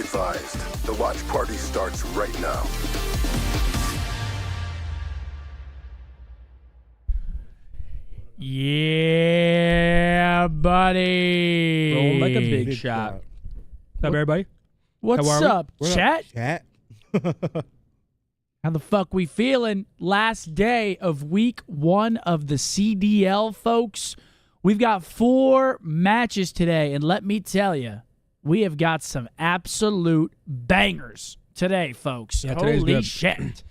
advised, the watch party starts right now. Yeah, everybody? Rolling like a big shot. What's up, everybody? What's up, chat? Chat. How the fuck we feeling? Last day of week 1 of the CDL, folks. We've got 4 matches today, and let me tell you, we have got some absolute bangers today, folks. Yeah, today's Holy good. shit.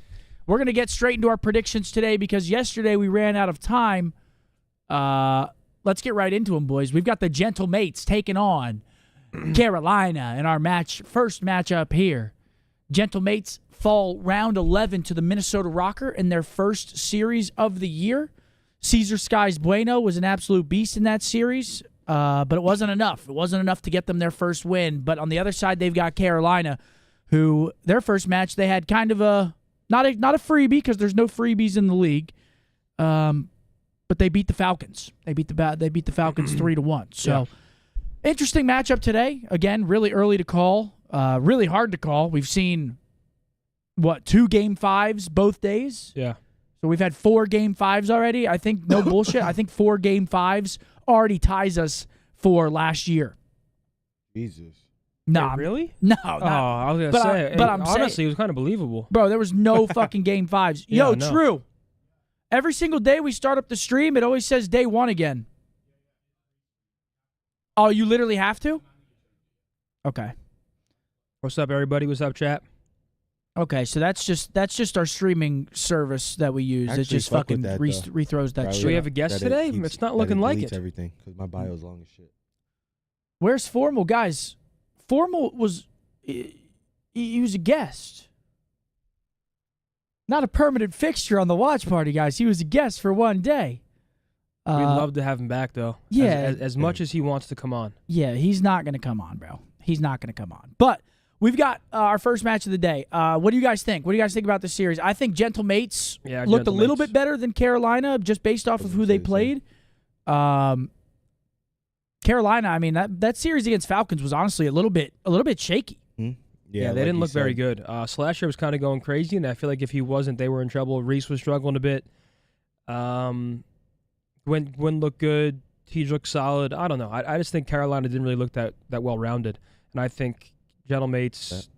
We're going to get straight into our predictions today because yesterday we ran out of time. Let's get right into them, boys. We've got the Gentle Mates taking on Carolina in our first matchup here. Gentle Mates fall round 11 to the Minnesota Rocker in their first series of the year. Cesar Skies Bueno was an absolute beast in that series, but it wasn't enough. It wasn't enough to get them their first win. But on the other side, they've got Carolina, who their first match, they had kind of a not a freebie because there's no freebies in the league, but they beat the Falcons. They beat the Falcons 3-1. So interesting matchup today. Again, really early to call, really hard to call. We've seen 2 game 5s both days. Yeah. So we've had 4 game 5s already. I think, no bullshit, I think 4 game 5s already ties us for last year. Jesus. No, Wait, really? No. I was gonna say. But I'm honestly, saying, it was kind of believable. bro, there was no fucking game 5s. Yeah, Yo, no. true. Every single day we start up the stream, it always says day 1 again. Oh, you literally have to? Okay. What's up, everybody? What's up, chat? Okay, so that's just our streaming service that we use. It Actually, just fuck fucking with that, rethrows that Probably shit. Do we up. have a guest That it today? keeps- It's not that looking like deletes it. everything because my bio is long as shit. Where's Formal, guys? Formal was he was a guest, not a permanent fixture on the watch party, guys. He was a guest for one day. We'd love to have him back, though. Yeah. As much as he wants to come on. Yeah, he's not going to come on, bro. He's not going to come on. But we've got our first match of the day. What do you guys think? What do you guys think about this series? I think Gentle Mates Yeah, looked Gentle a little Mates. bit better than Carolina, just based off of who they played. Carolina, I mean, that series against Falcons was honestly a little bit shaky. Yeah, they didn't look very good. Slasher was kind of going crazy, and I feel like if he wasn't, they were in trouble. Reese was struggling a bit. Gwyn looked good. He looked solid. I don't know. I just think Carolina didn't really look that well-rounded. And I think Gentlemates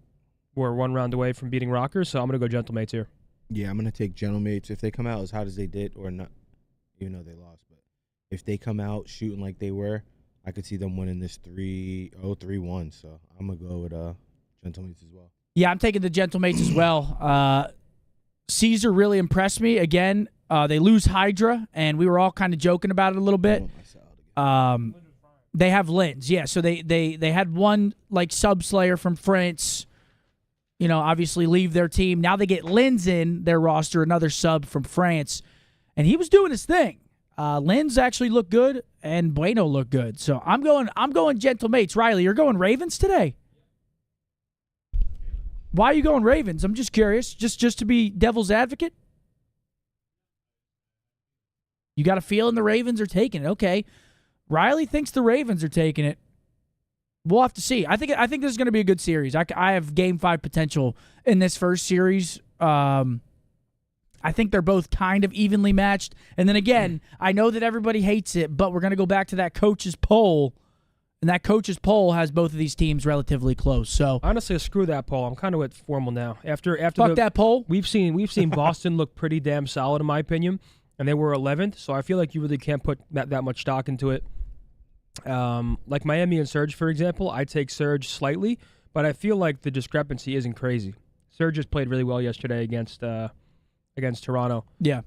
were 1 round away from beating Rockers, so I'm going to go Gentlemates here. Yeah, I'm going to take Gentlemates. If they come out as hot as they did, or not, even though they lost, but if they come out shooting like they were, I could see them winning this 3-1. So I'm going to go with Gentlemates as well. Yeah, I'm taking the Gentlemates as well. Caesar really impressed me. Again, they lose Hydra, and we were all kind of joking about it a little bit. They have Lins, yeah. So they had one like sub-slayer from France, obviously leave their team. Now they get Lins in their roster, another sub from France, and he was doing his thing. Lins actually looked good, and Bueno looked good. So I'm going Gentlemates. Riley, you're going Ravens today? Why are you going Ravens? I'm just curious, just to be devil's advocate. You got a feeling the Ravens are taking it. Okay. Riley thinks the Ravens are taking it. We'll have to see. I think this is going to be a good series. I have game 5 potential in this first series. I think they're both kind of evenly matched. And then again, I know that everybody hates it, but we're going to go back to that coach's poll. And that coach's poll has both of these teams relatively close. So Honestly, screw that poll. I'm kind of with Formal now. After fuck that poll. We've seen Boston look pretty damn solid in my opinion, and they were 11th. So I feel like you really can't put that much stock into it. Like Miami and Surge, for example, I take Surge slightly, but I feel like the discrepancy isn't crazy. Surge just played really well yesterday against Toronto. Yeah.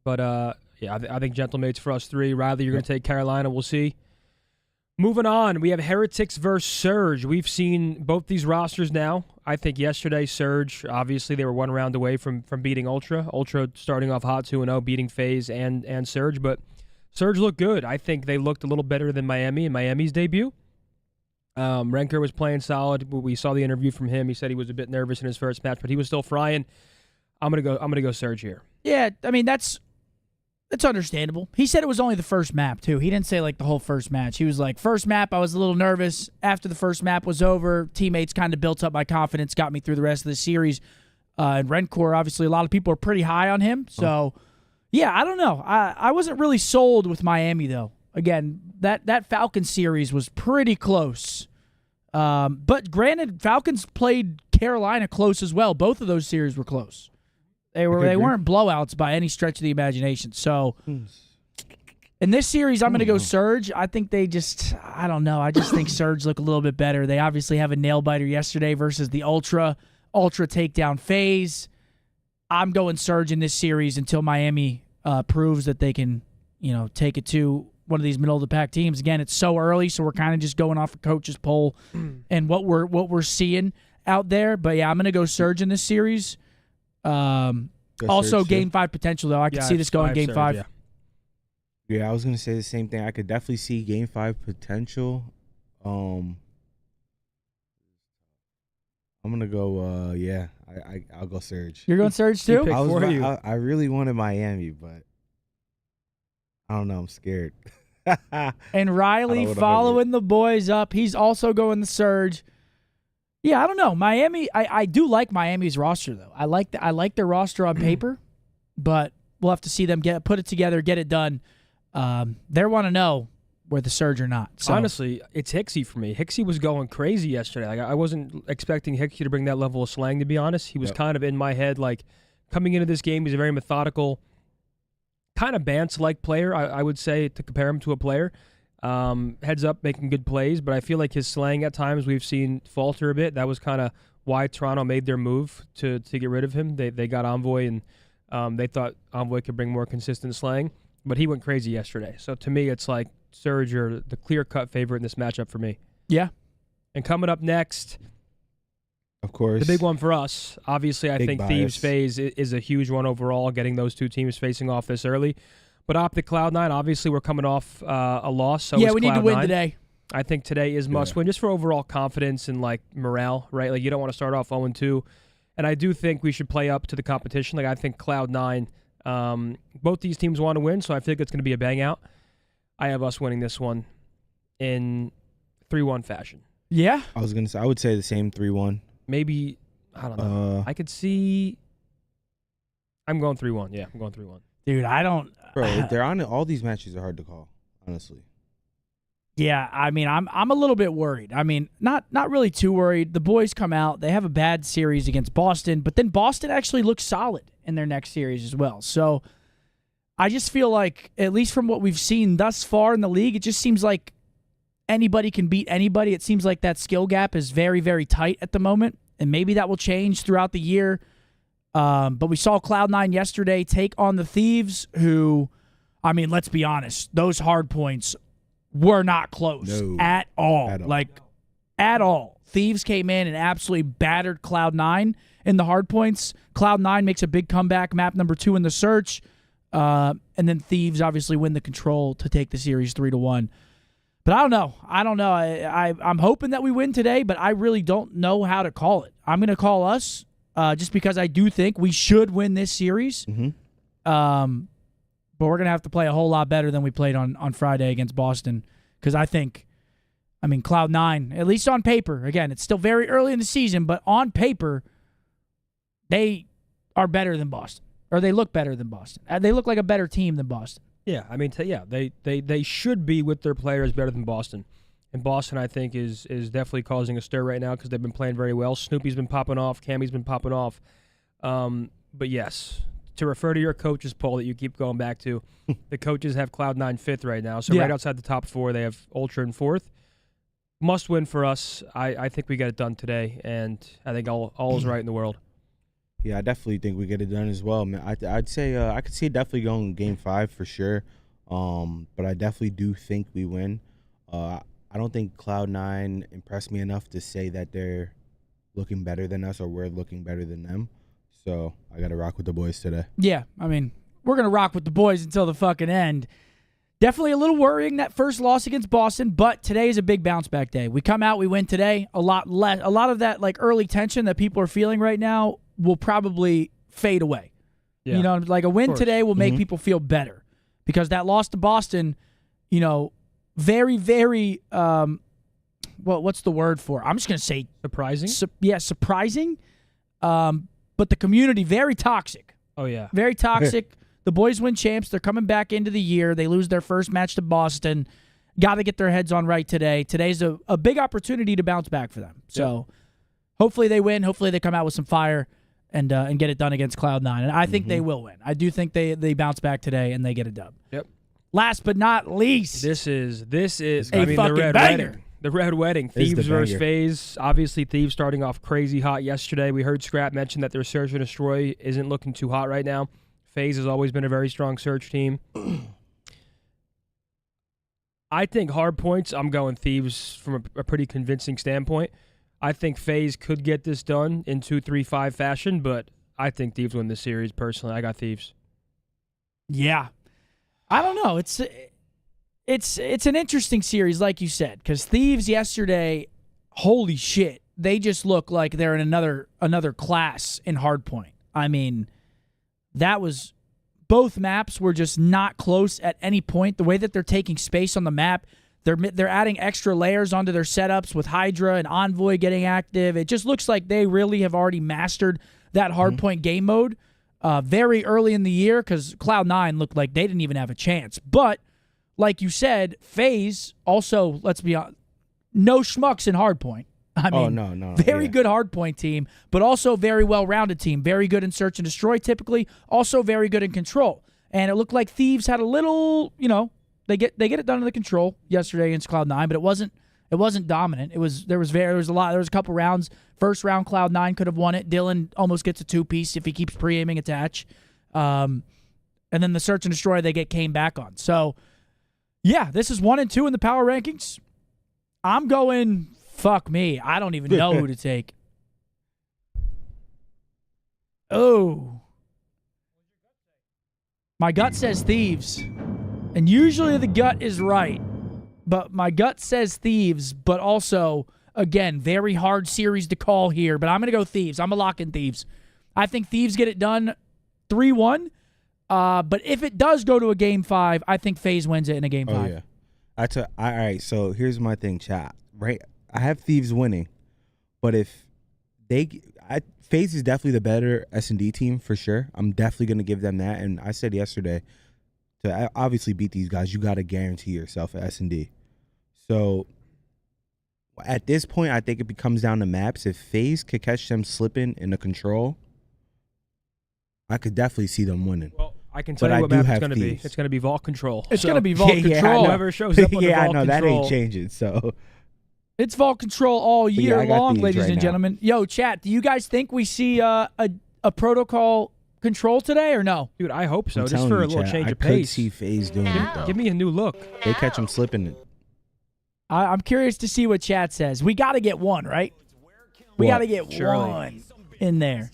But I think Gentlemates for us 3. Riley, you're going to take Carolina. We'll see. Moving on, we have Heretics versus Surge. We've seen both these rosters now. I think yesterday, Surge, obviously they were 1 round away from beating Ultra. Ultra starting off hot 2-0, beating FaZe and Surge, but Surge looked good. I think they looked a little better than Miami in Miami's debut. Renker was playing solid. We saw the interview from him. He said he was a bit nervous in his first match, but he was still frying. I'm gonna go Surge here. Yeah, I mean that's understandable. He said it was only the first map too. He didn't say like the whole first match. He was like, first map I was a little nervous. After the first map was over, teammates kind of built up my confidence, got me through the rest of the series. And Rencor, obviously, a lot of people are pretty high on him. So, yeah, I don't know. I wasn't really sold with Miami though. Again, that Falcons series was pretty close. But granted, Falcons played Carolina close as well. Both of those series were close. They weren't blowouts by any stretch of the imagination. So in this series, I'm going to go Surge. I think I don't know. I just think Surge look a little bit better. They obviously have a nail biter yesterday versus the Ultra takedown FaZe. I'm going Surge in this series until Miami proves that they can, take it to one of these middle of the pack teams. Again, it's so early, so we're kind of just going off a coach's poll and what we're seeing out there. But yeah, I'm gonna go Surge in this series. Also, Surge, Game 5 potential though. I can see this going Game 5. Yeah, I was gonna say the same thing. I could definitely see Game 5 potential. I'm gonna go. I'll go Surge. You're going Surge too? I really wanted Miami, but I don't know. I'm scared. And Riley following the boys up. He's also going the Surge. Yeah, I don't know. Miami, I do like Miami's roster though. I like their roster on paper, but we'll have to see them put it together, get it done. They want to know where the Surge or not. So. Honestly, it's Hicksy for me. Hicksy was going crazy yesterday. Like, I wasn't expecting Hicksy to bring that level of slang, to be honest. He was kind of in my head, like, coming into this game, he's a very methodical, kind of Bance-like player, I would say, to compare him to a player. Heads up, making good plays, but I feel like his slang at times we've seen falter a bit. That was kind of why Toronto made their move to get rid of him. They got Envoy, and they thought Envoy could bring more consistent slang, but he went crazy yesterday. So to me, it's like Surge are the clear-cut favorite in this matchup for me. Yeah. And coming up next, of course, the big one for us, obviously, I think bias. Thieves FaZe is a huge one overall, getting those two teams facing off this early. But OpTic Cloud9, obviously, we're coming off a loss. So yeah, we need to win today. I think today is must-win, just for overall confidence and, like, morale, right? Like, you don't want to start off 0-2. And I do think we should play up to the competition. Like, I think Cloud9, both these teams want to win, so I think it's going to be a bang-out. I have us winning this one in 3-1 fashion. Yeah? I would say the same 3-1. Maybe, I don't know. I could see. I'm going 3-1. Yeah, I'm going 3-1. Dude, I don't. Bro, they're on all these matches are hard to call, honestly. Yeah, I mean, I'm a little bit worried. I mean, not really too worried. The boys come out. They have a bad series against Boston, but then Boston actually looks solid in their next series as well. So I just feel like, at least from what we've seen thus far in the league, it just seems like anybody can beat anybody. It seems like that skill gap is very, very tight at the moment, and maybe that will change throughout the year. But we saw Cloud9 yesterday take on the Thieves, who, I mean, let's be honest, those hard points were not close at all. At all. Thieves came in and absolutely battered Cloud9 in the hard points. Cloud9 makes a big comeback, map number 2 in the search. And then Thieves obviously win the control to take the series 3-1. But I don't know. I'm hoping that we win today, but I really don't know how to call it. I'm going to call us just because I do think we should win this series. Mm-hmm. But we're going to have to play a whole lot better than we played on Friday against Boston. Because I mean, Cloud9, at least on paper, again, it's still very early in the season, but on paper, they are better than Boston. Or they look better than Boston. They look like a better team than Boston. Yeah, I mean, they should be with their players better than Boston. And Boston, I think, is definitely causing a stir right now because they've been playing very well. Snoopy's been popping off. Cammy's been popping off. But yes, to refer to your coaches poll that you keep going back to, the coaches have Cloud9 5th right now. So right outside the top 4, they have Ultra in 4th. Must win for us. I think we get it done today, and I think all is right in the world. Yeah, I definitely think we get it done as well, man. I'd say I could see it definitely going Game 5 for sure. But I definitely do think we win. I don't think Cloud9 impressed me enough to say that they're looking better than us or we're looking better than them. So I got to rock with the boys today. Yeah, I mean, we're going to rock with the boys until the fucking end. Definitely a little worrying that first loss against Boston, but today is a big bounce back day. We come out, we win today. A lot of that like early tension that people are feeling right now will probably fade away. Yeah. You know, like a win today will make people feel better because that loss to Boston, you know, very, very, what's the word for it? I'm just going to say surprising. Surprising. But the community, very toxic. Oh, yeah. Very toxic. The boys win champs. They're coming back into the year. They lose their first match to Boston. got to get their heads on right today. Today's a big opportunity to bounce back for them. So hopefully they win. Hopefully they come out with some fire and get it done against Cloud9. And I think they will win. I do think they bounce back today and they get a dub. Yep. Last but not least, This is a fucking the Red banger. Wedding. The Red Wedding. This is Thieves the versus banger. FaZe. Obviously, Thieves starting off crazy hot yesterday. We heard Scrap mention that their Search and Destroy isn't looking too hot right now. FaZe has always been a very strong Search team. I think hard points, I'm going Thieves from a pretty convincing standpoint. I think FaZe could get this done in 2-3-5 fashion, but I think Thieves win this series personally. I got Thieves. Yeah. I don't know. It's an interesting series, like you said, because Thieves yesterday, holy shit, they just look like they're in another class in hardpoint. I mean, that was both maps were just not close at any point. The way that they're taking space on the map, they're adding extra layers onto their setups with Hydra and Envoy getting active. It just looks like they really have already mastered that hardpoint game mode very early in the year, because Cloud9 looked like they didn't even have a chance. But like you said, FaZe also, let's be honest, no schmucks in hardpoint. I mean, no. Very good hardpoint team, but also very well-rounded team. Very good in search and destroy typically, also very good in control. And it looked like Thieves had a little, they get it done in the control yesterday against Cloud9, but it wasn't dominant. There was a couple rounds. First round Cloud9 could have won it. Dylan almost gets a two-piece if he keeps pre-aiming attach. And then the search and destroy came back on. So yeah, this is 1 and 2 in the power rankings. I'm going, fuck me. I don't even know who to take. Oh. My gut says Thieves. And usually the gut is right. But my gut says Thieves, but also, again, very hard series to call here. But I'm going to go Thieves. I'm going to lock in Thieves. I think Thieves get it done 3-1. But if it does go to a Game 5, I think FaZe wins it in a Game 5. Oh, yeah. All right, so here's my thing, chat. Right? I have Thieves winning. But if FaZe is definitely the better S&D team for sure. I'm definitely going to give them that. And I said yesterday, to obviously beat these guys, you got to guarantee yourself an S&D. So at this point, I think it comes down to maps. If FaZe could catch them slipping in the control, I could definitely see them winning. Well, I can tell But you I what do map it's have going to be. Thieves. It's going to be Vault Control. It's So, going to be Vault Yeah, I Control. know. whoever shows up on the Yeah, I Vault know. That Control. ain't changing, so... It's Vault Control all year I got long, Thieves ladies right and now. gentlemen. Yo, chat, do you guys think we see a protocol control today or no? Dude, I hope so. I'm Just telling for you, a little chat, change I of could pace. see FaZe doing it, though. Give me a new look. They catch them slipping. I'm curious to see what chat says. We got to get one, right? We What? got to get Surely. one in there.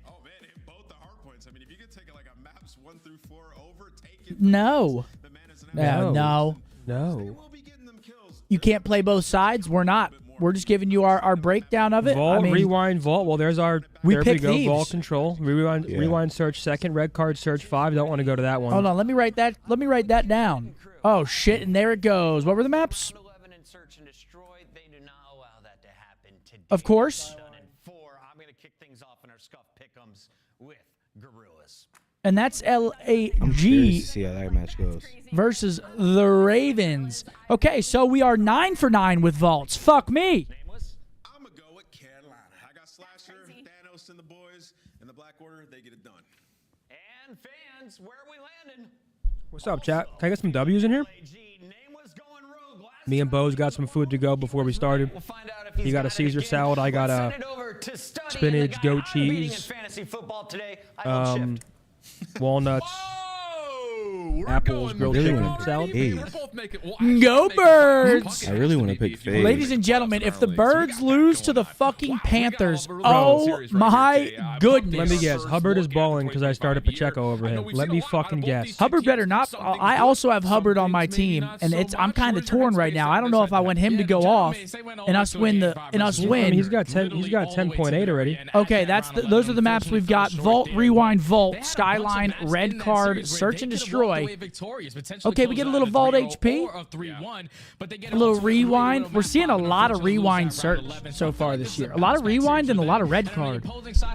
Oh man, hit both the hard points. I mean, if you could take it like a maps 1 through 4 over, take it. No. The man is an No. No. No. We'll be getting them kills. You can't play both sides. We're not. We're just giving you our breakdown of it. Vault, I mean, rewind, vault. Well, there's our. We there picked we go. Thieves. Vault control. Rewind, search second. Red card, search 5. Don't want to go to that one. hold on. Let me write that down. Oh, shit. And there it goes. What were the maps? 11 and search and destroy. They do not allow that to happen today. Of course. Done in 4. I'm going to kick things off in our scuff pick'ems with Gorillas. And that's I'm curious LAG to see how that match goes. versus the Ravens. Okay, so we are 9 for 9 with vaults. Fuck me. Nameless. I'm gonna go with Carolina. I got Slasher, Thanos, and the boys in the Black Order. They get it done. And fans, where are we landing? What's up, chat? Can I get some W's in here? LAG, Nameless going rogue. Last Me and Bo's got some food to go before we started. We'll find out if he's You got a it Caesar again. salad. I got Let's a send it over to Study and spinach, the guy goat I'm beating in cheese, fantasy football today. I hold shift. walnuts, apples, grilled really chicken wanna pick salad. FaZe. Go Birds! I really want to pick FaZe. Ladies and gentlemen, if the Birds lose to the fucking Panthers, oh my goodness. Let me guess. Hubbard is balling because I started Pacheco over him. Let me fucking guess. Hubbard better not. I also have Hubbard on my team, and I'm kind of torn right now. I don't know if I want him to go off and us win I mean, he's got 10. He's got 10.8 already. Okay, those are the maps we've got. Vault, Rewind, Vault, Skyline, Red Card, Search and Destroy. Okay, we get a little Vault HP. A little rewind. We're seeing a lot of rewind Surge so far this year. A lot of rewind and a lot of red card,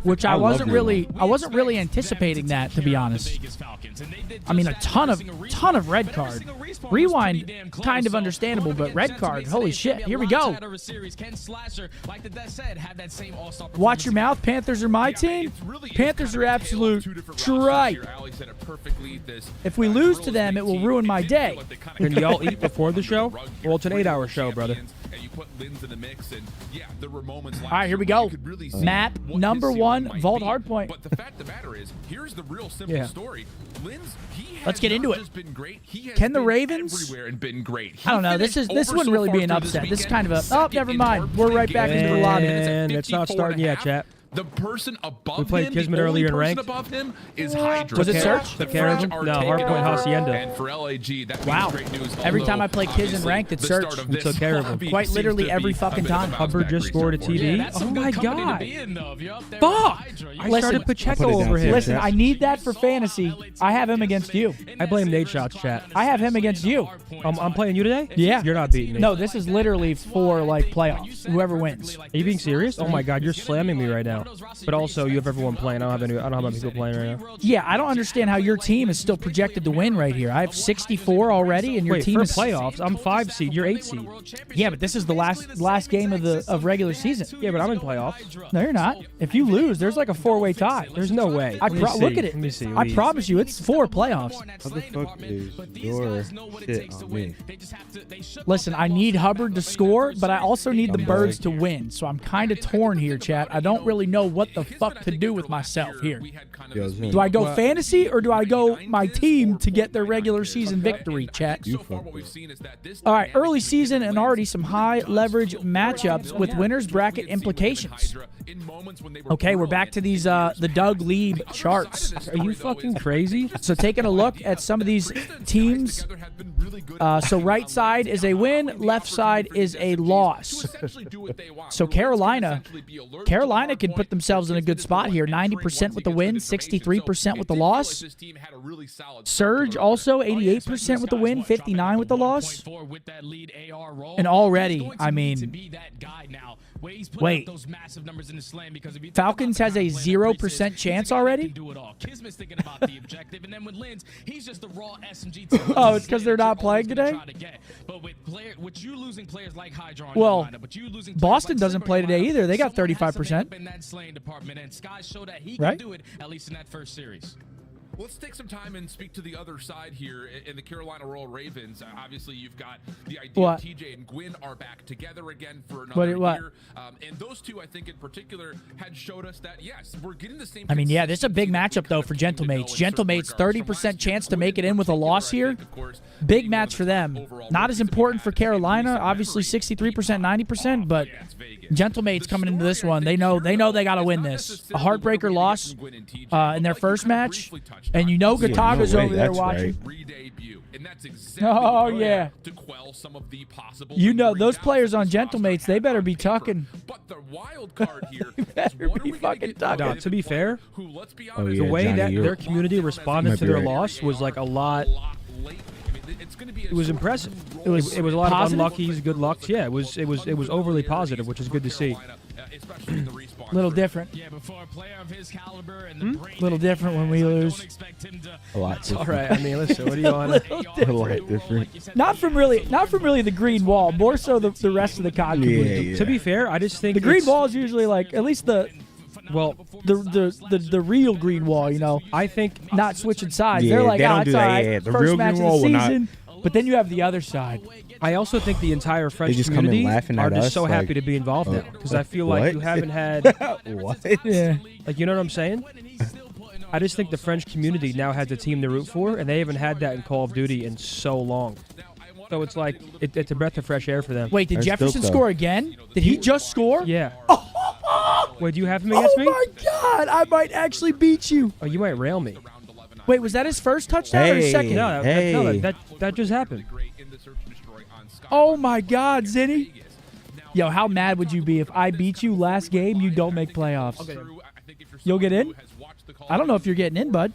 which I wasn't really anticipating that, to be honest. I mean, a ton of red card. Rewind, kind of understandable, but red card, holy shit. Here we go. Watch your mouth. Panthers are my team. Panthers are absolute tripe. If we lose to them, it will ruin my day. Can y'all eat before the show? Well, it's an 8-hour show, brother. All right, here we go. Map number 1, Vault Hardpoint. But the fact of the matter is, here's the real simple story. Linz, Let's get into it. Can the Ravens? I don't know. This wouldn't really be an upset. This is kind of a. Oh, never mind. We're right back into the lobby. And it's not starting yet, chat. The person above we played Kismet earlier in ranked. Above him is Hydra. Was it Search? No, Hardpoint Hacienda. And for LAG, that wow. great news. Every time I play Kiz and ranked, it's Search. We took care of him. Quite literally every fucking time. Hubbard just scored a TD. Oh my god. Fuck. I started Pacheco over him. Listen, I need that for fantasy. I have him against you. I blame Nate Shots, chat. I have him against you. I'm playing you today? Yeah. You're not beating me. No, this is literally for like playoffs. Whoever wins. Are you being serious? Oh my god, you're slamming me right now. But also, you have everyone playing. I don't have many people playing right now. Yeah, I don't understand how your team is still projected to win right here. I have 64 already, and your team is playoffs. I'm 5 seed. You're 8 seed. Yeah, but this is the last game of regular season. Yeah, but I'm in playoffs. No, you're not. If you lose, there's like a 4-way tie. There's no way. Look at it. Let me see. I promise you, it's 4 playoffs. What the fuck is your shit on me? Listen, I need Hubbard to score, but I also need the Birds to win. So I'm kind of torn here, chat. I don't really know what the fuck to do with myself here. Do I go fantasy or do I go my team to get their regular season victory, chat? All right, early season and already some high leverage matchups with winners bracket implications. Okay, we're back to these the Doug Lieb charts. Are you fucking crazy? So taking a look at some of these teams. So right side is a win, left side is a loss. So Carolina can put themselves in a good spot here. 90% with the win, 63% with the loss. Surge also 88% with the win, 59% with the loss. And already, I mean, wait. Falcons has a 0% chance already? Oh, it's because they're not playing today? Well, Boston doesn't play today either. They got 35%. Right? Let's take some time and speak to the other side here in the Carolina Royal Ravens. Obviously, you've got the idea TJ and Gwyn are back together again for another year. And those two, I think in particular, had showed us that, yes, we're getting the same. I mean, yeah, this is a big matchup, though, for Gentlemates. Gentlemates, 30% chance to make it in with a loss here. Big match for them. Not as important for Carolina. Obviously, 63%, 90%, but Gentlemates coming into this one, they know they got to win this. A heartbreaker loss in their first match. And you know Gataga's over there watching. Oh, yeah. You know, those players on Gentlemates, they better be tucking. But the wild card here better be fucking tucking. To be fair, the way that their community responded to their loss was like a lot. It was impressive. It was a lot of unluckies, good lucks. Yeah, it was overly positive, which is good to see. Little different. Little different when we lose. A lot different. All right. I mean, listen. What do you want? A lot different. Not from really the green wall. More so the rest of the COD community. Yeah. To be fair, I just think the green wall is usually like at least the real green wall. You know, I think not switching sides. Yeah, They're like, they don't it's do that. all right. Yeah, the First real match green of wall the will not. season. But then you have the other side. I also think the entire French just come in community laughing are at just us, so like, happy to be involved now because I feel like what? you haven't had What? Yeah. like you know what I'm saying. I just think the French community now has a team to root for, and they haven't had that in Call of Duty in so long. So it's like it's a breath of fresh air for them. Wait, did They're Jefferson stoked, score again? Did he just score? Yeah. Wait, do you have him against me? Oh my God! I might actually beat you. Oh, you might rail me. Wait, was that his first touchdown or his second? No, that just happened. Oh my God, Zinni. Yo, how mad would you be if I beat you last game, you don't make playoffs? Okay. You'll get in? I don't know if you're getting in, bud.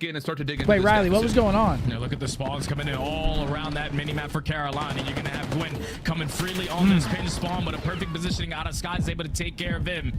back in and start to dig into Wait, this Riley, what was deficit. going on? Now look at the spawns coming in all around that mini-map for Carolina. You're going to have Gwyn coming freely on this pin spawn, but a perfect positioning out of Sky is able to take care of him.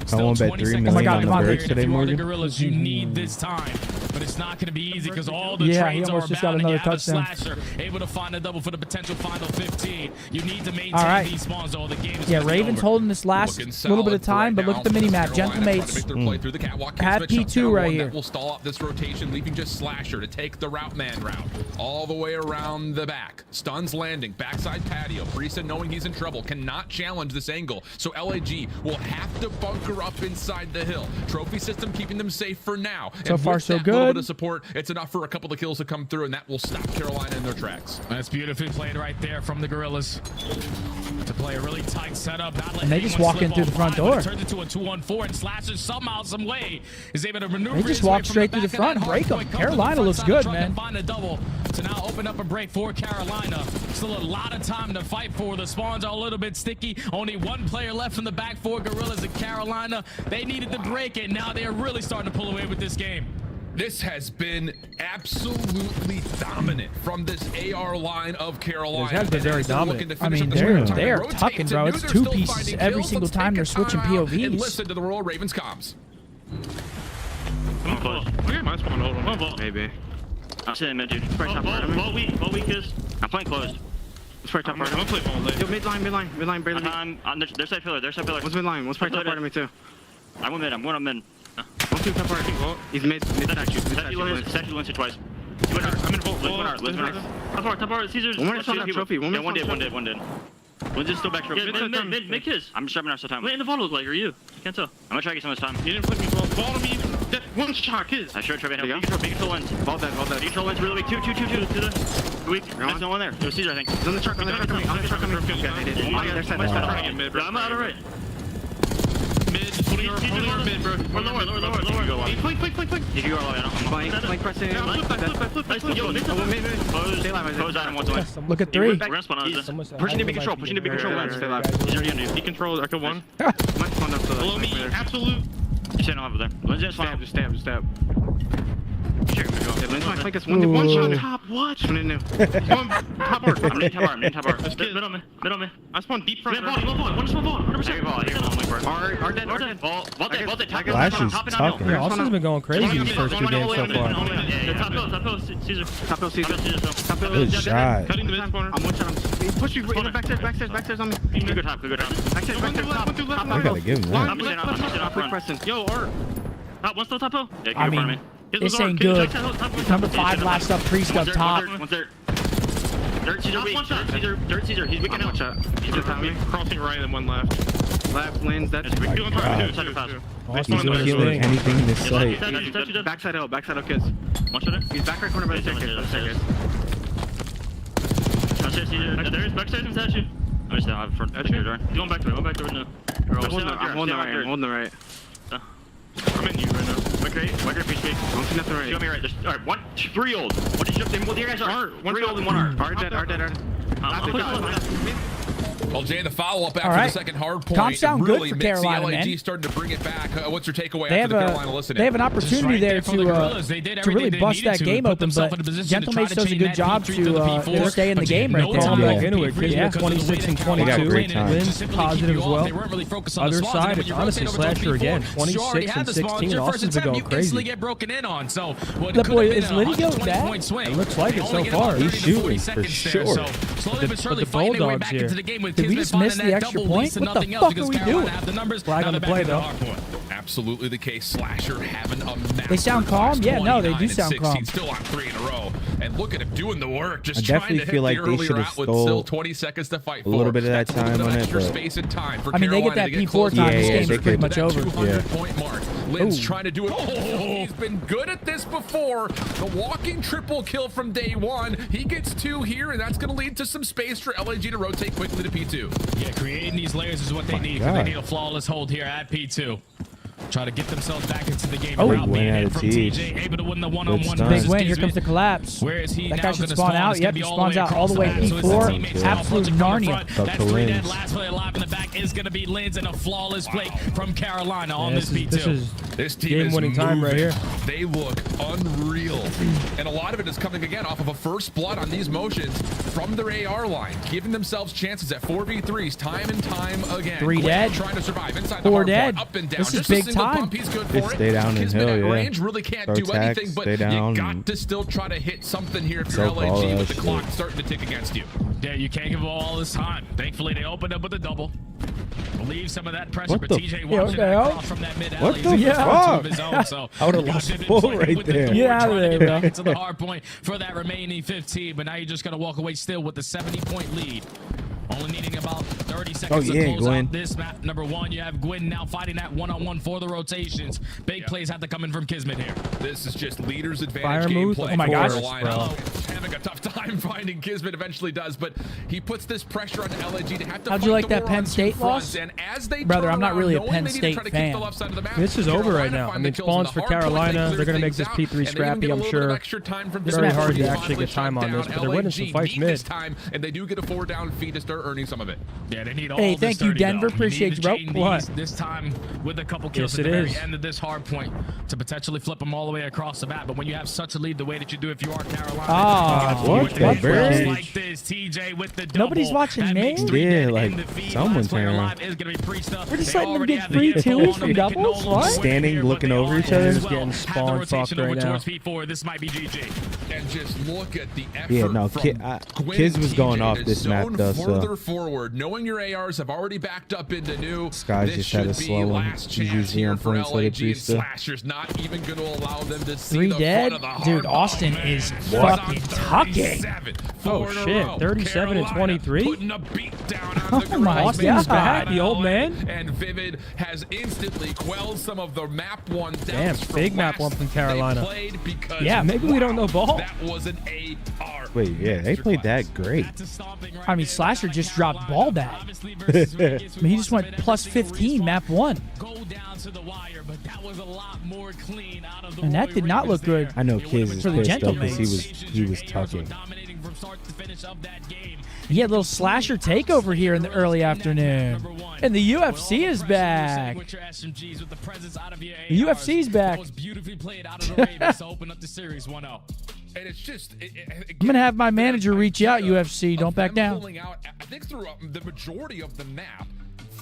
Still won bet 20 $3 seconds million on the left birds here. today, If you are the Morgan. Gorillas, you need this time but it's not going to be easy because all the Yeah, he trades are almost just got abound, and another you have a touchdown. slasher able to find a double for the potential final 15. You need to maintain All right. these spawns, though. The game is Yeah, gonna be Ravens over. holding this last little bit of time, but look at the mini map. Gentle Mates have P2 right here. That will stall up this rotation, leaving just Slasher to take the route man route all the way around the back. Stuns landing, backside patio. Brisa, knowing he's in trouble, cannot challenge this angle, so LAG will have to bunker up inside the hill. Trophy system keeping them safe for now. So And far, with so that little good. bit of support, it's enough for a couple of kills to come through, and that will stop Carolina in their tracks. That's beautifully played right there from the Gorillas to play a really tight setup. Not letting And they just anyone walk in slip through the front offline, but door. it turns into a 2-on-4, and Slasher somehow, some way is able to maneuver. They just his way walk from straight through the back of front and that break 'em. hardpoint, come to the Carolina front looks side of the good, truck man. and find a double to now open up a break for Carolina. Still a lot of time to fight for. The spawns are a little bit sticky. Only one player left from the back four Gorillas in Carolina. They needed to break it. Now they're really starting to pull away with this game. This has been absolutely dominant from this AR line of Carolina. This has been very dominant. I mean, they're tucking, bro. It's two pieces every single time they're switching And POVs. listen to the Royal Ravens comms. I'm close. Okay, mine's going hold on. Maybe. I'm sitting mid, dude. First top part of me. What weak is? I'm playing closed. First top part of me. I'm playing ball late. Yo, midline, barely. On their side pillar, What's midline? What's first top part of me too? I went mid, I'm going up mid. 1, 2, top part. He's mid statue. Statue once or twice. I'm in vault. Top part, Caesar's. One trophy. Yeah, one did. One's just still back trophy. Mid kiss. I'm just sharpening our time. What in the vault look like? Are you? Can't tell. I'm gonna try to get some of this time. You didn't put me ball to me. That one shot kiss. I sure tried to help. Big control lens. Ball dead. Big control lens really weak. Two. Weak. There's no one there. It was Caesar, I think. He's on the truck. On the truck. I'm out of right. Mid, mid, bro. We're lower. Flank. If you are low, I'm pressing. Flip. Yo, mid. Stay alive. Close out and 1 to 1. Look at 3. We're gonna spawn on this. Pushing to big control. Stay alive. He's already under you. He controls Echo 1. Might spawn up to below me. Absolute. You're staying over there. Let's just stab. Sure, flank us. One shot top. What? Top art. I'm in top art. Mid on me. I spawned deep front. One small ball. 100%. Our dead. Ball dead. Flash is talking. Yeah, Austin's been going crazy these first 2 games so far. Top hill, Caesar. Good shot. Cutting the mid spawner. I'm one shot. Push me in the backstairs on me. Good top. Backstairs, top. I gotta give him that. Yo, Art. Top, one still top hill? Yeah, I mean, this ain't good. Number 5 last up, priest up top. One's there. Dirt Caesar weak. Dirt Caesar. He's weak out. He's crossing right and one left. Left lanes, that's weak. He's killing anything in this site. Backside hill, kids. One shot. He's back right corner by the staircase. There's backside and statue. I'm just down front. Door. He's going back door now. I'm holding the right. I'm in you right now. White crate, peach cake. I don't see nothing right. Show me right. There's, all right, 3 old. What did you say? Well, you guys are 3 old and 1 art. Art dead. Well, Jay, the follow-up after right. the second hard point. Comps sound really good for makes Carolina, the LAG man. starting to bring it back. What's your takeaway They after have the Carolina listening? they have an opportunity right there there for the Gorillas. They did to really everything they bust needed that to game put open, themselves but in a position to Gentlemates try to does a chain good that job P3 to the P4, to stay in the but game you right know there. time Back back into it. Chris Yeah. with 26 and They 22. got great time. Wins positive as well. They weren't really focused on Other the spawns, side, and when it's you honestly rotate over to Slasher P4, again. you already 26 had and the spawns. 16. Your first Austin's been attempt, going you instantly crazy. get broken in on. So what That could boy, have been is a Liddy going 120 back? point swing. It looks like it They so only get far. about He's 30 to 40 shooting for seconds there. sure. So slowly but surely the fighting their way Bulldogs back here. into the game with Did we Kismet just miss finding the that extra double point? lease and What the nothing else fuck because are we Carolina doing? have the numbers. Flag Now on the they're play, back to though. hard point. Absolutely the case. Slasher having a massive They sound calm? last Yeah, no, they 29 do and sound 16, calm. Still on 3 in a row. And look at him doing the work. Just I trying definitely to hit feel like the they earlier should have out with stole still 20 seconds to fight for. a little bit of that That's a time little on it, extra but- space and time for I mean, they get Carolina that to get P4 close time. to This that game's pretty much over. 200-point mark. Lynn's Ooh. trying to do it. He's been good at this before. The walking triple kill from day 1. He gets 2 here, and that's going to lead to some space for LAG to rotate quickly to P2. Yeah, creating these layers is what they need. God. They need a flawless hold here at P2. Try to get themselves back into the game. Oh, Route win being out in of from Thieves. TJ, able to win the one-on-one stun. Big versus win. Here Kismet. comes the collapse. Where is he That now guy should gonna spawn out. It's Yep, gonna he be spawns out across all the way back. So it's P4. the teammates now Absolute punching from the Narnia. front. Up That to 3 dead Linz. last player alive in the back is going to be Linz, and a flawless play from Carolina on This this is, P2. this is This team is game-winning time right moving. here. They look unreal. And a lot of it is coming again off of a first blood on these motions from their AR line, giving themselves chances at 4v3s time and time again. 3 Quinn dead. Trying to survive inside the 4 hard dead. point, up and down. This is Just a big single time. Bump, he's good Just for stay it. down in Kismet hill, at yeah. range really can't Throw do tax, anything, but stay down, you got and to still try to hit something here if go you're ball LAG with that the clock shit. starting to tick against you. Yeah, you can't give them all this time. Thankfully, they opened up with a double. Relieve some of that pressure, What but the TJ what watching the that hell? cross from that mid alley. What He's the in Yeah. two of his own, so I would've good lost the pivot ball play right with the there. door, Get out of trying to there, get bro. back into the hard point for that remaining 15, but now you're just going to walk away still with the 70-point lead. Only needing about 30 seconds yeah, to close Gwen. out this map. Number one, you have Gwyn now fighting that one-on-one for the rotations. Big plays have to come in from Kismet here. This is just leader's advantage Fire gameplay. moves, oh my for gosh, Carolina. bro. Having a tough time finding Kismet eventually does, but he puts this pressure on LAG to have to How'd fight you like the that war Penn on two State fronts, loss? and as they Brother, turn I'm not around, really a knowing Penn they need to try State to keep fan. the left side of the map, This is over Carolina right now. find I the mean, kills on spawns the for hard point, Carolina. clear They're gonna make things this out, P3 and they even scrappy, get a I'm little bit of sure. extra time from This Discord map's hard to finally actually get shut time on down this, but they're winning some LAG fights need mid. this time, and they do get a 4-down feed to start earning some of it. Yeah, they need all Hey, this thank you, 30 Denver. though. Appreciate need you, to bro. chain What? these this time with a couple kills Yes, at it the very is. end of this hard point to potentially flip them all the way across the map. But when you have such a lead the way that you do, if you are Carolina, Ah, you get a what few the with bird? like this. TJ with the double. Nobody's watching That me? makes 3 Yeah, dead like, in the feed. someone's Last player here. alive is gonna be Priesta. We're just They letting them already get have the free info twos on for them. They can no doubles, longer what? win Standing, here, but looking they over already each other. as Just getting well have the spawn rotation fucked over right now. towards P4. This might be GG. And just look at the effort Yeah, no, from Gwyn Kids and was going TJ off to this map, zone though, so- further forward, knowing your ARs have already backed up into new. Skies This just had a should be slow one. last He's chance usually here on for point for the LAG, and Priesta. Slasher's not even going to allow them to see 3 the dead? front of the hard Dude, point. Austin Man, is he's fucking on tucking. 37, Oh, 4 in a shit, row. 37 and Carolina 23? Putting a beat down on the Oh my Gorillas. Austin's back, the old man. And Vivid has instantly quelled some of the map one doubts Damn, from big map last one from they Carolina. played because Yeah, maybe we don't know ball. that was an AR. Wait, yeah, they played that great. I mean, Slasher just dropped ball back. I mean, he just went plus 15 map 1. Go down to the wire, but that was a lot more clean out of the And that Roy did not Ravens look good. there. I know It Kids would've is For the been pissed though Gentlemen. because he was ARs were tucking. dominating from start to finish of that game. He had a little Slasher takeover here in the early afternoon. And the UFC is back. The UFC's back. That was beautifully played out of the Ravens to open up the series 1-0. And it's just, I'm going to have my manager reach out, UFC. Don't back down. Pulling out, I think through the majority of the map.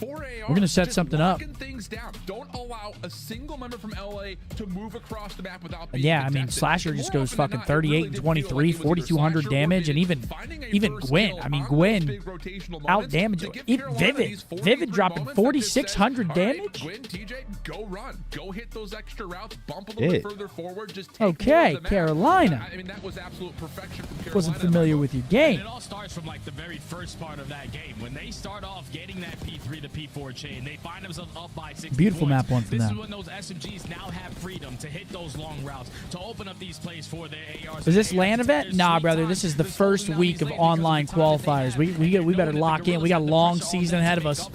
We're gonna set something up. Things down. Don't allow a single member from LA to move across the map without being Yeah, I mean, contested. Slasher And just more goes often than fucking not, it 38 really and did 23, feel like it was either 4,200 Slasher or damage, and Vivid finding a even first Gwyn. kill I mean, on Gwyn those big rotational moments out-damaged. to give Even Carolina Vivid. these 43 Vivid dropping moments that just said, 4,600 all right, damage? Gwyn, TJ, go run. Go hit those extra routes. Bump a little bit Yeah. further forward. Just take more Okay, of the map. Carolina. I mean, that was absolute perfection from Carolina. Wasn't familiar with your And game. it all starts from like the very first part of that game. When they start off getting that P3 to P4 chain, they find themselves up by 60 Beautiful points. map one from This them. is when those SMGs now have freedom to hit those long routes, to open up these plays for their ARs. Is this LAN event? Nah, brother. This is the first week of online qualifiers. We better lock in. We got a long season ahead of us.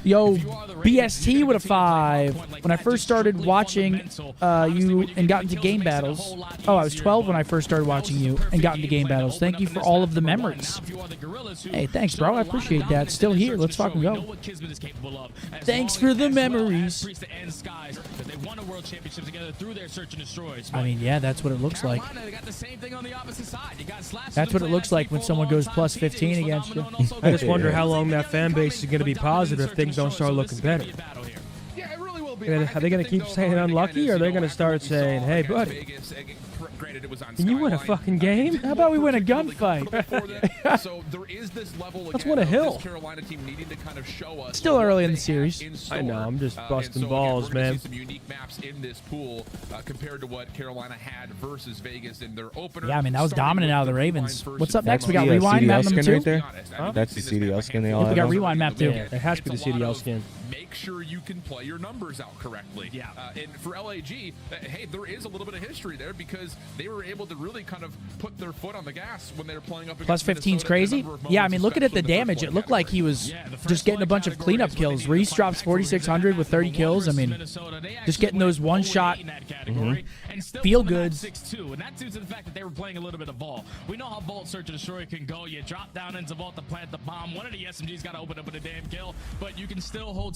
Yo, BST with a 5. When I first started watching you and got into game battles. Oh, I was 12 when I first started watching you and got into game battles. Thank you for all of the memories. Hey, thanks, bro. I appreciate that. Still here. Let's fucking go. Thanks for the memories. I mean, yeah, that's what it looks like. That's what it looks like when someone goes plus 15 against you. I just wonder how long that fan base is going to be positive if things don't start looking better. Yeah, it really will be. Are they going to keep saying unlucky, or are they going to start saying, hey, buddy, can you win a fucking game? How about we win a gunfight? So there is this level Let's again win a of hill. this Carolina team needing to kind of show us Still what early in they the series. have in I know, store. I'm just And busting so, again, balls, we're gonna man. see some unique maps in this pool compared to what Carolina had versus Vegas in their opener. Yeah, I mean, that was Starting dominant with out of the the Ravens. Rewind What's up first next? We got The, Rewind map CDL number skin 2. right there? Huh? That's the CDL skin they all We have. got Rewind map 2. Yeah, it has to be the It's a lot CDL of skin. Make sure you can play your numbers out correctly. Yeah. And for LAG, hey, there is a little bit of history there because they were able to really kind of put their foot on the gas when they were playing up Plus against 15's Minnesota in a crazy. number of Yeah, I moments, mean, looking at the especially in damage, first it looked blood like he was Yeah, the first just getting a bunch of category cleanup is when they kills. need to Reese fight drops back for 4,600 with 30 kills. I mean, just getting those one-shot feel goods. And that's due to the fact that they were playing a little bit of Vault. We know how Vault Search and Destroy can go. You drop down into Vault to plant the bomb. One of the SMGs got to open up with a damn kill, but you can still hold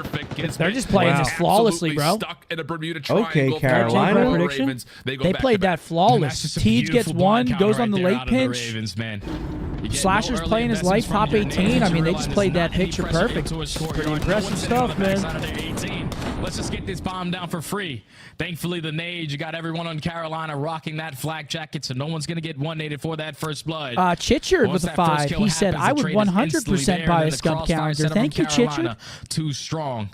perfect. Gets They're just playing this flawlessly, bro. Stuck in a Bermuda triangle. Okay, Carolina. Prediction? Ravens, they played that flawless. Teej gets one, goes on the late pinch. Ravens, man. Slasher's playing his life, top 18. I mean, they just played that picture perfect. Pretty impressive stuff, man. Let's just get this bomb down for free. Thankfully, the nade, you got everyone on Carolina rocking that flak jacket, so no one's going to get one naded for that first blood. Chitchard with a 5. He said, I would 100% buy a scum counter. Thank you, Chitchard. Too strong.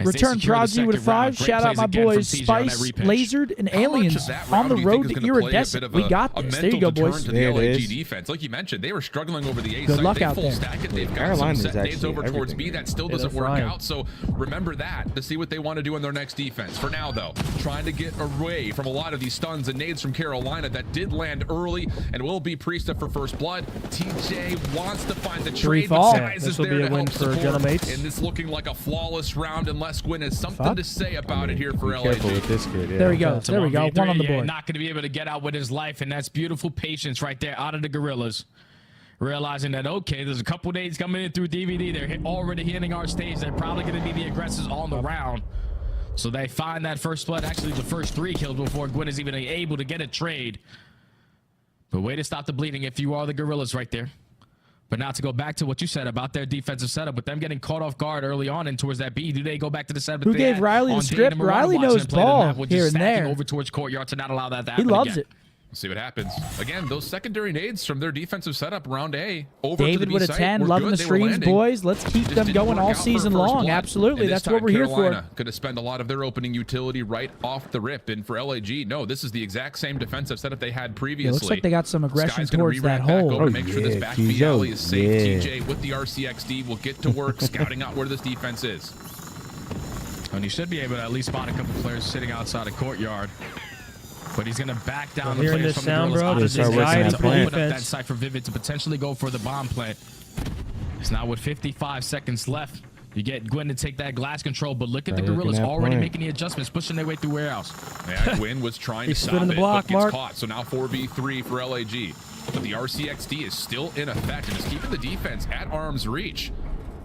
Return Prodigy with a 5. Shout out my boys Spice, Lasered, and Aliens on the road to Iridescent. We got this. There you go, boys. There it is. Defense, like you mentioned, they were struggling over the A Good side. luck They out full there. stack it. They've got some set nades over towards B. That still doesn't work out. So remember that to see what they want to do in their next defense. For now, though, trying to get away from a lot of these stuns and nades from Carolina that did land early and will be Priesta for first blood. TJ wants to find the trade, but Size is there to help support. And this looking like a flawless round unless Gwyn has something to say about it here for LAG. With this kid, yeah. There we go. There we go. One on the board. Not going to be able to get out with his life, and that's beautiful patience right there out of the Gorillas. Realizing that, okay, there's a couple days coming in through DVD. They're already hitting our stage. They're probably going to be the aggressors on the round. So they find that first blood, actually the first 3 kills before Gwyn is even able to get a trade. But way to stop the bleeding if you are the Gorillas right there. But now to go back to what you said about their defensive setup, with them getting caught off guard early on and towards that B, do they go back to the setup? Who gave Riley the strip? Riley knows ball here and there. Over towards courtyard to not allow that to happen. He loves it. We'll see what happens. Again, those secondary nades from their defensive setup round A over David to the with a 10, loving the streams, boys. Let's keep them going all season long. Absolutely, that's what we're here for. Carolina going to spend a lot of their opening utility right off the rip, and for LAG, no, this is the exact same defensive setup they had previously. It looks like they got some aggression Sky's towards that hole. To make sure this back B alley is safe. TJ with the RCXD will get to work scouting out where this defense is. And he should be able to at least spot a couple players sitting outside a courtyard. But he's going to back down the players from the Gorillas to open up that site for Vivid to potentially go for the bomb plant. It's now with 55 seconds left. You get Gwyn to take that glass control, but look at the Gorillas already making the adjustments, pushing their way through warehouse. Yeah, Gwyn was trying to stop it, but gets caught. So now 4v3 for LAG. But the RCXD is still in effect and is keeping the defense at arm's reach.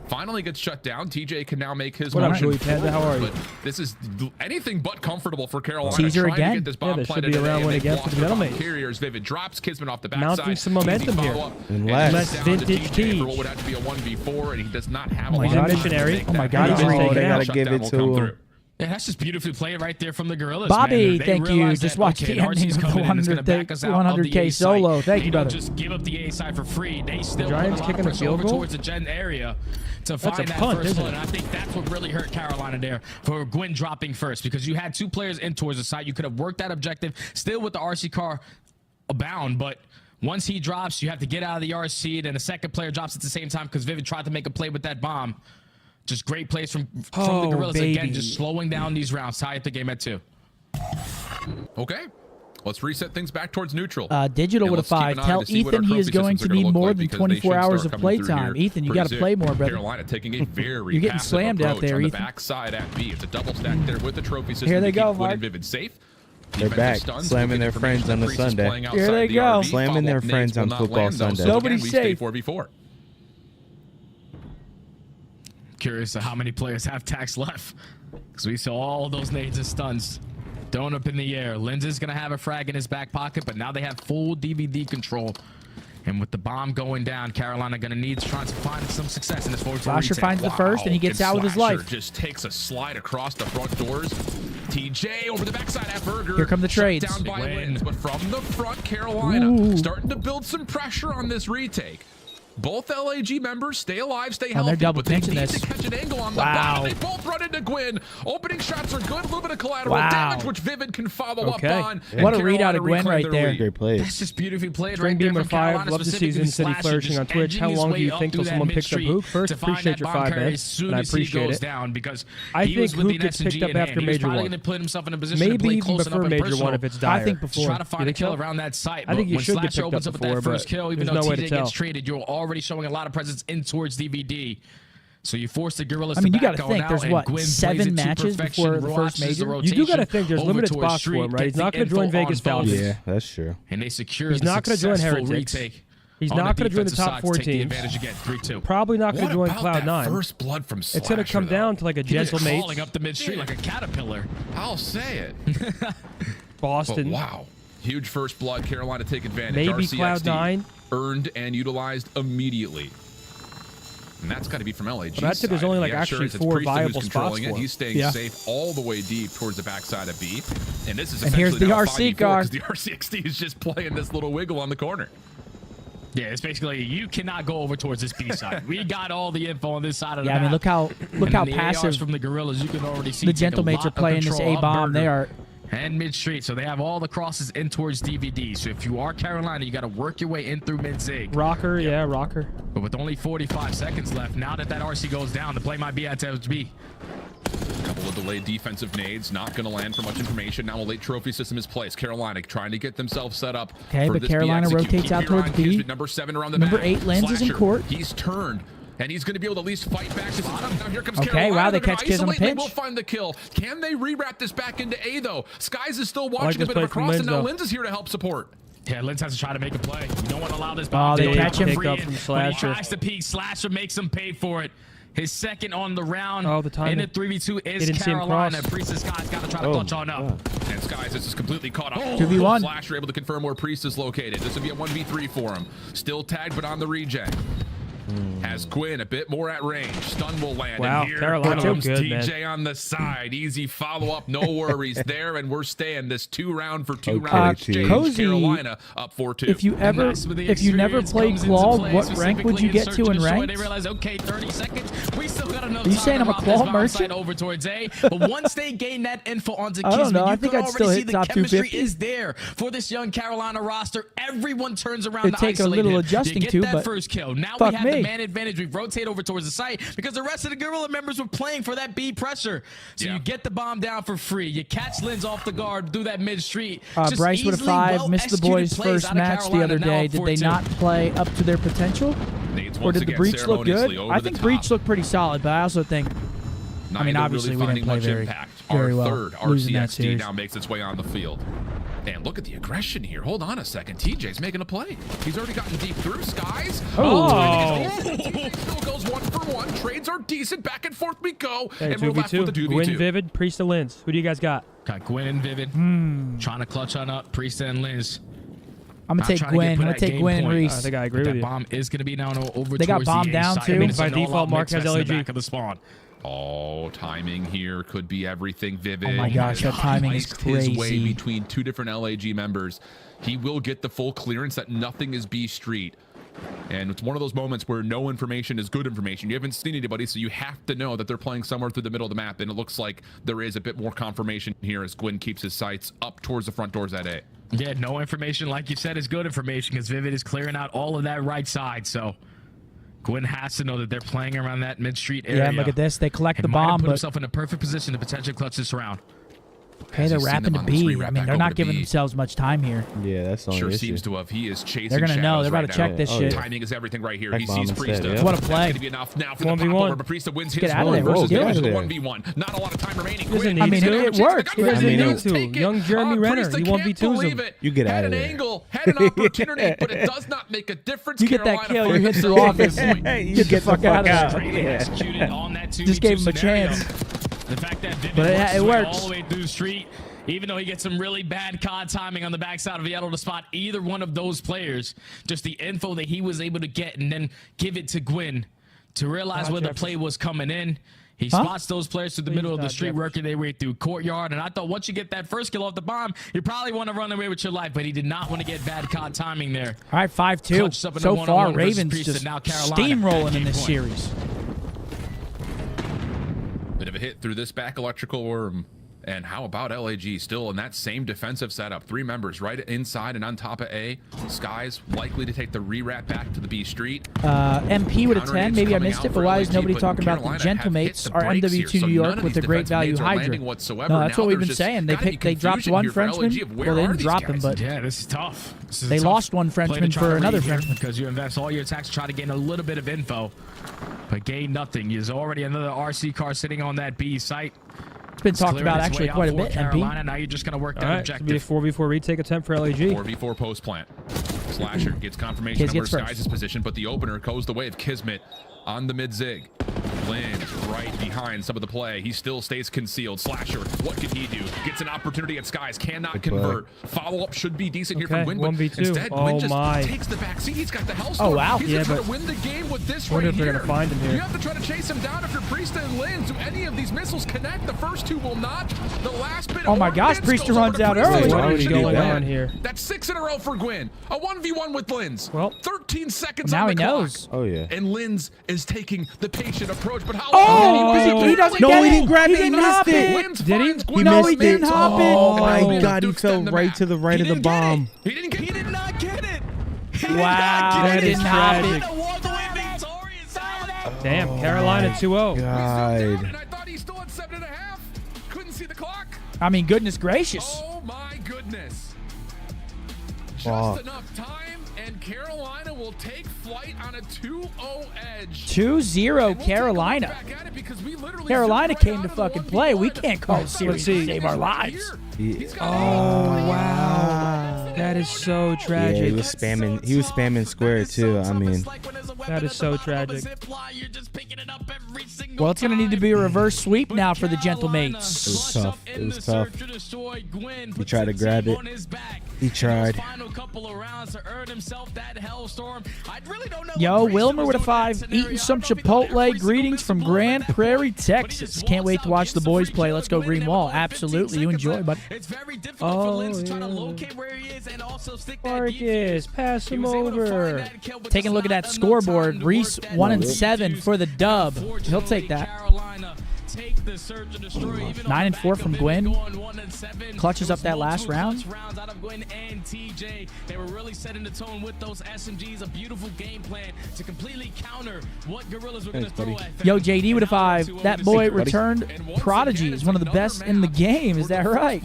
Finally gets shut down. TJ can now make his motion forward, how are you? But this is anything but comfortable for Carolina. Teaser trying again. to get this bomb planted should be around one again for the Gentlemen. Carriers. Vivid drops Kismet off the backside. Mounting some momentum here. And less vintage Teach. Would have to be a 1v4, and he does not have a lot lot of missionary. Oh my God, they gotta give it to him. Yeah, that's just beautifully played right there from the Gorillas. Bobby, man. thank you. Just watch the ending of the 100K solo. Thank you, brother. Just give up the A side for free. They still Giants kicking a field goal towards the Gen area to find that first one. And I think that's what really hurt Carolina there for Gwyn dropping first, because you had 2 players in towards the side. You could have worked that objective still with the RC car abound, but once he drops, you have to get out of the RC, and a second player drops at the same time because Vivid tried to make a play with that bomb. Just great plays from the Gorillas again, just slowing down these rounds. Tie up the game at 2. Okay. Let's reset things back towards neutral. Digital with a 5. Tell Ethan he is going to need more than 24 hours of playtime. Ethan, you got to play more, brother. Carolina taking a very You're getting slammed out there, on the Ethan. backside at B. It's a double stack there with the trophy system. Here they go, Mark. Mark. Vivid safe. They're back, slamming their friends on the Sunday. Here they go. Slamming their friends on football Sunday. Nobody's safe. 4v4. Curious to how many players have tax left, because we saw all those nades and stuns thrown up in the air. Linz is going to have a frag in his back pocket, but now they have full DVD control. And with the bomb going down, Carolina going to need to try to find some success in this forward. Slasher finds the first, and he gets out with his life. Just takes a slide across the front doors. TJ over the backside at Burger. Here come the trades. Down by Linz, but from the front, Carolina starting to build some pressure on this retake. Both LAG members stay alive, stay healthy, they're double but they pinching need this. to catch an angle on the bottom. They both run into Gwyn. Opening shots are good. A little bit of collateral damage, which Vivid can follow up on. What a readout of Gwyn right there. Great plays. That's just beautifully played String right there Beamer from 5, Carolina. love the season. City flourishing on Twitch. How long do you think till someone picks up Hook? First, appreciate your 5 bets, and I appreciate it. Down because I think Hook gets picked up after Major 1. Maybe even before Major 1 if it's dire. I think before. Try to find a kill around that site. I think you should get Slasher picked opens up up with that before, first kill, even there's though no way to TJ tell. gets traded, you're already showing a lot of presence in towards DVD. So you force the Gorillas I mean, to you got back to think, there's what, 7 matches before the first major? You do got to think there's limited spots for him, right? He's not going to join Vegas Falcons. Yeah, that's true. And they secure He's not going to join Heretics. He's not going to join the top 4 teams. Probably not going to join Cloud9. First blood from Slasher, it's going to come down to like a Gentle Mates. Crawling up the mid-street like a caterpillar. I'll say it. Boston. But wow. Huge first blood. Carolina take advantage. Maybe RCXD Cloud9. Earned and utilized immediately. And that's got to be from LAG. But I'd say there's only like actually 4 viable spots for him. He's staying safe all the way deep towards the backside of B. And this is here's the RC car. Because the RCXD is just playing this little wiggle on the corner. Yeah, it's basically you cannot go over towards this B side. We got all the info on this side of the Yeah, I mean, map. look how the passive ARs from the Gorillas. You can already see the take a Gentlemates are lot of playing this control A up bomb. They Burger are. and mid street, so they have all the crosses in towards DVD. So if you are Carolina, you got to work your way in through mid zig. Rocker, yeah, rocker. But with only 45 seconds left, now that RC goes down, the play might be at B. Couple of delayed defensive nades, not going to land for much information. Now a late trophy system is placed. Carolina trying to get themselves set up. Okay, for but this Carolina execute. rotates Keep out your towards eye on B. Kismet, number 7 around the Number map. 8, Lens is in Slasher, court. He's turned. And he's going to be able to at least fight back. This is, now here comes Okay, Carolina. wow, they They're gonna catch Kiz on the isolate, and pinch. They will find the kill. Can they rewrap this back into A, though? Skies is still like watching this a bit of a play from cross, and Lens, now though. Lens is here to help support. Yeah, Lens has to try to make a play. You don't want to allow this Oh, bomb they to catch him. free Pick up in. from When he Slasher. tries to peek, Slasher makes him pay for it. His second on the round. Oh, the timing. In the 3v2 They is didn't see him Carolina. cross. Priest and Scott's got to try to clutch on up. And Skies is completely caught up. 2v1. Flash are able to confirm where Priest is located. This would be a 1v3 for him. Still tagged, but on the regen. Has Quinn a bit more at range. Stun will land. Wow, and here Carolina comes good, TJ on the side. Easy follow-up, no worries there. And we're staying this 2-round for 2-round exchange. Cozy, Carolina up 4-2. If you never played Claw, what rank would you get to in ranked? They realize, okay, 30 seconds. We still got enough Are you time saying to I'm a rock Claw this bomb merchant? side over towards A. But once they gain that info onto I don't Kismet, know. I you think can I'd still already see hit the top chemistry 250. is there for this young Carolina roster. Everyone turns around It'd to take a isolate little him. adjusting you get to, that but first kill. Now fuck we have me. the man advantage. We rotate over towards the site because the rest of the Gorilla members were playing for that B pressure. So you get the bomb down for free. You catch Lens off the guard through that mid street. Bryce with a 5 missed the boys' first match the other day. Did they not play up to their potential? Nades Or once did the again Breach look good? ceremoniously over I the think top. Breach looked pretty solid, but I also think, I mean, Neither obviously really we didn't finding play much very, impact. very Our well. third Losing that RCXD series. now makes its way on the field. And look at the aggression here. Hold on a second. TJ's making a play. He's already gotten deep through Skies. TJ still goes 1 for 1. Trades are decent. Back and forth we go. Hey, And we're left with a 2v2. Gwyn, Vivid, Priest, and Lens. Who do you guys got? Got Gwyn and Vivid trying to clutch on up. Priest and Lens. I'm going to take Gwyn. I'm going to take Gwyn and Reese. I think I agree with That you. bomb is going to be down over They got towards the bombed A down, side. too? I mean, it's By an all-out default, Mark mix has fest in the LAG. back of the spawn. Oh, timing here could be everything. Vivid. Oh my gosh, that timing is Iced his way crazy. between 2 different LAG members. He will get the full clearance that nothing is B Street. And it's one of those moments where no information is good information. You haven't seen anybody, so you have to know that they're playing somewhere through the middle of the map. And it looks like there is a bit more confirmation here as Gwyn keeps his sights up towards the front doors at A. Yeah, no information, like you said, is good information because Vivid is clearing out all of that right side. So Gwyn has to know that they're playing around that mid-street area. Yeah, and look at this. They collect the Might have bomb, put but himself in a perfect position to potentially clutch this round. okay, they're He's seen wrapping them to on this B. re-wrap I mean, back they're over not to giving B. themselves much time here. Yeah, that's the only Sure issue. seems to have. He is chasing They're gonna know. shadows They're about right to check now. this shit. Timing is everything right here. Tech He bomb sees instead, Priest. yeah. What a That's play. going to be enough now for the 1v1. pop over, but Priest wins his Get out of one there. versus Get the out of there. 1v1. Not a lot of time remaining. Doesn't Gwyn need I mean, to. it worked. He doesn't I mean, need to. Young Jeremy Renner. Priest, He I 1v2s can't believe him. it. You get Had out of an there. angle, had an opportunity, but it does not make a difference. You get that Carolina kill, you finds hit through themselves office. at this point. You get the fuck out of there. Greatly executed on that 2v2 Just gave him a scenario. chance. The fact that Vivid But it works his way works. all the way through the street, even though he gets some really bad COD timing on the backside of Yellow to spot either one of those players, just the info that he was able to get and then give it to Gwyn to realize where the play was coming in. He spots those players through the middle of the street, working their way through courtyard. And I thought once you get that first kill off the bomb, you probably want to run away with your life, but he did not want to get bad COD timing there. All right, 5-2. Clutched up in a So one-on-one far, versus Ravens Priest, just and now Carolina steamrolling at in this game series. Bit of a hit through this back electrical worm. And how about LAG still in that same defensive setup? 3 members right inside and on top of A. Skies likely to take the rewrap back to the B Street. MP with a 10. Maybe I missed it, but why is nobody talking about the Carolina have hit Gentlemates the are brakes here, MW2 so New none York of with these the great defensive value nades are Hydra. landing whatsoever. No, that's Now what we've there's been just saying. gotta be They dropped confusion one here for Frenchman. LAG of where Well, they are didn't these drop him, guys? but Yeah, this is tough. This is a they tough lost one play to Frenchman try to for read another here Frenchman. because you invest all your attacks to try to gain a little bit of info, but gain nothing. There's already another RC car sitting on that B site. It's been talked about actually quite a bit, Carolina, MP. now you're just going to work All that right, it's gonna be a objective. 4v4 retake attempt for LAG. 4v4 post plant. Slasher gets confirmation Kiz of where gets first. Skies' position, but the opener goes the way of Kismet on the mid zig. Linz right behind some of the play. He still stays concealed. Slasher, what can he do? Gets an opportunity at Skies, cannot convert. Follow-up should be decent here from Gwyn, but 1v2. instead Gwyn just takes the back seat. He's got the Hellstorm. Oh, wow. He's trying to win the game with this right if they're here. gonna find him here. You have to try to chase him down if you're Priesta and Linz. Do any of these missiles connect? The first two will not. The last bit. Oh my gosh, Priesta runs out early. What is going on here? That's 6 in a row for Gwyn. A 1v1 with Linz. Well, 13 seconds now on he the clock. knows. Oh yeah. And Linz is taking the patient approach, but how Oh, he doesn't No, get he it. didn't grab He it. He didn't missed hop it. Linz Did he? finds He Gwyn. No, missed he didn't it. hop it. Oh my Gwyn God, he to fell extend the right map. to the right of the He didn't get it. bomb. He didn't get it. He did not get it. Wow, That he is didn't hop tragic. it. Walk away victorious out of it. Damn, Carolina 2-0. And God. I thought he still had 7.5. Couldn't see the clock. I mean, goodness gracious. Oh my goodness. Just Wow. enough time, and Carolina will take flight on a 2-0 edge. 2-0 And we'll Carolina. take a look back at it because we literally Carolina zipped right came out to of the fucking play. We 1v1. can't call it serious to save our lives. Oh, wow. That is so Yeah, tragic. he was spamming. He was spamming square too. I mean, That is so tragic. Well, it's going to need to be a reverse sweep now for the Gentlemates. it was tough. It was tough. He tried to grab it. He tried. Yo, Wilmer with a 5, eating some Chipotle. Greetings from Grand Prairie, Texas. Can't wait to watch the boys play. Let's go Green Wall. Absolutely. You enjoy, bud. It's very difficult for Linz to try to locate where he is and also stick that Marcus, pass him over. Taking a look at that scoreboard. Reese 1 and 7 for the dub. He'll take that. 9 and 4 from Gwyn. Clutches up that last round. Out of Gwyn and TJ. They were really setting the tone with those SMGs. A beautiful game plan to completely counter what Gorillas were going to throw at them. Yo, JD with a 5. That boy returned Prodigy. Is one of the best in the game. Is that right?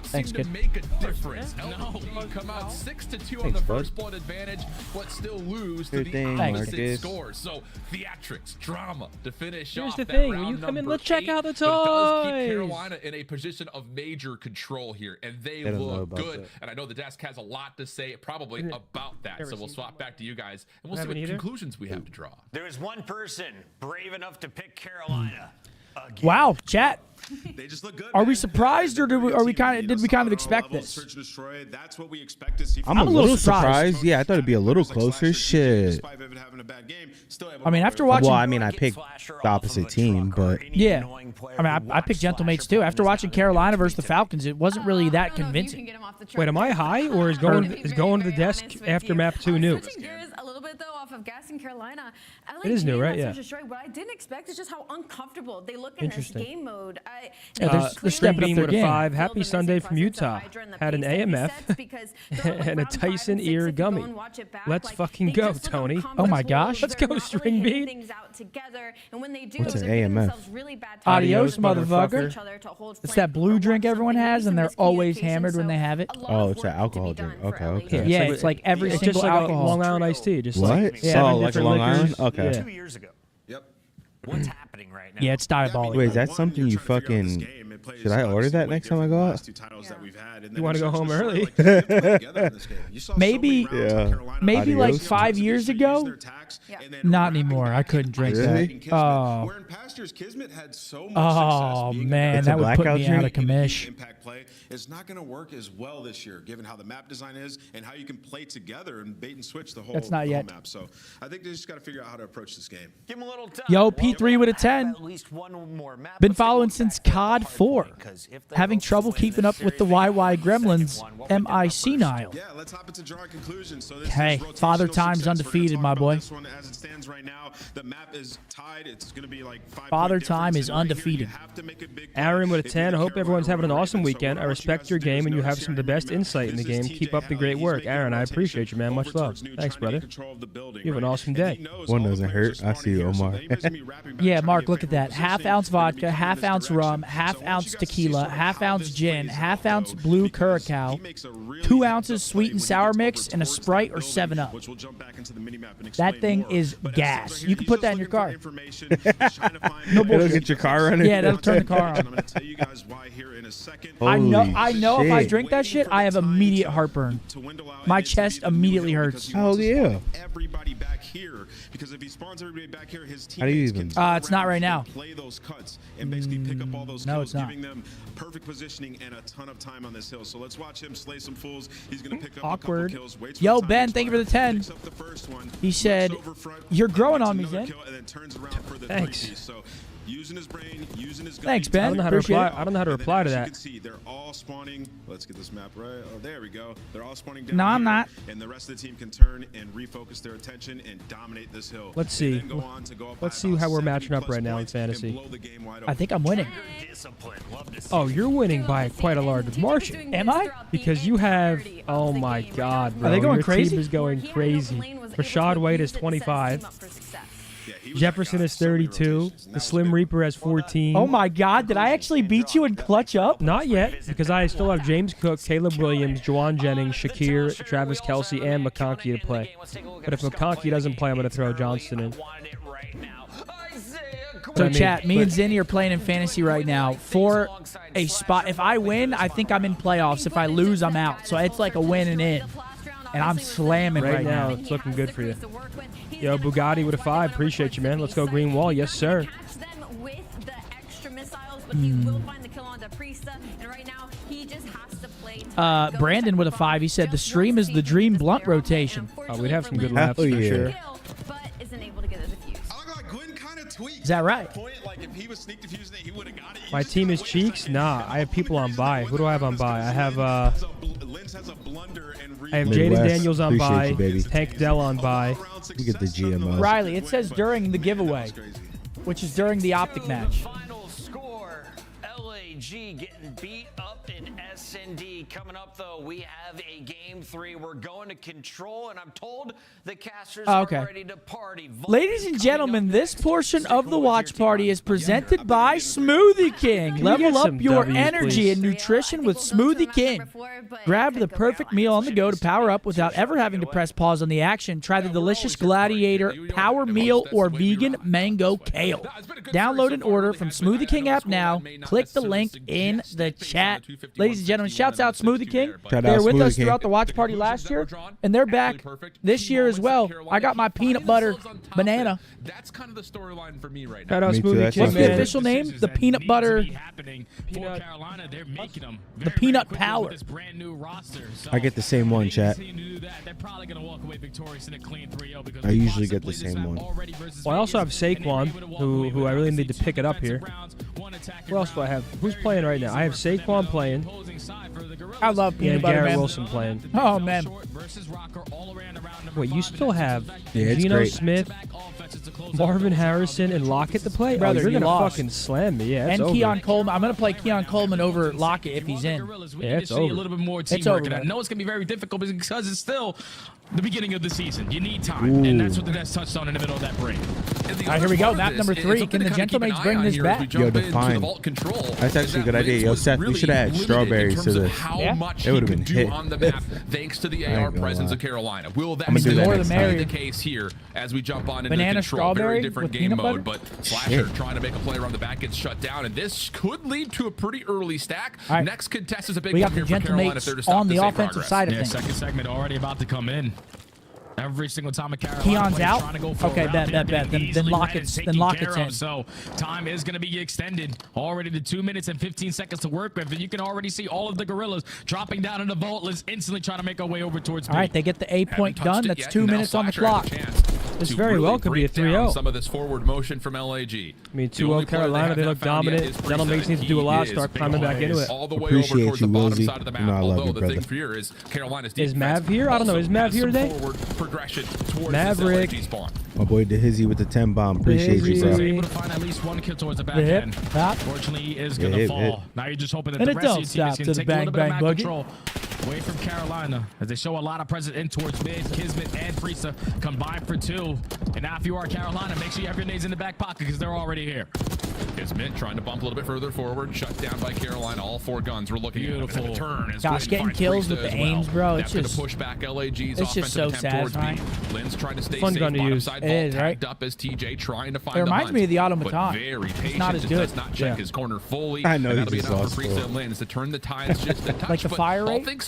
Thanks, kid. Make a difference. LPG come out 6-2 on the first blood advantage, but still lose to Good the thing, opposite Marcus. score. So theatrics, drama to finish Here's off the that thing, round when you come in, number let's check 8, out the but it does keep toys. Carolina in a position of major control here, and they don't know look about good. that. And I know the desk has a lot to say probably about that. So we'll swap back to you guys, and we'll see Haven't what either. conclusions we have to draw. There was one person brave enough to pick Carolina. Again. Wow, chat. They just look good. Are we man. surprised, or did we kind of expect this? Search and destroy. That's what we expect to see. I'm a little surprised. Yeah, I thought it'd be a little closer. Shit. I mean, after watching, Well, I mean, I picked the opposite team, but yeah. I mean, I picked Gentlemates too. After watching Carolina versus the Falcons, it wasn't really that convincing. Wait, am I high or is going to the desk after map 2 new? Switching gears a little bit though off of Gas in Carolina. It is new, right? Yeah. What I didn't expect is just how uncomfortable they look in this game mode. Yeah, they're stepping up their with a game. 5. Happy Sunday from Utah. Had an AMF and a Tyson ear gummy. Let's fucking go, Tony. Oh my gosh. Let's go, String Beat. What's an AMF? Adios, motherfucker. It's that blue drink everyone has, and they're always hammered when they have it. Oh, it's an alcohol drink. Okay, okay. Yeah, it's like every It's single just like alcohol. a Long Island iced tea. Just What? like Yeah, Oh, like a different Long Island? liquors. Okay. Yeah. 2 years ago. Yep. What's happening right now? Yeah, it's diabolical. Wait, is that something you fucking? Should I order that next time I go out? You wanna go home early? Maybe- Yeah. Maybe like Adios. 5 years ago. Not anymore. I couldn't drink Really? that. Oh, oh man, It's a that would put blackout me out of drink? commish. Impact play is not going to work as well this year, given how the map design is and how you can play together and bait and switch the whole, That's not the whole yet. map. So I think they just got to figure out how to approach this game. Give him a little time. Yo, P3 with a 10. At least one more map. Been Let's take a following look since back at COD the hard 4. point, 'cause if they Having both trouble win keeping this up with the series, they YY have the second Gremlins, one. What we get MIC first? Nile. Yeah, let's hop into drawing conclusions. So this Okay, is rotational Father Time's success. We're gonna undefeated, talk my about boy. this one as it stands right now. The map is tied. It's going to be like 5 Father point Time difference, is and right here, undefeated. you have to make a big play Aaron with a if 10. I you're the hope everyone's having an Carolina awesome Ravens. So weekend. what I want you respect guys your to do is game and you have notice some of the here on best your map, insight in the this is game. Keep up the TJ great He's work. making Aaron, a I rotation appreciate you, man. Much over love. towards new, Thanks, trying to brother. get control of the building, You have an right? awesome And he day. knows One all the doesn't players hurt. are I see you, spawning here, so Omar. they basically wrapping back, Yeah, trying to Mark, get look at that. favorable Half positioning ounce if they're gonna vodka, be half moving ounce this rum, direction. half So I want ounce you guys to see tequila, sort of half how ounce this gin, plays half out, ounce though, blue because curacao, he makes a really 2 heads-up ounces play sweet when and he sour gets mix, over and a towards the Sprite or building, 7-Up. which we'll jump back into the minimap and That explain thing more. is But as gas. right You here, can he's put just that in your looking for car. information. He's trying to find No out bullshit. It'll get your car running. Yeah, that'll turn the car on. I'm going to tell you guys why here in a second. I know if I shit. drink that shit, I have immediate heartburn. My chest immediately hurts. Hell yeah. Everybody back here, because if he spawns everybody back here, his How do you teammates even games. It's not right now. Play those cuts and basically pick up all those No, kills, it's not. giving them perfect positioning and a ton of time on this hill. So let's watch him slay some fools. He's going to pick up Awkward. a couple kills. Waits for Yo, the time Ben, to thank you for the expire, 10. picks up the first one, He said, looks over front, "You're growing gets on me, another Zen." kill, and then turns around for the Thanks. 3-piece. So using his brain, using his Thanks, gut, Ben. I don't know how to Appreciate reply. it. I don't know how to and then reply to as you that. can see, they're all spawning. Let's get this map right. Oh, there we go. They're all spawning down No, I'm here, not. And the rest of the team can turn and refocus their attention and dominate this hill. Let's They see. then go on to go up Let's by see about how we're 70+ matching up right now in points and fantasy. blow the game wide I open. think I'm winning. Oh, you're winning by quite a large margin. Am I? Because you have, oh my God, bro. Are they going Your crazy? team is going crazy. Rashad White is 25. Yeah, he was Jefferson that guy is so many 32. rotations, and The that was Slim big. Reaper has 14. Oh my God! Did I actually beat you in clutch up? Not yet, because I still have James Cook, Caleb Williams, Juwan Jennings, Shakir, Travis Kelce, and McConkey to play. But if McConkey doesn't play, I'm going to throw Johnston in. So, I mean, chat, me and but- Zinni are playing in fantasy right now for a spot. If I win, I think I'm in playoffs. If I lose, I'm out. So it's like a win and in. And I'm slamming right now. It's looking good for you. Yo, Bugatti with a 5. Appreciate you, man. Let's go green wall. Yes, sir. Brandon with a 5. He said the stream is the dream blunt rotation. Oh, we'd have some good laughs Hell for yeah. sure. I look like Gwyn kind of tweaked. Is that right? Point, like if he was sneak defusing it, he would have got it. My team is Cheeks? Nah, I have people on buy. Who do I have on buy? I have Lens has a blunder and I have Midwest. Jaden Daniels on Appreciate buy. you, baby. Tank Dell on buy. You get the GMO. Riley, it says during the giveaway, which is during the OpTic match. Final score, LAG getting beat up in S&D. Coming up, though, we have a Game 3. We're going to Control, and I'm told the casters Oh, okay. are ready to party. Ladies and gentlemen, this portion of the watch party is presented by Smoothie King. we Level get up some your W's, energy please? and nutrition with Smoothie King. Grab the perfect meal on the go to power up without ever having to press pause on the action. Try the delicious Gladiator Power Meal or Vegan Mango Kale. Download and order from Smoothie King app now. Click the link in the chat. Ladies and gentlemen, shouts out Smoothie King. Shout They were out with Smoothie us King. throughout the watch party last year, and they're back this year as well. I got my peanut butter banana. That's kind of the storyline for me right Shout now. out Me too, Smoothie that's King, What's my the man. official name? The peanut butter. For Carolina, they're making them. The peanut power. This brand new roster. So I get the same one, they chat. continue to do that. They're probably going to walk away victorious in a clean 3-0 because I we usually possibly get the this same map one. already versus Well, I also have Vegas, and they were Saquon, able to walk who away with I it. really need to See pick two it up here. defensive rounds, one attacking What else do I round. have? Who's playing right now? I have Saquon playing. Opposing side for the Gorillas. I love Yeah, peanut butter, Garrett man. Wilson playing. Oh, man. Wait, you still have Yeah, it's Geno great. Smith, Marvin Harrison, and Lockett to play? Brother, oh, you're you going to lost. fucking slam me. Yeah, it's And over. Keon Coleman. I'm going to play Keon Coleman over Lockett if he's in. Yeah, it's A over. little bit more It's teamwork. over, And I man. know it's going to be very difficult because it's still the beginning of the season. You need time. And that's what the Nets touched on in the middle of that break. All right, here we go. Map number 3. Can the Gentlemates bring this back? Yo, define. That's actually a good idea. Yo, Seth, we should have had strawberries to this. How Yeah? much It he would've can been do hit. on the map thanks to the I ain't AR gonna presence lie. of Carolina. Will that I'ma do still that More next the time. be merrier. the case here as we jump on into Banana Control? Very strawberry different with game peanut mode, butter? but Slasher trying to make a play around the back gets shut down, and this could lead to a pretty early stack. All right. Next contest is a big We one got here the for Carolina if Gentlemates they're to stop on the this offensive progress. side of Yeah, things. second segment already about to come in. Every single time a Carolina Keon's player out? trying to go for a Okay, round, bet. they're Then getting easily Lockett's- read then and Lockett's taken care in. of. So time is going to be extended already to 2 minutes and 15 seconds to work with. And you can already see all of the Gorillas dropping down in the vault. Let's instantly trying to make our way over towards B. All right, they get the A-point Haven't touched done. it That's yet, 2 and now minutes on the Slasher has clock. a chance This to very really well could be a break down 3-0. some of this forward motion from LAG. I mean, The 2-0 only player Carolina, they have look not found yet dominant. is Priest, Gentlemates and need to do a lot, he start is climbing back into it. all the way Appreciate over towards you, the bottom Wilsey. side of the map. You know I love Although you, the brother. thing for here is Carolina's Is defense Mav here? I don't know. also Is Mav has here some today? forward progression towards Maverick. this LAG spawn. My boy DeHizzy with the 10 bomb. Appreciate you, Dehizzy. bro. He's able to find at least one kill towards the back The hip, end. hop. Fortunately, he is Yeah, going to hip, fall. hip. Now you're just hoping that And the it rest of don't your team stop is to going the to take a little bit of bang, map bang, boogie. control away from Carolina as they show a lot of presence in towards mid. Kismet and Priesta combined for 2. And now if you are Carolina, make sure you have your nades in the back pocket because they're already here. Kismet trying to bump a little bit further forward, shut down by Carolina. All 4 guns. We're looking Beautiful. at the turn. As Gosh, Gwyn getting finds kills Priesta with the as well. aims, bro, it's That's going to just- push back LAG's it's just offensive so attempt towards B. satisfying. Lynn's trying to stay Fun safe. gun to Bottom use. side It vault is, right? tagged up as TJ trying to find It the reminds hunt, me of the but automaton. very patient. not as just good. does not check Yeah. his corner fully. I know and he's that'll be just enough lost for full. Priesta and Lynn's to turn the tides just a touch. Like a but fire all rate? things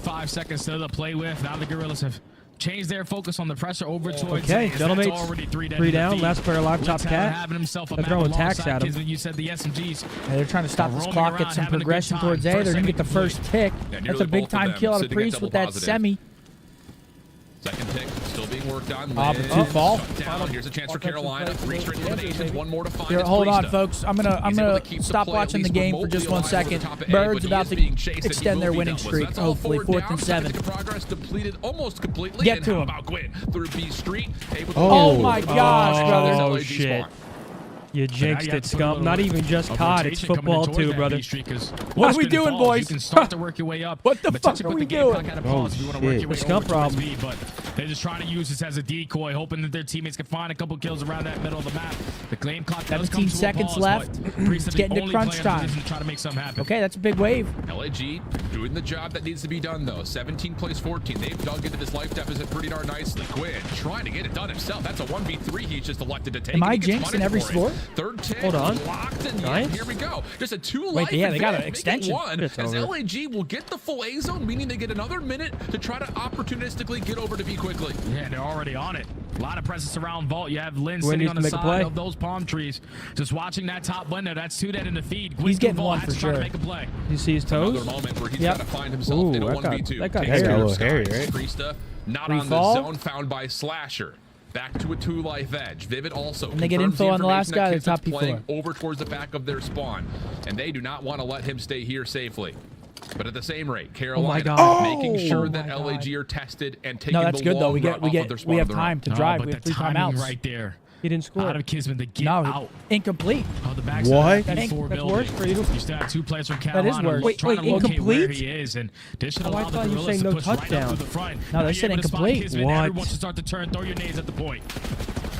45 seconds to play with. Now the Gorillas have changed their focus on the pressure over towards Okay, Zayas. Gentlemates, That's already 3 down. Last player alive, top cat. Having himself a They're map throwing alongside tax at him. kids when you said the SMGs. Yeah, they're trying to stop this rolling clock, around, get some having a good progression time. towards A. They're going to get the First first tick. Yeah, That's nearly a big both of time them kill out of sitting at Priest double with that positive. semi. Second tick still being getting work done. But two fall. Down. Here's a chance for Carolina. 3 straight eliminations. One more to find. Here, hold on, folks. I'm gonna stop watching the game for just 1 second. Bird's about to extend their winning streak. Hopefully, 4th and 7. Progress depleted almost completely. Get to him. How about Gwyn through B Street? Oh my gosh, brother! Oh shit. You jinxed it, Scump. Not even just COD, it's football too, brother. What are we doing, boys? You can start to work your way up. What the fuck are we doing? Oh, shit. The Scump problem. But they're just trying to use this as a decoy, hoping that their teammates can find a couple kills around that middle of the map. The game clock does 17 seconds left. It's getting to crunch time. Try to make something happen. Okay, that's a big wave. LAG doing the job that needs to be done, though. 17 plays 14. They've dug into this life deficit pretty darn nicely. Gwyn trying to get it done himself. That's a 1v3 he's just elected to take. Am I jinxed in every sport? Third 10. Hold on. Locked in. Nice. Here we go. Just a 2 life. Wait, yeah, they got an extension. As LAG will get the full A zone, meaning they get another minute to try to opportunistically get over to B quickly. Yeah, they're already on it. A lot of presence around Vault. You have Lynn sitting on the side of those palm trees, just watching that top window. That's 2 dead in the feed. He's getting one for sure. To make a play. You see his toes? Another moment where he's got to find himself in a 1v2. That got Takes care of hairy, Skies. right? Priesta not on the zone, found by Slasher. Back to a 2-life edge. Vivid also. And they get info on the last guy, the top playing over towards the back of their spawn, and they do not want to let him stay here safely. But at the same rate, Carolina making sure that LAG are tested and taking the long run off of their spawn. We have time to drive. We have 3 timeouts right there. He didn't score. Out of Kismet to get out. Incomplete. Oh, the back what? That's worse for you. You still have 2 players from Carolina. That is worse. Wait, incomplete? Where he is, and this should allow the Gorillas to push right up to the front. No, they said incomplete. What? Everyone should start to turn. Throw your nades at the point.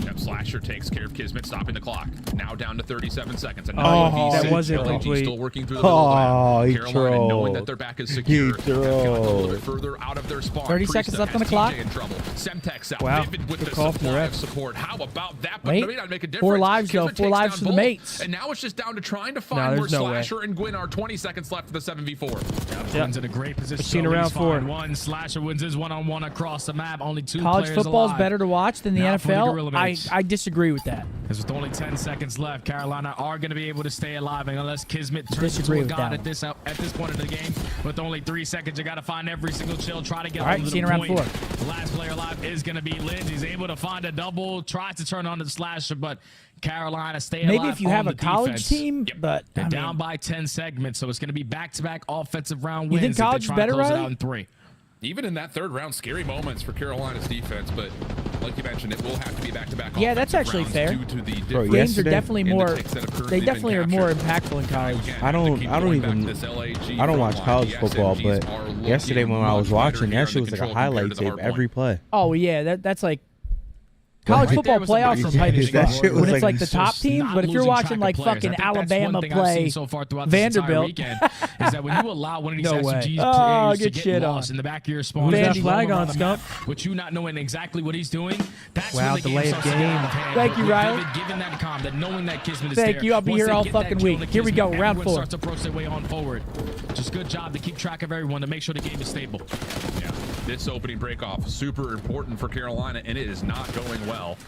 Yep, Slasher takes care of Kismet, stopping the clock. Now down to 37 seconds. And that wasn't complete. Still working through the middle of the map. He Carolina, trolled. knowing that their back is secure, have gone a little bit further out of their spawn. 30 seconds left on the clock. In trouble. Semtex out. Wow. Vivid with Good the call from the supply ref. of support. How about that? But Wait. maybe not make a difference. 4 lives, though. Kismet 4 takes lives down for the both. mates. And now it's just down to trying to find where Slasher and Gwyn are. 20 seconds left for the 7v4. Gwyn's in a great position. Seen around 4. One Slasher wins his one-on-one across the map. Only 2 College players football is alive. better to watch than the Now for the NFL. Gorilla mates. I disagree with that. Because with only 10 seconds left, Carolina are going to be able to stay alive, and unless Kismet turns into Disagree a with god that at this point of the game. With only 3 seconds, you got to find every single chill, try to get home to the around point. 4. The last player alive is going to be Lynn. He's able to find a double, tries to turn on the Slasher, but Carolina stay alive. Maybe if you have a college team, but they're down by 10 segments, so it's going to be back-to-back offensive round You wins. think college is better, Riley? Riley? In 3. Even in that 3rd round, scary moments for Carolina's defense, but like you mentioned, it will have to be back-to-back. Yeah, that's actually fair. Due to the Bro, games are definitely more. They definitely are more impactful in college. I don't watch college football, but yesterday when I was watching, that shit was like a highlight tape every play. Oh yeah, that's like college football playoffs are hype as fuck. When it's like the top teams, but if you're watching like fucking Alabama play Vanderbilt, is that when you allow one of these SUGs oh, players to get lost in the back of your spawn, that flag on, Scump? with you not knowing exactly what he's doing, that's wow, when the game starts to get out of hand. Thank you, Riley. Given that calm, that knowing that Kismet is there. Thank you. I'll be here all fucking week. Here we go, round 4. Starts to approach their way on forward. Just good job to keep track of everyone to make sure the game is stable. Yeah, this opening break-off super important for Carolina, and it is not going well.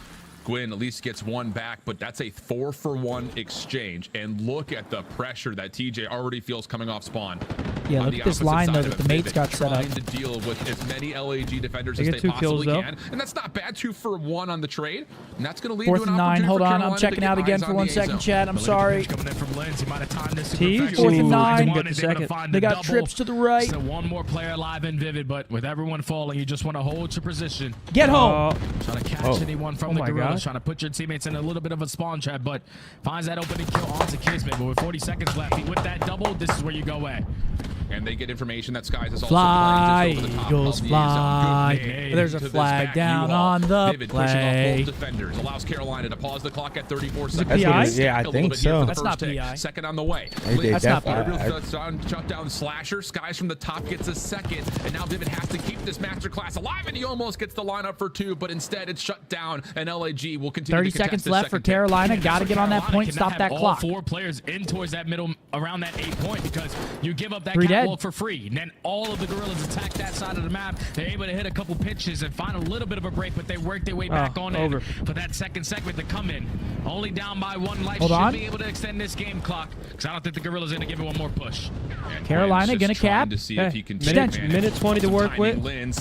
Gwyn at least gets 1 back, but that's a 4-for-1 exchange. And look at the pressure that TJ already feels coming off spawn. Yeah, look at this line though that the mates got set up. Trying to deal with as many LAG defenders as they possibly can, and that's not bad. 2-for-1 on the trade, and that's going to lead 4th to an and 9. opportunity Hold for on, Carolina I'm checking out again for 1 second, Chad. I'm sorry. Coming in from Lens, he might have timed this. Thieves? 4th and 9. Get the second. They got trips to the right. So 1 more player alive and Vivid, but with everyone falling, you just want to hold your position. Get home. Trying to catch anyone from the Gorillas, trying to put your teammates in a little bit of a spawn trap, but finds that opening kill onto Kismet. But with 40 seconds left, with that double, this is where you go away. And they get information that Skies is also fly, playing just over the top Eagles, of the fly. There's a flag down on the Vivid pushing off play. both defenders allows Carolina to pause the clock at 34 it seconds. PI? Yeah, I think so. That's not PI. Second on the way. That's not PI. Shut down Slasher. Skies from the top gets a second, and now Vivid has to keep this masterclass alive, and he almost gets the lineup for 2, but instead it's shut down, and LAG will continue 30 to seconds left for Carolina. Got to get on that point, stop that clock. All 4 players in towards that middle, around that 8 point, because you give up that 3 dead. dead. wall for free. And then all of the Gorillas attack that side of the map. They're able to hit a couple pitches and find a little bit of a break, but they work their way back on in for that second segment to come in. Only down by 1 life. Should be able to extend this game clock, because I don't think the Gorillas are going to give it one more push. Carolina going to cap. To see if he can minute 20 to work with.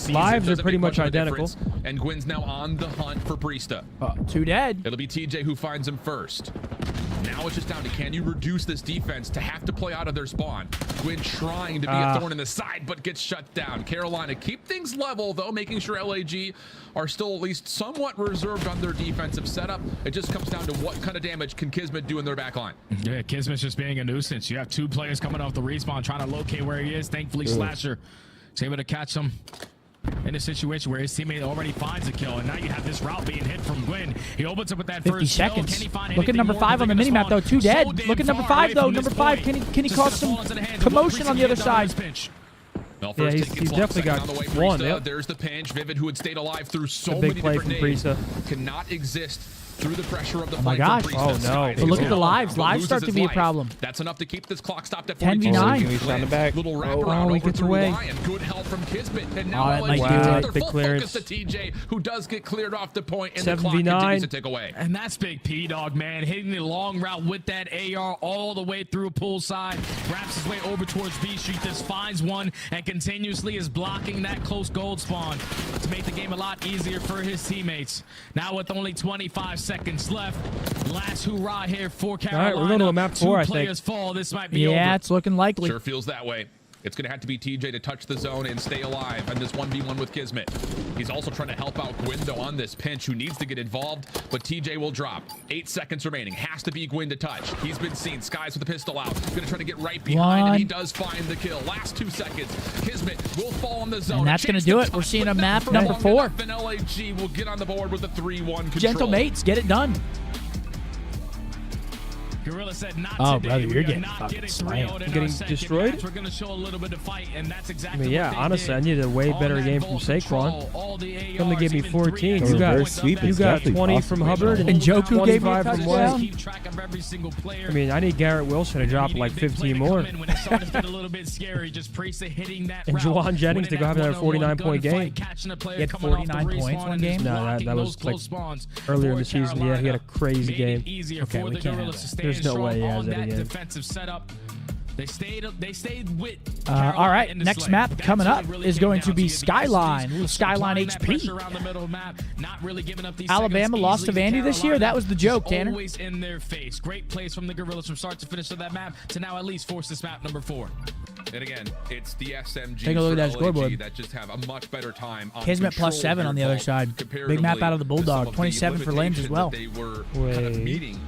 Lives are pretty much identical. And Gwyn's now on the hunt for Brista. 2 dead. It'll be TJ who finds him first. Now it's just down to, can you reduce this defense to have to play out of their spawn? Gwyn trying to be a thorn in the side, but gets shut down. Carolina keep things level, though, making sure LAG are still at least somewhat reserved on their defensive setup. It just comes down to what kind of damage can Kismet do in their back line. Yeah, Kismet's just being a nuisance. You have 2 players coming off the respawn trying to locate where he is. Thankfully, Slasher is able to catch him in a situation where his teammate already finds a kill, and now you have this route being hit from Gwyn. He opens up with that 50 first seconds. Kill. Can he find Look at number 5 on the minimap, though. 2 dead. Look at number 5, though. Number 5, can he cause some commotion on the other side? Well, Yeah, he's definitely got one. Yep. There's the pinch. Vivid, who had stayed alive through so big many play different from days, Brisa. cannot exist through the pressure of the Oh my fight. gosh. From Brisa's side. But look at the lives. Lives start to be a problem. That's enough to keep this clock stopped at 10v9. Little wraparound he over gets through away. Lion. Good help from Kismet. And now that might LAG do it. their Big full clearance. focus to TJ, who does get cleared off the point, and the 7v9. clock continues to tick away. And that's Big P, dog, man. Hitting the long route with that AR all the way through poolside. Wraps his way over towards B Street. Just finds one and continuously is blocking that close gold spawn to make the game a lot easier for his teammates. Now with only 25 seconds left. Last hoorah here for Carolina. All right, we're going to a map 4, I 2 think. players fall. This might be over. Yeah, it's looking likely. Sure feels that way. It's going to have to be TJ to touch the zone and stay alive in this 1v1 with Kismet. He's also trying to help out Gwyndo on this pinch, who needs to get involved, but TJ will drop. 8 seconds remaining. Has to be Gwyn to touch. He's been seen. Skies with the pistol out. Going to try to get right behind, and he does find the kill. Last 2 seconds. Kismet will fall in the zone. And that's going to do it. We're seeing a map number 4. And LAG will get on the board with a 3-1 control. Gentle mates, get it done. Gorilla said not Oh, today. brother, We you're are getting not fucking getting slammed. 3-0 in Getting our second destroyed? match. We're going to show a little bit of fight, and that's exactly I mean, yeah, what they honestly, did. I needed a way better On game that from vault Saquon. control, all the Only ARs, gave me even 14. three You got, reverse sweep is 20 definitely from possible. Hubbard and And Joku gave me a 25 from touchdown. White. Keep track of every single player. I mean, I need Garrett Wilson to drop like 15 more. When it started to get a little bit scary, just Priest hitting that And route, Juwan Jennings to go have another 49-point game. He had 49 points one game? No, that was like earlier in the season. Yeah, he had a crazy game. Okay, we can't have that. There's no way he has that again. Defensive setup. They stayed with All right, next map coming up is going to be Skyline. A little Skyline HP. Alabama lost to Vandy this year? That was the joke, Tanner. Always in their face. Great plays from the Gorillas from start to finish of that map to now at least force this map number 4. And again, it's the SMG Take a look at that scoreboard. that just have a much better time on Kismet control +7 of on the their other vault side. comparatively Big map out of the to some Bulldog. of the 27 for Lames as limitations well. that They were kind of meeting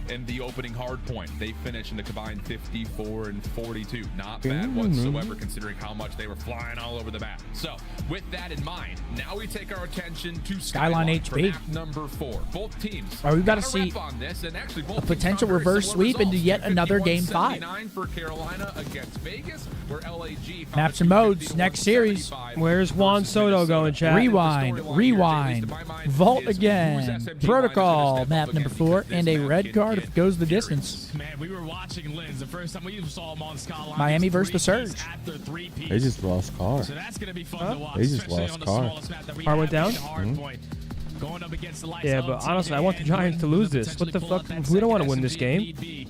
in the opening hard point. They finished in a combined 54 and 42. Not bad whatsoever, considering how much they were flying all over the map. So, with that in mind, now we take our attention to Skyline for HB. map number 4. Both teams Are we about to got a see rep on this, and actually both a teams potential found very reverse similar sweep into results. yet another Game 5? 51-79 for Carolina against Vegas, where LAG found Maps a and modes, 250-175 next series. Where's Juan Soto going, chat? Rewind, vault again. Protocol, map number 4, and a red card if it goes the distance. Man, we were watching Lens the first time we saw him on Skyline. Miami versus the Surge. They just lost car. So that's going to be fun to watch. They just especially lost on the car. smallest map that we Car have went down? in the hard point. Going up against the likes Yeah, of but TJ honestly, I want the and Giants to Gwyn lose this. What the potentially pull fuck? out that We don't want to second win this SMG game. if need be.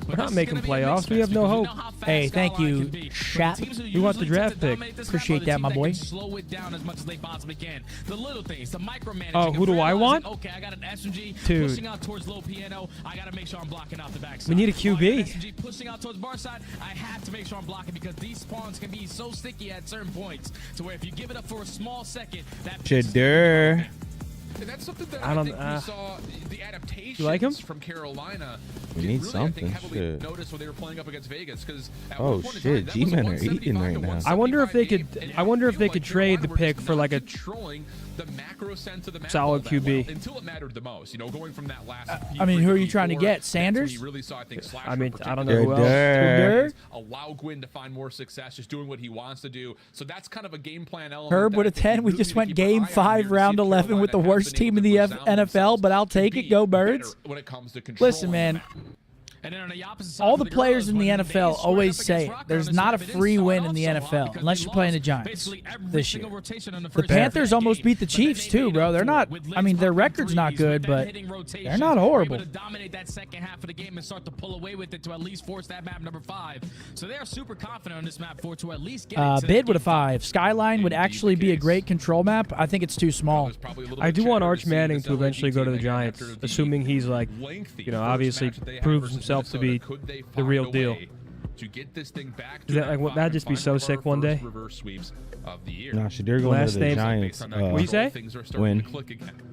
We're But not this is making gonna be a playoffs. mixed We have match no because we hope. know how fast Hey, thank Skyline you, can be. Shap. Teams who We want the usually draft take the pick. dominate Appreciate the that, my team boy. can slow it down as much as they possibly can. The little things, the micromanaging. Oh, who of do I realizing, want? Okay, I got an SMG Dude. pushing out towards low piano. I got to make sure I'm blocking out the backside. We need a Oh, I got QB. an SMG pushing out towards bar side. I have to make sure I'm blocking because these spawns can be so sticky at certain points to where if you give it up for a small second, that Shadur. And that's something that I I, don't- think we saw the adaptations You like him? from Carolina. We did need really, something, I think, heavily shit. notice when they were playing up against Vegas. Because Oh, shit, G-Men are eating right now. I wonder if they could trade the pick for like a controlling the macro sense of the map solid all that well, QB. until it mattered the most. You know, going from that last. I mean, who are you trying to P4, get? that's when Sanders? you really saw, I think, Slasher I mean, in I don't know who Shadur. else. allow Gwyn to find more success, just doing what he wants to do. So that's kind of a game plan element. Herb that with I a think 10. We really just need to went keep an game eye on 5, here to round see if 11 with the Carolina worst has been team in able the to resound NFL, themselves but I'll take to it. Go be better Birds. when it comes to Listen, controlling man. the map. And then on the opposite side, All for the players Gorillas, in the when they NFL squared always up say against Rock there's on this not a map, it didn't free start win off in the so well NFL because unless they you're playing the lost Giants basically every this single year. rotation on the The first half of Panthers that almost game. beat the But then Chiefs they too, made bro. up They're for not. it with I mean, their Liz record's not threes, good, with but them hitting rotations. they're not They were horrible. able to dominate that second half of the game and start to pull away with it to at least force that map number 5. So they are super confident on this map 4 to at least get into Bid that with a game 5. Skyline would actually be a great control map. I think it's too small. I do want Arch Manning to eventually go to the Giants, assuming he's like, you know, obviously proves himself to be the real deal. To get this thing back Is that, like, that'd just be so sick one day? Nah, Shadir going Last to the name- Giants. What you say? Win.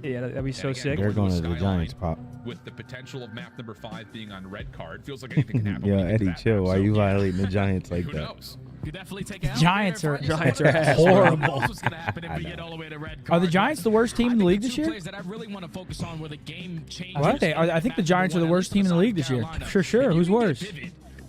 Yeah, that'd be so sick. They're going to the Giants, Pop. With the potential of map number 5 being on red card, feels like anything can happen. Yo, when you get to Eddie, that chill. map. Why So, you yeah, violating the Giants like who that? knows? You definitely take it Giants are Giants are ass. horrible. What's gonna happen if we get all the way to red Are card? the Giants the worst team in the league this year? Players that I really want to focus on where the game changes. I think they are. I think the Giants are the worst team in the league this year. Sure. Who's worse?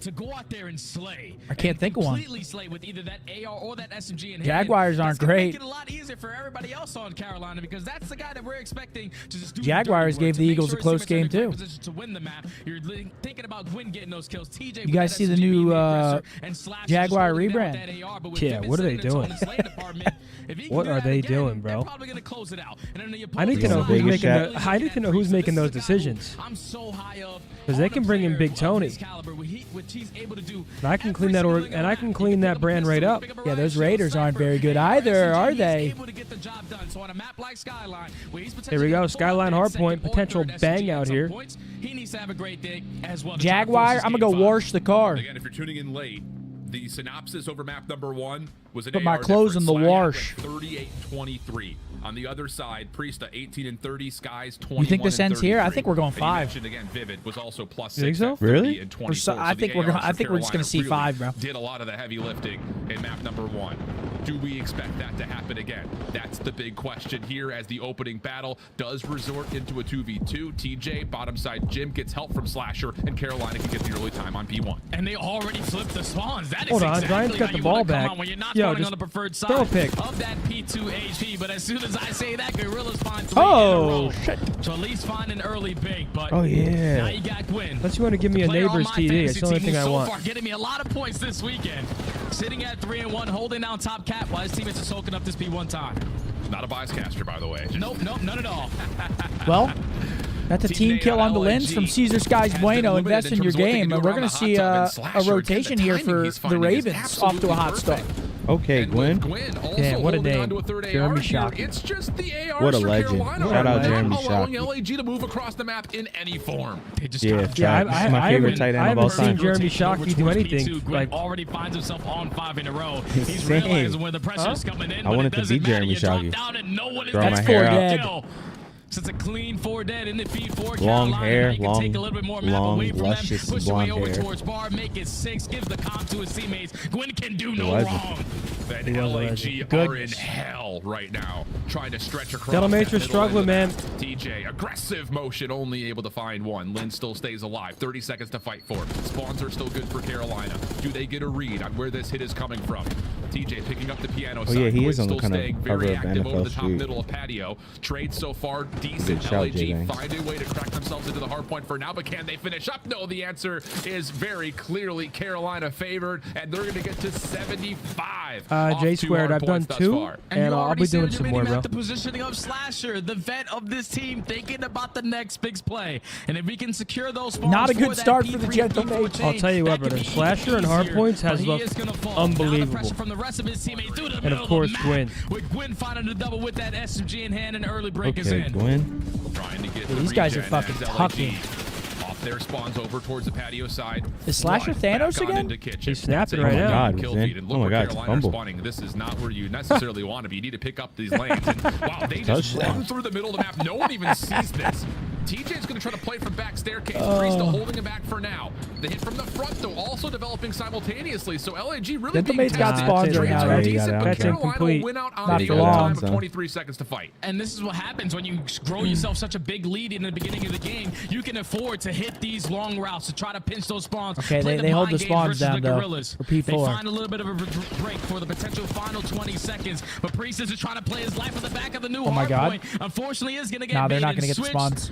To go out there and slay. I can't think of one. Completely slay with either that AR or that SMG in hand. Jaguars aren't That's gonna great. Make it a lot easier for everybody else on Carolina because that's the guy that we're expecting to just do. the Jaguars dirty work gave to the make Eagles sure a close his teammates are game, in a great too. position to win the map. You're thinking about Gwyn getting those kills. TJ. You with guys that see the SMG new being the aggressor, and Slash just Jaguar holding down rebrand? with that AR, but with Yeah, Divots what are they sitting in his own doing? lane department, if he can What do are that they again, doing, they're bro? probably gonna close it out. And then the I need to know opposing who's side, making Vegas the. I need to know who's making those decisions. I'm so high up. 'Cause they can bring in Big Tony. Which he's able to do. And I can clean that and I can clean that brand right up. Yeah, those Raiders aren't very good either, are they? Here we go, Skyline hardpoint, potential bang out here. He needs to have a great day as well. Jaguar, I'm gonna go wash the car. Again, if you're tuning in late, the synopsis over map number 1 was an Put my AR clothes in the difference. wash. 38-23. On the other side, Priesta 18 and 30, Skies 21. You think this and ends here? I 33. think we're going And you 5. mentioned again, Vivid was also plus You think 6 so? at 30 Really? and 24. I So think the we're gonna- ARs I for think we're just gonna see Carolina 5, bro. Did a lot of the heavy lifting in map number 1. Do we expect that to happen again? That's the big question here as the opening battle does resort into a 2v2. TJ, bottom side Jim gets help from Slasher, and Carolina can get the early time on P1. And they already flipped the spawns. That is Hold on, exactly Giants got how the you ball wanna come back. out when you're not Yo, spawning just on the preferred throw a side pick. of that P2 HP. But as soon as I say that, Gorillas find 3 Oh, in a row. shit. So at least find an early big. But Oh, yeah. now you got Gwyn. Unless you want to give me a Player on neighbor's my TD. fantasy It's the only team thing who's I so want. far getting me a lot of points this weekend. Sitting at 3-1, holding down top cap while his teammates are soaking up this P1 time. Not a bias caster, by the way. Just Nope, none at all. Well, that's a team kill on the lens from Caesar Skies Bueno. Invest in your game, and we're going to see a rotation here for the Ravens off to a hot start. Okay, Gwen. Damn, what a name. Jeremy Shockey. It's just the ARs What a for legend. Carolina Shout out not Jeremy allowing Shockey. LAG to move across the map in any form. They just Yeah, got- Yeah, This is my favorite tight end of all seen time. Jeremy Shockey do anything. Gwyn Like, already finds himself on 5 in a row. He's Same. realizing when the pressure's coming in. I when wanted it to doesn't be Jeremy matter, you drop Shockey. down and no one is Throw my there That's hair four out. dead. kill. So it's a clean 4 dead in the feed for Long Carolina. hair, They can long- take a little bit more map long, away from them, luscious push away blonde over hair. towards bar, make it 6, gives the comp to his teammates. Gwyn can do no legend. wrong. And He was a LAG legend. are Goodness. in hell right now, trying to stretch across. Delamates that are middle struggling, end man. of the map. TJ, aggressive motion, only able to find one. Lynn still stays alive. 30 seconds to fight for. Spawns are still good for Carolina. Do they get a read on where this hit is coming from? TJ picking up the piano side. yeah, he Gwyn is on the still kind of staying cover very of active over NFL the top Street. middle of patio. Trade so far decent. Good shout, LAG J-Bang. find a way to crack themselves into the hard point for now, but can they finish up? No, the answer is very clearly Carolina favored, and they're going to get to 75. off J 2 squared, hard I've done points thus 2, far. and you I'll already be see doing the some more, mini-map, bro. The positioning of Slasher, the vet of this team, thinking about the next big play. And if we can secure those spawns Not a good for that start for the P3, gentlemen. P4 I'll tell you that what, could brother, be Slasher and easier, Hardpoints has but he looked is gonna fall. Now the unbelievable. pressure from the rest of his teammates through the And middle of course, the map, Gwyn. with Gwyn finding the double with that SMG in hand, and early break is Okay, in. Gwen. Trying to get Dude, the these guys are regen fucking as LAG tucking. Off their spawns over towards the patio side. Is Slasher Right Thanos back on again? into kitchen. He's snapping That's a right now. God, kill Zen. feed. And Oh look my where God, it's Carolina are fumble. spawning. This is not where you necessarily want to be. You need to pick up these lanes. And, wow, they just Touchdown. run through the middle of the map. No one even sees this. TJ's going to try to play from back staircase. Priesta holding him back for now. The hit from the front, though, also developing simultaneously. So LAG really being Gentlemans got tested. spawns Trades right are now, right? decent, but That's Carolina incomplete. will win out on Not the for time long, of son. 23 seconds to fight. And this is what happens when you grow yourself such a big lead in the beginning of the game. You can afford to hit these long routes to try to pinch those spawns. Okay, play they hold mind the games spawns versus down, the though, Gorillas. for P4. They find a little bit of a break for the potential final 20 seconds. But Priest is trying to play his life on the back of the new Oh my hard God. point. Unfortunately, is going to get Nah, they're baited not and going to get the switched. spawns.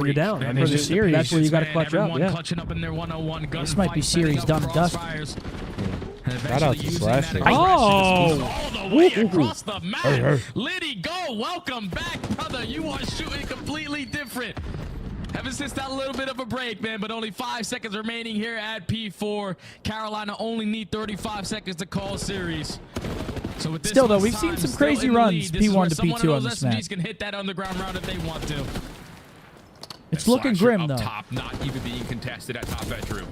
when you're down. I mean, For the series. that's where you got to clutch up. Everyone Yeah. clutching up in their 101 gun This might be fight, series setting up done and dusted. crossfires. Shout out to Slasher. All the way across the map. Liddy, go. Welcome back, brother. You are shooting completely different. Ever since that little bit of a break, man, but only 5 seconds remaining here at P4. Carolina only need 35 seconds to call series. So with this Still, though, we've seen some crazy runs P1 to P2 on this map. SMGs can hit that underground round if they want to. It's looking grim, though. Top, not even being contested at top bedroom.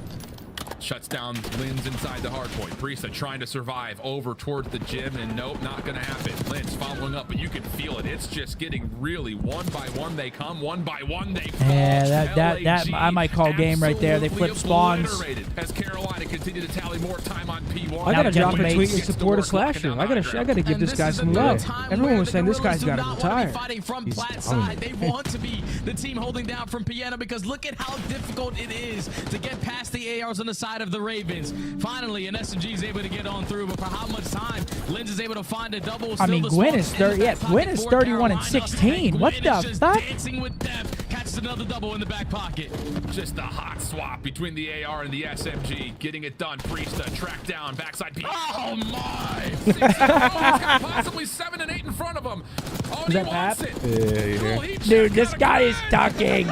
Shuts down Linz inside the hard point. Priesta trying to survive over towards the gym, and nope, not gonna happen. Linz following up, but you can feel it. It's just getting really one by one they come, one by one they fall. Yeah, that I might call game right there. They flip spawns. As Carolina continue to tally more time on P1. I gotta drop a Gentlemates. tweet in support of Slasher. I gotta give this guy some love. Everyone was saying this guy's got to retire. Fighting from plat side. They want to be the team holding down from Piano because look at how difficult it is to get past the ARs on the side of the Ravens. Finally, an SMG is able to get on through, but for how much time? Linz is able to find a double. I mean, Gwyn is 31 and 16. What the fuck? Dancing with death, catches another double in the back pocket. Just a hot swap between the AR and the SMG. Getting it done. Priesta tracked down. Backside P. Oh my! He's got possibly 7 and 8 in front of him. Oh, Is he that wants Pap? it. Dude, this guy is ducking.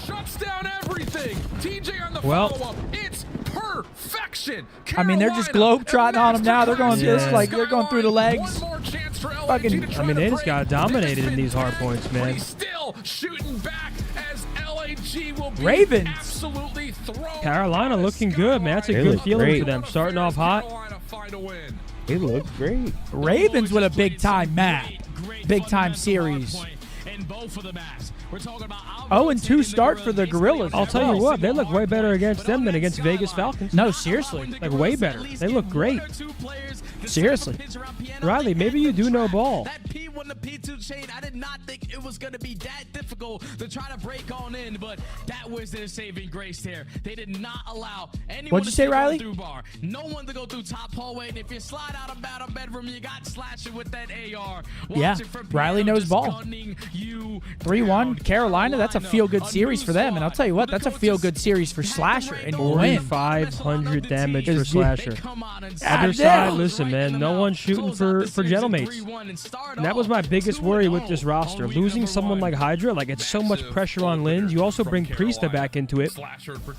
Shuts down everything. TJ on the Well, follow-up. It's perfection. I mean, they're just globetrotting on him now. They're going this, like, they're going through the legs. One more chance for LAG Fucking- to try I mean, to they just break got dominated in these hard this points, win, but man. he's still shooting back as LAG will be Ravens. absolutely thrown. Carolina looking good, man. That's a They good look feeling great. for them. Starting off hot. Carolina find a win. It looks great. Ravens with a big time map. Big time series. In both of the maps. We're talking about 0-2 start for the Gorillas. I'll tell you what, they look way better against them than against Vegas Falcons. No, seriously. Like, way better. They look great. Seriously. Riley, maybe you do know ball. That P1 to P2 chain, I did not think it was going to be that difficult to try to break on in, but that was their saving grace there. They did not allow anyone What'd you say, Riley? through bar. No one to go through top hallway, and if you slide out of bottom bedroom, you got Slasher with that AR. Yeah, Riley knows ball. 3-1 Carolina, that's a feel-good series for them. And I'll tell you what, that's a feel-good series for Slasher and Gwyn. 4,500 damage for Slasher. Other damn. side, listen, man, no one's shooting for Gentlemates. And that was my biggest worry with this roster. Losing someone like Hydra, like, it's so much pressure on Linz. You also bring Priesta back into it.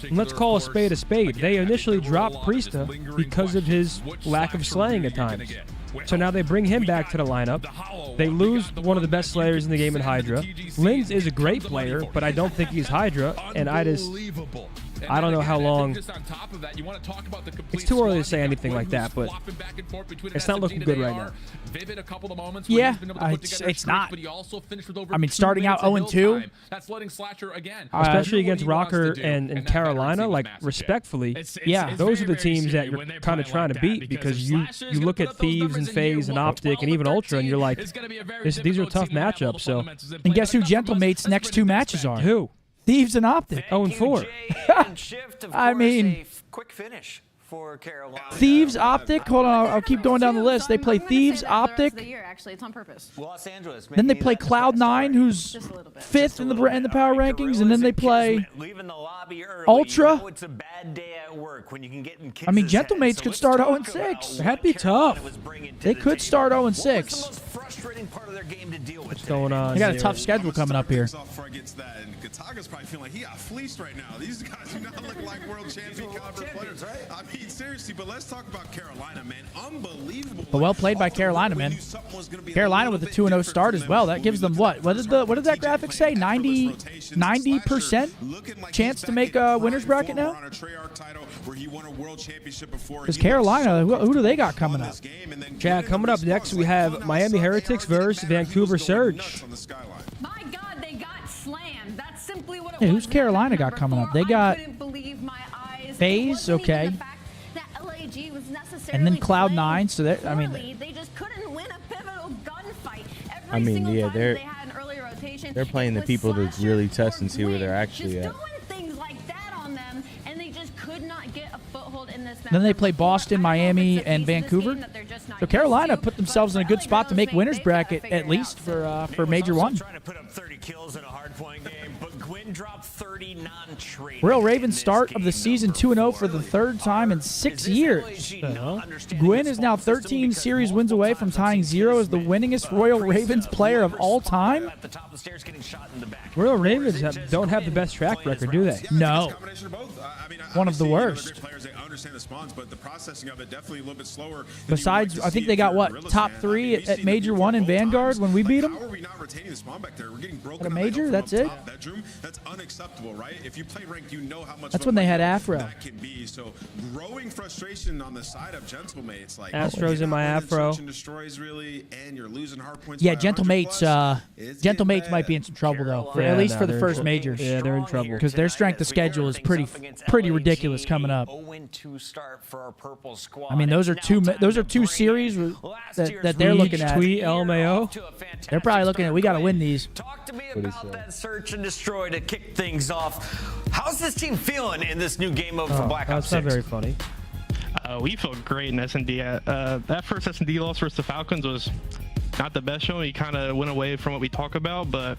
And let's call a spade a spade. They initially dropped Priesta because of his lack of slaying at times. So now they bring him back to the lineup. They lose one of the best slayers in the game in Hydra. Linz is a great player, but I don't think he's Hydra. And I don't know how long. It's too early to say anything like that, but it's not looking good right now. Yeah, it's not. I mean, starting out 0-2. Especially against Rocker and Carolina, like, respectfully, yeah, those are the teams that you're kind of trying to beat because you look at Thieves and FaZe and OpTic and even Ultra and you're like, these are tough matchups. So, And guess who Gentlemate's next two matches are? who? Thieves and OpTic. 0-4. I mean, quick finish for Carolina. Thieves, OpTic. Hold on, I'll keep going down the list. They play Thieves, OpTic. Actually, it's on purpose. Los Angeles. Then they play Cloud9, who's Just a little bit. 5th in the power rankings, and then they play Ultra. It's a bad day at work when you can get in I mean, Gentlemates could start 0-6. That'd be tough. They could start 0-6. frustrating part of their game to deal with. What's going on? They got a here? tough schedule coming up here. Kataga's probably feeling like he got fleeced right now. These guys do not look like world champion caliber players. Right? I mean, seriously, but let's talk about Carolina, man. Unbelievable. But well played by Carolina, man. Carolina with a 2-0 start as well. That gives them what? What did that graphic say? 90% chance to make a winner's bracket now? Because Carolina, who do they got coming up? Chad, coming up next, we have Miami Heretics versus Vancouver Surge. My God, they got slammed. That's simply what it Hey, was. who's Carolina got coming up? They got I couldn't believe my eyes. FaZe, It wasn't even okay. the fact that LAG was necessarily And then Cloud9, playing so that, I mean, poorly. They just couldn't win a pivotal gunfight. Every I mean, single yeah, time they're- they had an early rotation, they're playing it the was people to Slasher really test and or see where they're Gwyn actually just at. doing things like that on them, and they just could not get a foothold in this match. Then they play Boston, Miami, It's a and piece of this Vancouver? game that they're just not So Carolina put themselves in a good spot to make winners bracket, at least for Major 1. Trying to put up 30 kills in a hardpoint game, but Gwyn dropped 30 non-trading. Royal Ravens start of the season 2-0 for the third time in 6 years. Gwyn is now 13 series wins away from tying 0 as the winningest Royal Ravens player of all time. Royal Ravens don't have the best track record, do they? No. One of the worst. Understand the spawns, but the processing of it definitely a little bit slower. Besides, I think they got what, top 3 at Major 1 in Vanguard when we beat them. How are we not retaining the spawn back there? We're getting broken At a Major, that's it. Bedroom. That's unacceptable, right? If you play ranked, you know how much. That's when they had Afro. That can be so growing frustration on the side of Gentlemates. Like Astro's in my Afro. Destroys really, and you're losing hard points. Yeah, Gentlemates. Gentlemates might be in some trouble though, at least for the first majors. Yeah, they're in trouble because their strength of schedule is pretty ridiculous coming up. I mean, those are two series that they're looking at. Tweet LMAO. They're probably looking at, we got to win these. Talk to me about that search and destroy to kick things off. How's this team feeling in this new game mode for Black Ops 6? That's not very funny. We feel great in S&D. That first S&D loss versus the Falcons was not the best show. We kind of went away from what we talk about, but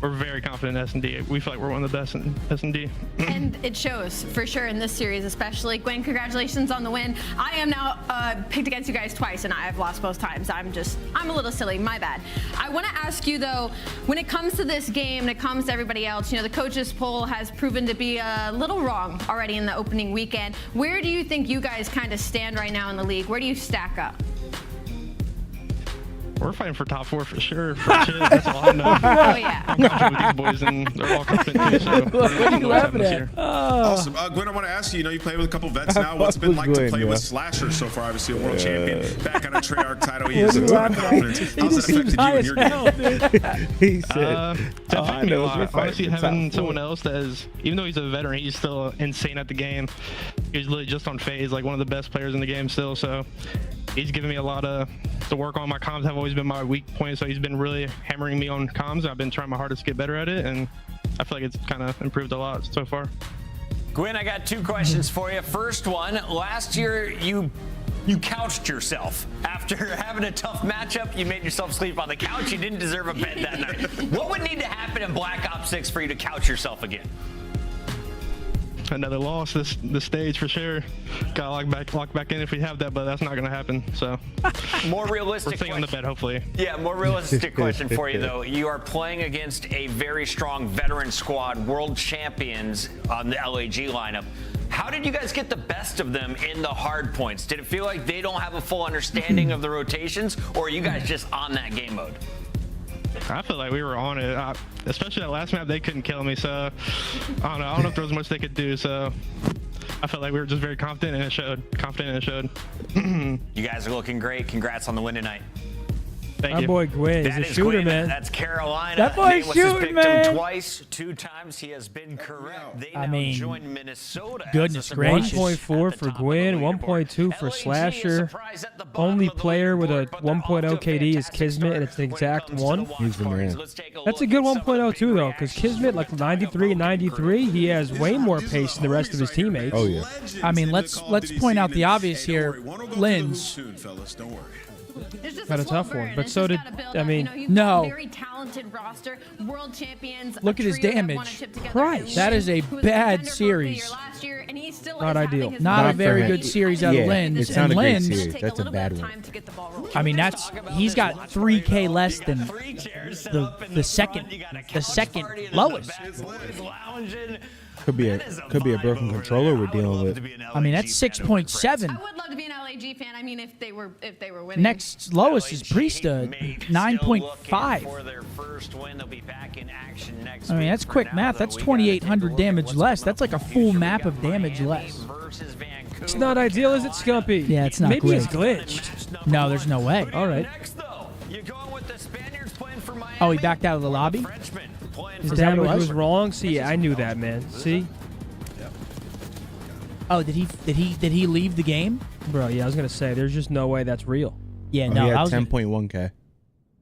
we're very confident in S&D. We feel like we're one of the best in S&D. And it shows for sure in this series, especially. Gwyn, congratulations on the win. I am now picked against you guys twice, and I've lost both times. I'm a little silly, my bad. I want to ask you though, when it comes to this game, when it comes to everybody else, you know, the coaches poll has proven to be a little wrong already in the opening weekend. Where do you think you guys kind of stand right now in the league? Where do you stack up? We're fighting for top 4 for sure. That's all I know. Oh, yeah. I'm confident with these boys, and they're all confident too. So What are you laughing at? Awesome. Gwyn, I want to ask you, you play with a couple vets now. What's it been like to play with Slasher so far? Obviously, a world champion. Back on a Treyarch title. He has a ton of confidence. How's that affected you in your game? He said, it's affected me a lot. Honestly, having someone else that is, even though he's a veteran, he's still insane at the game. He's literally just on FaZe, like one of the best players in the game still. So he's giving me a lot to work on. My comms have always been my weak point, so he's been really hammering me on comms. I've been trying my hardest to get better at it, and I feel like it's kind of improved a lot so far. Gwyn, I got 2 questions for you. First one, last year you couched yourself. After having a tough matchup, you made yourself sleep on the couch. You didn't deserve a bed that night. What would need to happen in Black Ops 6 for you to couch yourself again? Another loss this stage for sure. Gotta lock back in if we have that, but that's not gonna happen. So more realistic. We're staying on the bed, hopefully. Yeah, more realistic question for you though. You are playing against a very strong veteran squad, world champions on the LAG lineup. How did you guys get the best of them in the hard points? Did it feel like they don't have a full understanding of the rotations, or are you guys just on that game mode? I feel like we were on it, especially that last map. They couldn't kill me, so I don't know if there was much they could do. So I felt like we were just very confident, and it showed. You guys are looking great. Congrats on the win tonight. Thank you. Boy Gwyn, he's a shooter, man. That's Carolina. That boy's shooting, man. Him twice, 2 times he has been correct. They now join Minnesota. Goodness gracious. 1.4 for Gwyn, 1.2 for Slasher. Only player with a 1.0 KD is Kismet, and it's the exact 1. He's the man. That's a good 1.0 too, though, because Kismet, like 93 and 93, he has way more pace than the rest of his teammates. Oh yeah. I mean, let's point out the obvious here. Lens. Had a tough one, but so did, I mean, no. Very talented roster, world champions. Look at his damage. Christ, that is a bad series. Not ideal. Not a very good series out of Lens. It's not and a great Lens, series. That's a bad one. I mean, he's got 3K less than the second lowest. Could be a broken controller we're dealing with. I mean, that's 6.7. I would love to be an LAG fan. I mean, if they were winning. Next lowest is Priesta, 9.5. I mean, that's quick math. That's 2,800 damage less. That's like a full map of damage less. It's not ideal, is it, Scumpy? Yeah, it's not Maybe great. it's glitched. No, there's no way. All right. Oh, he backed out of the lobby? His damage was wrong. See, I knew that, man. See? Oh, did he leave the game? Bro, yeah, I was gonna say there's just no way that's real. Yeah, no, he I had was 10.1K.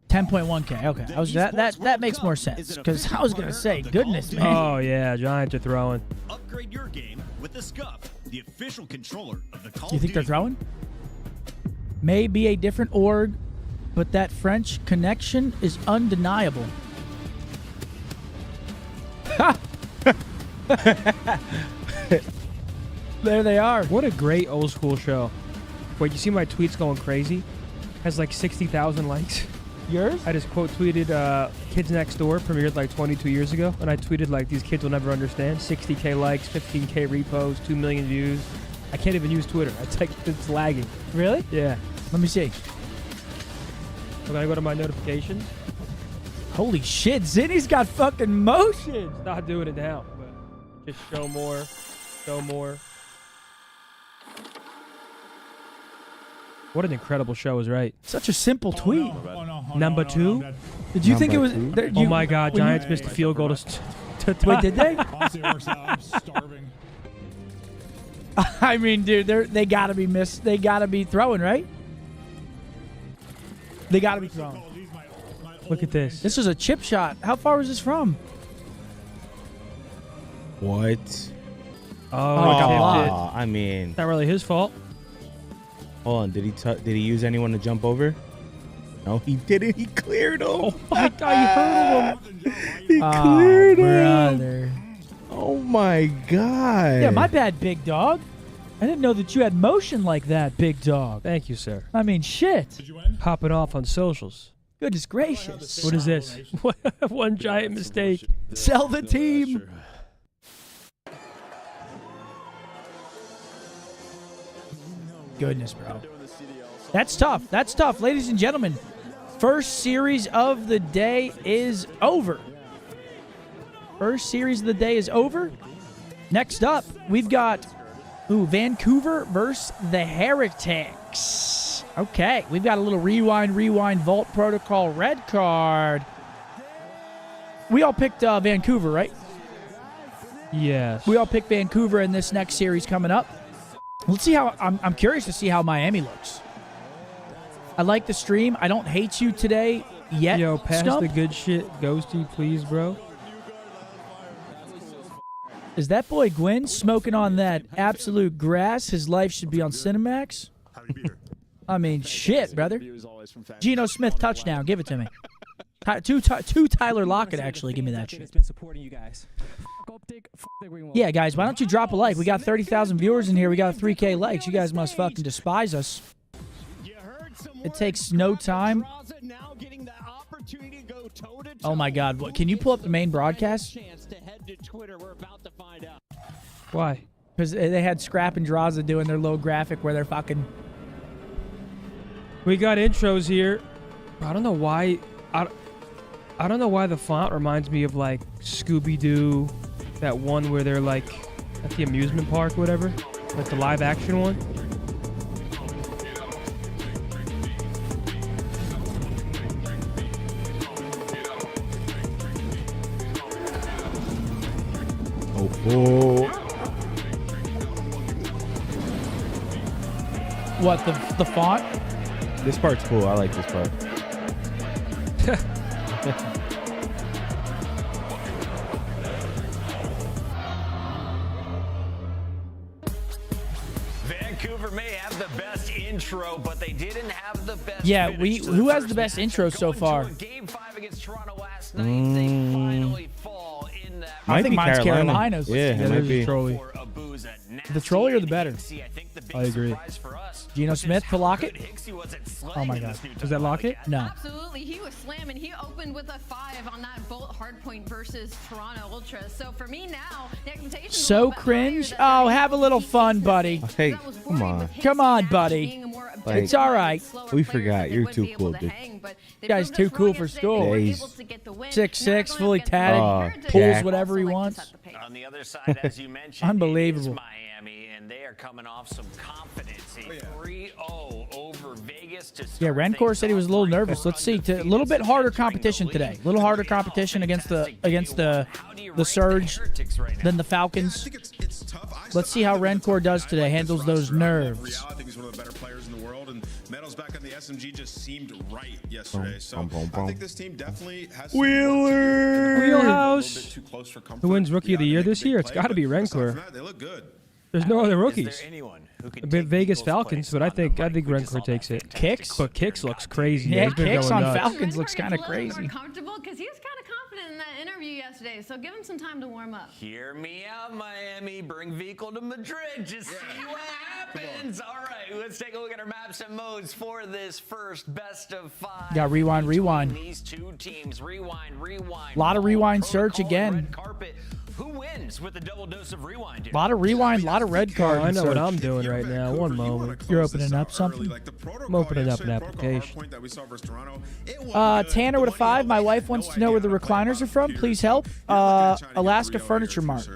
10.1K. Okay, I was that makes more sense because I was gonna say, goodness, man. Oh yeah, Giants are throwing. Upgrade your game with the Scuff, the official controller of the Call Do you think they're throwing? May be a different org, but that French connection is undeniable. Ha! There they are. What a great old school show. Wait, you see my tweets going crazy? Has like 60,000 likes. Yours? I just quote tweeted Kids Next Door premiered like 22 years ago, and I tweeted like these kids will never understand. 60K likes, 15K reposts, 2 million views. I can't even use Twitter. It's lagging. Really? Yeah. Let me see. I'm gonna go to my notifications. Holy shit, Zinni's got fucking motion. Not doing it now, but just show more, show more. What an incredible show is right. Such a simple tweet. Number 2. Did you think it was? Oh my God! Giants missed a field goal to Wait, did they? I'm starving. I mean, dude, they gotta be missed. They gotta be throwing, right? They gotta be throwing. Look at this. This is a chip shot. How far was this from? What? Oh, it got blocked. Aw, I mean, Not really his fault. hold on. Did he use anyone to jump over? No, he didn't. He cleared him. Oh my God! You heard him. He cleared him. Brother. Oh my God. Yeah, my bad, big dog. I didn't know that you had motion like that, big dog. Thank you, sir. I mean, shit. Did you win? Popping off on socials. Goodness gracious. What is this? One giant mistake. Sell the team. Goodness, bro. That's tough. That's tough. Ladies and gentlemen, first series of the day is over. First series of the day is over. Next up, we've got Vancouver versus the Heretics. Okay, we've got a little rewind, Vault Protocol red card. We all picked Vancouver, right? Yes. We all picked Vancouver in this next series coming up. Let's see how. I'm curious to see how Miami looks. I like the stream. I don't hate you today yet. Yo, pass Stump. the good shit, Ghosty, please, bro. Is that boy Gwyn smoking on that absolute grass? His life should be on Cinemax. I mean, shit, brother. Geno Smith touchdown. Give it to me. Two Tyler Lockett, actually. Give me that shit. Yeah, guys, why don't you drop a like? We got 30,000 viewers in here. We got 3K likes. You guys must fucking despise us. It takes no time. Oh, my God. What, can you pull up the main broadcast? Why? Because they had Scrap and Draza doing their little graphic where they're fucking... We got intros here. I don't know why. I don't know why the font reminds me of like Scooby-Doo, that one where they're like at the amusement park, whatever, like the live action one. Oh. What, the font? This part's cool. I like this part. Vancouver may have the best intro, but they didn't have the best. Yeah, who has the best intro so far? Game 5 against Toronto last night, they finally fall in that. I think mine's Carolina's. Yeah, it might be. The trolley or the better? I agree. Geno Smith to Lockett? Oh my God. Was that Lockett? No. Absolutely. He was slamming. He opened with a 5 on that Bolt hardpoint versus Toronto Ultras. So for me now, the expectations So cringe. Oh, have a little fun, buddy. Hey, come on. Come on, buddy. Like, it's all right. We forgot. You're too cool, dude. You guys too cool for school. Yeah, he's 6'6", fully tatted, pulls Jack. whatever he wants. On the other side, as you mentioned, Unbelievable. it is Miami, and they are coming off some confidence. A 3-0 over Vegas to start Yeah, Rencor things said he was a off. little nervous. Let's see. A little bit harder competition today. A little harder competition against the Surge than the Falcons. Let's see how Rencor does today. Handles those nerves. I think he's one of the better players in the world, and Meadows back on the SMG just seemed right yesterday. So I think this team definitely has Wheelhouse. too close for comfort. Who wins Rookie of the Year this year? It's got to be Aside Rencor. from that, they look good. There's no other rookies. Is there anyone who could A bit take Vegas Eagles' Falcons, place but I on the think mic? We just saw Renfro takes that it. fantastic Kicks? But Kicks looks crazy. Yeah, He's been Kicks going on nuts. Falcons looks kind of More crazy. comfortable because he was kind of confident in that interview yesterday. So give him some time to warm up. Hear me out, Miami. Bring Vehicle to Madrid. Just see what happens. All right, let's take a look at our maps and modes for this first best of 5. Got rewind, between rewind. These two teams. Rewind. Lot of rewind Protocol search and again. Red carpet. Who wins with a double dose of rewind here? Lot of rewind, lot of red card. I know what search. I'm doing right now. One moment. You're opening up something? I'm opening up an application. Tanner with a 5. My wife wants to know where the recliners are from. Please help. Alaska Furniture Mart.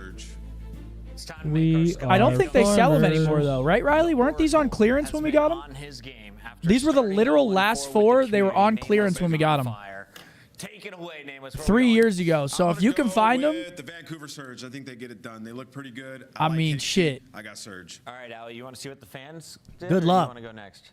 I don't think they sell them anymore, though. Right, Riley? Weren't these on clearance when we got them? These were the literal last 4. They were on clearance when we got them. Take it away, Nameless. 3 years ago. So if you can find them, the Vancouver Surge, I think they get it done. They look pretty good. I like mean, it. shit. I got Surge. All right, Ali, you want to see what the fans did? Good or luck. You want to go next?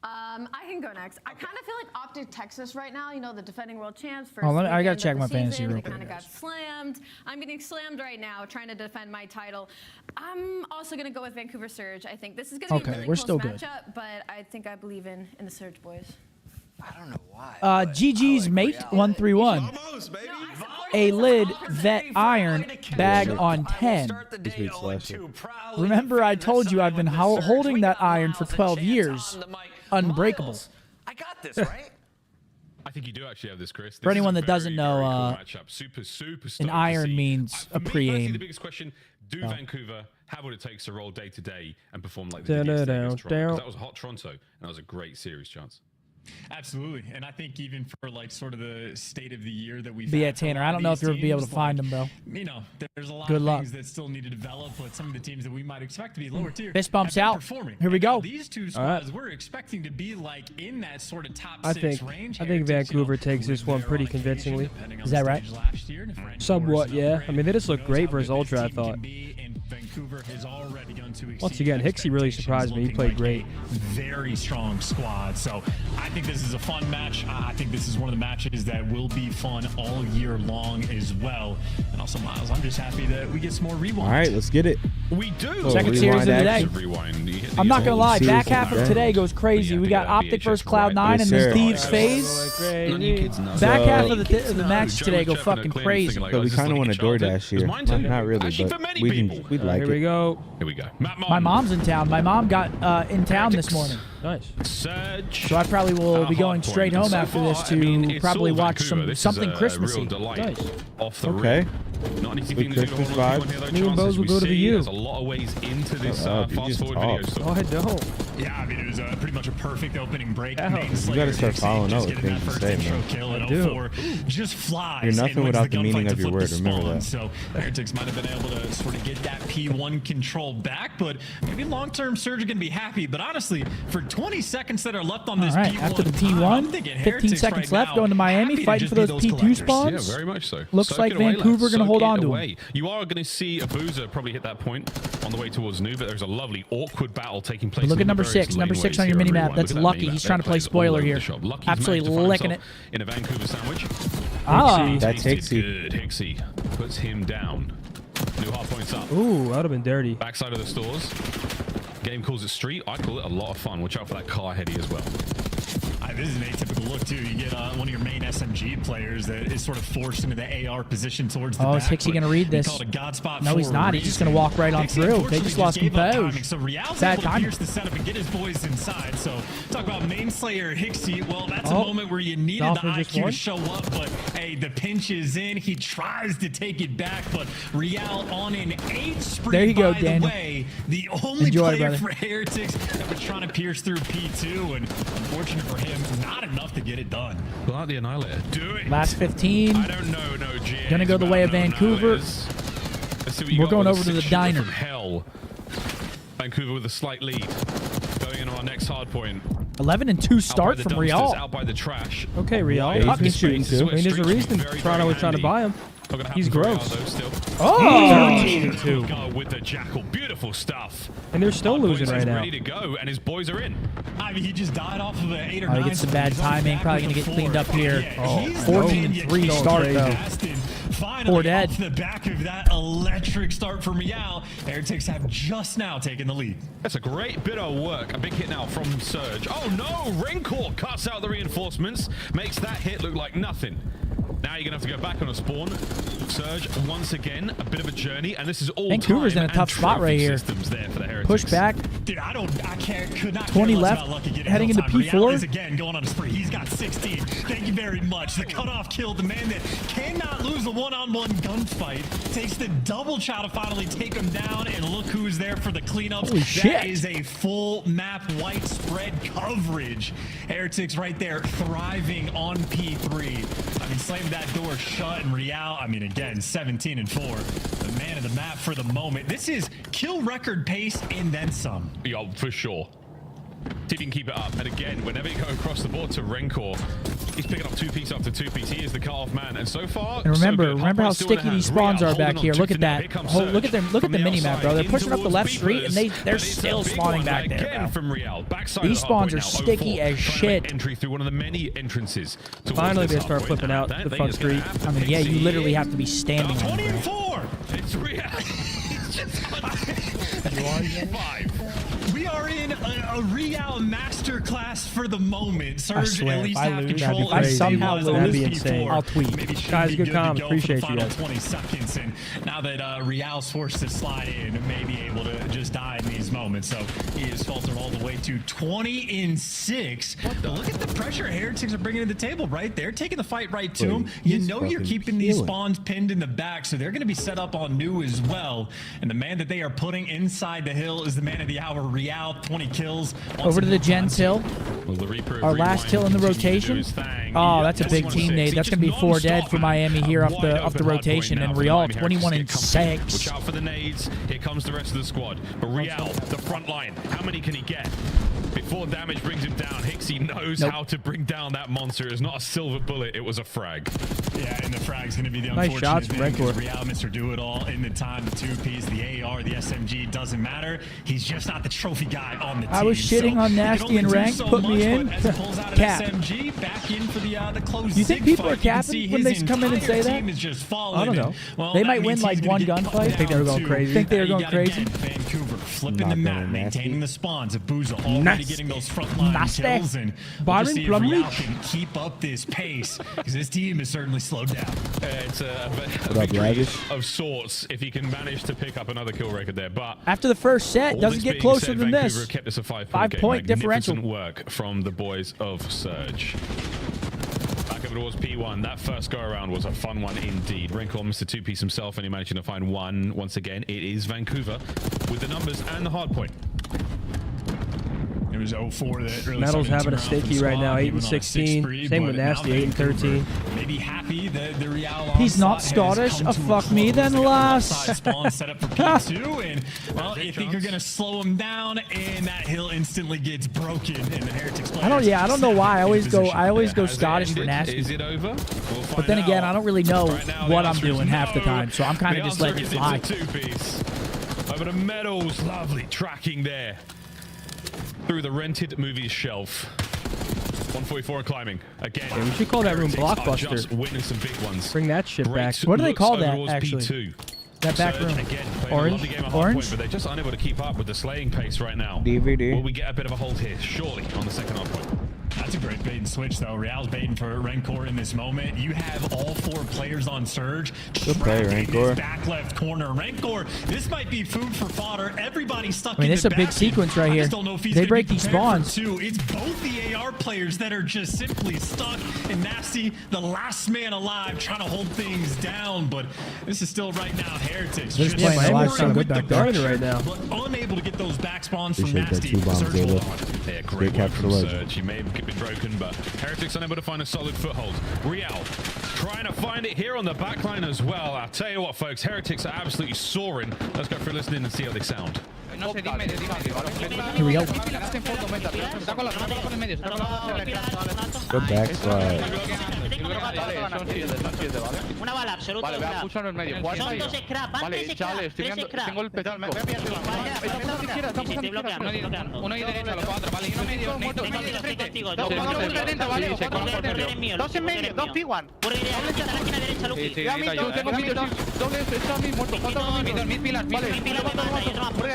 I can go next. I kind of feel like OpTic Texas right now. You know, the defending world champs. Oh, I gotta weekend of check the my fantasy season. real They quick. kind of got slammed. I'm getting slammed right now, trying to defend my title. I'm also gonna go with Vancouver Surge. I think this is gonna be a Okay, really we're close still good. matchup, but I think I believe in the Surge boys. I don't know why. GG's mate 131. Almost, baby. A lid vet iron bag on 10. Remember, I told you I've been holding that iron for 12 years. Unbreakable. I got this, right? I think you do actually have this, Chris. For anyone that doesn't know, super an iron means a pre-aim. The biggest question: do Vancouver have what it takes to roll day to day and perform like Down, they did down, against Toronto? 'Cause down. that was a hot Toronto, and that was a great series, Chance. Absolutely, and I think even for like sort of the state of the year that we've But yeah, had for a Tanner, lot I of don't know if these you'll be able to teams, find like, them, bro. You know, there's a lot Good of luck. things that still need to develop, but some of the teams that we might expect to be lower tier Fist bumps have been out. performing. Here we And go. now these two squads we're expecting to be like in that sort of top I 6 think range. I think Heretics, Vancouver you know, takes this was one there pretty on occasion, convincingly. depending on Is the that right? stage last year, and if Randy Somewhat, Orr's yeah. upgrade, I mean, they just look knows great how versus good Ultra, this I team thought. can be, and Vancouver has already begun to Once exceed again, Hicksy really surprised me. He played great. Very strong squad. So I think this is a fun match. I think this is one of the matches that will be fun all year long as well. And also, Miles, I'm just happy that we get some more rewinds. All right, let's get it. We do. Second series of the day. I'm not gonna lie, series back of half the of day. today goes crazy. We got OpTic versus Cloud9 and then Thieves FaZe. Back half of the match today go fucking crazy. But we kind of want a DoorDash here. Not really, but we'd like Here we it. go. Here we go. My mom's in town. My mom got in town this morning. Nice. So I probably will be going straight home after this to probably watch something Christmassy. Nice. Off the Okay. Not anything to do Christmas with one here, though, Me and chances Bose will we go to the see. U. There's a lot of ways into this you fast just forward talk. video. So Oh, I don't. Yeah, I mean, it was pretty much a perfect opening break. Yeah. Main You Slayer gotta start Dixie following just up with getting that things you first say, intro man. kill in I do. 04 just flies. You're nothing and wins without the gunfight meaning to of your flip word. the Remember spawn. that. So Heretics might have been able to sort of get that P1 control back, but maybe long-term Surge are going to be happy. But honestly, for 20 seconds that are left on this All right, P1, after the I'm P1, thinking 15 Heretics seconds right left, now, going to Miami, happy to fighting just for be those P2 collectors. spawns. Yeah, very much so. Looks Soak like it away, Vancouver lads. gonna hold Soak on it to him. away. You are going to see a Boozer probably hit that point on the way towards Nu, but there's a lovely awkward battle taking place. But look at in number the various 6. Number laneways 6 on your here mini map. everyone. That's Look at that Lucky. mini He's map. trying to That play plays all spoiler over here. the shop. Lucky's Absolutely managed to licking find it. himself in a Vancouver sandwich. Ah. That's Tasted Hicksy. good. Hicksy puts him down. New hard points up. Ooh, that would have been dirty. Backside of the stores. Game calls it street. I call it a lot of fun. Watch out for that car heady as well. This is an atypical look, too. You get one of your main SMG players that is sort of forced into the AR position towards the Oh, back. is Hicksy going to read this? Called a God spot No, for he's a not. He's just going reason. to walk right on Hicksy, through. They unfortunately, just lost gave up compose. timing. So Real's Bad able to timing. pierce the setup and get his boys inside. So talk about main slayer Hicksy. Well, that's a Oh, moment where you needed the Dolphin just IQ to won. show up, but hey, the pinch is in. He tries to take it back, but Real on an 8 spree. There you go, by Daniel. the way, the only Enjoy, player brother. for Heretics that was trying to pierce through P2, and unfortunate for him, not enough to get it done. Blood the Annihilator. Do it. Last 15. I don't know, no GAs. Gonna go the way of but I don't know Vancouver. Let's see what you We're got going with over to the 6 diner. From hell. Vancouver with a slight lead. Going into our next hard point. 11 and 2 start Out by the from dumpsters, Real. Out by the trash. Okay, Real. Wide he's open been shooting spaces too. where I mean, there's a streaks reason very, Toronto very was trying to handy. buy him. Not gonna happen He's for Real, gross. though, still. Oh! 13-2. Go with the Jackal. Beautiful stuff. And they're still Our losing boys right is now. ready to go, and his boys are in. I mean, he just died off of an 8 or Oh, 9. he gets some bad He's on timing. back Probably with going to a get cleaned 4. up here. Yeah, he's the 14 man and you 3 can't start, get though. past him finally, Four dead. off the back of that electric start from Real, Heretics have just now taken the lead. That's a great bit of work. A big hit now from Surge. Oh no, Raincore cuts out the reinforcements, makes that hit look like nothing. Now you're going to have to go back on a spawn. Surge, once again, a bit of a journey, and this is all Vancouver's in a tough spot right here. There for the Heretics. Push back. Dude, could not 20 care less left, about Lucky getting heading into hill time. Real is P4. again going on a spree. He's got 16. Thank you very much. The cutoff kill, the man that cannot lose a one-on-one gunfight, takes the double chow to finally take him down, and look who's there for the cleanups. Holy shit. That is a full map white spread coverage. Heretics right there thriving on P3. I mean, slamming that door shut, and Real, I mean, again, 17-4. The man of the map for the moment. This is kill record pace and then some. Yeah, for sure. See if you can keep it up. And again, whenever you go across the board to Raincore, he's picking up 2-piece after 2-piece. He is the cutoff man. And so far, and remember, so good. remember how Still in sticky the these hands. spawns Real are back holding here. on Look 2 at for now. that. Here comes Look at Surge them. Look at from the mini map, bro. They're outside pushing up the in left towards street, and they're Beepers. still But it's a spawning big back one there, again bro. from Real. Backside These of the spawns are hardpoint now, sticky 04, as trying to shit. make entry through one of the many entrances. Finally, they start flipping out the front street. I mean, yeah, you literally have to be standing on it, bro. 24. It's Real. We are in a Real masterclass for the moment. I Surge swear, at if least I have lose, control. if I somehow As lose, on that'd be P4, insane. I'll tweet. maybe should Guys, be good good to comms. go Appreciate for the you final guys. 20 seconds. And now that Real's forced to slide in, may be able to just die in these moments. So he is faltered all the way to 20-6. Look at the pressure Heretics are bringing to the table, right? They're taking the fight right to him. You know you're keeping these spawns pinned in the back, so they're going to be set up on new as well. And the man that they are putting inside the hill is the man of the hour, Real. 20 kills. Over to the Gens hill. Our last kill in the rotation. Oh, that's a big team, Nate. That's going to be 4 dead for Miami here off the rotation. And Real 21-6. Watch out for the nades. Here comes the rest of the squad. But Real, the front line. How many can he get? Before damage brings him down, Hixie knows how to bring down that monster. It's not a silver bullet, it was a frag. Yeah, and the frag's going to be the Nice unfortunate shots from thing. Rancor. Real, Mr. Do-It-All in the time, the 2-piece, the AR, the SMG, doesn't matter. He's just not the trophy guy on the team. I was shitting on Nasty and Rank. Put me in. Cap. SMG, back in for the close. You think people are capping when they come in and say that? I don't know. They might win like one gunfight. I think they were going crazy. Think they were going crazy? Vancouver flipping the map, maintaining the spawns. Abuza already Nasty. getting those frontline Nasty. kills, and we'll Byron just see if Real Plumlee. can keep up this pace because this team is certainly slowed down. It's a victory of sorts if he can manage to pick up another kill record there. But After the first set, all doesn't this get being closer said, than Vancouver this. kept this a 5-point 5-point game. differential. Magnificent work from the boys of Surge. Back over towards P1. That first go around was a fun one indeed. Raincore missed a 2-piece himself, and he managed to find one. Once again, it is Vancouver with the numbers and the hard point. It was 04 that really Metal's started having a to turn around for the stakey right squad. now, He 8 and went on a 16. 6-3, Same but with now Nasty, 8 and Vancouver 13. Maybe happy that the Real He's not onslaught has Scottish. come Oh, to a fuck me close. then, They got an lass. outside spawn set up for P2, and well, you think you're gonna slow him down, and that hill instantly gets broken, and the Heretics players. I don't know why. I always go Has Scottish it for ended? Nasty. Is it over? We'll But find then again, out. I don't really know Right now, what the I'm answer is doing half the no. time, so I'm kind The of just answer letting it is fly. it's a 2-piece. Over the medals, lovely tracking there. Through the rented movies shelf. 144 and climbing. Again. Yeah, we should call that room Heretics are Blockbuster. just winning some big ones. Bring that shit back. What do they Looks call over that, towards actually? P2. That back Surge, room. again, playing Orange? a lovely game at Orange? hard point, but they're just unable to keep up with the slaying pace right now. DVD. Will we get a bit of a hold here? Surely on the second hard point. That's a great bait and switch, though. Real's baiting for Rancor in this moment. You have all 4 players on Surge. Good play, trapped in Rancor. this back left corner. Rancor, this might be food for fodder. Everybody's stuck I mean, in it's the a big back. sequence right I here. just don't know if he's They gonna break be these prepared for spawns. 2. It's both the AR players that are just simply stuck, and Nasty, the last man alive, trying to hold things down. But this is still right now Heretics. They're just playing Miami alive soaring sound with good the back there. pressure, Right now. but unable to get those back spawns from Appreciate that Nasty. 2 bombs, Surge Zayla. hold on. Yeah, great Great work capture from ledge. Surge. He may have been broken, but Heretics unable to find a solid foothold. Real trying to find it here on the backline as well. I'll tell you what, folks, Heretics are absolutely soaring. Let's go for a listen in and see how they sound. Here we go. Good backslide. Una bala, absoluto. Vale, vean, pucho en el medio. Son 2 scrap, van 3 scrap. Vale, estoy mirando, tengo el pecho. Estoy bloqueando. Uno ahí derecho, los 4, vale, y uno medio. Estoy contigo. Dos en medio, 2 P1. Burger, la esquina derecha, Luki. Tengo mid, doble, está mid muerto. Falta mid pilar, vale.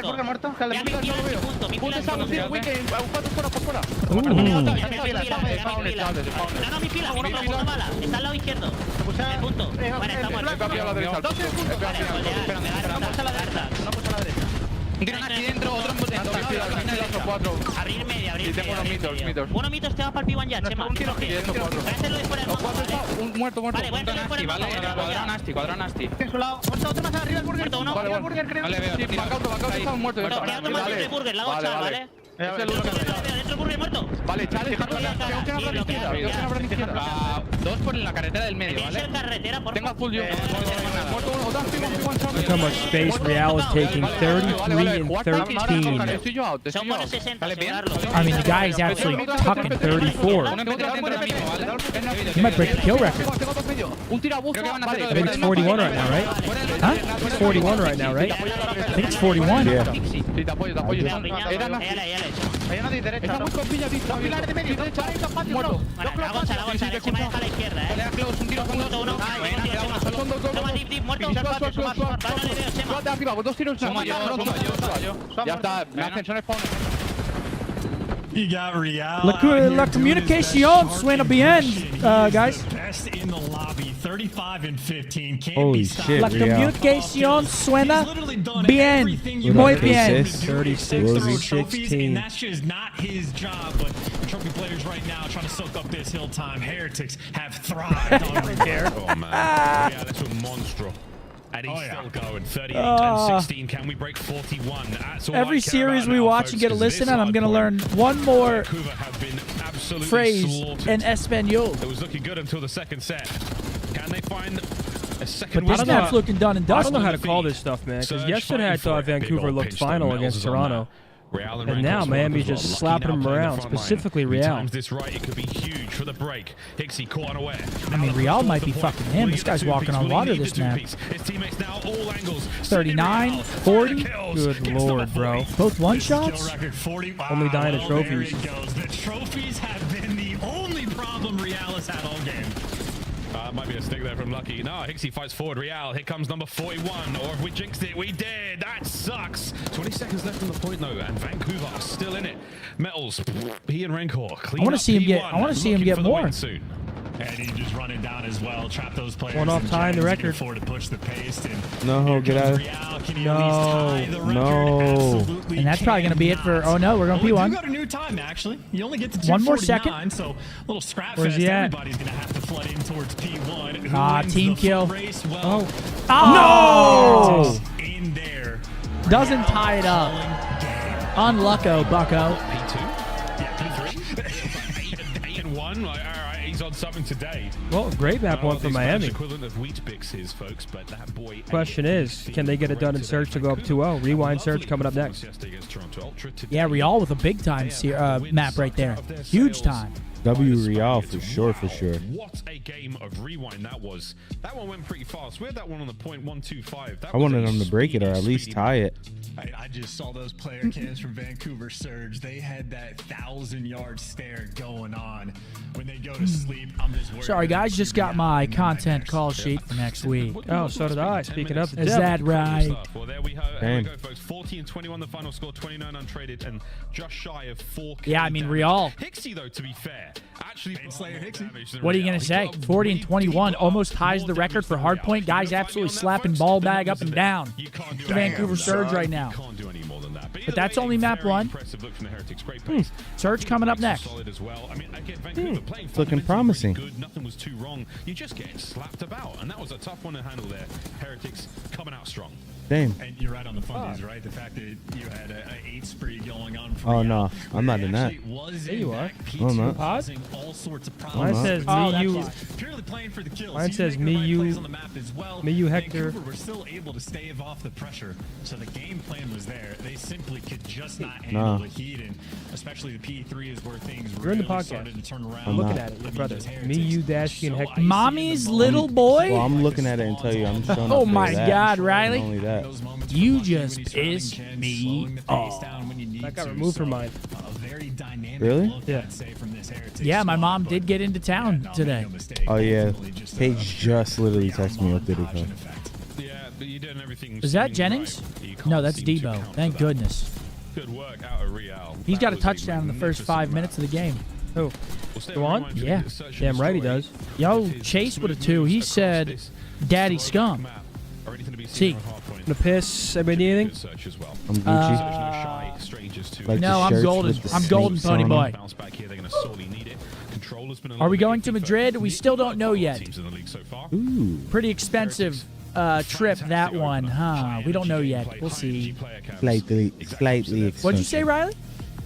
Burger muerto, Caleb, no lo veo. Punto está, un wicket, por fuera. No, mi pila, una bala. Está al lado izquierdo. El punto. Vale, está muerto. Vamos a la derecha. Un gran aquí dentro, otro en Abrir media, abrir. Y tengo unos mitos. Uno mitos, te va para el P1 ya, Chema. Un tiro, Voy a hacerlo de fuera del mundo, ¿vale? un muerto. Vale, voy a hacerlo de fuera del mundo. Cuadra nasty. Otro más arriba, el burger. Muerto uno. Vale, veo. Sí, backup está muerto. Queda otro más dentro del burger, la hago chal, ¿vale? Es el uno que Dentro del burger muerto. Vale, Chale, tengo que abrir izquierda. Dos por la carretera del medio, ¿vale? Tengo a full yo. Muerto uno, Look how much space Real is taking. 33 and 13. Son buenos 60, asegurarlo. I mean, the guy is actually tucking 34. He might break the kill record. Un tirabuzo. I think it's 41 right now, right? Huh? It's 41 right now, right? I think it's 41. Yeah. Sí, te apoyo. Era nasty. Hay una de derecha. Está muy compilladito. Dos pilares de medio. Muerto. Hago chal, Chema deja a la izquierda, Le da close, un tiro. Punto uno. Toma deep, muerto. Suave, No le veo, Chema. de arriba, dos tiros. Ya está, me hacen son spawn. You got Real. La comunicación suena bien, guys. Best in the lobby, 35 and 15. Can't Holy be stopped. shit, La Real. comunicación suena He's literally done bien. everything you Muy can bien. do. 36 Throw through trophies, 16. and that's just not his job. But the trophy players right now trying to soak up this hill time. Heretics have thrived on Repair. Oh man, yeah, that's a monstro. And he's still going. 38 and 16. Can we break 41? That's all Every I care series about we now, watch folks, and get a 'cause listen, this and I'm going to hardpoint, learn one more Vancouver have been absolutely phrase slaughtered. in Espanol. It was looking good until the second set. Can they find a second But this win? map's looking done and I don't dusted. know how to call this stuff, man. Because yesterday I thought Vancouver looked final against Toronto. And now Miami's just slapping them around, specifically Real. This right, it could be huge for the break. Hixie caught unaware. I mean, Real might be fucking him. This guy's walking on water this map. His teammates now all angles. 39, 40. Good lord, bro. Both one Skill shots? record 40. Only dying at There trophies. it goes. The trophies have been the only problem Real has had all game. Might be a stick there from Lucky. No, Hixie fights forward. Real, here comes number 41. Or if we jinxed it, we did. That sucks. 20 seconds left on the point, though, and Vancouver are still in it. Metals, he and Rencor clean I want up to see him get. P1, I want to see him looking get for the more. win soon. And he just running down as well. Trap those players. One off and tying the Giants can record. afford to push the pace. And No, here get comes out of- Real. Can he at least tie the record? No. Absolutely And that's probably going to be it for. Oh no, we're going Well, to we P1. do got a new time, actually. You only get to 2:49, One more second. So a little scrap Where's fest. he at? Everybody's going to have to flood in towards P1. Who wins team the kill. Race? Well, Oh! in there. Doesn't tie it up. Unlucko, bucko. P2? Yeah, P3? 8 and 1. Like, all right, he's on something today. Well, great map one for Miami. Equivalent of wheat bixes, folks, but that boy. Question is, can they get it done in Surge to go up 2-0? Rewind Surge coming up next. Yeah, Real with a big time map right there. Huge time. W Real for sure. What a game of rewind that was. That one went pretty fast. We had that one on the point 125. I wanted them to break it or at least tie it. I just saw those player cams from Vancouver Surge. They had that 1,000-yard stare going on. When they go to sleep, I'm just worried. Sorry, guys, just got my content call sheet for next week. Oh, so did I. Speaking of the Is that right? Well, there we go, folks. 40 and 21 the final score, 29 untraded, and just shy of 4K. Yeah, I mean, Real. Hixie, though, to be fair, actually Slayer Hixie. What are you going to say? 40 and 21 almost ties the record for hardpoint. Guys absolutely slapping ball bag up and down to Vancouver Surge right now. Can't do any more than that. But that's only map one. Surge coming up next. It's looking promising. Good. Nothing was too wrong. You're just getting slapped about, and that was a tough one to handle there. Heretics coming out strong. Same. And you're right on the fundies, right? The fact that you had an 8 spree going on for Oh, no. I'm not in that. There you are. No, I'm not. causing all sorts of Mine problems. says me, you. Purely playing for the kills. Mine He's says making me, the right you. plays on the map as well. Me, you, Hector. Vancouver were still able to stave off the pressure, so the game plan was there. They simply could just not handle the heat, and especially the P3 is where things You're in the really podcast. started to turn around. I'm looking at it, your brother. Me, you, Dashky, and Hector. Mommy's little boy? Well, I'm looking at it and tell you I'm showing Oh up for my that. God, And Riley. only that. You just pissed me off. That got removed from mine. Really? Yeah. Yeah, my mom did get into town today. Oh, yeah. Paige just literally texted me up there. Yeah, but you're doing everything. Is that Jennings? No, that's Debo. Thank goodness. Good work out of Real. He's got a touchdown in the first 5 minutes of the game. Who? Go on? Yeah. Damn right he does. Yo, Chase with a 2. He said, Daddy Scum. See. The piss. Anybody need anything? I'm Gucci. Like No, the I'm shirts golden. with the I'm golden, snakes pony on boy. them. Are we going to Madrid? We still don't know yet. Ooh. Pretty expensive trip, that one, huh? We don't know yet. We'll see. Slightly expensive. What'd you say, Riley?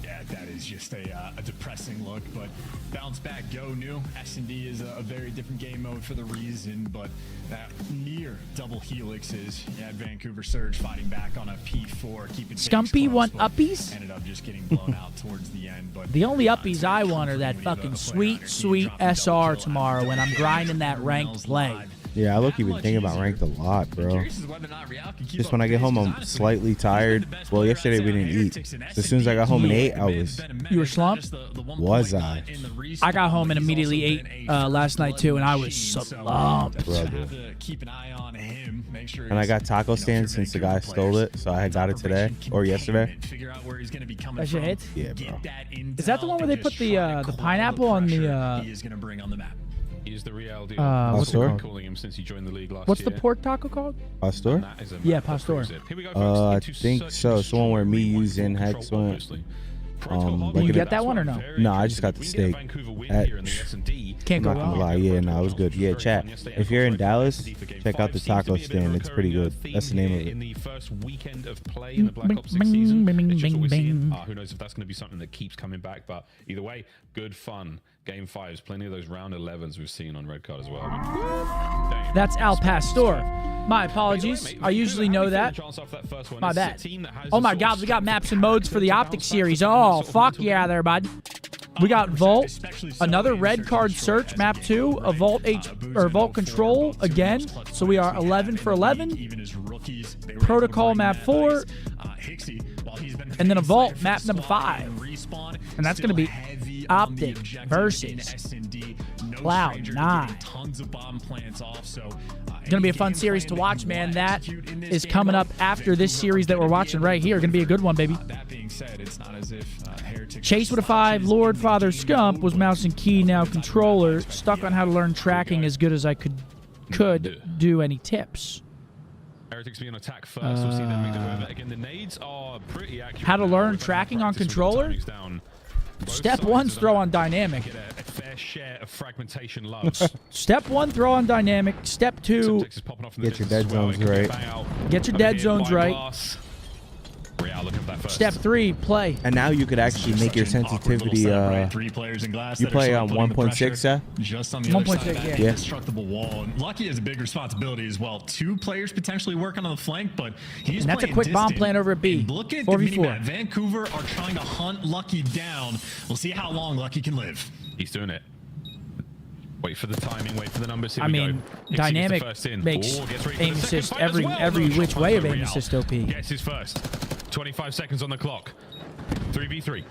Yeah, that is just a depressing look, but bounce back, go new. S&D is a very different game mode for the reason, but that near double helixes. You had Vancouver Surge fighting back on a P4, keeping Scumpy want uppies? ended up just getting blown out towards the end. But The only uppies I want are that fucking sweet SR tomorrow when I'm grinding that ranked play. Yeah, I look even thinking about ranked a lot, bro. Just when I get home, I'm slightly tired. Well, yesterday we didn't eat. So as soon as I got home and ate, I was... You were slumped? Was I? I got home and immediately ate last night too, and I was slumped. Brother. keep an eye on him. Make sure And I got taco stand since the guy stole it, so I got it today or yesterday. figure out where he's going to be coming That shit from. hits? Yeah, bro. Is that the one where they put the pineapple on the... He is going to bring on the map. He's the real deal. what's it called? Calling him since he joined the league last What's year. the pork taco called? Pastor? Yeah, Pastor. I think so. It's the one where me, you, Zen, Hex went. Did you get that one or no? No, I just got the steak. Can't go I'm not gonna wrong. lie. Yeah, no, it was good. Yeah, chat. If you're in Dallas, check out the taco stand. It's pretty good. That's the name of In it. the first weekend of play in the Black Ops 6 season, it's just what we're seeing. Who knows if that's going to be something that keeps coming back, but either way, good fun. Game 5s, plenty of those round 11s we've seen on Red Card as well. Damn. That's Al Pastor. My apologies. I usually know that. My bad. Oh my God, we got maps and modes for the OpTic series. Oh, fuck yeah there, bud. We got Vault, another red card search, map 2, a Vault Vault Control again. So we are 11 for 11. Protocol map 4. And then a Vault map number 5. And that's going to be OpTic versus Cloud9. Tons of bomb plants off, so Going to be a fun series to watch, man. That is coming up after this series that we're watching right here. Going to be a good one, baby. That being said, it's not as if Heretics Chase with a 5. Lord Father Scump was mouse and key, now controller. Stuck on how to learn tracking as good as I could do. Any tips? Heretics being attack first. We'll see them make the move. Again, the nades are pretty accurate. How to learn tracking on controller? Step 1's throw on dynamic. Get a fair share of fragmentation loves. Step 1, throw on dynamic. Step 2, Get your dead zones right. get your dead zones right. Real looking for that first. Step 3, play. And now you could actually make your sensitivity. Three players in glass You that are play slowly on putting the 1.6, pressure Seth? just on the other side of 1.6, that yeah. indestructible wall. And Lucky has a big responsibility as well. 2 players potentially working on the flank, but he's And that's a playing quick bomb distant. plan over at B. And look at the 4v4. minimap. Vancouver are trying to hunt Lucky down. We'll see how long Lucky can live. He's doing it. Wait for the timing, wait for the numbers. Here I we mean, go. dynamic makes aim assist every which way of aim assist OP. Gets his first. 25 seconds on the clock. 3v3.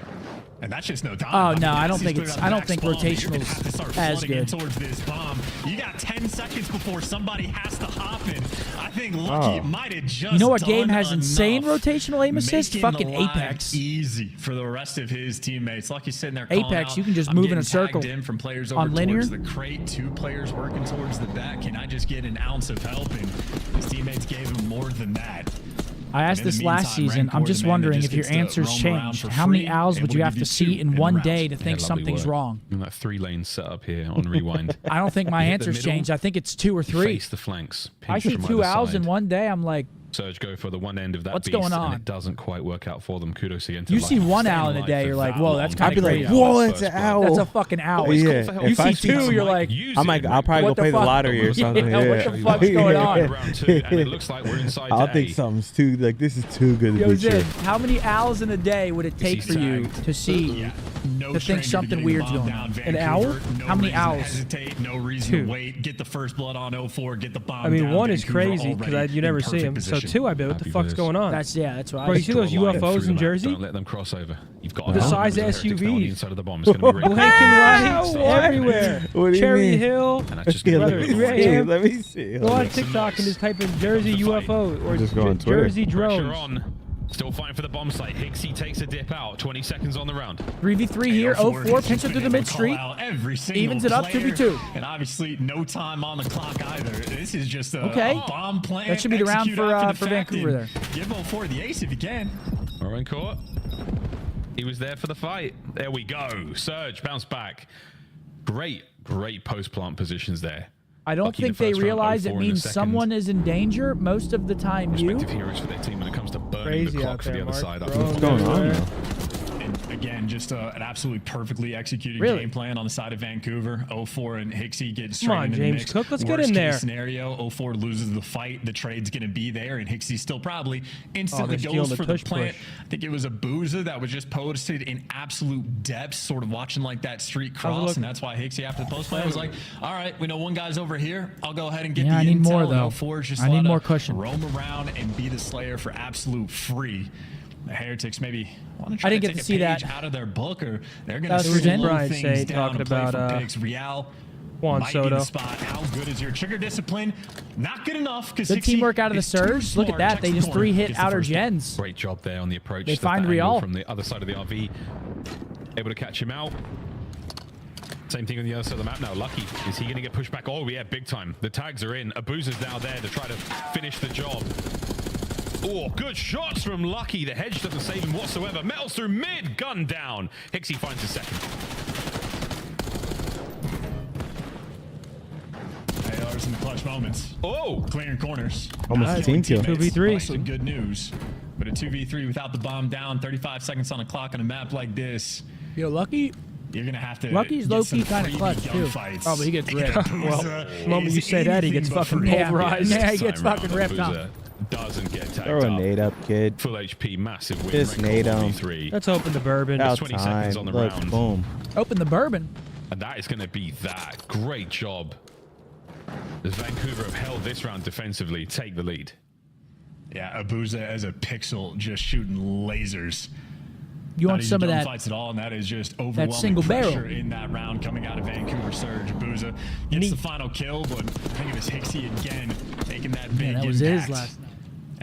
And that's just no time. Oh no, I don't think rotational is as good. Towards this bomb. You got 10 seconds before somebody has to hop in. I think Lucky might have just You know what game done has insane enough, rotational aim assist? making Fucking the line Apex. Easy for the rest of his teammates. Lucky sitting there calling Apex, out, you can just I'm move in getting a circle tagged in from players on over linear. towards the crate, 2 players working towards the back. Can I just get an ounce of help? And his teammates gave him more than that. I asked And in this the last meantime, season. I'm Rancor, just the man that wondering just if your gets to answers roam around change. for How many free, owls would able you to have give to you see 2 in in one rounds. day to think Yeah, lovely something's work. wrong? And that 3-lane setup here on rewind. I don't think my Hit the answers middle, changed. I think it's 2 or 3. Face the flanks. I pinch see from 2 either owls in side. one day. I'm like, Surge go for the one end of that What's beast, going on? and it doesn't quite work out for them. Kudos again to You Lucky see for one staying owl in a alive day, for you're like, that whoa, long. that's kind I'd of be crazy. like, whoa, it's an First blood. owl. That's a fucking owl. Yeah. You If I see two, you're like, I'm like, I'll probably go what the play the fuck? lottery or something. Yeah, what the fuck's going on? Round two, and it looks like we're inside I'll to think A. something's too, like, this is too good to Yo, be Zid, true. how many owls in a day would it take for you to see, to think something weird's going on? An owl? How many owls? Hesitate, no reason to wait. Get the first blood on 04. Get the bomb. I mean, down. one is Vancouver crazy because already you never in see perfect him. So position. two, I bet. What the fuck's going on? That's what I Bro, you see those Draw a line UFOs through in the map. Jersey? Don't let them cross over. You've got The to size of Heretics now on the SUVs. inside of the bomb. It's going to be Blinking lights everywhere. What do you Cherry mean? Hill. And that's just Yeah, gonna let be me really see. Ram. Let me see. Go on TikTok and just type in Jersey UFO or Just go on Twitter. Jersey Pressure drones. on. Still fighting for the bomb site. Hixie takes a dip out. 20 seconds on the round. 3v3 here. 04 pinch it through the mid street. Evens it up 2v2. And obviously, no time on the clock either. This is just a bomb plan. That should be the round for Vancouver there. Give 04 the ace if you can. All right, court. He was there for the fight. There we go. Surge, bounce back. Great post plant positions there. I don't Lucky think the they first round, realize 04 it in the means second. someone is in danger. Most of the time, Respective heroes for their team when it comes to burning Crazy the out clock for there, the other Mark. side. What's going on, though? And again, just an absolutely perfectly executed Really? game plan on the side of Vancouver. 04 and Hixie get straight Come on, into the James mix. Cook, let's get Worst in there. case scenario, 04 loses the fight. The trade's going to be there, and Hixie still probably instantly they're goes stealing for the the tush plant. push. I think it was a Booza that was just posted in absolute depth, sort of watching like that street How's it cross, looking? and that's why Hixie after the post play was like, all right, we know one guy's over here. I'll go ahead and get Yeah, the I need intel. more, And though. 04 is just I need allowed to more cushion. roam around and be the Slayer for absolute free. The Heretics maybe want to try I didn't to get take to a see page that. out of their book, or they're going That to was slow Brian things Say down talking and play about, for picks. Real Juan might be the Soto. spot. How good is your trigger discipline? Not good enough because Good teamwork out of the Surge. Look at that. They just 3-hit outer gens. Great job there on the approach. They That's find that angle Real. from the other side of the RV. Able to catch him out. Same thing on the other side of the map now. Lucky. Is he going to get pushed back? Oh, yeah, big time. The tags are in. Abuza's now there to try to finish the job. Oh, good shots from Lucky. The hedge doesn't save him whatsoever. Metals through mid. Gun down. Hixie finds a second. ARs in the clutch moments. Oh! Clearing corners. Almost a team kill. 2v3. Also good news. But a 2v3 without the bomb down, 35 seconds on the clock on a map like this. Yo, Lucky. You're going to have to. Lucky's get low-key some kind of freebie clutch, too. gunfights. Oh, but he gets ripped. Well, the moment you say that, he gets fucking free. pulverized. Yeah, he gets Time round, fucking ripped Abuza up. doesn't get tagged Throw a up. nade up, kid. Full HP, massive win. Just Record nade 'em. 3. Let's open the bourbon. About 20 time. seconds on the Look, round. boom. Open the bourbon. And that is going to be that. Great job. As Vancouver have held this round defensively, take the lead. Yeah, Abuza as a pixel just shooting lasers. You want Not some of easy that? Fights at all, and that is just overwhelming single pressure barrel. in that round coming out of Vancouver Surge. Abuza gets the final kill, but I think it was Hixie again making that big that was his impact. last night.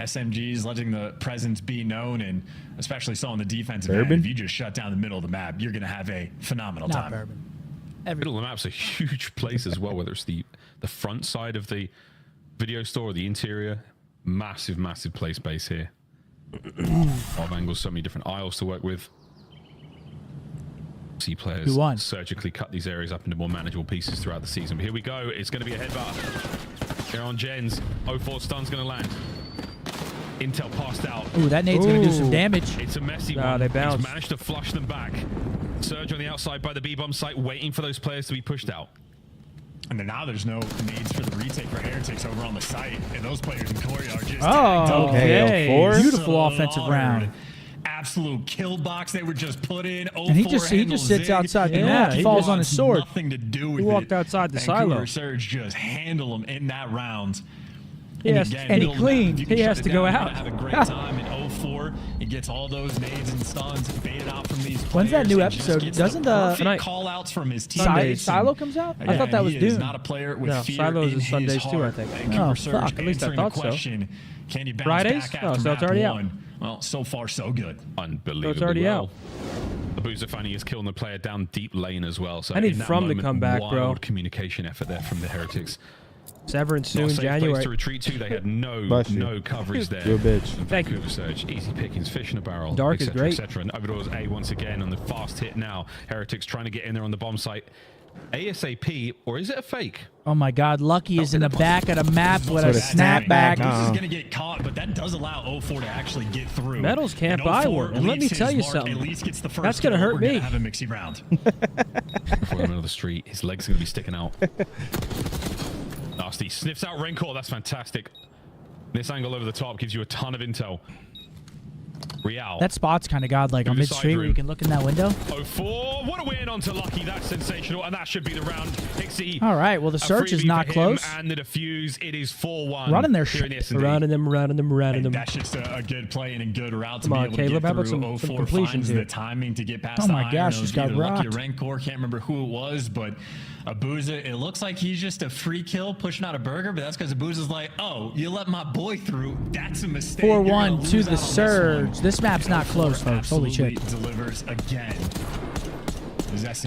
SMGs letting the presence be known, and especially so on the defensive end. Bourbon? If you just shut down the middle of the map, you're going to have a phenomenal Not time. bourbon. Middle of the map's a huge place as well, whether it's the front side of the video store or the interior. Massive play space here. A lot of angles, so many different aisles to work with. See players Who won? surgically cut these areas up into more manageable pieces throughout the season. But here we go. It's going to be a headbutt. Here on Gens. 04 stun's going to land. Intel passed out. Ooh, that nade's going to do some damage. It's a messy Nah, one. they bounced. He's managed to flush them back. Surge on the outside by the B-bomb site, waiting for those players to be pushed out. And then now there's no needs for the retake for Heretics over on the site, and those players in Corey are just Oh, okay. L4. Beautiful offensive round. Absolute kill box they were just put in. And he just sits outside the map, he falls on his sword. Nothing to do with He walked outside the Vancouver silo. Surge just handle him in that round. Yes, again, and he middle of the map, cleaned. if you can He shut has it to go down, you're out. gonna have a great time in 04. He gets all those nades and stuns baited out from these players. When's that new and just episode? gets Doesn't perfect Tonight. call outs from his Sundays. teammates. Silo comes out? I Yeah, thought that and was he is Dune. not a player with No, fear Silos in is his Sundays too, heart. I think. Vancouver Oh, Surge fuck. At least I answering thought the so. question, can you bounce Fridays? back Oh, after so it's map already out. one? Well, so far so good. Unbelievable. already well. Abuza finding is killing the player down deep lane as well. So I need in that From to moment, come back, bro. wild communication effort there from the Heretics. Severance Not a soon, safe place January. to retreat to. They had Bless you. no coverage there. You a bitch. Thank you. Vancouver Surge, easy pickings, fish in a barrel. Dark is et cetera, great. et cetera. And Overdoors A once again on the fast hit now. Heretics trying to get in there on the bomb site. ASAP, or is it a fake? Oh my God, Lucky is in the back of the map with a snapback. This is going to get caught, but that does allow 04 to actually get through. Metals can't buy one. And let me tell you something. That's going to hurt me. Have a mixy round. Before the middle of the street, his legs are going to be sticking out. Nasty sniffs out Rancor. That's fantastic. This angle over the top gives you a ton of intel. Real. That spot's kind of godlike on mid-street where you can look in that window. 04. What a win onto Lucky. That's sensational. And that should be the round. Hixie. All right. Well, the search is not close. And the defuse. It is 4-1. Running their shit. Running them. That's just a good play and a good route to Come be on, able Caleb, to how get about through. some 04 completions finds here? the timing to get past Oh the my iron. gosh, just got Lucky or rocked. Rancor. Can't remember who it was, but Abuza, it looks like he's just a free kill pushing out a burger, but that's because Abuza's like, oh, you let my boy through. That's a mistake. 4-1 to the Surge. This map's not close, folks. Holy shit. Delivers again.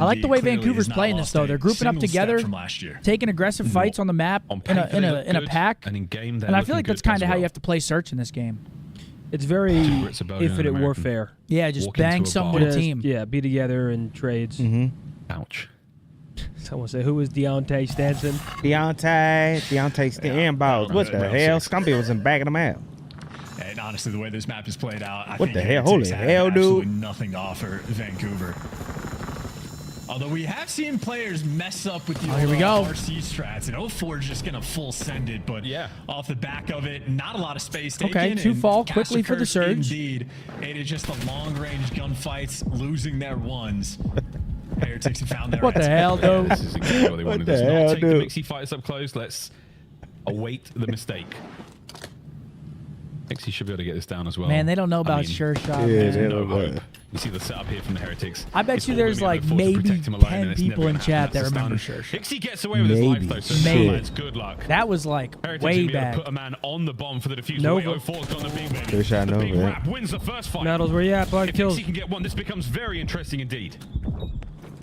I like the way Vancouver's playing this, though. They're grouping up together, taking aggressive fights on the map in a pack. And in game, and I feel like that's kind of how you have to play Search in this game. It's very infinite warfare. Yeah, just bang someone with a team. Yeah, be together in trades. Ouch. Someone say, who was Deontay Stanton? Deontay Stanton balls. What the hell? Scumpy was in back of the map. And honestly, the way this map is played out, I What think the hell? Heretics Holy have hell, absolutely dude. nothing to offer Vancouver. Although we have seen players mess up with the here we go. RC strats, and 04 is just going to full send it, but off the back of it, not a lot of space taken. Okay, 2 and fall Castle quickly for the Curse, Surge. Indeed, it is just the long-range gunfights, losing their ones. Heretics have found their What the hell, though? This is exactly what they wanted. Let's not take the Mixie fights up close. Let's await the mistake. Mixie should be able to get this down as well. Man, they don't know about sure shot. Yeah, man. they No don't know. hope. You see the setup here from the Heretics. I bet It's you all there's gonna be like on the force to maybe protect him alone, 10 and it's people never in gonna chat happen. that That's a remember stun. sure shot. Hixie gets away with his life though, so Maybe. lads, good luck. That was like Heretics way will be able to back. put a man on the bomb for the defuse. Nova. 04's got the big man. Sure shot The Nova, big yeah. rap wins the first fight. Metals, where you at, bud? If Kills. Hixie can get one, this becomes very interesting indeed.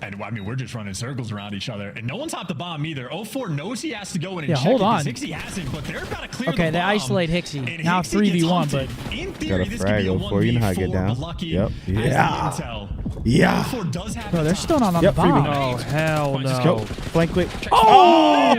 And I mean, we're just running circles around each other, and no one's hopped the bomb either. 04 knows he has to go in and Yeah, check hold it, on. 'cause Hixie hasn't, but they're about to clear Okay, the they bomb. isolate Hixie. And Now Hixie gets 3v1, but hunted. In Got theory, a this could be a frag 04. You know how to get 1v4, down. but Lucky Yep. has Yeah. the intel. Yeah. 04 does have no, the they're time. still not on Yep, the bomb. Oh, hell Just no. go. Flank quick. Oh,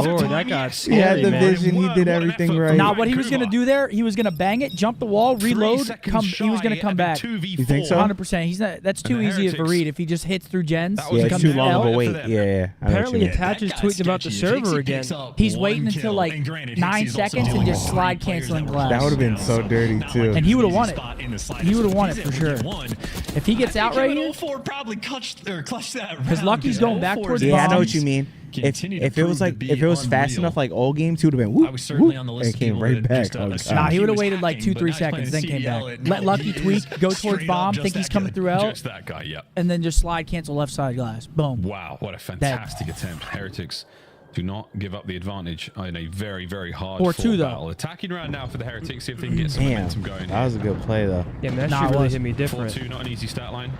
Lord, that got He had scary, the man. vision. He did everything right. Now, what he was going to do there, he was going to bang it, jump the wall, reload, come. He was going to come back. You think so? 100%. He's not. That's too And the easy of a Heretics- read. If he just hits through gens, That he was Yeah, becomes it's too long of a L. wait. for them. Yeah, I know what Apparently, you mean. Attach is That tweeting about guy's the sketchy. server Hixie again. picks up He's one waiting until kill, like and granted, 9 Hixie's also seconds and dealing just with slide players canceling that were glass. That would have been now, so dirty not too. like And he an would've easy won it. spot in the slightest. He would've If won he's it for able to get sure. one, If he gets I out think right him here, and 04 probably clutched that Because round, Lucky's going back 04 towards is the Yeah, I know bomb. what you mean. Continue to If it was prove like to if be it was fast unreal. enough like old games, he would have been whoop, I was certainly whoop, on the list and of came people right that back. just, Oh, assumed God. nah, he would have was waited like hacking, 2-3 but now he's seconds, then playing came CL, back. and Let Lucky he tweak, is go towards straight up bomb, just think he's that coming good. through L, Just that guy, yep. and then just slide cancel left side glass. Boom. Wow, what a fantastic attempt. Heretics do not give up the advantage in a very, very hard 4-2 though. battle. Attacking round now for the Heretics, see if they can get some Damn, momentum going. that was a good play though. Yeah, man, that Nah, shit it really was. hit me different. 4-2, not an easy stat line.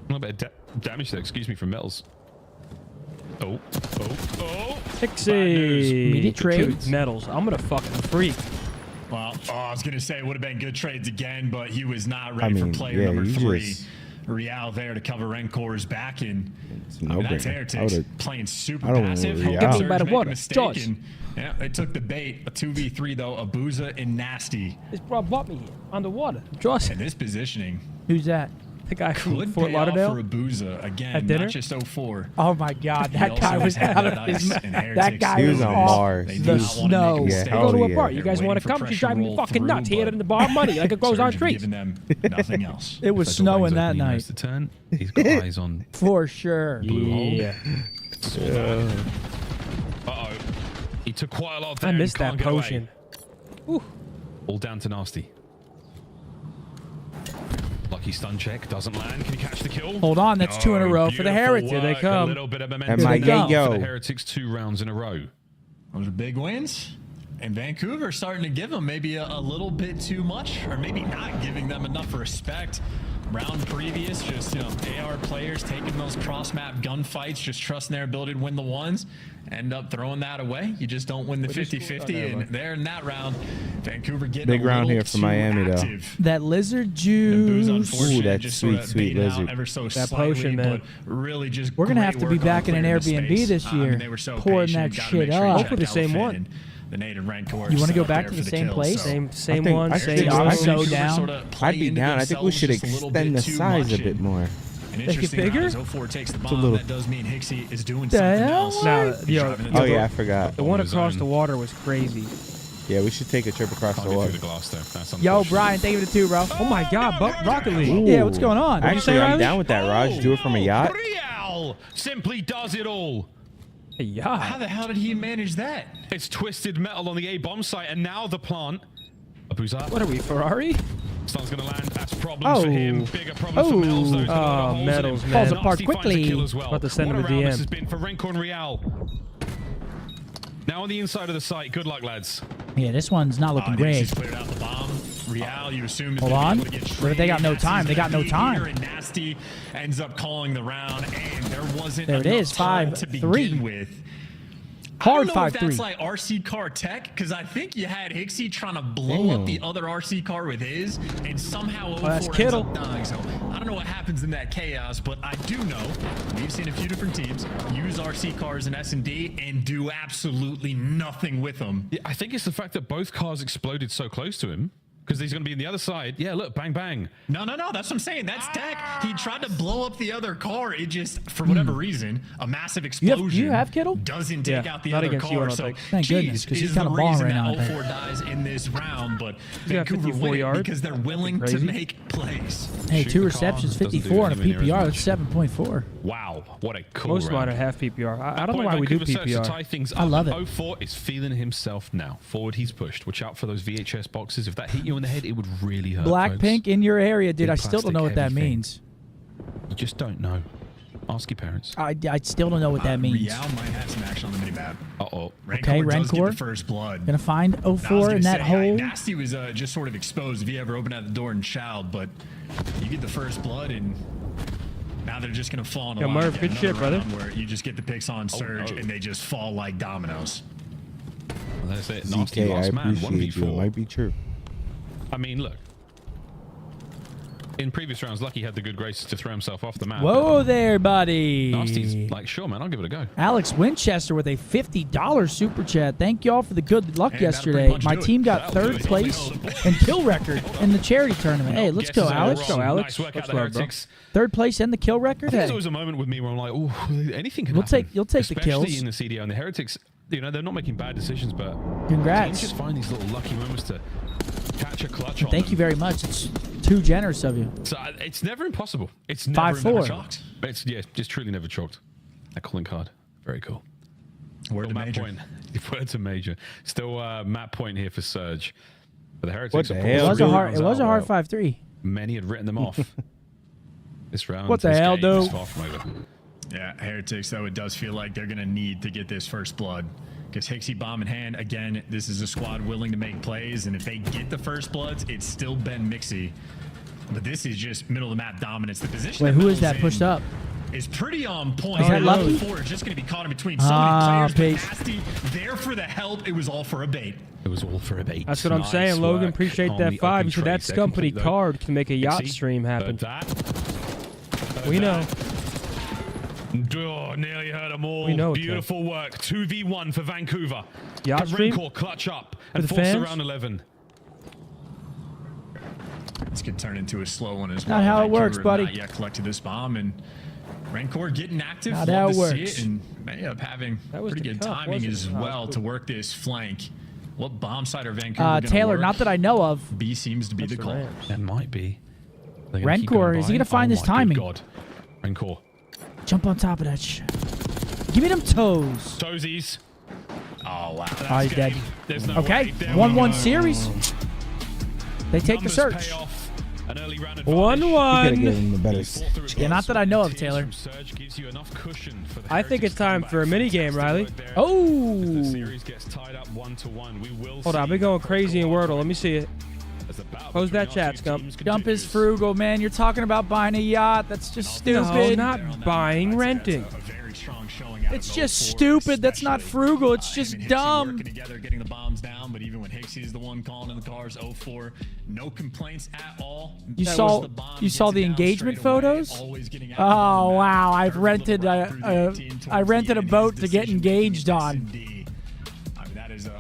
A little bit of damage there, excuse me, from Metals. Oh. Pixie. Immediate trades. Metals. I'm going to fucking freak. Well, I was going to say it would have been good trades again, but he was not ready I mean, for player yeah, number you 3. just- Real there to cover Renkor's back, and It's I mean, that's no-brainer. I Heretics would've- playing super I don't want passive. Real. Helping Get me by the Surge make a water. mistake, Jaws. and, yeah, they took the bait. A 2v3 though, Abuza and Nasty. This bro brought me here. Underwater. Jaws. And this positioning Who's that? The guy from could Fort pay off Lauderdale. for Abuza again, At dinner? not just 04. Oh my God, He that also guy was had out that of his. ice and That Heretics. guy He was was on off Mars. They the do not wanna make a snow. Yeah, mistake. Go to hell a yeah. bar. You guys They're want to waiting come? for She's pressure driving me roll fucking through, nuts. Here but in the bar money like it goes on Surge have streets. given them nothing else. It was First snowing wings that open, he knows night the turn. He's got eyes on for sure. blue hole. Yeah. Saw that. Uh-oh. He took quite a lot there. I and missed can't that get away. potion. All down to Nasty. Lucky stun check. Doesn't land. Can he catch the kill? Hold on, that's 2 in a row for the Beautiful Heretics. Here they work. come. A little bit of And momentum my now yayo. for the Heretics 2 rounds in a row. Those are big wins. And Vancouver starting to give them maybe a little bit too much, or maybe not giving them enough respect. round previous, just, you know, AR players taking those cross-map gunfights, just trusting their ability to win the ones, end up throwing that away. You just don't win the 50-50, and there in that round, Vancouver getting big a round here little for Miami, active. though. That lizard juice. Ooh, that sweet lizard. That potion, man. Really just We're gonna have to be back in an Airbnb this year, pouring that shit up. Hopefully the same one. The native Rancor. You want to go back to the same place? Same I one. think I'm so down. I'd be down. I think we should extend the size a bit more. Make it bigger? Takes the bomb, a little. that does mean Hixie is doing something else. Now, yo, oh yeah, I forgot. The one across the water was crazy. Yeah, we should take a trip across the water. Yo, Brian, thank you for the 2, bro. Oh my God, Rocket League. Ooh. Yeah, what's going on? Actually, I'm down with that, Raj. Do it from a yacht. Real simply does it all. A yacht? How the hell did he manage that? It's twisted metal on the A bomb site, and now the plant. What are we, Ferrari? Stun's gonna land. That's problems for him. Bigger problems for Metals, though. Oh, Metals, man. Falls apart quickly. About to send him a What a round DM. this has been for Rancor and Real. Now on the inside of the site. Good luck, lads. Yeah, this one's not looking great. He's cleared out the bomb. Real, you assume is Hold gonna on. be able to get But they got no time. They got no time. And Nasty ends up calling the round, and there wasn't There it enough is, time to 5-3. begin with. Hard I don't know if 5-3. that's like RC car tech, because I think you had Hixie trying to blow up the other RC car with his, and somehow 04 that's ends Kittle. up dying. So I don't know what happens in that chaos, but I do know we've seen a few different teams use RC cars in S&D and do absolutely nothing with them. Yeah, I think it's the fact that both cars exploded so close to him. Because he's going to be on the other side. Yeah, look, bang, bang. No, that's what I'm saying. That's tech. He tried to blow up the other car. It just, for whatever reason, a massive explosion. You have Kittle? Doesn't take out the not other against you, I car. don't So, think. Thank goodness, 'cause he's is kinda the balling reason right now, I that think. 04 dies in this round, but He's got Vancouver 54 win it yards. because they're willing to Crazy. make plays. Hey, Shoot 2 the receptions, car, doesn't do 54 and a anywhere near PPR. as That's 7.4. Wow, what a cool Most of mine round. are half PPR. I don't know Point why we do Vancouver starts to tie PPR. things I up. love it. 04 is feeling himself now. Forward, he's pushed. Watch out for those VHS boxes. If that hit you in the head, it would really hurt. Black folks. pink in your area, dude. Big I still don't know what that plastic, heavy means. You just don't know. Ask your parents. I still don't know what that means. Real might have some action on the mini-map. Uh-oh. Okay, does get Rancor. the first blood. Gonna find I was 04 gonna in that say, hole. Nasty was just sort of exposed if he ever opened out the door and shouted, but you get the first blood, and now they're just going to fall in a Yo, line Murph, again. good shit, Another brother. round where you just get the picks on Surge, no. and they just fall like dominoes. Well, that's it. Nasty ZK, I last man. appreciate you. It 1v4. might be true. I mean, look. In previous rounds, Lucky had the good graces to throw himself off the map. Whoa there, buddy. Nasty's like, sure, man, I'll give it a go. Alex Winchester with a $50 super chat. Thank y'all for the good luck Hey, that'll pretty yesterday. much My do it. team got That'll do 3rd it. place and kill record in the charity tournament. Hey, let's go, Guesses are Alex. wrong. Let's go, Alex. Nice work Let's out the love, bro. Heretics. 3rd place and the kill I record. think there's Hey, always a moment with me where I'm like, oh, anything can You'll happen. take the Especially kills. in the CDO and the Heretics. You know, they're not making bad decisions, but Congrats. teams just find these little lucky moments to catch a clutch on thank them. you very much. It's too generous of you. So it's never impossible. It's never 5-4. chalked. It's just truly never chalked. That calling card, very cool. Word Still to map major. point. Word to major. Still map point here for Surge. But the Heretics. What the are hell? It was really a hard. It was a hard well. 5-3. Many had written them off. This round. What the this hell, game is dude? far from over. Yeah, Heretics, though, it does feel like they're going to need to get this first blood. Because Hixie bomb in hand, again, this is a squad willing to make plays, and if they get the first bloods, it's still Ben Mixie. But this is just middle of the map dominance. The position Wait, that who is Metal's that pushed in up? is pretty on point. Is that Lucky? 4 is just going to be caught in between so Ah, many bait. players. But Nasty there for the help. It was all for a bait. It was all for a bait. That's what I'm Nice saying, Logan. work Appreciate on that the 5. open You said trade. that's They're company complete, though. card can make a yacht See? stream happen. Heard that. We know. Oh, nearly heard them all. We know, Beautiful work. 2v1 for Vancouver. Yacht Can stream? Rancor clutch up and the force the fans? round 11. This could turn into a slow one as Not well. how it Vancouver works, buddy. Not yet collected this bomb, and Rancor getting active. Not Love how to it see works. it, and may up having That was pretty the good cup, timing wasn't as it? Oh, well cool. to work this flank. What bomb site are Vancouver gonna Taylor, work? not that I know of. B seems to be That's the call. Rams. That might be. They're gonna keep Rancor, going is he by. gonna find Oh his my good timing? God. Rancor. Jump on top of that shit. Give me them toes. Toesies. Oh, wow. Oh, he's dead. There's no Okay, way. There we 1-1 go. series. They take the Numbers search. pay off. An early round advantage. 1-1. You gotta give him the better. Yeah, not that I know of, Taylor. Surge gives you enough cushion for the I think it's time for a mini game, Riley. The Oh. series gets tied up 1-1. We will Hold on, I've see been going crazy in Wordle. Let me see it. Close that chat, Scump. Scump is frugal, man. You're talking about buying a yacht. That's just stupid. No, not buying, renting. It's just stupid. That's not frugal. It's just dumb. Together, getting the bombs down, but even when Hicksy's the one calling in the cars, 0-4, no complaints at all. You saw the engagement photos? Oh wow! I rented a boat to get engaged on,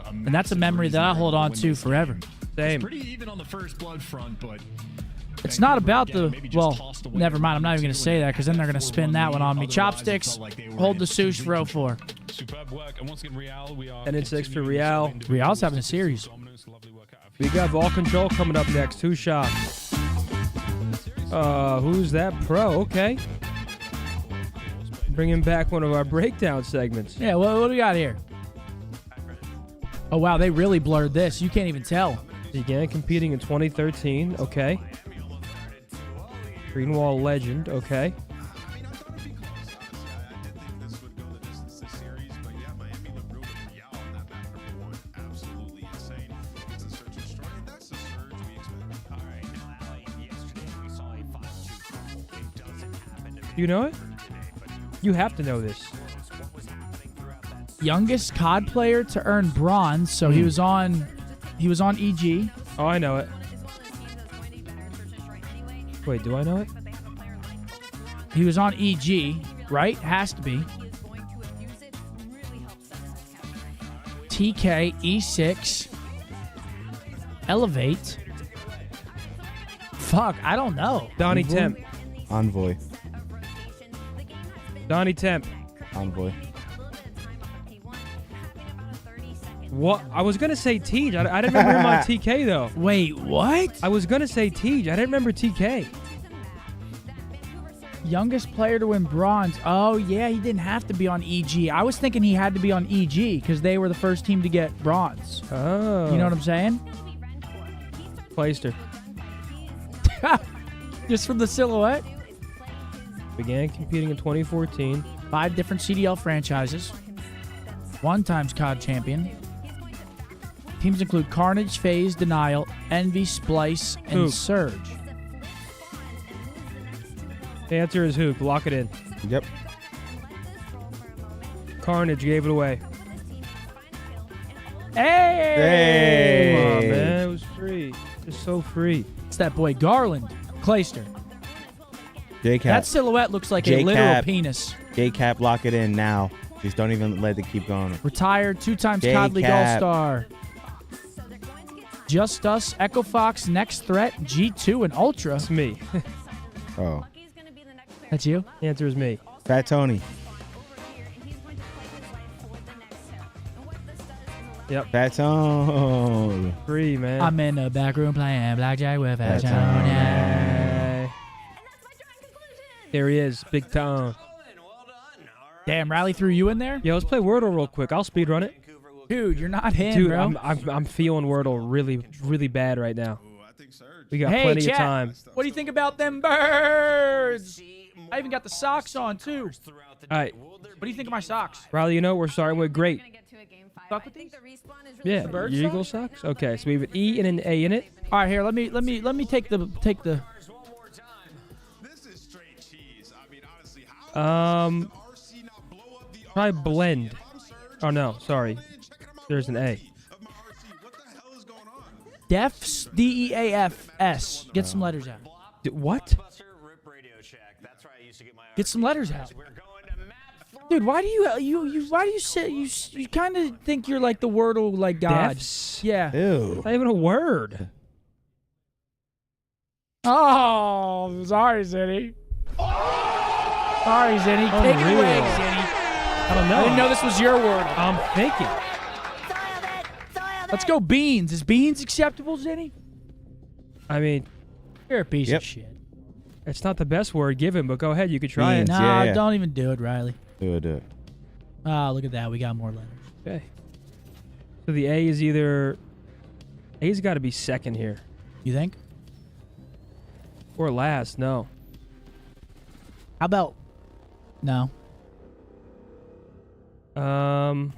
and that's a memory that I hold on to forever. Same. Pretty even on the first blood front, but it's not about the, well, never mind. I'm not even going to say that because then they're going to spin that one on me. Chopsticks, hold the sush for 04. Superb work. And once again, Real, we are 10-6 for Real. Real's having a series. We got Ball Control coming up next. 2 shots. Who's that pro? Okay. Bringing back one of our breakdown segments. Yeah, what do we got here? Oh, wow, they really blurred this. You can't even tell. Began competing in 2013. Okay. Greenwall legend. Okay. You know it? You have to know this. Youngest COD player to earn bronze, so he was on EG. Oh, I know it. Wait, do I know it? He was on EG, right? Has to be. TK, E6, Elevate. Fuck, I don't know. Donnie Temp. Envoy. Donnie Temp. Envoy. What? I was gonna say Tej. I didn't remember him on TK though. Wait, what? I was gonna say Tej. I didn't remember TK. Youngest player to win bronze. Oh yeah, he didn't have to be on EG. I was thinking he had to be on EG because they were the first team to get bronze. Oh. You know what I'm saying? Placed her. Just from the silhouette. Began competing in 2014. 5 different CDL franchises. 1 times COD champion. Teams include Carnage, FaZe, Denial, Envy, Splice, and Hook. Surge. The answer is Hook. Lock it in. Yep. Carnage gave it away. Hey! Come on, man. It was free. It's so free. It's that boy Garland. Clayster. J-Cap. That silhouette looks like a J-Cap. literal penis. J-Cap, lock it in now. Just don't even let it keep going. Retired 2 times J-Cap. COD League All-Star. Just Us, Echo Fox, Next Threat, G2, and Ultra. That's me. Oh. That's you? The answer is me. Fat Tony. Yep. Fat Tony. Free, man. I'm in the back room playing blackjack with Fat Fat Tony. There he is. Big Tone. Damn, Riley threw you in there? Yo, let's play Wordle real quick. I'll speedrun it. Dude, you're not him, Dude, bro. I'm feeling Wordle really, really bad right now. We got Hey, plenty chat, of time. what do you think about them birds? I even got the socks on, too. All right. What do you think of my socks? Riley, you know we're starting with great. Fuck with these? Yeah, bird your Eagle socks. Okay, so we have an E and an A in it. All right, here. Let me take the. Try blend. Oh no, sorry. There's an A. Defs, D-E-A-F-S. Get some letters out. What? Get some letters out. Dude, why do you say you kind of think you're like the Wordle like god? Defs? Yeah. Ew. Not even a word. Oh, sorry, Zinny. Sorry, Zinny. Take it away, Zinny. I don't know. I didn't know this was your word. I'm thinking. Let's go beans. Is beans acceptable, Zinny? I mean, You're a piece of shit. it's not the best word given, but go ahead. You could try Beans. it. Nah, Yeah. don't even do it, Riley. Do it. Ah, look at that. We got more letters. Okay. So the A is either... A's got to be second here. You think? Or last. No. How about... No. Oh,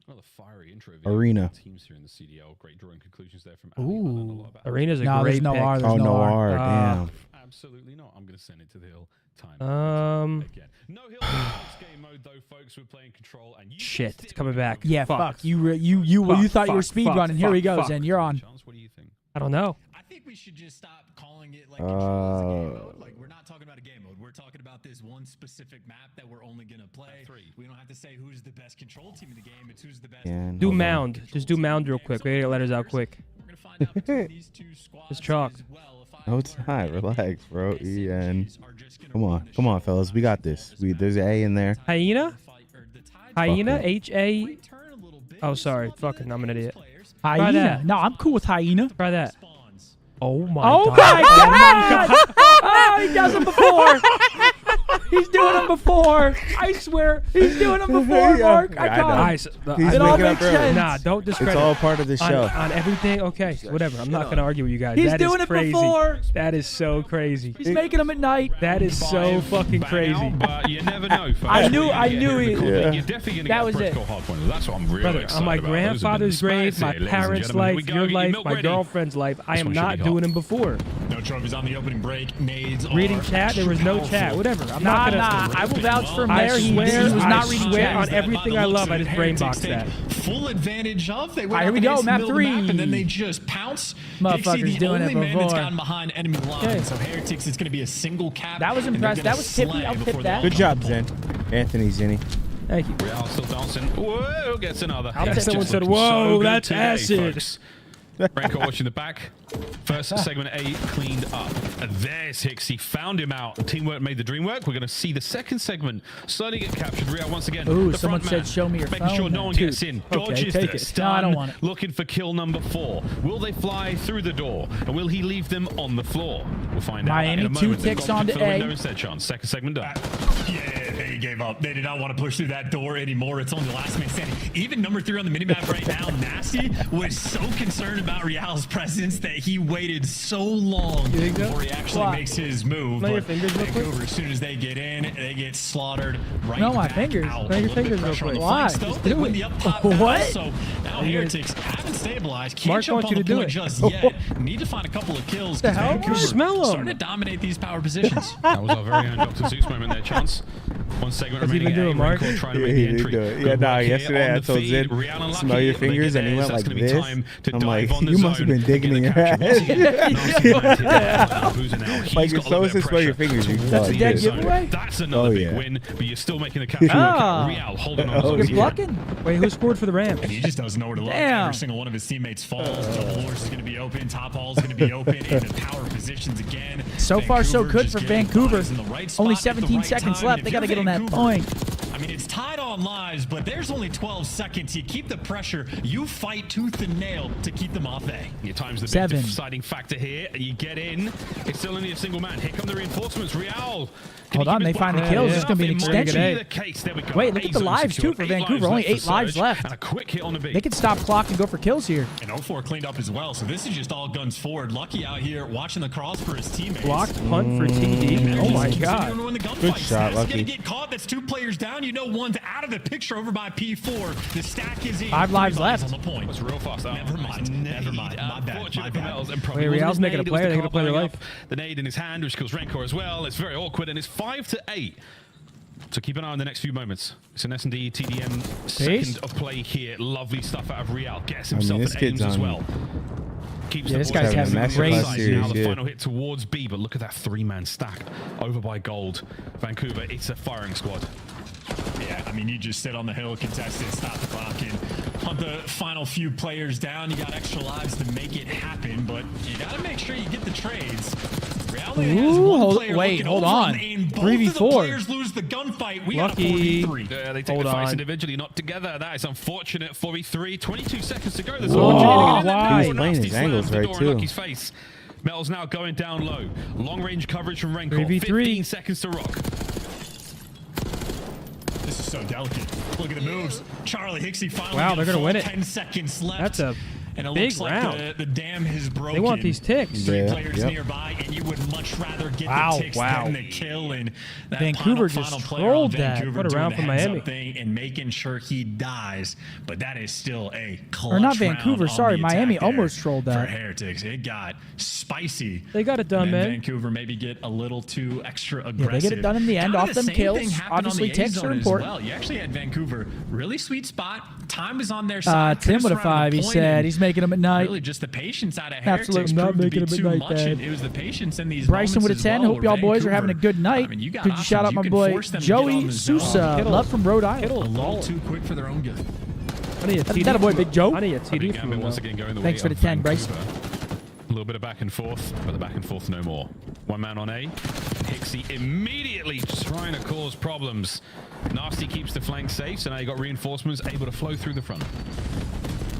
the fiery Arena. Teams here in the CDL. Great drawing conclusions there from Ooh, Arena's a no, great there's no pick. R. There's Oh, no R. Damn. Absolutely not. I'm going to send it to the hill. Time. Again. No hill game mode though, folks. We're playing control and Shit, it's coming back. Yeah, fuck. You thought you were speed running. Here he goes, and you're on. What do you think? I don't know. I think we should just stop calling it like control as a game mode. Like we're not talking about a game mode. We're talking about this one specific map that we're only gonna play. We don't have to say who's the best control team in the game. It's who's the best. Do mound. Just do mound real quick. We gotta get letters out quick. We're gonna find out between these two squads. It's chalk. as well. No, it's not. Relax, bro. EN. Come on, fellas. We got this. There's an A in there. Hyena? Hyena? H-A... Oh, sorry. Fucking, I'm an idiot. Hyena. No, I'm cool with hyena. Try that. Oh, my Oh, God. my God. Oh, he does them before. He's doing them before. I swear. He's doing them before, Mark. I got him. It all makes sense. Nah, don't discredit. It's all part of the show. On everything, okay, whatever. I'm not going to argue with you guys. He's That is doing it crazy. before. That is so crazy. He's making them at night. That is so fucking crazy. But you never know. I knew it. You're definitely going to That get was a it. first hard point. That's what I'm really Brother, excited on my about. grandfather's grave, my parents' life, your life, my girlfriend's life, I am not doing them before. No trophies on the opening break. Nades Reading are chat, there was no powerful. chat, whatever. I'm not gonna. I will vouch for him I there. He swear, was not I reading swear chat. on everything I love, I just brainbox that. Full advantage of. They Here we go, map 3. and then they just pounce. Motherfuckers Dixie, the doing it only man that's before. gotten behind enemy lines. Okay. So Heretics, it's going to be a single cap. That was and they're impressive. gonna That was tippy. slay I'll tip before that. they Good job, Zen. Anthony Zinni. Thank you. Real still bouncing. Whoa, gets another. I'll It's take someone just said, looking "Whoa, so good that's today, acid." folks. Branko watching the back. First segment A cleaned up. And there's Hicks. He found him out. Teamwork made the dream work. We're going to see the second segment slowly get captured. Real once again. Ooh, the someone front man, said, "Show me your making phone." sure no one Dude. gets in. Okay, Dodges take the it. stun. No, I don't want it. Looking for kill number 4. Will they fly through the door? And will he leave them on the floor? We'll find out Miami, in a 2 moment. ticks They've onto gone for the A. window instead, chance. Second segment done. Yeah, they gave up. They did not want to push through that door anymore. It's only the last man standing. Even number 3 on the minimap right now, Nasty, was so concerned about Real's presence that he waited so long before he actually makes his move. Smell your But fingers real quick. Vancouver, as soon as they get in, they get slaughtered right Smell my back fingers. out. Smell your A little bit fingers real pressure on quick. the Why? flanks, though. Just They do win it. the up top What? battle, so now Heretics haven't stabilized. Can't Mark jump wants on you the to do point it. just yet. Need to find a couple of kills. The hell? Vancouver Smell 'em. starting to dominate these power positions. That was our very own Dr. Zeus moment there, chance. One segment What's he remaining. been doing, Mark? Trying to Yeah, make he the did entry. do it. Good Yeah, nah, work here yesterday on I the told feed. Zid, Real unlucky. smell your They fingers, get and he theirs. went That's like gonna be this. time to I'm dive like, on the you must have zone. been digging in your Gonna ass. capture Boozer now. He's Like, got if a someone little bit says of smell your pressure fingers, you can towards go That's a like dead this. giveaway? That's another Oh, big yeah. win, but you're still making the capture. Ah. Real holding on. Oh, to Good the blocking. Wait, who scored for the Rams? And he just doesn't know where to look. Damn. Every single one of his teammates falls. Double horse is going to be open. Top hall is going to be open. In the power positions again. So far, so good just for getting Vancouver. bodies in the right Only spot at the 17 right seconds time. left. And They if got to you're get on that Vancouver, point. I mean, it's tied on lives, but there's only 12 seconds. You keep the pressure. You fight tooth and nail to keep them off A. Your time's the big 7. deciding factor here. You get in. It's still only a single man. Here come the reinforcements. Real. Hold on, they find the kills. It's going to be an extension. The case. There we go. Wait, look at the lives, too, for Vancouver. Only 8 lives left. And a quick hit on the B. They can stop clock and go for kills here. And 04 cleaned up as well, so this is just all guns forward. Lucky out here watching the cross for his teammates. Blocked punt for TD. Oh my God. Good shot, Lucky. Gonna get caught. That's 2 players down. You know one's out of the picture over by P4. The stack is in. 5 lives 3 left. On the point. That's real fast. Never mind. Never mind. My bad. My bad. Wait, Real's making a play. They're going to play their life. The nade in his hand, which kills Rencor as well. It's very awkward, and it's 5-8. So keep an eye on the next few moments. It's an S&D TDM second of play here. Lovely stuff out of Real. Gets himself this at kid's aims as on- well. Keeps Yeah, the this boys guy's having having a a great great series, Now the yeah. final hit towards B, but look at that 3-man stack over by Gold. Vancouver, it's a firing squad. Yeah, I mean, you just sit on the hill, contested, stop the clock, and hunt the final few players down. You got extra lives to make it happen, but you got to make sure you get the trades. Reality has one player looking hold over on. him, and both 3v4. of the players lose the gunfight. We got a Lucky. 4v3. Yeah, they take Hold the fights on. individually, not together. That is unfortunate. 4v3, 22 seconds to go. There's Whoa. an opportunity to get Why? in. He's playing his Nasty angles slams the right, door in too. Lucky's face. Metal's now going down low. Long range coverage from Rencor. 3v3. 15 seconds to rock. This is so delicate. Look at the moves. Charlie Hixie finally. Wow, they're gonna win it. 10 seconds left. That's a And it Big looks like round. the dam has broken. They want these ticks. 3 players nearby, and you would much rather get the ticks than the kill. And that Vancouver final just player on trolled that. Vancouver What a doing round the for heads-up Miami. thing and making sure he dies. But that is still a clutch Or not round Vancouver, on sorry, the attack Miami there almost trolled for that. Heretics. It got spicy. They got it done, And then man. Vancouver maybe get a little too extra aggressive. Yeah, they get it done in the end. Kinda Off the them same kills. thing happened on Obviously, the A ticks zone are as important. well. You actually had Vancouver really sweet spot. Time is on their side. Tim with a 5. He said he's making them at night. Really, just the patience out of Heretics Absolutely not proved to making be them too at night, much. Dad. And it was the patience in these Bryson with a moments 10. as well, Hope y'all where boys are having a Vancouver, good night. I mean, you got Could you shout out options. my You can boy force them to get on Joey the zone. Sousa, Kittle. love from Rhode Island. A little too quick for their own good. I need a TD. That a boy, Big Joe. I need a TD from him. Once again going the Thanks way for the of 10, Bryce. Vancouver. A little bit of back and forth, but the back and forth no more. One man on A. Hixie immediately trying to cause problems. Nasty keeps the flank safe, so now you got reinforcements able to flow through the front.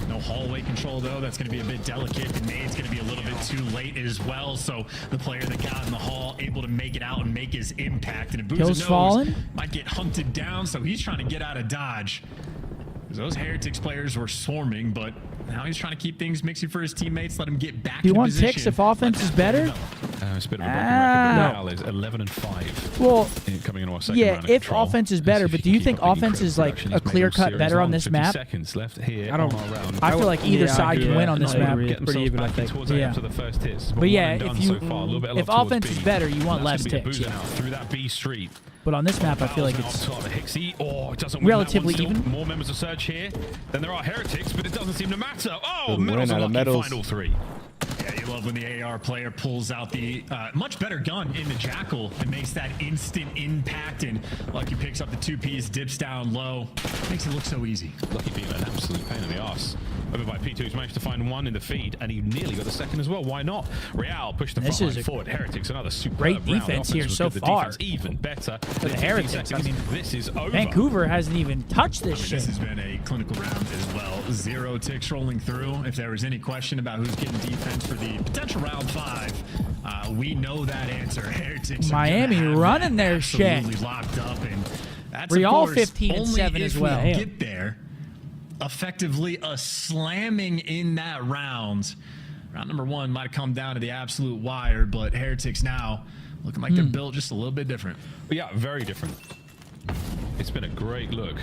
No hallway control, though. That's going to be a bit delicate. The nade's going to be a little bit too late as well. So the player that got in the hall able to make it out and make his impact. And Kills fallen. might get hunted down, so he's trying to get out of dodge. Those Heretics players were swarming, but now he's trying to keep things mixy for his teammates. Let him get back. Do you into want position. ticks if offense is better? It's a bit of a broken record, but Real is 11 and 5. Well, Coming into our second yeah, round of if control. offense is better, but do you think offense is like a clear-cut better on this map? Seconds left here I don't- on our round. I feel like either side can win on this map. Get Pretty themselves even, I back think. towards Yeah. after the first hits. But yeah, one and if done you so far, a little bit of if love towards offense is B. better, you want And less that's gonna be a ticks. boozer Yeah. now through that B street. But on this map, I feel like Fouls it's on top of Hixie. Oh, it doesn't win relatively that one still. even. More members of Surge here than there are Heretics, but it doesn't seem to matter. Oh, Good win medals out are of lucky. medals. Find all 3. Yeah, you love when the AR player pulls out the much better gun in the Jackal and makes that instant impact. And Lucky picks up the 2Ps, dips down low. Makes it look so easy. Lucky being an absolute pain in the arse. Over by P2, who's managed to find one in the feed, and he nearly got the second as well. Why not? Real pushed the This front is line a forward. Heretics, another super great defense here so far. The defense even better. For the Heretics, I mean, this is over. Vancouver hasn't even touched this shit. This has been a clinical round as well. 0 ticks rolling through. If there was any question about who's getting defense for the potential round 5, we know that answer. Heretics are Miami gonna have running that their shit. absolutely locked up, and that's Real of course 15 and only 7 if as well. we get there. Effectively a slamming in that round. Round number 1 might have come down to the absolute wire, but Heretics now looking like they're built just a little bit different. But yeah, very different. It's been a great look.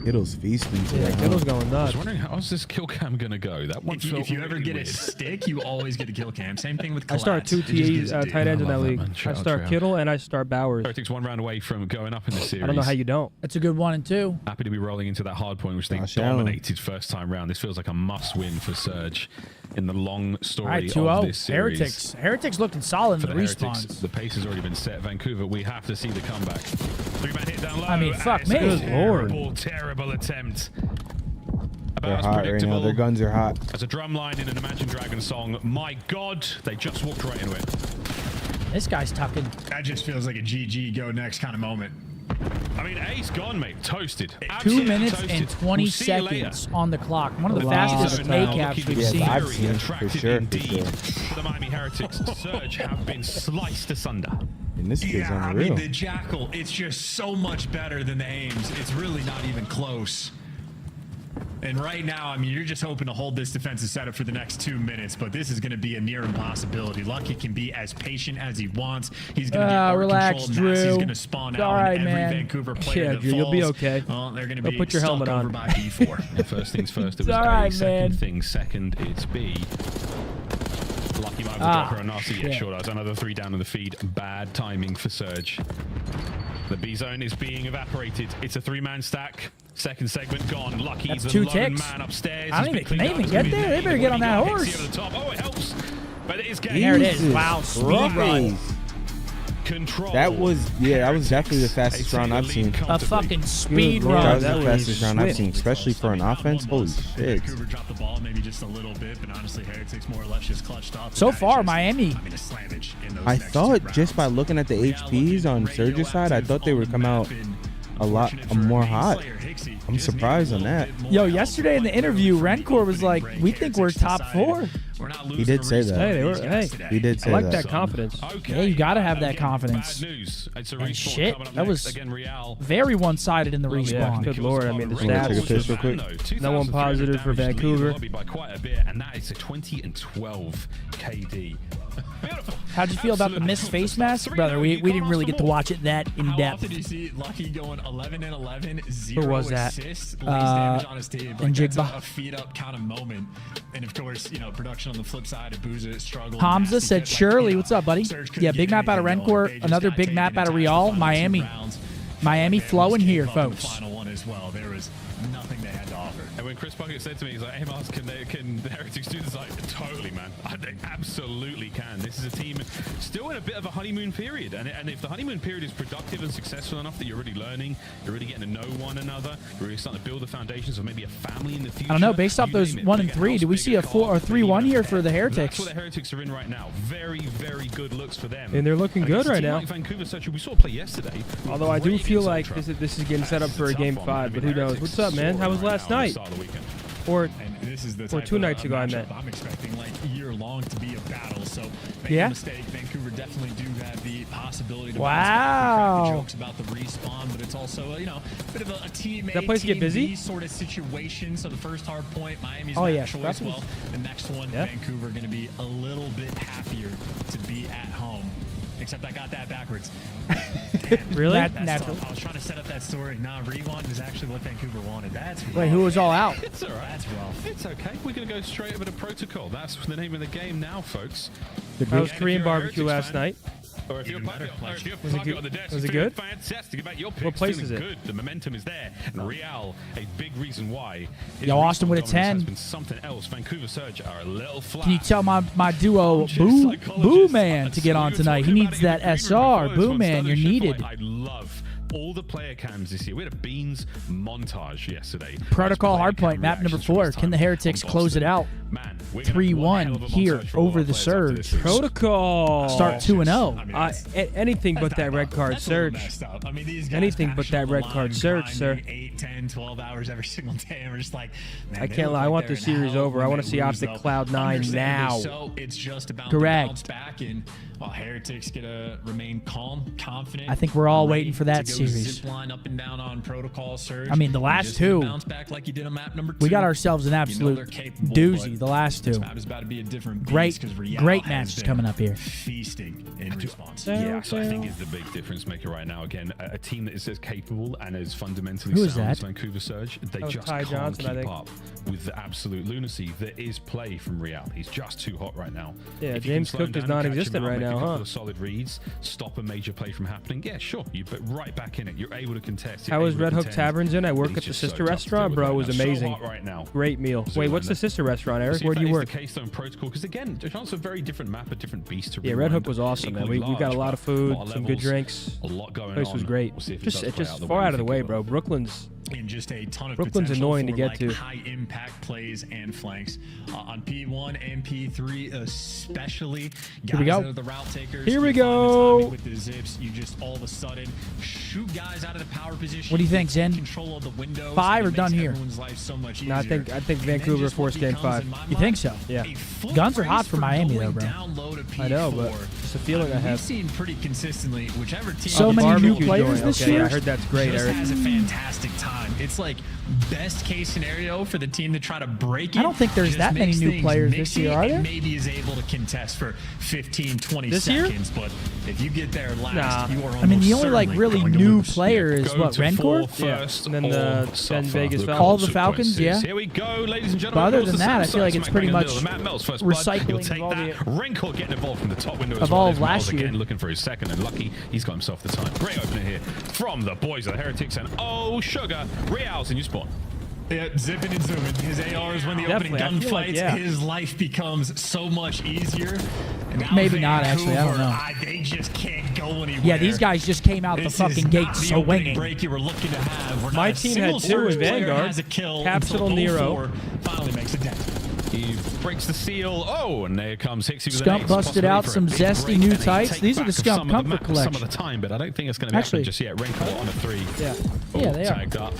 Kittle's feasting today. Yeah, Kittle's going I was nuts. wondering how's this kill cam gonna go. That one If you ever get a stick, you always get a kill cam. Same thing with I start collabs. 2 It just gives TAs it tight ends in I that love that, league. man. I Shout out start Trail. Kittle and I start Bowers. Heretics 1 round away from going up in the series. I don't know how you don't. That's a good 1 and 2. Happy to be rolling into that hard point, which they Gosh, Allen. dominated first time round. This feels like a must-win for Surge in the long All story right, of 2-0. this series. Heretics looking solid in For the the Heretics, respawns. the pace has already been set. Vancouver, we have to see the comeback. 3-man hit down low. I mean, fuck and it's me. a Good Lord. terrible, terrible attempt. They're About as hot right now. predictable Their guns are hot. as a drum line in an Imagine Dragon song. My God, they just walked right into it. This guy's tucking. That just feels like a GG go next kind of moment. I mean, Ace gone, mate. Toasted. 2 Absolutely minutes toasted. and 20 We'll see you later. seconds on the clock. One of the Wow. fastest Now, A caps looking we've Yeah, seen. I've very seen, for attractive sure, for indeed. sure. The Miami Heretics Surge have been sliced asunder. And this kid's Yeah, I unreal. mean, the Jackal, it's just so much better than the Ames. It's really not even close. And right now, I mean, you're just hoping to hold this defensive setup for the next 2 minutes, but this is going to be a near impossibility. Lucky can be as patient as he wants. He's going to get art relax, control. Massey's Drew. going to spawn It's out all on right, every man. Vancouver player Yeah, that Drew, falls. you'll be okay. Well, they're going to Go be put your helmet stuck on. over by B4. Yeah, first things first, it It's was all A. right, Second man. thing second, it's B. Lucky might have Ah, the dropper and Nasty. Yeah, shit. sure does. Another 3 down in the feed. Bad timing for Surge. The B zone is being evaporated. It's a 3-man stack. Second segment gone. Lucky That's the 2 lone ticks. man upstairs. I don't He's been even- can cleaned they up. even It's get gonna be there? They Nate. better get on that Hixie horse. over the top. Oh, it helps. But it is getting There it is. Jesus Wow, speed Christ. run. control. That was definitely the fastest round I've seen. A fucking speed That run. was the fastest round I've seen, especially for an offense. Holy shit. Vancouver dropped the ball maybe just a little bit, but honestly, Heretics more or less just clutched up. So far, Miami. I mean, a slammage in those I next thought two just by rounds. looking at the HPs on Surge's side, I thought they would come out a lot more hot. I'm surprised on that. Yo, yesterday in the interview, Rencor was like, "We think we're top 4." He did say that. Hey, he did say I like that. that confidence. Yeah, you got to have that confidence. And shit, that was very one-sided in the respawn. Yeah, good lord. I mean, the stats. Take a piss real quick. No one positive for Vancouver. By quite a bit, and that is a 20-12 KD. How'd you feel about the missed face mask, brother? We didn't really get to watch it that in depth. Did you see Lucky going 11-11, 0 Who was that? assists, least damage on his team? And That's Jigba. a feed up kind of moment. And of course, you know, production on the flip side, Abuza struggled. Hamza said, "Shirley, what's up, buddy?" Yeah, big map out of Rencor, another big map out of Real, Miami. Miami flowing here, folks. Final one as well. There was nothing they had to offer. And when Chris Bucket said to me, he's like, "Hey, Mars, can the Heretics do this?" Like, totally, man. They absolutely can. This is a team still in a bit of a honeymoon period. And if the honeymoon period is productive and successful enough that you're really learning, you're really getting to know one another, you're really starting to build the foundations of maybe a family in the future. I don't know. Based off those 1 and 3, do we see a 4 or 3-1 here for the Heretics? That's what the Heretics are in right now. Very, very good looks for them. And they're looking good right now. Like Vancouver, such we saw play yesterday. Although I do feel like this is getting set up for a game 5, but who knows? What's up, man? How was last night? Or 2 nights ago, I meant. I'm expecting like year long to be a battle. So make Yeah. no mistake, Vancouver definitely do have the possibility to Wow. crack the jokes about the respawn, but it's also a bit of a team A, That place team get busy? B sort of situation. So the first hard point, Miami's Oh, map yeah, choice. Well, the next one, Yeah. Vancouver going to be a little bit happier to be at home. Except I got that backwards. Really? That's Natural. tough. I was trying to set up that story. Nah, rewind is actually what Vancouver wanted. That's rough. Wait, who was all out? It's all right. That's rough. It's okay. We're going to go straight over to protocol. That's the name of the game now, folks. That was Korean barbecue last night. Or if you're Even better. was it good? On the desk, Was it good? Fantastic. About your What place is it? Good. The momentum is there. And Real, a big reason why. is Yo, Austin with a Respawn 10. Has been something else. Vancouver Surge are a little flat. Can you tell my duo Boo Man to get on tonight? He needs that SR. Boo Man, you're needed. I love all the player cams this year. We had a Beans montage yesterday. Protocol hardpoint, map number 4. Can the Heretics close it out? Man, 3-1 here over the Surge. Protocol. Start 2-0. Anything but that red card Surge. I mean, these guys Anything but that red line card Surge, sir. grinding 8, 10, 12 hours every single day. And we're just like, man, I they can't look lie. I like want they're the in series hell over. I when want they to see lose, OpTic though. Cloud 9 Understandably now. So it's just about Correct. to bounce back, and while Heretics get to remain calm, confident. I think we're all ready waiting for that to go series. Zip line up and down on Protocol Surge. I mean, the last You just need to two, bounce back like you did on map number 2. we got ourselves an You know absolute they're capable, doozy. but The last this 2. map is about to be a different Great, beast 'cause Real great has matches been coming up here. Feasting in response. Yeah, so I think is the big difference maker right now. Again, a team that is as capable and as fundamentally Who is sound as that? Vancouver Surge, they was just Ty can't Johnson, I keep think. up with the absolute lunacy that is play from Real. He's just too hot right now. Yeah, If you can James slow him Cook is down and catch him non-existent out, right make a now, couple huh? of solid reads, stop a major play from happening. Yeah, sure, you but right back in it. You're able to contest. How You're was able to Red Hook contend, Taverns in? I but work he's at the just so sister tough to restaurant, deal bro. It with was right now. So amazing. hot right now. Great meal. So Wait, what's the man. sister restaurant, Eric? See Where if do you that is work? the Keystone Protocol, because again, it's a very different map, a different beast to Yeah, Red rewind. Hook was awesome, man. We Equally got a large, lot of but food, lot of some good levels, drinks. a lot going Place on. was great. We'll see if it Just does play out the way far we out of the think way, it bro. will. Brooklyn's And just a ton of Brooklyn's potential annoying to for, get like, to. high impact plays and flanks on P1 and P3 especially. Here we Guys go. that are the route takers. Here we you find the go. timing with the zips, you just all of a sudden shoot guys out of the power position. What do you think, Zen? Control of the windows. 5 or and it done makes here? everyone's life so much No, I easier. think And then Vancouver just what forced game becomes, 5. in my You think mind, so? Yeah. a full Guns are brace hot for Miami, going though, bro. down low to I know, but P4. it's a feeling I We've have. seen pretty consistently whichever team. So many new Barbecue players joint. this Okay, year? I heard that's great, just Eric. has a fantastic time. It's like best case scenario for the team to try to break it. I don't think there's just that many makes new things players this mixy year, are and there? Maybe is able to contest for 15, 20 This year? seconds. But if you get there last, Nah. you are I mean, the almost only like certainly really going to new lose. player is Go what, to Rencor? four first And then or the suffer Vegas the Falcons. All the Falcons, yeah. Here we go, ladies and gentlemen. But other Goes than to that, I Southside, feel like it's smack pretty bang in the much middle. Matt Mel's first blood. recycling He'll of take all that. the- Rencor getting involved from the top window as of well. all of There's last Miles year. again looking for his second, and Lucky, he's got himself the time. Great opener here from the boys of the Heretics, and oh, sugar, Real's in your spot. Yeah, zipping and zooming. His ARs when the opening Definitely, I feel gunfights, like, yeah. his life becomes so much easier. And now Maybe not, actually. I don't Vancouver, know. They just can't go anywhere. Yeah, these guys just came out the This is fucking not gate the opening swinging. break you were looking to have. Where My not a team single had 2 Surge in player Vanguard. has a kill Capsule until Nero. 04 finally makes a dent. breaks the seal. Oh, and there comes Hixie with Scump an ace, busted possibly out for a some big zesty break new and a tights. These are the take Scump back of Comfort map collection. Some of the time, but I don't think it's going to be happening just yet. Renko on a 3. Yeah. Oh, Yeah, they are. tagged up.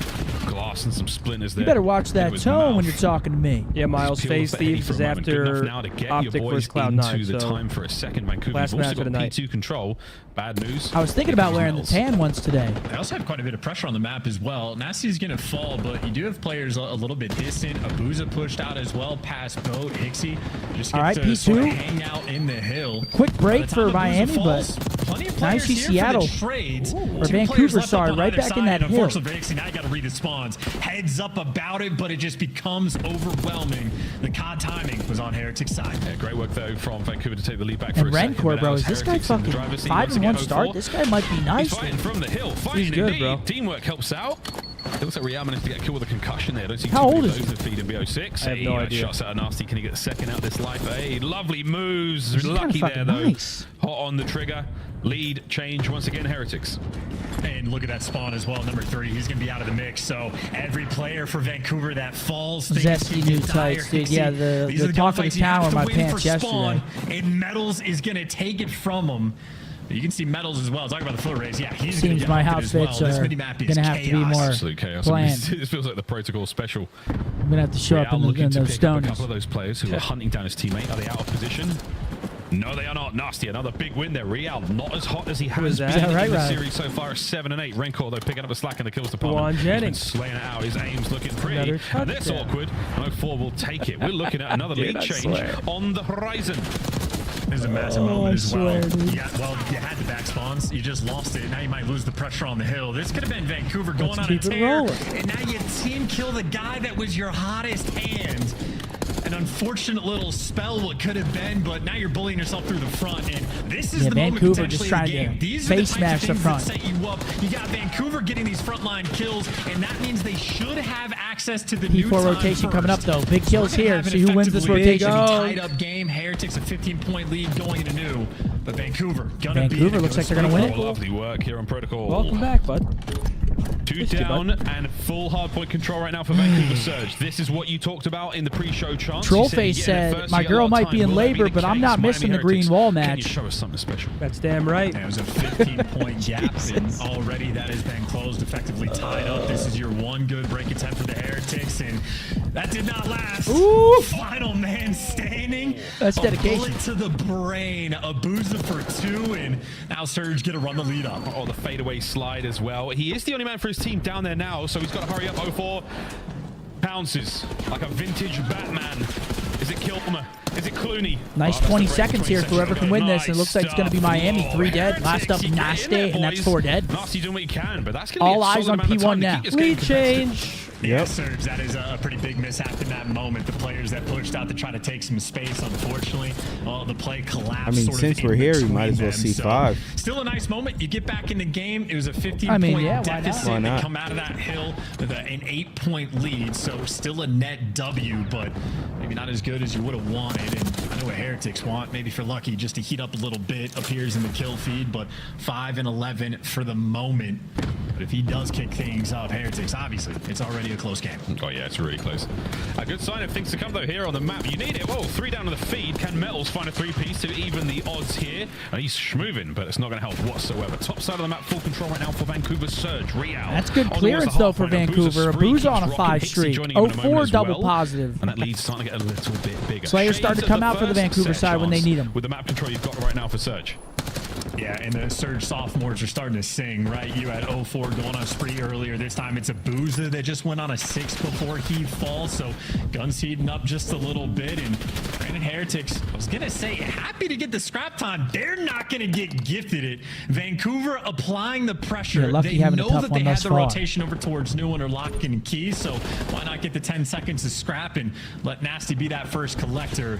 Glass and some splinters there. You better watch that tone when you're talking to me. Yeah, Miles. FaZe Thieves is after now to get OpTic your boys versus Cloud9. into the So time for a second. Vancouver, last you've also match of got the night. P2 control. Bad news. I was thinking about wearing the tan ones today. They also have quite a bit of pressure on the map as well. Nasty's going to fall, but you do have players a little bit distant. Abuza pushed out as well, past Boat. Hixie just All right, gets to sort of P2. hang out in the hill. Quick break By the for time Abuza Miami, falls, but plenty of now you players see here Seattle. for the trades. Or Two players Vancouver, left up sorry, on right either back in side, that and hill. unfortunately for Hixie, now you got to read the spawns. Heads up about it, but it just becomes overwhelming. The COD timing was on Heretics' side. Yeah, great work though from Vancouver to take the lead back for And a second. Rencor, bro, is this guy Heretics in the fucking driver's seat once 5-1 again, start? 0-4. This guy might be nice. He's fighting from the hill. Fighting good, indeed. bro. Teamwork helps out. It looks like Real managed to get a kill with a concussion there. I don't see How too many old of is those in feed in BO6. I have no idea. Shots out of Nasty. Can he get the second out this life? Hey, lovely moves. He's Lucky kinda there though. fucking nice. Hot on the trigger. Lead change once again. Heretics. And look at that spawn as well, number 3. He's going to be out of the mix. So every player for Vancouver that falls, things Zesty can new get tights, dire. dude. Yeah, These the are talk of gunfights the you town have were to my win pants for yesterday. spawn, and Metals is going to take it from him. You can see Metals as well. Talk about the foot race. Yeah, he's going to Seems get my outfitted as well. outfits This are mini-map is gonna have to be chaos. more Absolute chaos. planned. This feels like the protocol special. I'm gonna have to show up Real in looking to those pick up a stoners. couple of those players who are hunting down his teammate. Are they out of position? No, they are not. Nasty, another big win there. Real not as hot as he has been that? in the series so far. 7 and 8. Rencor though picking up the slack in the kills department. Juan He's been Jennings. slaying it out. His aim's looking pretty. Another And that's touchdown. awkward. No 4 will take it. We're looking at another Dude, lead I change swear. on the horizon. There's a massive Oh, moment I as well. swear, dude. You had the back spawns. You just lost it. Now you might lose the pressure on the hill. This could have been Vancouver going Let's on a keep it tear. rolling. And now you team kill the guy that was your hottest hand. An unfortunate little spell what could have been, but now you're bullying yourself through the front. And this is Yeah, the Vancouver moment just potentially trying of the game. to These are the face types smash of the things front. that set you up. You got Vancouver getting these frontline kills, and that means they should have access to the new P4 time rotation first. coming up though. Big kills We're gonna here. have an See who wins this effectively rotation. tied up game. Heretics a 15-point lead going into new, but Vancouver gonna be Vancouver looks like they're gonna win it. Lovely work here on protocol. welcome back, bud. 2 down and full hardpoint control right now for Vancouver Surge. This is what you talked about in the pre-show chance. Trollface said, "My girl might be in labor, but I'm not missing the green wall Can you match." show us something special? That's damn right. It was a 15-point gap, and already that has been closed, effectively tied up. This is your one good break attempt for the Heretics, and that did not last. Ooh. Final man standing. That's A dedication. bullet to the brain. Abuza for 2, and now Surge get to run the lead up. Oh, the fadeaway slide as well. He is the only man for his team down there now, so he's got to hurry up. 0-4 pounces like a vintage Batman. Is it Kilmer? Is it Clooney? Nice 20 seconds here. Whoever can win this. It looks like it's going to be Miami. 3 dead. Last up, Nasty, and that's 4 dead. Nasty doing what he can, but that's going to be All a eyes solid on amount of time P1 to now. keep this game Lead competitive. change. Yeah, Surge, that is a pretty big mishap in that moment. The players that pushed out to try to take some space, unfortunately, well, the play collapsed. I mean, sort of since in we're here, we between might as well them. see So, 5. still a nice moment. You get back in the game. It was a 15-point I mean, yeah, why not? deficit. Why not? They come out of that hill with an 8-point lead, so still a net W, but maybe not as good as you would have wanted. And I know what Heretics want, maybe for lucky, just to heat up a little bit, appears in the kill feed, but 5 and 11 for the moment. But if he does kick things up, Heretics, obviously, it's already a close game. Oh yeah, it's really close. A good sign of things to come though here on the map. You need it. Whoa, 3 down to the feed. Can Metals find a 3-piece to even the odds here? And he's schmoving, but it's not going to help whatsoever. Top side of the map, full control right now for Vancouver Surge. Real. That's good On towards clearance the though half for point. Vancouver. Abuza's Abuza on a keeps 5 rocking. streak. Hixie joining in a moment 0-4 as double well. positive. And that lead's starting to get a little bit bigger. Players starting to Shades come at out for the first Vancouver set side when they chance need 'em. With the map control you've got right now for Surge. Yeah, and the Surge sophomores are starting to sing, right? You had 0-4 going on a spree earlier. This time it's Abuza that just went on a 6 before he falls. So guns heating up just a little bit. And Brandon Heretics, I was going to say, happy to get the scrap time. They're not going to get gifted it. Vancouver applying the pressure. Yeah, lucky they having a know tough that one they had thus the far. rotation over towards new one or lock and key. So why not get the 10 seconds to scrap and let Nasty be that first collector?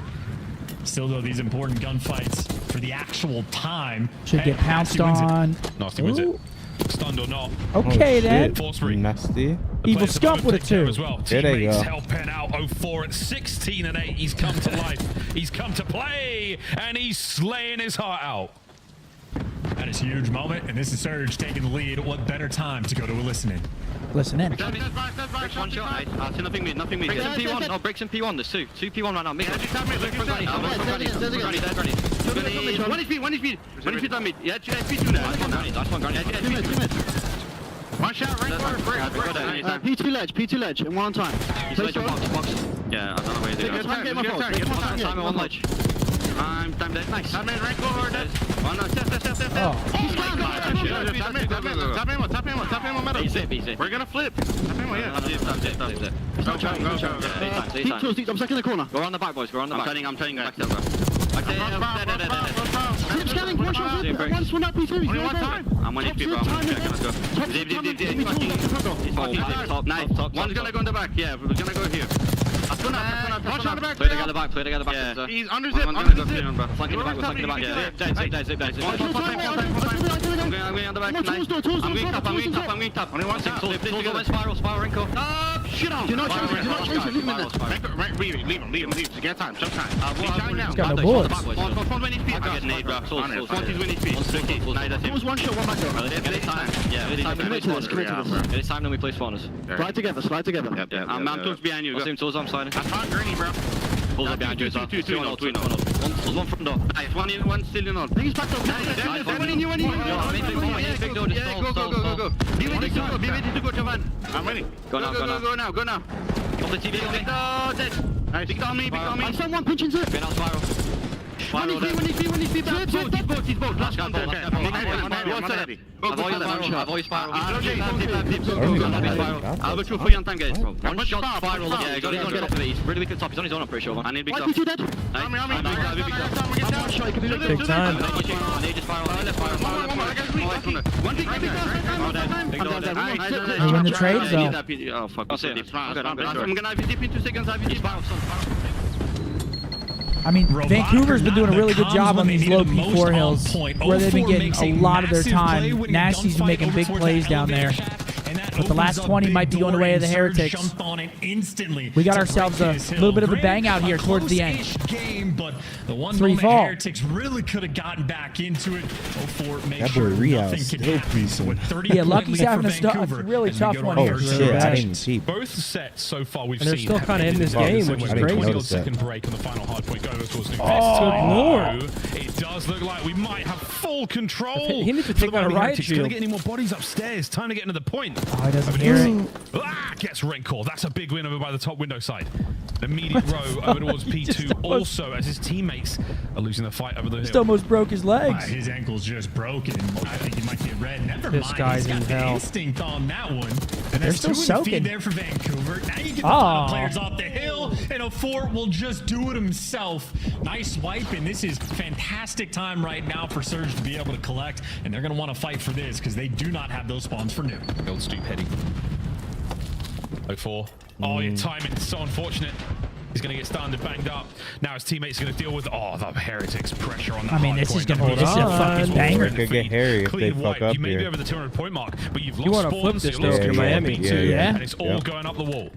Still, though, these important gunfights for the actual time. Should get pounced Nasty wins it. on. Nasty wins Ooh. it. Stunned or not. Okay, then. Nasty. The Evil players Scump above with a take care 2. as well. There they Teammates go. helping out. 0-4 at 16 and 8. He's come to life. He's come to play, and he's slaying his heart out. That is a huge moment, and this is Surge taking the lead. What better time to go to a listening? Listen in. One shot. I see nothing mid. Breaks in P1. No, breaks in P1. There's two. Two P1 right now. Mid. One HP. One HP on mid. Yeah, two HP2 now. Last one, Granny. One shot right corner. P2 ledge, and one on time. He's ledge box. Yeah, I don't know where you do that. Get my time on ledge. Time dead. Nice. Time in, right forward. Oh no, step. Top ammo, metal. Easy. We're gonna flip. Top ammo, yeah. Go. I'm stuck in the corner. Go on the back, boys. Go on the back. I'm turning back there, bro. Keep scanning. One shot. One up, P2. Only one time. I'm 1 HP, bro. Let's go. Top. Nice. One's gonna go in the back. Yeah, we're gonna go here. Watch on the back. Play together back. Yeah. He's under zip. Flanking the back. Yeah. Zip. I'm going on the back. I'm going top. Only one shot. Spiral, wrinkle. Shit on. You're not chasing. Leave him. Get time. Jump time. He's got no bullets. Front winning speed. I get nade, bro. Front is winning speed. It was one shot, one back door. Get it time. Yeah. Get it time, then we play spawners. Slide together. Yeah. I'm towards behind you. Same tools, I'm sliding. I'm on Granny, bro. Pulls up behind you as well. Two. One front door. Nice. One still in on. He's back door. One in you. Big door. Go. Be ready to go to van. I'm ready. Go now. Off the TV. Big door. Dead. Nice. Big on me. I'm someone pinching to it. Been out spiral. When he's feet back. He's boat. Last guy. Avoid spiral. I'll go through for you on time, guys. One shot spiral. Yeah, got it. He's really weak at top. He's on his own, I'm pretty sure. I need big top. Why dead? Big time. We win the trade, though. Oh, fuck. I'm gonna have you dip in 2 seconds. Have you dip spiral. I mean, Vancouver's been doing a really good job on these low P4 hills, where they've been getting a lot of their time. Nasty's been making big plays down there. But the last 20 might be going the way of the Heretics. We got ourselves a little bit of a bang out here towards the end. 3 fall. Heretics really could have gotten back into it. That boy Real still piecing. Yeah, Lucky's having a really tough one here. Oh shit, I didn't even see. Both sets so far we've And they're seen. still kind of in this game, which is crazy. 20-second break on the final hard point going towards New Lord. It does look like we might have full control. He needs to take out a riot shield. Gonna get any more bodies upstairs. Time to get into the point. Oh, he doesn't hear it. Gets Wrinkle. That's a big win over by the top window side. An immediate row over towards P2 also as his teammates are losing the fight over the hill. Just almost broke his legs. His ankle's just broken. I think he might get red. Never This mind. guy's He's got in the hell. instinct on that one. And They're that's still 2 in the soaking. feed there for Vancouver. Now you get the final players off the hill, and a Fort will just do it himself. Nice wipe, and this is fantastic time right now for Surge to be able to collect, and they're going to want to fight for this because they do not have those spawns for new. Old Stoop heading. 04. Oh, your timing is so unfortunate. He's going to get stunned and banged up. Now his teammates are going to deal with the Heretics pressure on the I mean, this is going to be a fucking banger. It could get hairy if they fuck up You may be here. over the 200 point mark, but you've You lost want to flip spawns, this you've lost though to control of Miami. B2, Yeah. and it's all going up the wall.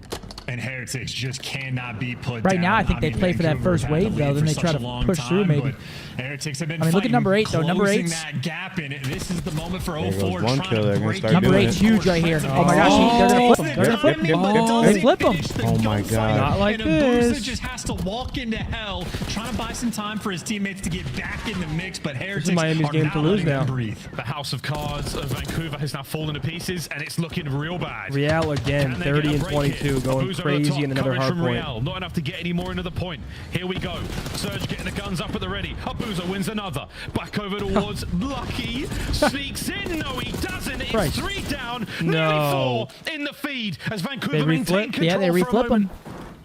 And Heretics just cannot be put Right down. now, I think they play for that Vancouver first had the wave, though. lead Then for they try such to a long push through, time, maybe. but Heretics have been I mean, look at fighting, number 8, though. Number closing 8's that gap, and this is the moment for There goes 04 one trying kill. to They're gonna break start it. Number doing 8's it. huge right here. Oh my gosh, they're going to flip him. They're going to flip him. They flip him. Oh my god. Not like and Abusa this. just has to walk into hell, trying to buy some time for his teammates to get back in the mix, but Heretics Miami's are game not to lose letting them now. breathe. The House of Cards of Vancouver has now fallen to pieces, and it's looking real bad. Real again, Can they 30 get a and break 22, here? going Abusa over the crazy top, in another coverage hard from point. Real. Not enough to get any more into the point. Here we go. Surge getting the guns up at the ready. Abusa wins another. Back over towards Lucky. Sneaks in. No, he doesn't. It's Right. 3 down. No. Nearly 4 in the feed as Vancouver They maintain reflip. control Yeah, they for a reflip moment. him.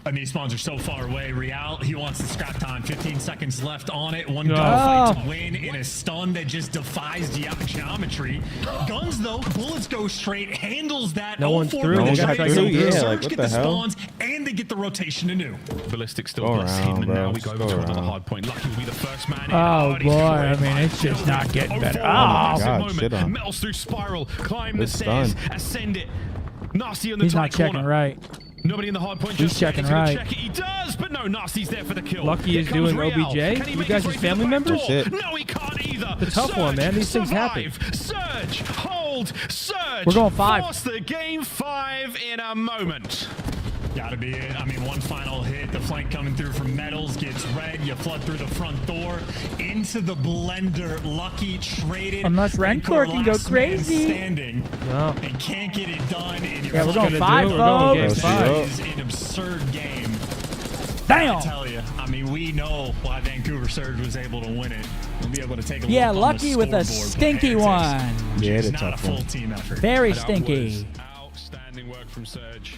And these spawns are so far away. Real, he wants the scrap time. 15 seconds left on it. One No. gunfight to win in a stun that just defies geometry. Guns, though, bullets go straight, handles that. No one's 04 through. with They the got trade. through. Yeah, Surge like, what get the the hell? spawns, and they get the rotation anew. Ballistic still Go blocks him, around, and now bro. we go over Just go to the around. hard point. Lucky will be the first man in. Oh, Already boy. I destroyed mean, by it's just not getting better. 04, Oh, massive God, moment. shit on. Metals through spiral, climb the Good stairs, stun. ascend it. Nasty in the He's tight not checking corner. right. Nobody in the hard point. He's just yet. checking gonna right. Check it. He does, but no, Nasty's there for the kill. Lucky Here is comes doing Real. OBJ. Can he You make guys his way his to the family back members? door? That's it. No, he can't either. It's a tough one, man. These things happen. Surge, hold. world. Surge. We're going 5. Force the game 5 in a moment. Gotta be it. I mean, one final hit. The flank coming through from Metals gets red. You flood through the front door into the blender. Lucky traded. Unless Rancor can go crazy. Standing. No. And can't get it done. And Yeah, we're going 5, folks. This is an absurd game. Damn. I tell you, I mean, we know why Vancouver Surge was able to win it. We'll be able to take a Yeah, look Lucky on the with a scoreboard, but stinky Heretics, one. Yeah, it's it's a not a tough full one. team effort. Very That stinky. was outstanding work from Surge.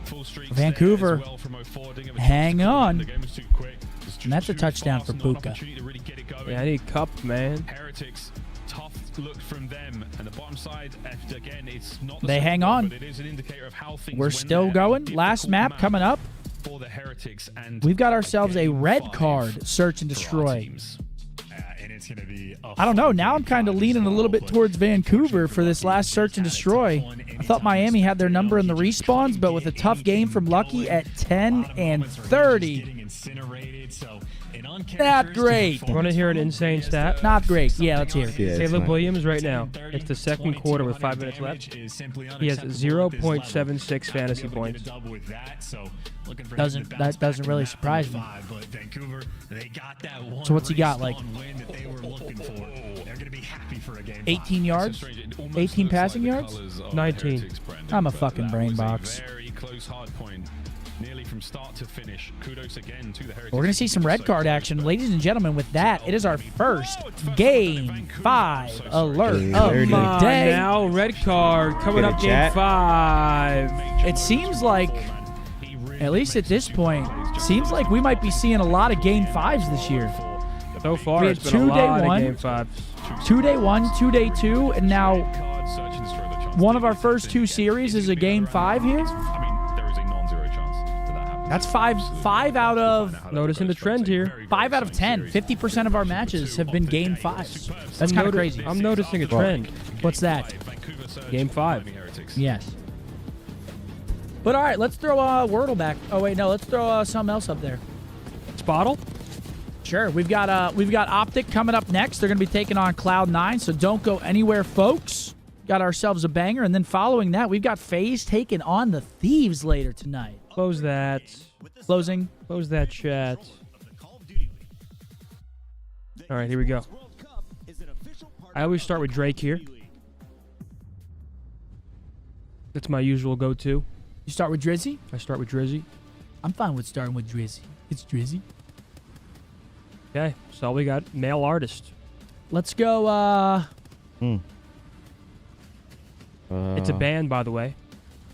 Full streaks Vancouver, there as well from 0-4. Didn't have a hang chance to on. The game was too quick. And that's a touchdown for Puka. Yeah, I need cup, man. Heretics, tough look from them. And the bottom side, again, it's not the They same hang goal, on. but it is an indicator of how things We're went still there. going. A Last difficult map coming up. for the Heretics, and We've got ourselves a red Game card, 5 search and for our destroy. teams. And it's gonna be I don't know. Now I'm kind of leaning a little bit towards Vancouver for this last search and destroy. I thought Miami had their number in the respawns, but with a tough game from Lucky at 10 and 30. Not great. Want to hear an insane stat? Not great. Yeah, let's hear it. Yeah, it's Caleb not- Williams right now. It's the second quarter with 5 minutes left. He has 0.76 fantasy points. That doesn't really surprise me. So what's he got, like 18 yards? 18 passing yards? 19. I'm a fucking brain box. Very close hard point. Nearly from start to finish. Kudos again to the Heretics. We're going to see some red card action. Ladies and gentlemen, with that, it is our first Game 5 alert of the day. Now, red card coming Get up a game chat. 5. It seems like, at least at this point, seems like we might be seeing a lot of Game 5s this year. So far, We it's had been a 2 day lot of 1, game 5s. 2 day 1, 2 day 2, and now one of our first 2 series is a Game 5 here. I mean, there is a non-zero chance that happens. That's five out of Noticing the trend here. 5 out of 10. 50% of our matches have been Game 5s. That's kind of crazy. I'm noticing a trend. What's that? Game 5. Yes. But all right, let's throw Wordle back. Oh wait, no, let's throw something else up there. Spottle? Sure. We've got OpTic coming up next. They're going to be taking on Cloud9, so don't go anywhere, folks. Got ourselves a banger, and then following that, we've got FaZe taking on the Thieves later tonight. Close that. Closing. Close that chat. All right, here we go. I always start with Drake here. That's my usual go-to. You start with Drizzy? I start with Drizzy. I'm fine with starting with Drizzy. It's Drizzy. Okay, so we got male artist. Let's go, It's a band, by the way.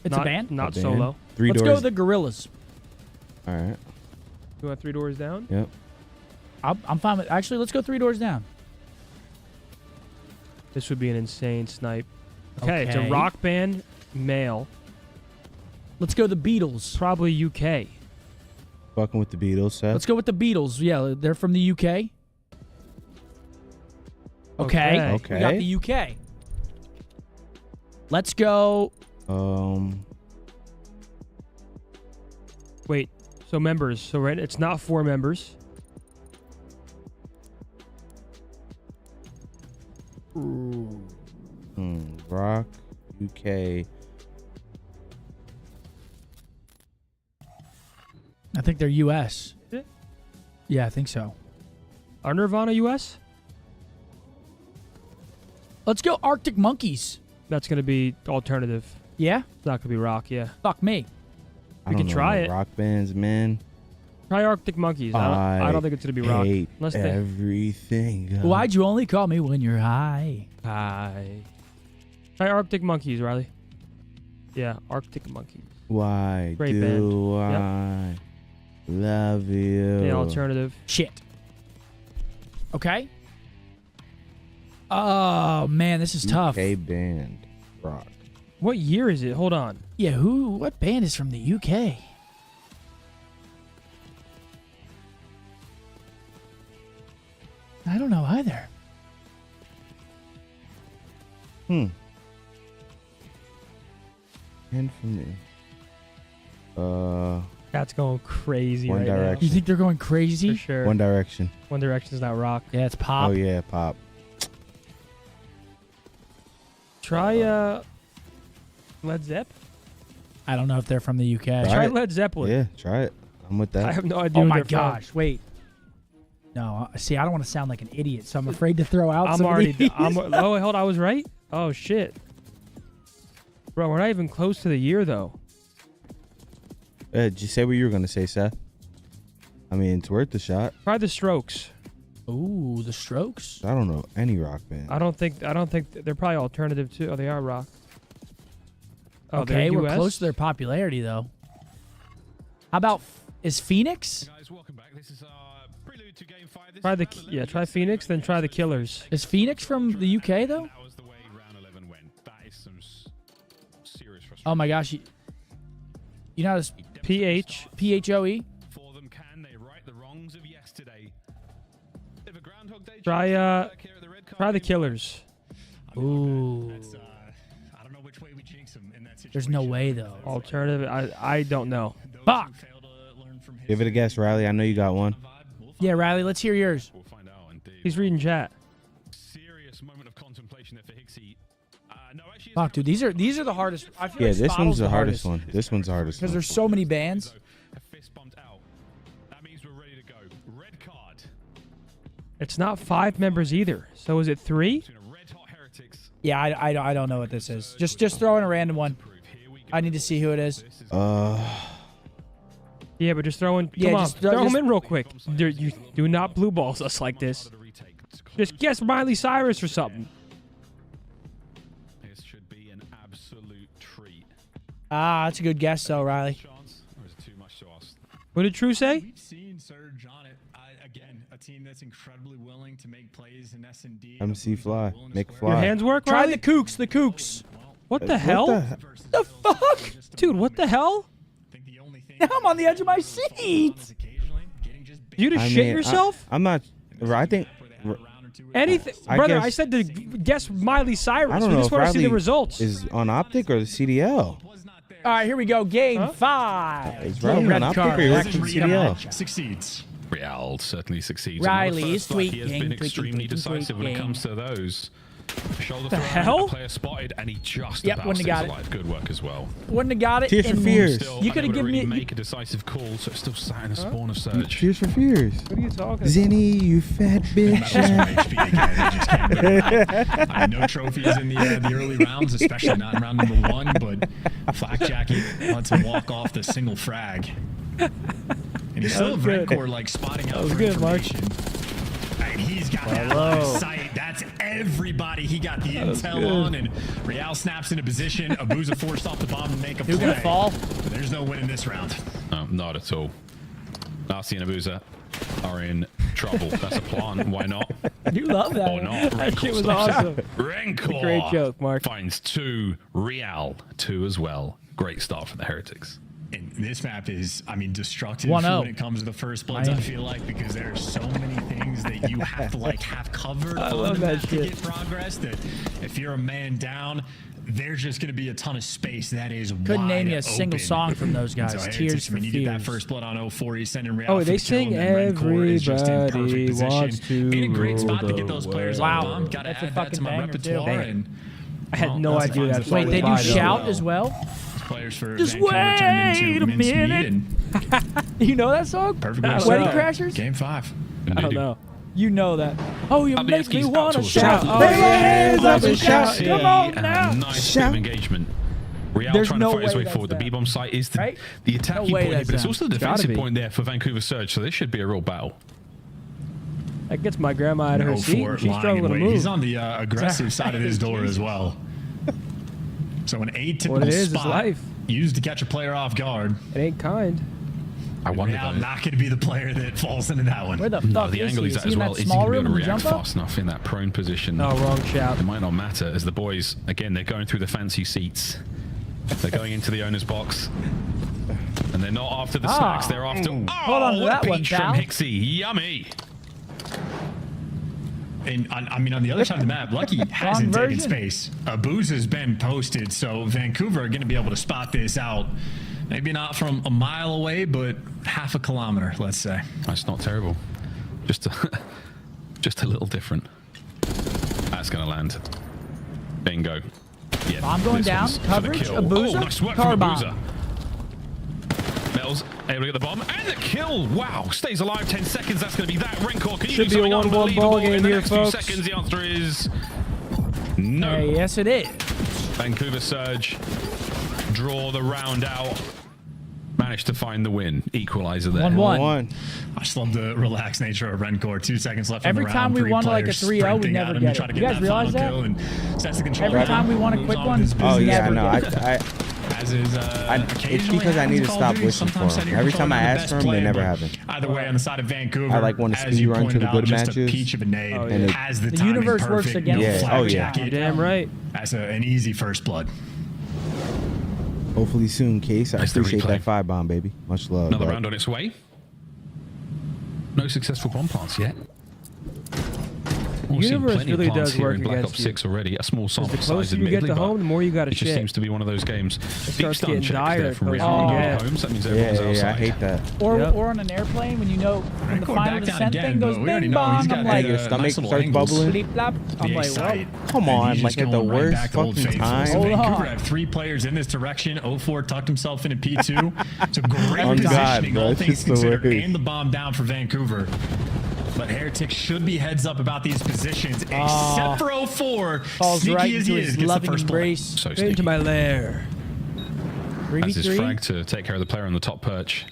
It's a band? Not A band. solo. 3 Let's doors. go the Gorillas. All right. You want 3 doors down? Yep. I'm fine with... Actually, let's go 3 doors down. This would be an insane snipe. Okay, it's a Okay. rock band, male. Let's go the Beatles. Probably UK. Fucking with the Beatles, Seth. Let's go with the Beatles. Yeah, they're from the UK. Okay. Okay. We got the UK. Let's go... Wait, so members. So right, it's not 4 members. Rock, UK. I think they're US. Is it? Yeah, I think so. Are Nirvana US? Let's go Arctic Monkeys. That's going to be alternative. Yeah? It's not going to be rock, yeah. Fuck me. I We don't can know try no it. Rock bands, man. Try Arctic Monkeys. I don't think it's going to be rock. Hate Unless they... everything. Why'd you only call me when you're high? Hi. Try Arctic Monkeys, Riley. Yeah, Arctic Monkeys. Why Great do band. I love you? Yeah, alternative. Shit. Okay. Oh, man, this is tough. UK band. Rock. What year is it? Hold on. Yeah, what band is from the UK? I don't know either. And from me. That's going crazy One right Direction. You think they're going crazy? now. For sure. One Direction. One Direction's not rock. Yeah, it's pop. Oh yeah, pop. Try Led Zepp. I don't know if they're from the UK. Try Led Zeppelin. Yeah, try it. I'm with that. I have no idea. Oh where my they're from. gosh! Wait. No, see, I don't want to sound like an idiot, so I'm afraid to throw out. I'm some already. Of these. Oh, wait, hold on. I was right. Oh shit, bro. We're not even close to the year though. Did you say what you were gonna say, Seth? I mean, it's worth the shot. Try the Strokes. Ooh, the Strokes. I don't know any rock band. I don't think they're probably alternative too. Oh, they are rock. Oh, Okay, they're we're US? close to their popularity though. How about is Phoenix? Guys, welcome back. This is prelude to game 5. This Try is the round 11. yeah. Try Phoenix, then try the Killers. Is Phoenix from the UK though? That was the way round 11 went. That is some serious frustration. Oh my gosh, you know how to PHOE? For them, can they right the wrongs of yesterday? Bit of a Groundhog Day. Try the Killers. Ooh. I don't know which way we jinx him in that situation. There's no way though. Alternative. I don't know. Fuck. Give it a guess, Riley. I know you got one. Yeah, Riley, let's hear yours. We'll find out indeed. He's reading chat. Serious moment of contemplation there for Hicksy. No, actually, Fuck, dude, these are the hardest. I feel Yeah, like this Spottle's one's the hardest one. This one's the hardest because one. there's so many bands. a fist bumped out. That means we're ready to go. Red card. It's not 5 members either. So is it 3? Red hot Heretics. Yeah, I don't know what this is. Just throw in a random one. I need to see who it is. Yeah, but just throw in. Yeah, Come on, just throw him in real quick. You do not blue balls us like this. Just guess Miley Cyrus or something. This should be an absolute treat. Ah, that's a good guess, though, Riley. Or is it too much to ask? What did True say? We've seen Surge on it. Again, a team that's incredibly willing to make plays in S&D. MC Fly. Make Your fly. hands work, Try Riley? the Kooks. The Kooks. What the hell? The fuck? Dude, what the hell? Now I'm on the edge of my seat. You just I shit mean, yourself? I'm not. I think. Anything, I brother. guess- I said to guess Miley Cyrus. I don't We know just if want to see the Riley results. is on OpTic or the CDL. All right, here we go. Game 5. Is Riley Red on OpTic card. or you're watching CDL? Succeeds. Real certainly succeeds. Riley And on the is first flight, he has tweaking, been extremely tweaking, decisive when it tweaking. comes to those. Shoulder The throw, hell? a player spotted, and he just Yep, about wouldn't have stays got it. alive. Good work as well. Wouldn't have got it. Tears for in- Fears. Still You could have unable to given really me. make a decisive call, so it's still sat in a spawn of surge. Tears for Fears. What are you talking Zinni, you fat bitch. I mean, no trophies in the early rounds, especially not in round number 1, but Flak Jacket lets him walk off the single frag. And he's still was good. Redcore, like, spotting out was for good, Mark. information. And he's got that Hello. line of sight. That's everybody he got the intel on. And Real snaps into position. Abuza forced off the bomb to make a Who's play. gonna fall? But there's no win in this round. No, not at all. Narcy and Abuza are in trouble. That's a plan. Why not? You love that. Or not. That shit was Stops awesome. it. Rencor Great joke, Mark. finds 2. Real 2 as well. Great start for the Heretics. And this map is, I mean, destructive 1-0. when it comes to the first bloods, I feel like, because there are so many things that you have to, like, have covered I on love the that map to shit. get progress, that if you're a man down, there's just going to be a ton of space that is Couldn't wide name you a single open. song from those And guys. so, Tears Heretics, I mean, for you get that Fears. first blood on 04, you send in Real Oh, for they the kill, sing and then Rencor is just in perfect Everybody position. wants to In a great spot to rule get those the players world. on Wow. bomb. Got to That's a add that fucking to my banger, too. repertoire. And, I had well, no that's idea fine. that's That's Wait, all they the do vibes shout well. as well? Players for Just Vancouver turned into wait a mincemeat, minute. and You know that song? perfect I way to don't Wedding start. Crashers? Game 5. I don't know. You know that. Oh, you make me Abniewski's want to out to a shout. shot. Oh, hands up and shout. See, Come on and now. a nice bit Shout. of engagement. Real There's trying no to fight his way way that's forward. The them. B-bomb site is Right? the attacking way point, here, that's but it's them. also the It's gotta defensive be. point there for Vancouver Surge, so this should be a real battle. That gets my grandma out of her seat. 04 She's lying struggling in to wait. move. He's on the aggressive side of his door as well. So an atypical What it is spot life. used to catch a player off guard. It ain't kind. I wonder Real though. not going to be the player that falls into that one. Where the No, fuck the is angle he? he's Is at he as in well. that Is he small going to be room able in to the react jump up? fast enough in that prone position? Oh, wrong shout. It might not matter as the boys, again, they're going through the fancy seats. They're going into the owner's box. And they're not after the stacks, they're after... Oh, Hold on to what that a one, peach pal. from Hicksy. Yummy. And I mean, on the other side of the map, Lucky hasn't taken version. space. Booze has been posted, so Vancouver are going to be able to spot this out. Maybe not from a mile away, but half a kilometer, let's say. That's not terrible. Just a little different. That's going to land. Bingo. Yeah, Bomb going this down. one's for the Coverage. kill. Abuza. Oh, nice work Car from bomb. Abuza. Metals able to get the bomb and the kill. Wow, stays alive 10 seconds. That's going to be that. Rencor, can you Should do be a something 1-1 unbelievable ball game in the here, next folks. few seconds? The answer is no. Hey, yes, it is. Vancouver Surge draw the round out. Managed to find the win. Equalizer there. 1-1. I just love the relaxed nature of Rencor. 2 seconds left Every on the time round. we won like a 3-0, we never get it. You guys realize that? Every time we won a quick one, Oh we yeah, never no, get it. As is, it's because I need to stop wishing for them. Every time I ask for them, they never happen. Either way, on the side of Vancouver, I like want to as speed you run to pointed the out, good just matches. a peach of a nade. And it has the The timing universe works perfect, against no us. flak Oh, yeah. jacket. You're damn right. As an easy first blood. Hopefully soon, Case. I Nice to appreciate replay. that 5 bomb, baby. Much love. Another bud. round on its way. No successful bomb plants yet. We've seen universe plenty of really plants does here work in Black against Ops you. 6 already. A small sample The size, closer you get admittedly, to but home, the more you got to it just shit. seems to be one of those games. Deep starts stun getting check dire there from closer Real you Hard get. Homes. That means Yeah, everyone's yeah, outside. I hate that. Or on an airplane when you know when the Rencor final back down descent again, thing goes but we already bing know bong. he's got I'm that, like, Your stomach nice little starts angles. bubbling. bleep blop. I'm The like, A-side. well, Come And on, he's like just at the going right worst back to Old fucking Faithful. time. So Hold Vancouver on. have 3 players in this direction. 04 tucked himself into P2. It's a great On God, positioning, bro. all It's things just the considered, worst. and the bomb down for Vancouver. But Heretics should be heads up about these positions, except for 04. falls Sneaky right as into he his is, gets the loving first play. embrace. So Straight into sneaky. my lair. That's his 3v3. frag to take care of the player on the top perch.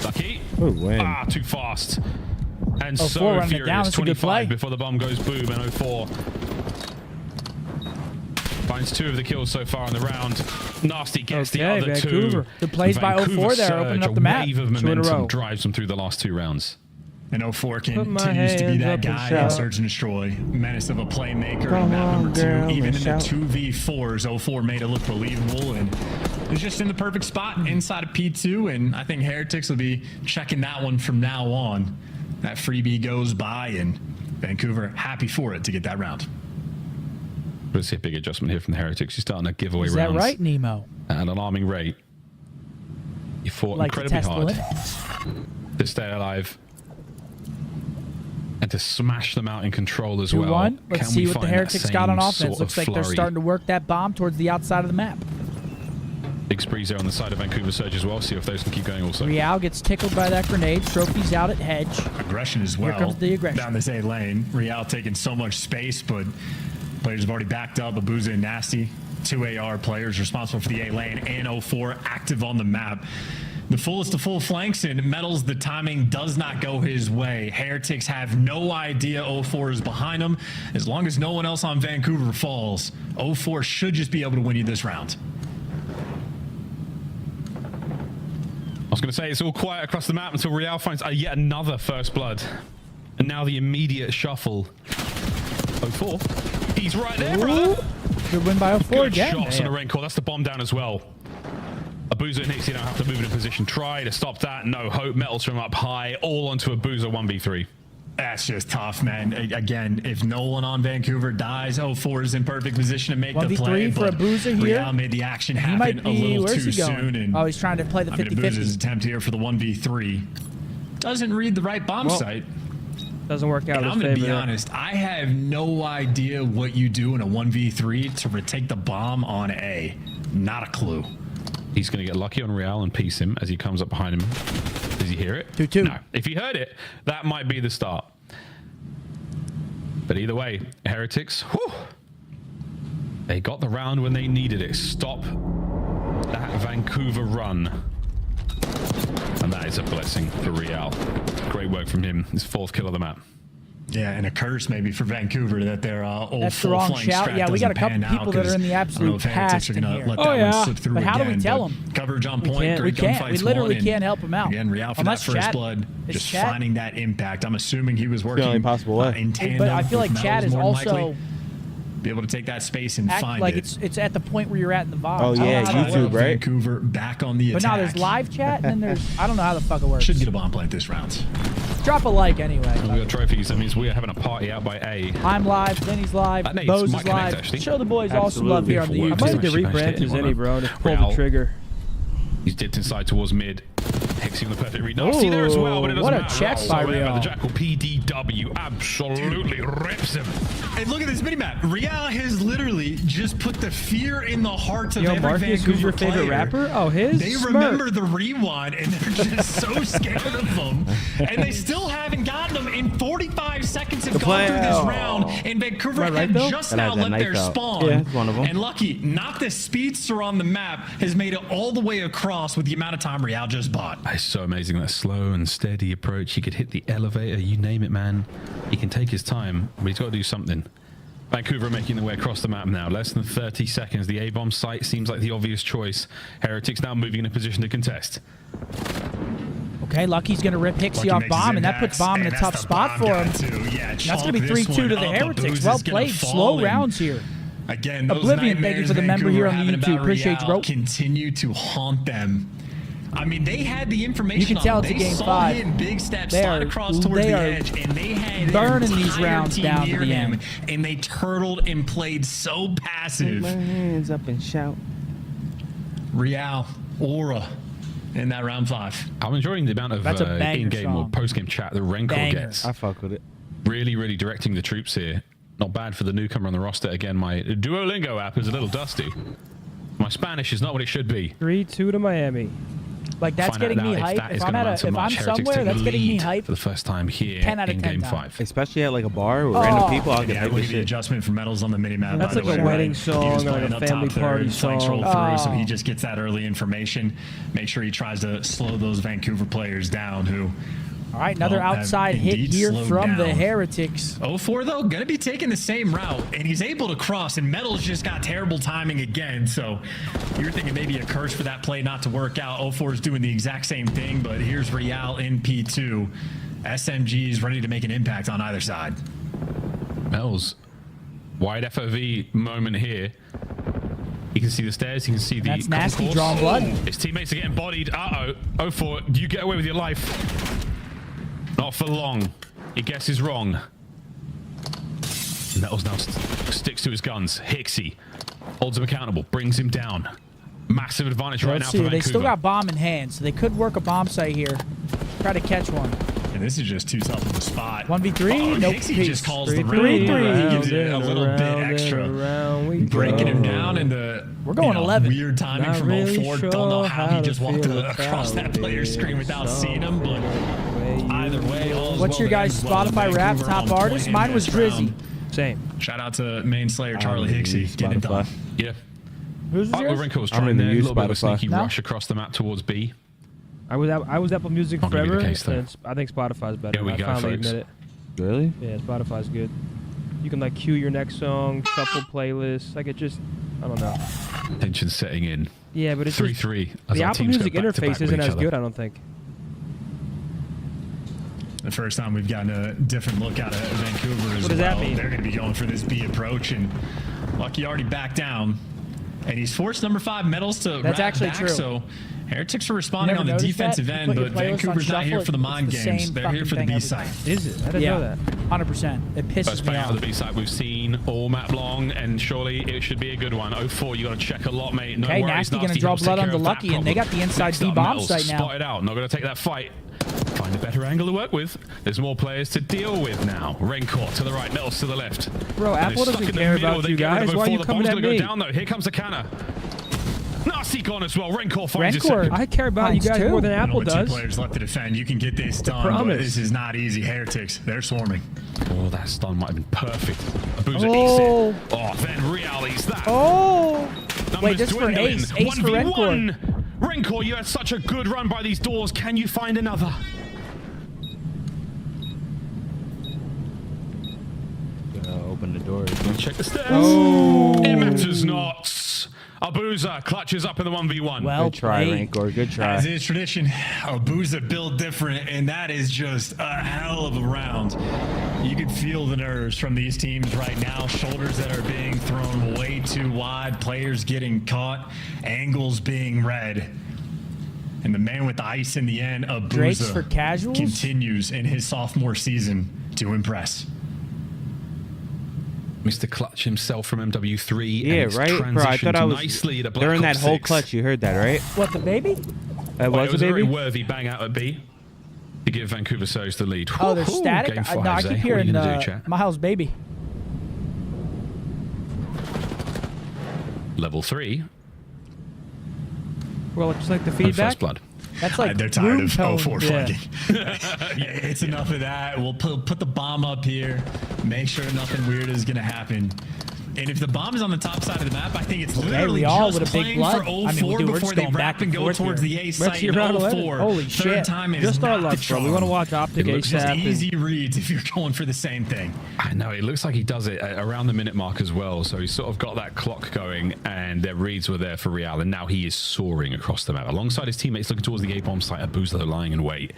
Lucky. Good win. Ah, too fast. And 04 so running it furious. down. That's a good 25 play. before the bomb goes boom, and 04 finds 2 of the kills so far in the round. Nasty gets the Okay, other Vancouver. 2. Good plays by Vancouver 04 there, Surge, opening up a the map. wave of 2 in a momentum row. drives them through the last 2 rounds. And 04 Put my continues to be hands that up and guy in shout. Search and Destroy. Menace of a playmaker Come in map on, number 2. girl, Even in and the shout. 2v4s, 04 made it look believable. And it's just in the perfect spot inside of P2. And I think Heretics will be checking that one from now on. That freebie goes by, and Vancouver happy for it to get that round. We'll see a big adjustment here from the Heretics. You're starting to give away Is that rounds right, Nemo? at an alarming rate. You fought Like to incredibly test the hard limits. to stay alive and to smash them out in control as 2-1. well. Let's Can see we what the find that Heretics got on same offense. sort Looks of like they're flurry? starting to work that bomb towards the outside of the map. Big sprees there on the side of Vancouver Surge as well. See if those can keep going also. Real gets tickled by that grenade. Trophy's out at hedge. Aggression as Here well. comes the aggression. Down this A lane. Real taking so much space, but players have already backed up. Abuza and Nasty. 2 AR players responsible for the A lane, and 04 active on the map. The fullest of full flanks, and Metals, the timing does not go his way. Heretics have no idea 04 is behind them. As long as no one else on Vancouver falls, 04 should just be able to win you this round. I was going to say it's all quiet across the map until Real finds yet another first blood. And now the immediate shuffle. 04. He's right there, brother. Good win by 04 Good again. shots on the Rencor. That's the bomb down as well. Abuza and Nixie now have to move in a position. Try to stop that. No hope. Metals from up high. All onto Abuza 1v3. That's just tough, man. Again, if no one on Vancouver dies, 04 is in perfect position to make the 1v3 play. for but Abuza here. Real made the action He happen might be, a little where's too he going? soon. And Oh, he's trying to play the 50-50. Abuza's attempt here for the 1v3 doesn't read the right bomb site. Doesn't work out And in I'm his going to favor be there. honest. I have no idea what you do in a 1v3 to retake the bomb on A. Not a clue. He's going to get lucky on Real and piece him as he comes up behind him. Does he hear it? 2-2. No. If he heard it, that might be the start. But either way, Heretics, whew, they got the round when they needed it. Stop that Vancouver run. And that is a blessing for Real. Great work from him. His 4th kill of the map. Yeah, and a curse maybe for Vancouver that their old That's the full wrong flank shout. strat Yeah, we got a doesn't couple pan people out, that are in 'cause the I don't know absolute if Heretics past are in gonna here. let Oh, that yeah. one slip through But how do again, we tell but them? Coverage on We point. can't. Great We can't. gunfights We literally won, can't help him out. Again, Real for Unless that first Chad blood, is just Chad. finding that impact. I'm assuming he was working only possible way. in tandem. But I feel with like Chad Metals is more than likely. also Be able to take that space and act find like it. it's at the point where you're at in the VOD. Oh, I don't yeah, know how that YouTube, works. right? Vancouver back on the But attack. now there's live chat and then there's I don't know how the fuck it works. Should get a bomb plant this round. Drop a like anyway. We got trophies. That means we are having a party out by A. I'm live, Lenny's live, That Bose might is connect, live. actually. Show the boys awesome love here on the Beautiful I work. might YouTube. need to Actually rebrand managed to his hit any, him bro. on Just that. pull the Real. trigger. He's dipped inside towards mid. Hixie on the perfect read. Nasty there as well, but it doesn't what a matter. check by Real. The Jackal PDW absolutely rips him. And look at this minimap. Real has literally just put the fear in the hearts of Yo, every Marcus, Vancouver who's your favorite player. rapper? Oh, his? They Smirk. remember the rewind, and they're just so scared of him. And they still haven't gotten them in 45 seconds have gone through this round. And Vancouver have just now let their spawn. Yeah, it's one of them. And lucky, not the speedster on the map has made it all the way across with the amount of time Real just bought. It's so amazing, that slow and steady approach. He could hit the elevator, you name it, man. He can take his time, but he's got to do something. Vancouver are making their way across the map now. Less than 30 seconds. The A-bomb site seems like the obvious choice. Heretics now moving in a position to contest. Okay, Lucky's going to rip Hixie off bomb, and that puts bomb in a tough spot for him. Yeah, that's going to be 3-2 to the Heretics. Well played. Slow rounds here. Again, those Oblivion, thank you for the member here on the YouTube. Appreciate you, bro. Continue to haunt them. I mean, they had the information. You can tell it's a They game saw 5. him big steps slide across towards the edge, and they had burning their these rounds team down near to the him, end. and they turtled and played so passive. Put my hands up and shout. Real, aura in that round 5. I'm enjoying the amount of in-game or post-game chat that Rencor gets. I fuck with it. Really, really directing the troops here. Not bad for the newcomer on the roster. Again, my Duolingo app is a little dusty. My Spanish is not what it should be. 3-2 to Miami. Like, that's getting me hype. If I'm somewhere, that's getting me hype. For the first time here 10 out of in 10 Game times. 5. Especially at like a bar with random people, I'll get Yeah, hype look as at the shit. adjustment for medals on the minimap. That's by like the a way, wedding right? song He was or like playing a up family top there, party and flanks roll song. through, so he just gets that early information. Make sure he tries to slow those Vancouver players down who... All right, another have outside hit indeed here slowed from the down. Heretics. 0-4 though, gonna be taking the same route, and he's able to cross, and Metals just got terrible timing again, so you're thinking maybe a curse for that play not to work out. 0-4 is doing the exact same thing, but here's Real in P2. SMG's ready to make an impact on either side. Metals, wide FOV moment here. You can see the stairs, you can see the That's nasty, concourse. drawing blood. His teammates are getting bodied. Uh-oh. 0-4, you get away with your life. Not for long. He guesses wrong. Metals now sticks to his guns. Hixie holds him accountable, brings him down. Massive advantage right now for Vancouver. They still got bomb in hand, so they could work a bomb site here. Try to catch one. And this is just too tough of a spot. 1v3? Nope. He just calls the 3-3. round. He gives it a little bit extra. Breaking him down into We're going 11. weird timing Not from really 0-4. sure Don't know how he how just to walked feel across that about player's screen without it. seeing him. But either way, all is What's your well that guys' ends well. Spotify rap Vancouver top on point artist? in Mine was this Drizzy. round. Same. Shout out to main slayer Charlie don't Hixie. use Getting it done. Spotify. Yeah. Who's yours? Renko was I don't trying there. A even use little bit of a Spotify. sneaky No? rush across the map towards B. I was Apple Music Not gonna be the forever, case, though. and I think Spotify's better. Here we I go, finally folks. admit it. Really? Yeah, Spotify's good. You can like cue your next song, shuffle playlists. Like it just, I don't know. Tension setting in. Yeah, but it's 3-3. just, as the our Apple teams go Music back to back interface with isn't each as other. good, I don't think. The first time we've gotten a different look out of Vancouver as What does well. that mean? They're going to be going for this B approach, and Lucky already backed down, and he's forced number 5 Metals to That's wrap actually back, true. So Heretics are responding You on the never noticed defensive that? end, You put but your playlist on Vancouver's not here shuffle, for the mind it's the games. same They're here for the fucking thing B every side. time. Is it? I didn't know that. 100%. It pisses First me back for off. the B side we've seen all map long, and surely it should be a good one. 0-4, you got to check a lot, mate. No Okay, worries. Nasty gonna draw helps take blood care on the of that Lucky, and they problem. got the inside Next B up, bomb Metals, site now. Spotted out. Not going to take that fight. Find a better angle to work with. There's more players to deal with now. Rencourt to the right, Metals to the left. Bro, And Apple they're stuck doesn't in the care middle. about They you get rid of guys. Why are 0-4. you The coming bomb's at gonna me? go down though. Here comes the canner. Nasty gone as well. Rencourt finds his Rencourt. second. I care about you Mine's guys two. more than You know, Apple with does. 2 players left to defend, you can get this done, but promise. this is not easy. Heretics, they're swarming. Oh, that stun might have been perfect. Abuza Oh. eats it. Oh, then Real eats that. Oh! Numbers Wait, this is for dwindling. Ace. Ace for 1v1. Rencourt, you had such a good run by these doors. Can you find another? Open the door. Check the stairs. Oh. It matters not. Abuza clutches up in the 1v1. Well Good try, played. Rancor. Good try. As is tradition, Abuza built different, and that is just a hell of a round. You could feel the nerves from these teams right now. Shoulders that are being thrown way too wide, players getting caught, angles being read. And the man with the ice in the end, Drake's for Abuza, casuals? continues in his sophomore season to impress. Mr. Clutch himself from MW3. Yeah, and it's right, bro. I thought I was nicely to Black during that Ops whole 6. clutch. You heard that, right? What, the baby? It was a very baby? worthy bang out at B to give Vancouver Surge the lead. Oh, there's Woo-hoo, static? Game 5, No, I keep What are you hearing gonna do, chat? Miles Baby. Level 3. Well, just like the and feedback. First blood. That's like they're tired of tone. 04 Yeah. flanking. Yeah, it's enough of that. We'll put the bomb up here. Make sure nothing weird is going to happen. And if the bomb is on the top side of the map, I think it's literally we all just with a big playing blood. for 04 I mean, dude, we're before just they going wrap back and and go forth towards here. the A Let's site see in round 11. 04. Holy Third shit. time is Just our not luck, the bro. We charm. want to watch OpTic It looks Just ASAP. easy reads if you're going for the same thing. I know, it looks like he does it around the minute mark as well. So he's sort of got that clock going, and their reads were there for Real, and now he is soaring across the map. Alongside his teammates looking towards the A-bomb site, Abuzlo lying in wait.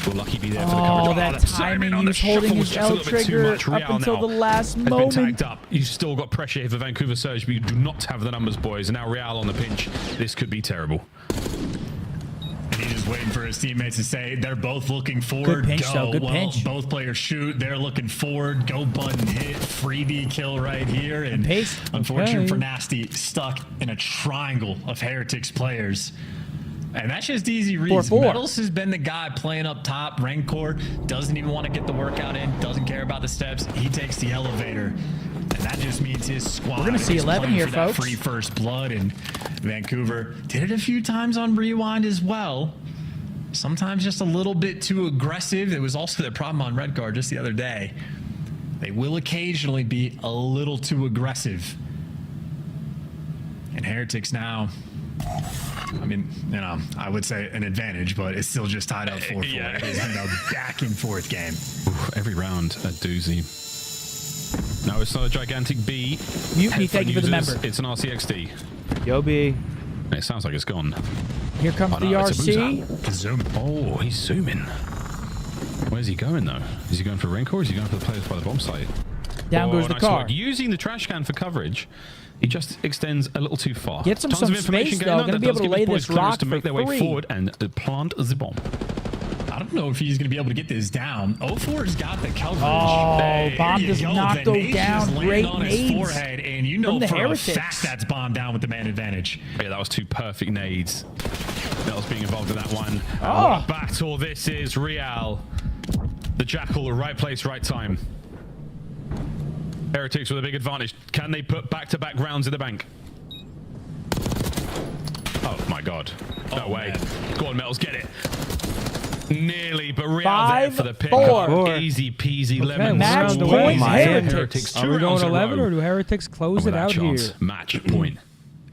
Will Lucky be there for the coverage? Oh, that timing. He was holding his L trigger up until the last has been moment. tagged up. You've still got pressure here for Vancouver Surge, but you do not have the numbers, boys. And now Real on the pinch. This could be terrible. And he's just waiting for his teammates to say they're both looking forward. Good pinch, go. though. Good well, pinch. Both players shoot. They're looking forward. Go button hit. Freebie kill right here. And pace. unfortunate Okay. for Nasty, stuck in a triangle of Heretics players. And that's just easy reads. 4-4. Metals has been the guy playing up top. Rancor doesn't even want to get the workout in. Doesn't care about the steps. He takes the elevator. And that just means his squad. We're gonna see is 11 playing here, for that folks. free first blood. And Vancouver did it a few times on Rewind as well. Sometimes just a little bit too aggressive. It was also their problem on Red Guard just the other day. They will occasionally be a little too aggressive. And Heretics now, I mean, you know, I would say an advantage, but it's still just tied up 4-4. Yeah. It is a back and forth game. Oof, every round a doozy. No, it's not a gigantic B. Mutiny, thank you for the Users, member. It's an RCXD. Yo, B. And it sounds like it's gone. Here comes Oh, the no, it's a RC. boozer. Zoom. Oh, he's zooming. Where's he going, though? Is he going for Rancor or is he going for the players by the bomb site? Down goes the nice car. work. Using the trash can for coverage, he just extends a little too far. Get some Tons of space, information though. going on. Gonna That be able does to give lay his boys this clearance rock to make for their way free. forward and plant the bomb. I don't know if he's going to be able to get this down. 04's got the coverage. Oh, There bomb you does go. not The go nades down. just landed Great on his nades forehead, and you from know the for a Heretics. fact that's bombed down with the man advantage. Yeah, that was two perfect nades. Metals being involved in that one. Oh. What a battle this is, Real. The Jackal, right place, right time. Heretics with a big advantage. Can they put back-to-back rounds in the bank? Oh my god. No way. Man. Go on, Metals, get it. Nearly, but Real there 5, for the pick. 4. Easy peasy, Okay, lemon match squeeze. point, Heretics. Heretics. Are Two we going rounds in a 11 row. or do Heretics close it Without out chance. here? Match point.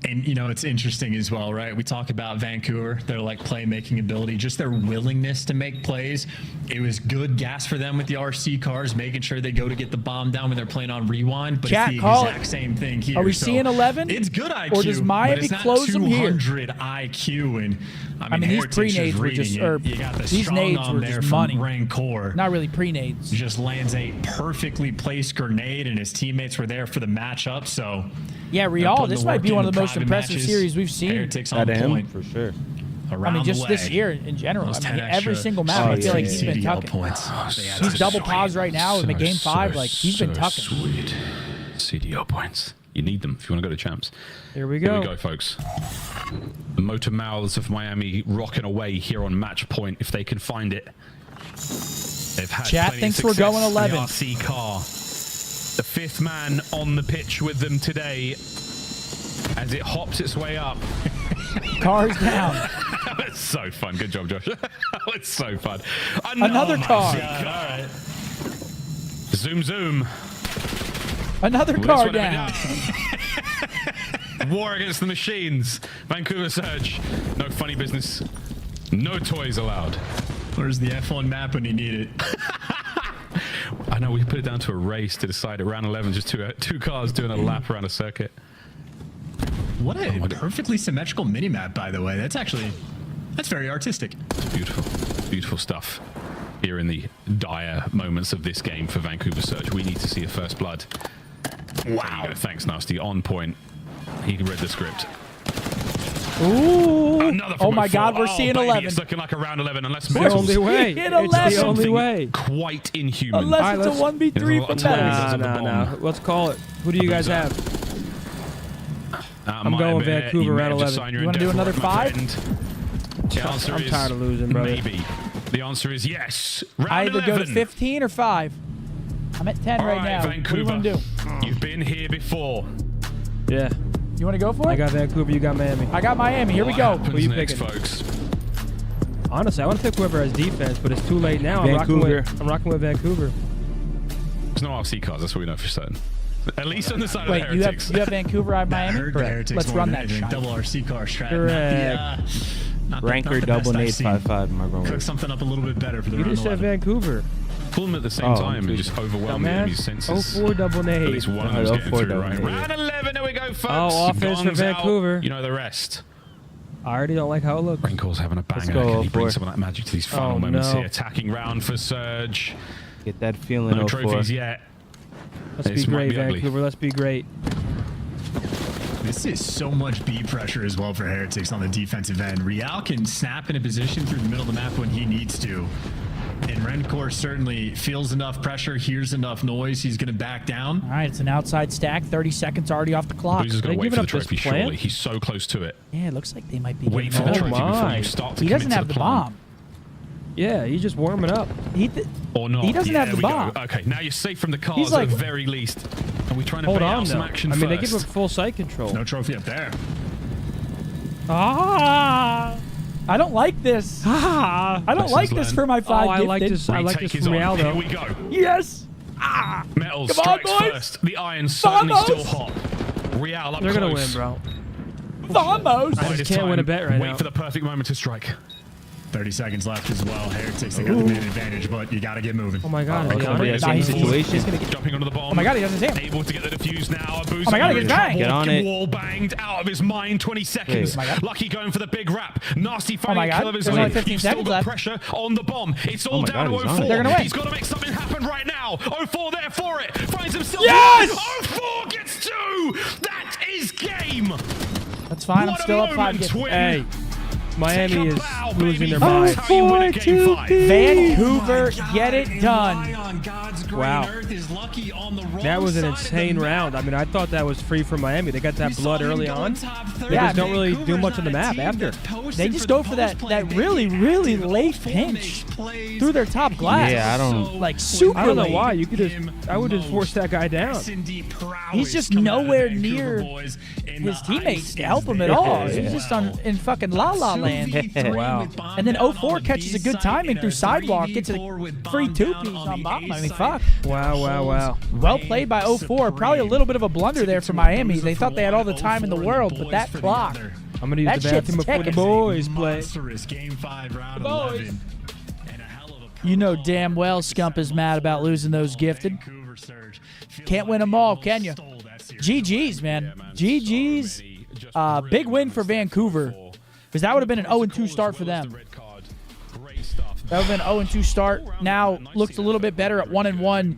And, you know, it's interesting as well, right? We talk about Vancouver, their, like, playmaking ability, just their willingness to make plays. It was good gas for them with the RC cars, making sure they go to get the bomb down when they're playing on Rewind, but Chat, it's the call exact it. same thing here. Are we So seeing 11? It's good IQ, Or does Miami but it's not close them here? 200 IQ. And, I mean, these Heretics pre-nades were reading just, it. or You got the these strong nades arm were there just from money. Rancor. Not really pre-nades. Just lands a perfectly placed grenade, and his teammates were there for the matchup, so... Yeah, they're Real, putting this the might work be one in of the most private impressive matches. series we've seen. Heretics on Out of him, point. for sure. Around I mean, just the this way. year in general. Those I mean, 10 every extra single map, I feel like he's been CDL tucking. points. He's double pause right now in the game 5. Like, he's been tucking. Sweet. CDL points. You need them if you want to go to champs. Here we Here go. we go, folks. The motor mouths of Miami rocking away here on match point if they can find it. They've had Chat plenty thinks of we're success going in 11. The RC car. The fifth man on the pitch with them today as it hops its way up. Cars down. That's so fun. Good job, Josh. It's so fun. Another car. All right. Zoom, zoom. Another This car one down. War against the machines. Vancouver Surge. No funny business. No toys allowed. Where's the F1 map when you need it? I know we put it down to a race to decide at round 11, just two cars doing a lap around a circuit. What a perfectly symmetrical mini-map, by the way. That's very artistic. It's beautiful. Beautiful stuff. Here in the dire moments of this game for Vancouver Surge. We need to see a first blood. Wow. Thanks, Nasty. On point. He read the script. Ooh. Another from Oh my 04. God, we're Oh, seeing baby, 11. It's looking like a round 11 unless It's the Metals only way. hit It's 11. the only something way. quite inhuman. Unless it's a Alright, 1v3 There's a from lot of time. Metals. No. Let's call it. Who do you guys have? That I'm might going have been it. Vancouver You may round have just 11. signed your You wanna do death another warrant, my 5? friend. The answer I'm is tired of losing, brother. maybe. The answer is yes. Round I either 11. go to 15 or 5. I'm at 10 All right right, now. Vancouver. What do you want to do? You've been here before. Yeah. You want to go for it? I got Vancouver. You got Miami. I got Miami. Here we go. Who you next, picking? folks? Honestly, I want to pick whoever has defense, but it's too late now. Vancouver. I'm rocking with Vancouver. There's no RC cards. That's what we know for certain. At least on the side Wait, of the you Heretics. have Vancouver, I have Miami? Heard the Correct. Heretics Let's more run than that anything. shot. Double RC car strat. Correct. Ranker double nade 5-5. Am I wrong? Cook something up a little bit better for the You round just said 11. Vancouver. Pull them at the same time and just overwhelm the enemy's senses. 04 double At nade. least one of them's getting through, right? double nade. Round 11, there we go, folks. Oh, offense for Gongs out. Vancouver. You know the rest. I already don't like how it looks. Wrinkle's having a banger. go, Can he bring 04. some of that magic to these final Oh, moments no. here? Attacking round for Surge. Get that feeling. No 04. trophies yet. Let's This be might great, be ugly. Vancouver. Let's be great. This is so much B pressure as well for Heretics on the defensive end. Real can snap in a position through the middle of the map when he needs to. And Rencor certainly feels enough pressure, hears enough noise. He's going to back down. All right, it's an outside stack. 30 seconds already off the clock. Who's just going to They wait for the giving up trophy, this plant? surely. He's so close to it. Yeah, it looks like they might be Wait for giving the it up. trophy before my. you start to He commit doesn't to have the plan. bomb. Yeah, he's just warming up. Or not. He doesn't Yeah, have the there we bomb. go. Okay, now you're safe from the cars He's like- at the very least. Are we trying to Hold bait on, out some though. action I mean, they first? give him full sight control. No trophy up there. Ah! I don't like this. I don't Lessons like this learned. for my 5 Oh, I like gifted. this. I like Retake this is from on. Real, Here though. we go. Yes! Metal Come on, strikes boys. first. The iron's certainly Vamos. still hot. Real up They're close. going to win, bro. Vamos! I just can't win a bet right Wait now. for the perfect moment to strike. 30 seconds left as well. Heretics, they got the man advantage, but you got to get moving. Oh, my God. Oh, Is he on yeah, it? same he's- situation. he's gonna get- Jumping onto the bomb. Oh my God, he doesn't see him. Able to get the defuse now. Abu's Oh my God, he in gets banged. trouble. Get on it. Wall banged out of his mind. 20 seconds. Oh my God. Lucky going for the big wrap. Nasty Oh my finding God, kill of his there's own. only 15 He's still seconds got left. pressure on the bomb. It's all Oh my down God, to he's on 04. it. They're gonna win. He's got to make something happen right now. 04 there for it. Finds himself. Yes! 04 gets 2. That is game. That's fine. I'm What a still up 5 moment, gifted. twin. Hey, Miami is Bow, losing baby. their That's mind. how you win a game 5. Vancouver, get it done. Wow. That was an insane round. I mean, I thought that was free for Miami. They got that blood early on. They Yeah, just don't really do much on the map after. They just go for that really, really late pinch through their top glass. Yeah, I don't. Like super I don't know late. why. You could just. I would just force that guy down. He's just nowhere near his teammates to help him at all. He's just in fucking La La Land. Wow. And then 04 catches a good timing through sidewalk, gets a free 2-piece on bomb. I mean, fuck. Wow, wow, wow. Well played by 04. Probably a little bit of a blunder there for Miami. They thought they had all the time in the world, but that clock. I'm going to That use the shit's bathroom before the ticking. boys play. Game 5, round Boys. 11. You know damn well Scump is mad about losing those gifted. Can't win them all, can you? GG's, man. GG's. Big win for Vancouver. Because that would have been an 0-2 start for them. That would have been an 0-2 start. Now looks a little bit better at 1-1.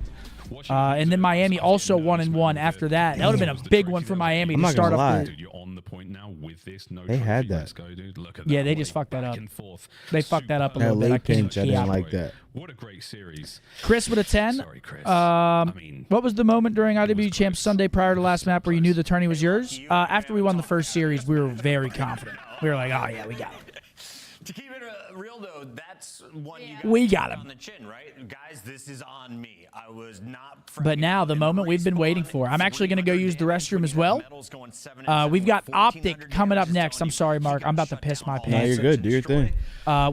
And then Miami also 1-1 after that. That would have been a big one for Miami I'm to not start gonna up. lie. Dude, you're on the point now with this. No They had trophy. that. Let's go, dude. Look at Yeah, that they way. just fucked that Back up. and forth. They fucked that up a That little bit. I late can't pinch, I didn't yeah. like that. What a great series. Chris with a 10. Sorry, Chris. I mean, What was the moment during IW Champs Sunday prior to last map where you knew the tourney was yours? After we won the first series, we were very confident. We were like, oh, yeah, we got it. To keep it real though, that's one you We got him. on the chin, right? Guys, this is on me. I was not. But now the moment we've been waiting for. I'm actually going to go use the restroom as well. We've got OpTic coming up next. I'm sorry, Mark. I'm about to piss my No, pants. you're good. Do your thing.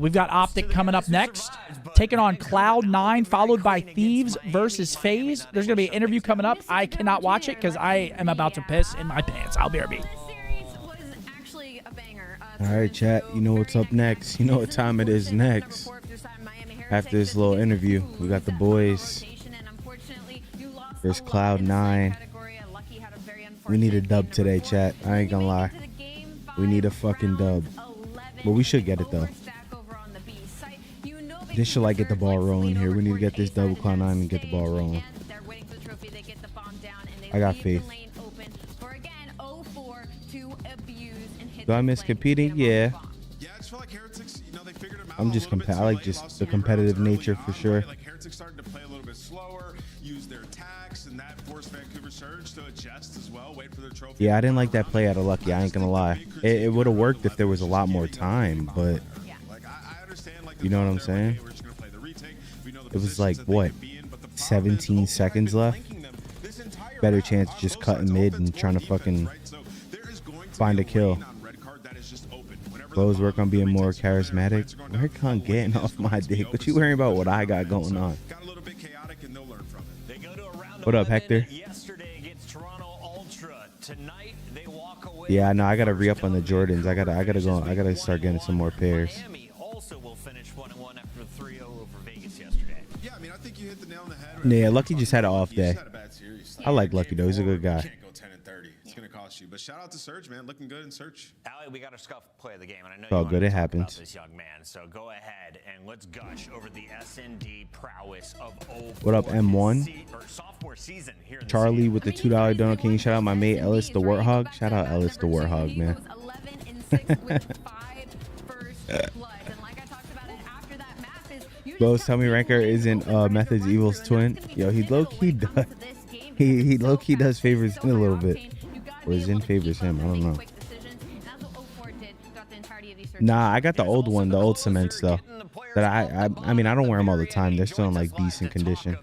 We've got OpTic coming up next, taking on Cloud9, followed by Thieves versus FaZe. There's going to be an interview coming up. I cannot watch it because I am about to piss in my pants. I'll be right back. All right, chat. You know what's up next. You know what time it is next. After this little interview, we got the boys versus Cloud9. We need a dub today, chat. I ain't gonna lie. We need a fucking dub. But we should get it, though. This should, like, get the ball rolling here. We need to get this double Cloud9 and get the ball rolling. I got faith. Do I miss competing? Yeah. Yeah, I just feel like Heretics, you know, they figured them out. I'm just I like just the competitive nature for sure. Like Heretics started to play a little bit slower, use their attacks, and that forced Vancouver Surge to adjust as well, wait for their trophy. Yeah, I didn't like that play out of Lucky. I ain't gonna lie. It would have worked if there was a lot more time, but You know what I'm saying? It was like, what, 17 seconds left? Better chance just cutting mid and trying to fucking find a kill. Close work on being more charismatic. Recon getting off my dick. What you worrying about what I got going on? What up, Hector? Yeah, I know. I gotta re-up on the Jordans. I gotta start getting some more pairs. Yeah, Lucky just had an off day. I like Lucky though. He's a good guy. It's gonna cost you. But shout out to Surge, man. Looking good in Surge. Ali, we got a scuff play of the game, and I know it's all good. It happens. This young man, so go ahead and let's gush over the SND prowess of What up, M1? Charlie with the $2 donut. Can you shout out my mate Ellis the Warthog? Shout out Ellis the Warthog, man. Bros, tell me Ranker isn't Method's Evil's twin. Yo, he low key does. He low key does favors him a little bit, or Zin favors him. I don't know. Nah, I got the old one, the old cements though. That I mean, I don't wear them all the time. They're still in like decent condition.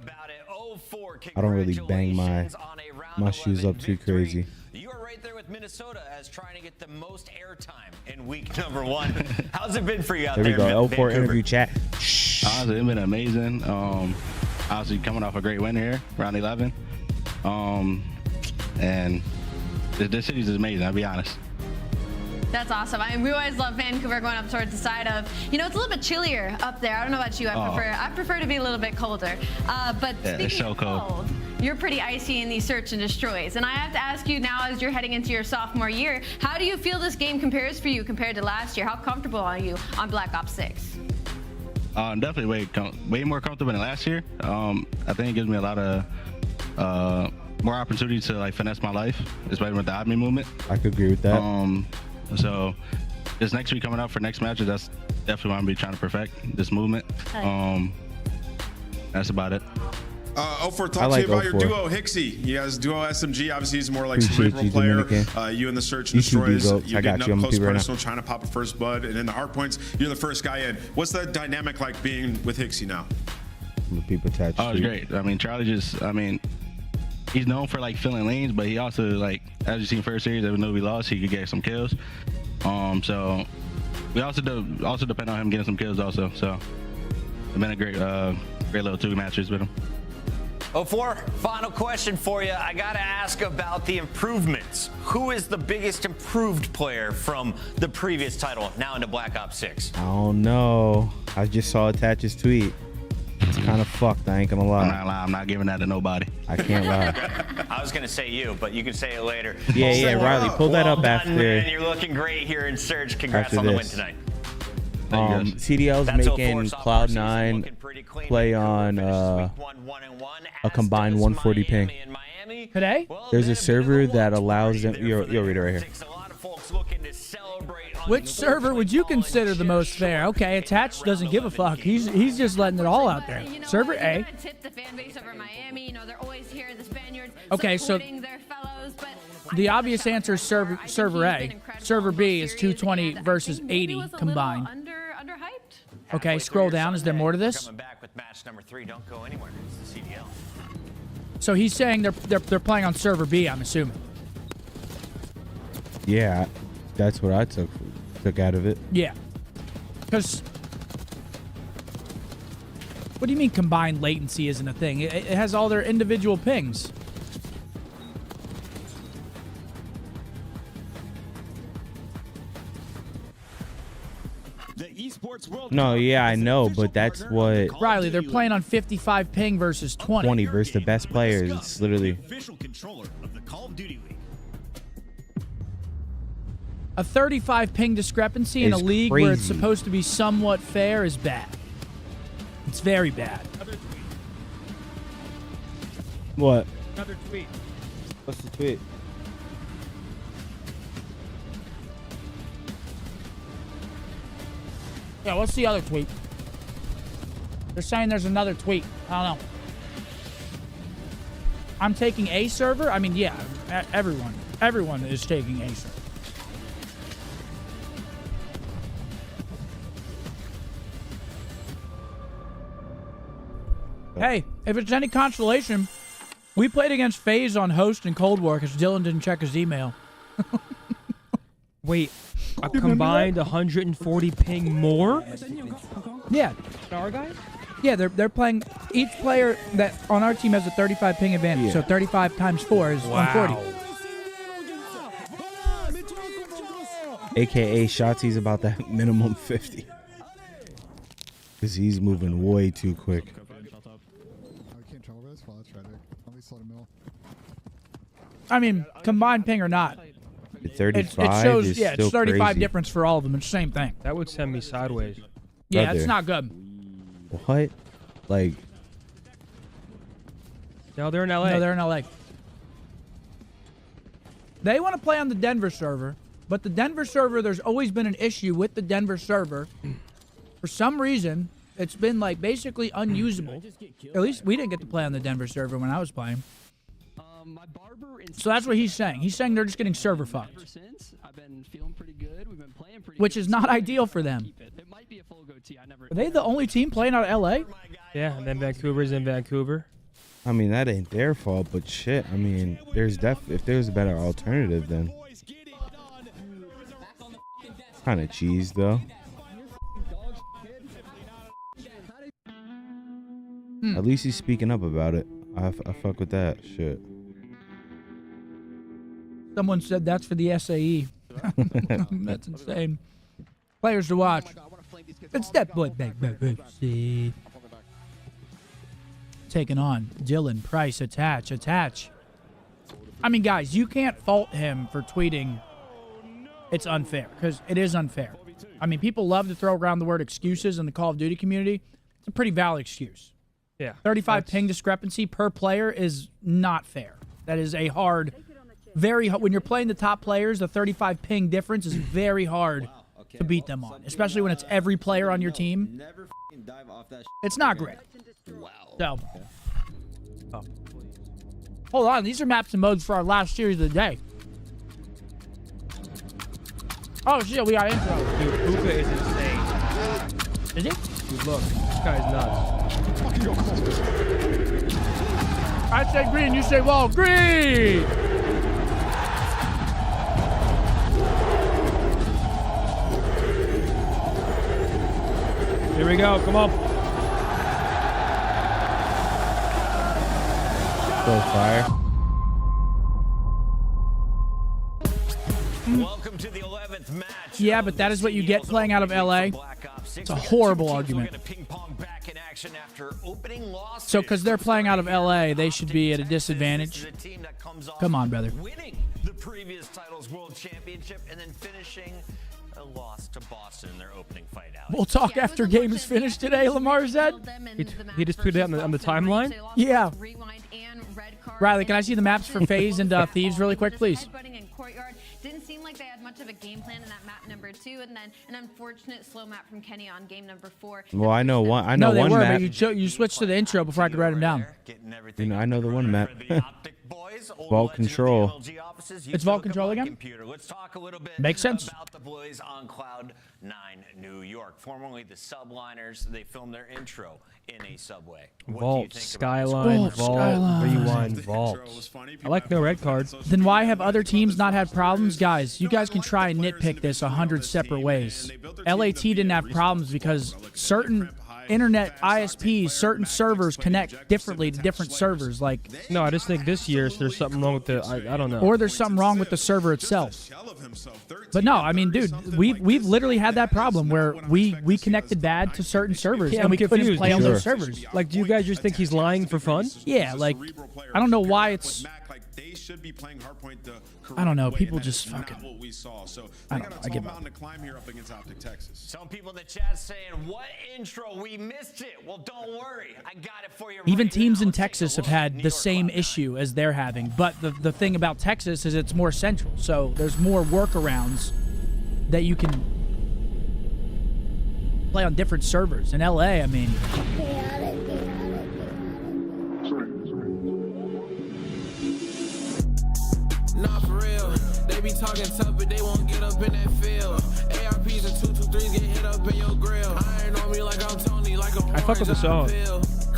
I don't really bang my shoes up too crazy. You are right there with Minnesota as trying to get the most airtime in week number 1. How's it been for you out there? There we go. 04 interview chat. Honestly, it's been amazing. Obviously coming off a great win here, round 11. And this city's amazing, I'll be honest. That's awesome. We always love Vancouver going up towards the side of, you know, it's a little bit chillier up there. I don't know about you. I prefer to be a little bit colder. But yeah, it's so cold. You're pretty icy in these search and destroys. And I have to ask you now, as you're heading into your sophomore year, how do you feel this game compares for you compared to last year? How comfortable are you on Black Ops 6? Definitely way more comfortable than last year. I think it gives me a lot of more opportunity to like finesse my life, especially with the Omni movement. I could agree with that. So this next week coming up for next matches, that's definitely what I'm gonna be trying to perfect, this movement. That's about it. 04, talk to you about your duo, Hixie. You guys duo SMG. Obviously, he's more like a cerebral player. You in the search and destroys. You're getting up close personal, trying to pop a first blood, and in the hard points, you're the first guy in. What's that dynamic like being with Hixie now? People attached. Oh, it's great. I mean, Charlie he's known for like filling lanes, but he also, like, as you seen first series, even though we lost, he could get some kills. So we also depend on him getting some kills also. So it's been a great little 2 matches with him. 04, final question for you. I gotta ask about the improvements. Who is the biggest improved player from the previous title now into Black Ops 6? I don't know. I just saw Attach's tweet. It's kind of fucked, I ain't gonna lie. I'm not giving that to nobody. I can't lie. I was gonna say you, but you can say it later. Yeah, Riley, pull that up after. Man, you're looking great here in Surge. Congrats on the win tonight. CDL's making Cloud9 play on a combined 140 ping. Today? There's a server that allows them. You'll read it right here. Which server would you consider the most fair? Okay, Attached doesn't give a fuck. He's just letting it all out there. Server A. Okay, so the obvious answer is server A. Server B is 220 versus 80 combined. Okay, scroll down. Is there more to this? So he's saying they're playing on server B, I'm assuming. Yeah, that's what I took out of it. Yeah. Because what do you mean combined latency isn't a thing? It has all their individual pings. No, yeah, I know, but that's what... Riley, they're playing on 55 ping versus 20. 20 versus the best players. It's literally... A 35 ping discrepancy in a league where it's supposed to be somewhat fair is bad. It's very bad. What? Another tweet. What's the tweet? Yeah, what's the other tweet? They're saying there's another tweet. I don't know. I'm taking a server? I mean, yeah, everyone is taking a server. Hey, if it's any consolation, we played against FaZe on host and Cold War because Dylan didn't check his email. Wait, a combined 140 ping more? Yeah. Our guys? Yeah, they're playing. Each player that on our team has a 35 ping advantage. So 35 times 4 is 140. AKA Shotzi's about that minimum 50. Because he's moving way too quick. I mean, combined ping or not. 35 it shows, is yeah, still it's 35 crazy. difference for all of them. It's the same thing. That would send me sideways. Yeah, Brother. it's not good. What? Like... No, they're in LA. No, they're in LA. They want to play on the Denver server, but the Denver server, there's always been an issue with the Denver server. For some reason, it's been like basically unusable. At least we didn't get to play on the Denver server when I was playing. So that's what he's saying. He's saying they're just getting server fucked. Which is not ideal for them. Are they the only team playing out of LA? Yeah, and then Vancouver's in Vancouver. I mean, that ain't their fault, but shit. I mean, if there's a better alternative, then kind of cheese though. At least he's speaking up about it. I fuck with that shit. Someone said that's for the SAE. That's insane. Players to watch. It's that boy back. See. Taking on Dylan Price. Attach. I mean, guys, you can't fault him for tweeting it's unfair, because it is unfair. I mean, people love to throw around the word excuses in the Call of Duty community. It's a pretty valid excuse. Yeah. 35 ping discrepancy per player is not fair. That is a hard, very hard. When you're playing the top players, the 35 ping difference is very hard to beat them on, especially when it's every player on your team. It's not great. So, hold on. These are maps and modes for our last series of the day. Oh, shit. We got intro. Dude, Puka is insane. Is he? Dude, look. This guy's nuts. I say green. You say wall. Green! Here we go. Come on. So fire. Welcome to the 11th match. Yeah, but that is what you get playing out of LA. It's a horrible argument. So, because they're playing out of LA, they should be at a disadvantage. Come on, brother. Winning the previous titles world championship and then finishing a loss to Boston in their opening fight out. We'll talk after game is finished today, Lamar said. He just put it on the timeline? Yeah. Riley, can I see the maps for FaZe and Thieves really quick, please? Didn't seem like they had much of a game plan in that map number 2, and then an unfortunate slow map from Kenny on game number 4. Well, I know one. No, they one were, map. but you switched to the intro before I could write them down. You know, I know the one map. Vault Control. It's Vault Control again? Let's talk a little bit Makes sense. about the boys on Cloud 9 New York, formerly the Subliners. They filmed their intro in a subway. Vault, Skyline, Vault, Rewind, Vault. I like no red cards. Then why have other teams not had problems? Guys, you guys can try and nitpick this 100 separate ways. LAT didn't have problems because certain internet ISPs, certain servers connect differently to different servers. Like, no, I just think this year there's something wrong with the. I don't know. Or there's something wrong with the server itself. But no, I mean, dude, we've literally had that problem where we connected bad to certain servers and we couldn't play on those servers. Like, do you guys just think he's lying for fun? Yeah, like, I don't know why it's. I don't know. People just fucking. I don't know. I give up. Some people in the chat saying, "What intro? We missed it." Well, don't worry, I got it for you. Even teams in Texas have had the same issue as they're having, but the thing about Texas is it's more central, so there's more workarounds that you can play on different servers. In LA, I mean. Nah, for real. They be talking tough, but they won't get up in that field. ARPs and 223s get hit up in your grill. I ain't on me like I'm Tony, like a I fuck with the song.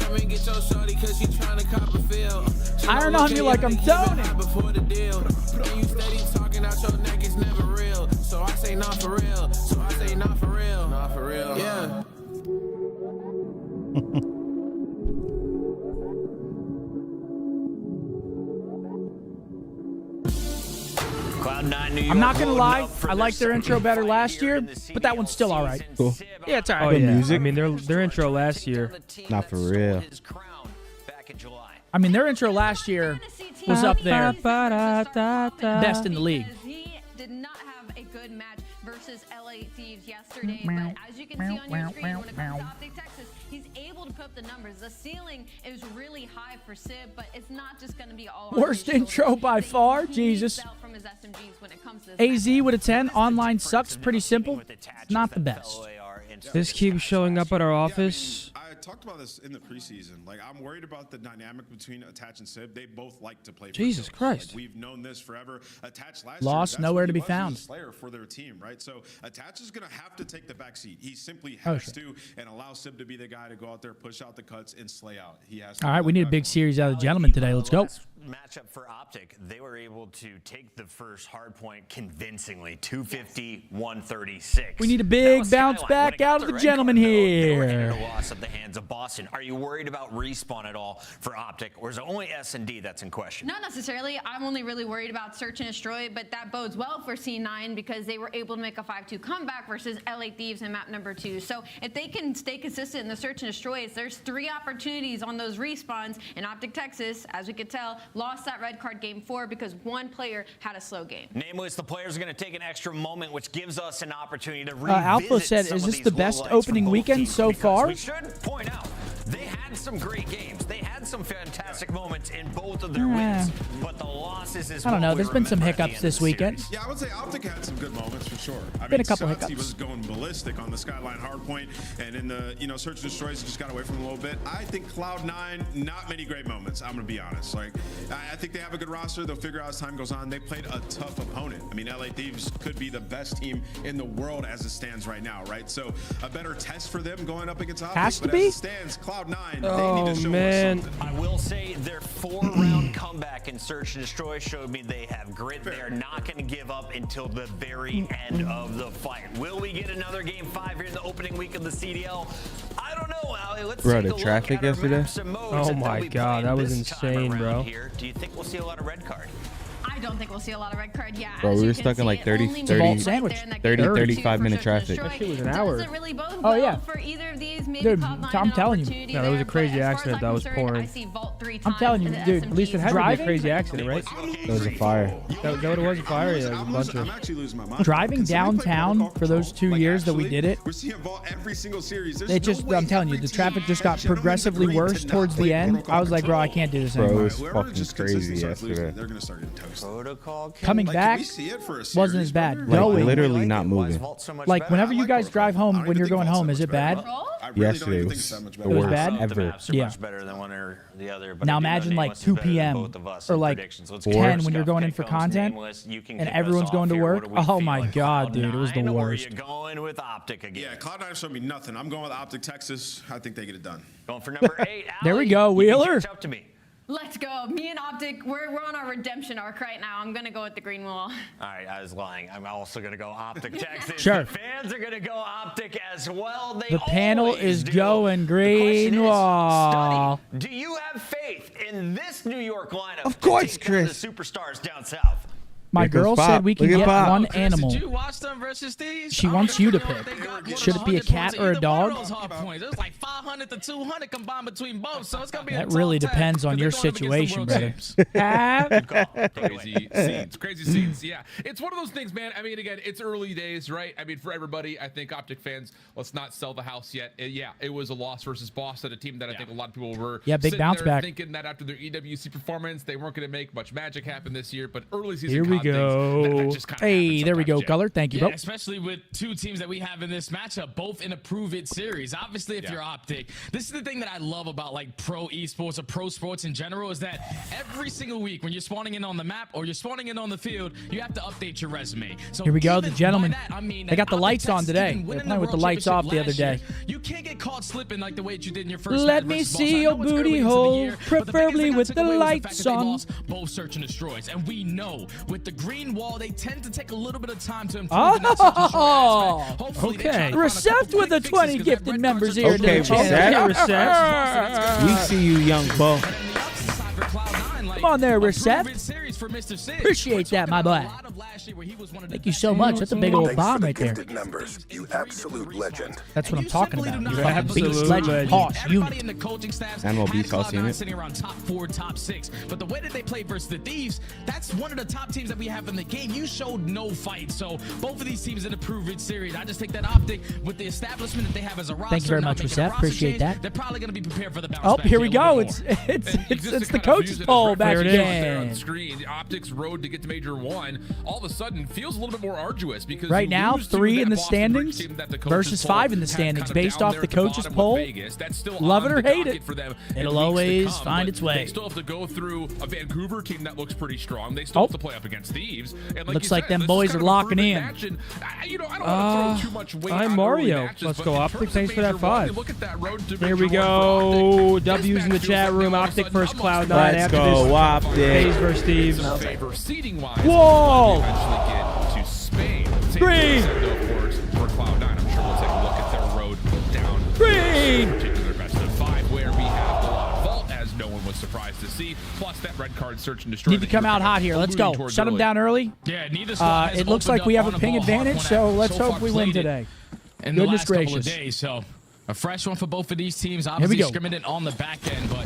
Come and get your shorty cause she tryna cop a feel. Iron on me like I'm Tony. Before the deal. And you steady talking out your neck, it's never real. So I say not for real. So I say not for real. Not for real. Yeah. Cloud9 New York. I'm not gonna lie, I liked their intro better last year, but that one's still all right. Cool. Yeah, it's all Oh, right. yeah. music? I mean, their intro last year. Not for real. I mean, their intro last year was up there, best in the league. He did not have a good match versus LA Thieves yesterday, but as you can see on your screen, when it comes to OpTic Texas, he's able to put up the numbers. The ceiling is really high for Sib, but it's not just going to be all Worst intro by far, Jesus. from his SMGs when it comes to this AZ with a 10. Online sucks. Pretty simple. Not the best. This keeps showing up at our office. I talked about this in the preseason. Like, I'm worried about the dynamic between Attach and Sib. They both like to play. Jesus Christ. Like, we've known this forever. Attach last Lost, year, that's nowhere what to he be was, found. he was a Slayer for their team, right? So Attach is going to have to take the back seat. He simply has to, and allow Sib to be the guy to go out there, push out the cuts, and slay out. He has to. All right, we need a big series out of the gentleman today. Let's go. Matchup for OpTic, they were able to take the first hard point convincingly, 250-136. We need a big bounce back out of the gentleman here. Loss at the hands of Boston. Are you worried about respawn at all for OpTic, or is it only S&D that's in question? Not necessarily. I'm only really worried about Search and Destroy, but that bodes well for C9 because they were able to make a 5-2 comeback versus LA Thieves in map number 2. So if they can stay consistent in the Search and Destroys, there's 3 opportunities on those respawns, and OpTic Texas, as we could tell, lost that red card game 4 because one player had a slow game. Nameless, the players are going to take an extra moment, which gives us an opportunity to revisit Alpha said, some is of this these the best lowlights opening from both weekend teams, so because far? We should point out, they had some great games. They had some fantastic moments in both of their wins, but the losses is I don't know. what we There's been some remember at the hiccups end this of the weekend. series. Yeah, I would say OpTic had some good moments for sure. I Been mean, a couple Scotty hiccups. was going ballistic on the Skyline hardpoint, and in the Search and Destroys, just got away from him a little bit. I think Cloud9, not many great moments. I'm gonna be honest. Like, I think they have a good roster. They'll figure out as time goes on. They played a tough opponent. I mean, LA Thieves could be the best team in the world as it stands right now, right? So a better test for them going up against OpTic. Has to but be. as it stands, Cloud9, they Oh, need to show man. us something. I will say their 4-round comeback in Search and Destroy showed me they have grit. They are not going to give up until the very end of the fight. Will we get another game 5 here in the opening week of the CDL? I don't know, Ali. Let's Bro, take the a look traffic at our yesterday? maps and modes Oh that my they'll be God, that playing was this time insane, around bro. Here. Do you think we'll see a lot of red card? I don't think we'll see a lot of red card. Yeah, Bro, as we you were can stuck in see, like it 30, only 30, moves right sandwich. there in that 30, game 35 minute for Search and traffic. Destroy. That shit was an hour. Doesn't really bode Oh, well yeah. for either of these. Maybe Dude, Cloud9 I'm an telling you. opportunity Yeah, there was a there, crazy but as far as accident I'm that was concerned, pouring. I see Vault 3 I'm telling you, times dude, and At least it SMGs. had to be a Driving? crazy accident, right? It was a fire. That what it was, a fire? Yeah, it was a bunch I'm of... actually losing my mind. Driving Can somebody play downtown protocol for those control? 2 years that we actually, did it, we're seeing Vault every single series. There's it just, no way I'm telling you, every the traffic team just got gentlemen progressively agreed worse to not towards the play end. protocol I was like, bro, I control. can't do this Bro, it anymore. was Whoever fucking just crazy consistently starts losing, yesterday. they're gonna start getting toasted. Protocol Coming Like, back did we see it for a series, wasn't as bad. brother? Like, Going, literally not moving. like whenever you guys drive home, when you're going home, is it bad? I really don't Yesterday even was think it's that much the better. It was worst bad? The ever. maps are Yeah. much better than one or the other. But Now I do know imagine like Nameless is 2 better than p.m. both of us or in like predictions. Let's 10 get when our you're stuff going in for pick comes. content, Nameless, you can and kick us everyone's off going to here. work. What are we Oh my feeling? God, dude, it was the Cloud9, or are worst. you going with OpTic again? Yeah, Cloud9 showed me nothing. I'm going with OpTic Texas. I think they get it done. Going for number 8. There we Ali, go, you can Wheeler. catch up to me. Let's go. Me and OpTic, we're on our redemption arc right now. I'm gonna go with the green wall. All right, I was lying. I'm also going to go OpTic Texas. Sure. The fans are going to go OpTic as well. They The panel always is do. going The green question is, wall. Study, do you have faith in this New York lineup? Of course, to take care of Chris. the superstars down south. My Here goes girl Pop. said we can Look at get Pop. one Chris, animal. Did you watch them versus Thieves? She I wants don't you to know if pick. they got more Should than it be a 100 cat points or a either one of dog? those hard points. It was like 500 to 200 combined between both, so it's gonna be a That really tough depends task on because your they're going up against situation, the brother. world champs. Crazy scenes, crazy scenes. Yeah, it's one of those things, man. I mean, again, it's early days, right? I mean, for everybody, I think OpTic fans, let's not sell the house yet. Yeah, it was a loss versus Boston, a team that I think a lot of people were big sitting bounce there back. thinking that after their EWC performance, they weren't going to make much magic happen this year. But early season Here we go. Hey, there we go, Color. Thank you, bro. Especially with two teams that we have in this matchup, both in a Prove It series. Obviously, if you're OpTic, this is the thing that I love about like pro esports or pro sports in general is that every single week when you're spawning in on the map or you're spawning in on the field, you have to update your resume. So here we go, the gentlemen. That, I mean, they got the lights on today. They're playing with the lights off the other day. You can't get caught slipping like the way you did in your first Let me see your booty hole, preferably with the lights on. Both search and destroys, and we know with the green wall, they tend to take a little bit of time to improve. Okay. Recept with the 20 gifted members here. Okay, Recept. We see you, young bull. Come on there, Recept. Appreciate that, my boy. Thank you so much. That's a big old bomb right there. Members, you absolute legend. That's what I'm talking about. You're a beast legend. Hoss unit. Animal beast Hoss unit. Sitting around top 4, top 6. But the way that they play versus the Thieves, that's one of the top teams that we have in the game. You showed no fight. So both of these teams in the Prove It series, I just take that OpTic with the establishment that they have as a roster. Thank you very much, Recept. Appreciate that. They're probably going to be prepared for the bounce back. Here we go. It's the coach's poll back again. On screen, the OpTic's road to get to Major 1 all of a sudden feels a little bit more arduous because right now 3 in the standings versus 5 in the standings based off the coach's poll. Love it or hate it, it'll always find its way. They still have to go through a Vancouver team that looks pretty strong. They still have to play up against Thieves. And like looks like them boys are locking in. I don't want to throw too much weight I'm on Mario. matches, Let's go OpTic. Thanks for that 5. Look at that road to Here we Major 1 go. for OpTic. W's in the chat room. OpTic versus Cloud9. Let's go, OpTic. FaZe versus Thieves. Whoa! To Spain. Green! For Cloud9, I'm sure we'll take a look at their road down. Green! Particular best of 5, where we have the lot of vault, as no one was surprised to see. Plus that red card search and destroy. Need to come out hot here. Let's go. Shut them down early. Yeah, neither squad has it looks like we have a ping advantage, so let's hope we win today. In the last couple of days, so a fresh one for both of these teams. Obviously scrimming on the back end, but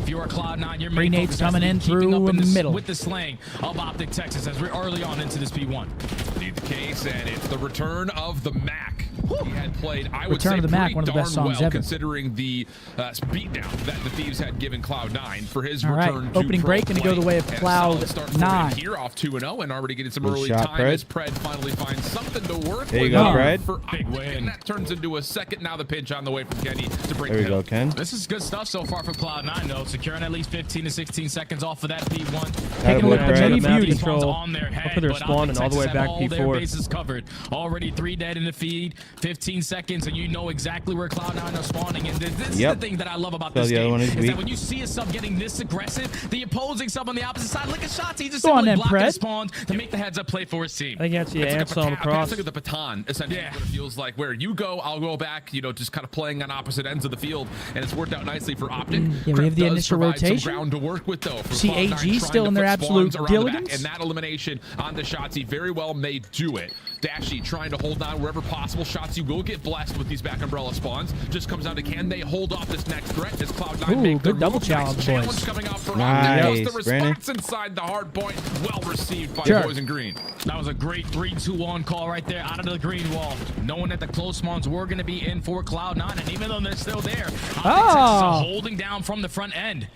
if you are Cloud9, your main focus coming in through up the middle with the slaying of OpTic Texas as we're early on into this P1. Indeed the case, and it's the return of the Mac. He had played, I would Return say, of the Mac, pretty one of the best darn songs well, ever. considering the beatdown that the Thieves had given Cloud9 for his All right, return to opening pro break, going to go play. the way of And a solid start for him Cloud9. Here off 2-0 and already getting some early shot, time as Pred finally finds something to work There you with. go, Pred. For big win. And that turns into a second. Now the pinch on the way from Kenny to break There we the go, hill. Ken. This is good stuff so far for Cloud9, though. Securing at least 15 to 16 seconds off of that P1. Taking a look at Pred. Mini Map Beauty. control. On their head, Look for their but spawn and all the way Texas back have all their P4. bases covered. Already 3 dead in the feed, 15 seconds, and you know exactly where Cloud9 are spawning. And this is the thing that I love about this game, is that when you see a sub getting this aggressive, the opposing sub on the opposite side, look at shots. He just simply blocking the spawns to make the heads up play for his team. I think that's ants on the cross. It's like the baton, essentially, what it feels like. Where you go, I'll go back. You know, just kind of playing on opposite ends of the field, and it's worked out nicely for OpTic. Yeah, we have the initial rotation. Some ground to work with, though. CAG still in their absolute diligence. And that elimination on the shots, he very well may do it. Dashy trying to hold on wherever possible. Shots, you will get blessed with these back umbrella spawns. Just comes down to can they hold off this next threat as Cloud9 make good double challenge, challenge coming out for nice. the response inside the hard point. Well received by the boys in green. That was a great 3-2-1 call right there out of the green wall. Knowing that the close spawns were going to be in for Cloud9, and even though they're still there, Texas are holding down from the front end.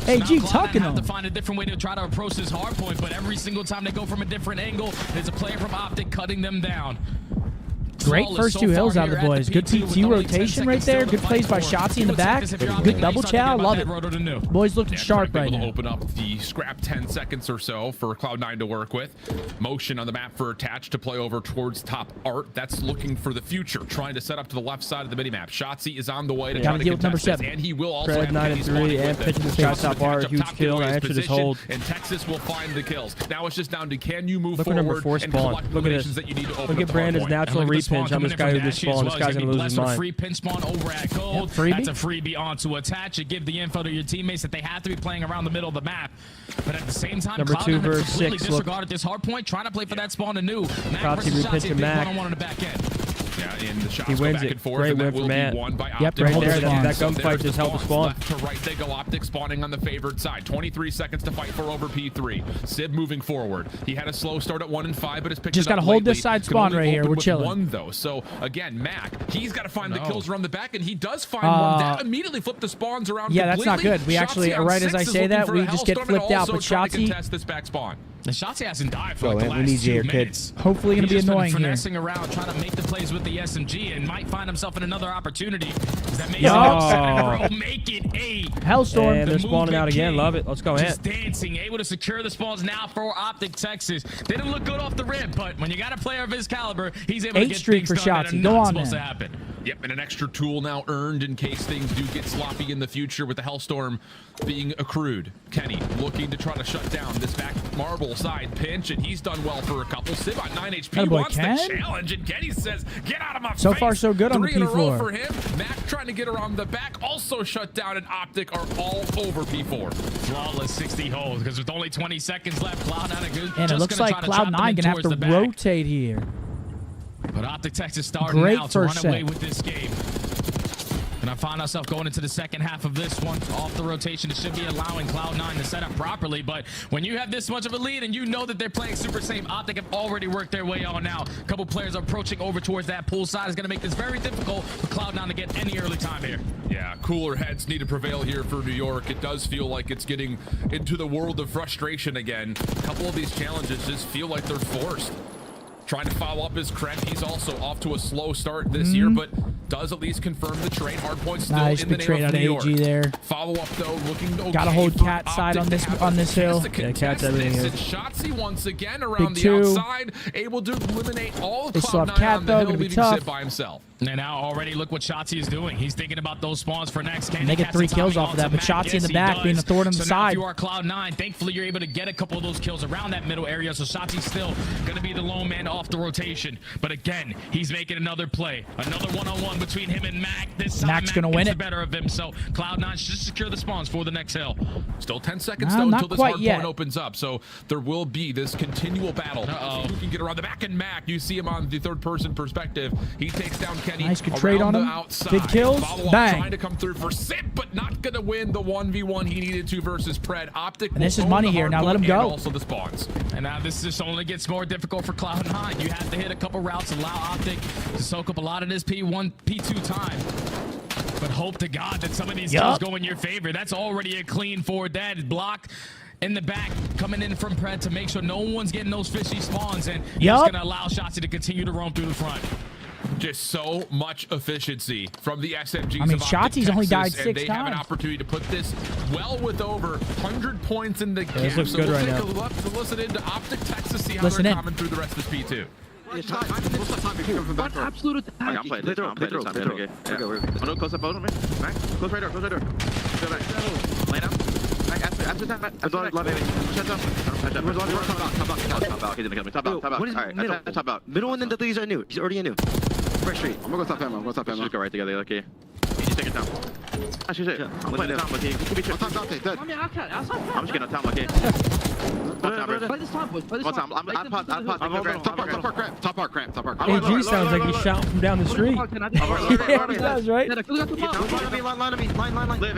Hey, so G, talking have to find a different way to try to approach this hard point, but every single time they go from a different angle, there's a player from OpTic cutting them down. Great first 2 hills out of the boys. Good PT rotation right there. Good plays by Shotzi in the back. Good double chow. Love it. Boys looking sharp right now. Open up the scrap 10 seconds or so for Cloud9 to work with. Motion on the map for Attach to play over towards top Art. That's looking for the future. Trying to set up to the left side of the minimap. Shotzi is on the way to try to contest number this, 7. and he will also Pred have 9 and 3 and pitching the shot top Art. Huge kill. I answered his hold. And Texas will find the kills. Now it's just down to can you move Look for forward number 4 and spawn. collect Look at eliminations this. that you need to open Look at up Brandon's hard point. natural repinch on this guy who just spawned. This guy's going to lose his mind. Free pin spawn over at gold. That's a freebie onto Attach. You give the info to your teammates that they have to be playing around the middle of the map. But at the same time, Number 2 versus 6. Disregarded this hard point, trying to play for that spawn anew. Shotzi repitching Mac. One-on-one on the back end. Yeah, and the shots He go wins back it. and forth, Great and win that for will Matt. be won by Yep, OpTic. right there. That So gunfight there's just the helped the spawns. spawn. Left to right, they go OpTic spawning on the favored side. 23 seconds to fight for over P3. Sib moving forward. He had a slow start at 1 and 5, but has picked Just got to hold this side spawn right here. We're chilling. 1 though. So again, Mac, he's got to find the kills around the back, and he does find one. That immediately flipped the spawns around. Yeah, that's not good. We actually, Shotzi on right as 6 I is say looking that, for we a just get Hellstorm and flipped out. also But trying to Shotzi, contest this back spawn. The Shotzi hasn't died for like the we last need 2 your minutes. kids. Hopefully going to be He's just annoying been here. finessing around, trying to make the plays with the SMG, and might find himself in another opportunity. That makes it make it 8. Hellstorm. And they're spawning out again. Love it. Let's go ahead. Just dancing, able to secure the spawns now for OpTic Texas. They didn't look good off the rip, but when you got a player of his caliber, he's able to get streak things for done that are Shotzi. Go not on, supposed man. to happen. Yep, and an extra tool now earned in case things do get sloppy in the future with the Hellstorm being accrued. Kenny looking to try to shut down this back marble side pinch, and he's done well for a couple. Civ on 9 HP wants the challenge, and Kenny says, get out of my face. So far, so good on the 3 in a row P4. for him. Mac trying to get around the back, also shut down, and OpTic are all over P4. Flawless 60 holes, because with only 20 seconds left, Cloud9 And it looks like Cloud9 going to have to rotate here. But OpTic Texas starting Great now to run first away set. with this game. And I find myself going into the second half of this one off the rotation. It should be allowing Cloud9 to set up properly. But when you have this much of a lead and you know that they're playing super safe, OpTic have already worked their way on now. A couple players approaching over towards that pool side is going to make this very difficult for Cloud9 to get any early time here. Yeah, cooler heads need to prevail here for New York. It does feel like it's getting into the world of frustration again. A couple of these challenges just feel like they're forced. Trying to follow up his Krem. He's also off to a slow start this year, but does at least confirm the trade. Hardpoint still Nice, in the big name trade of out New of York. AG there. Follow up though, looking okay. Got to hold for cat side OpTic on this to have on a this chance hill. to contest everything this. here. And Shotzi once again around Big the 2. outside, able to eliminate all of They still have Cloud9 Cat, on the though, hill, gonna be leaving tough. Sid by himself. And now already look what Shotzi is doing. He's thinking about those spawns for next. And they get 3 kills off of that, but Shotzi in the back being a thorn in the so side. Now if you are Cloud9, thankfully you're able to get a couple of those kills around that middle area. So Shotzi's still going to be the lone man off the rotation. But again, he's making another play. Another one-on-one between him and Mac. This time Mac's gonna win gets it. the better of him. So Cloud9 should secure the spawns for the next hill. Still 10 seconds Nah, though not until this quite hard yet. point opens up. So there will be this continual battle. Who can get around the back? And Mac, you see him on the third person perspective. He takes down Kenny. Nice, good trade around on the him. outside. Big kills. Follow up, Bang. trying to come through for Sip, but not going to win the 1v1 he needed to versus Pred. OpTic. And this will is own money the here. hard Now let point him go. And also the spawns. And now this just only gets more difficult for Cloud9. You have to hit a couple routes, allow OpTic to soak up a lot of this P1, P2 time. But hope to God that some of these kills go in your favor. That's already a clean forward. That block in the back coming in from Pred to make sure no one's getting those fishy spawns. And he's going to allow Shotzi to continue to roam through the front. Just so much efficiency from the SMGs. I mean, of OpTic Shotzi's only died Texas, 6 and they have an times. opportunity to put this well with over 100 points in the game. this looks So good we'll right take now. a look to listen into OpTic Texas, see how Listen they're in. coming through the rest of this P2. What absolute attack? I'm playing this. I'm playing this. Okay. Oh no, close up both of me. Back. Close right door. Close right door. Go back. Lay down. Back. After that. Back. Love baby. Shut up. Where's Lobby? Top out. He's gonna kill me. Top out. Top out. What is Alright, middle? top out. Middle and then the these are new. He's already new. Fresh street. I'm gonna go top him. Let's just go right together. Okay. You take it down. Ah, shit. I'm playing Tom. Okay. Could be top out. Dead. I'm just gonna Tom. Okay. Play this time, boys. Play this time. I'm paused. Top part cramp. AG sounds like he's shouting from down the street. Yeah, he does, right? Line. Live,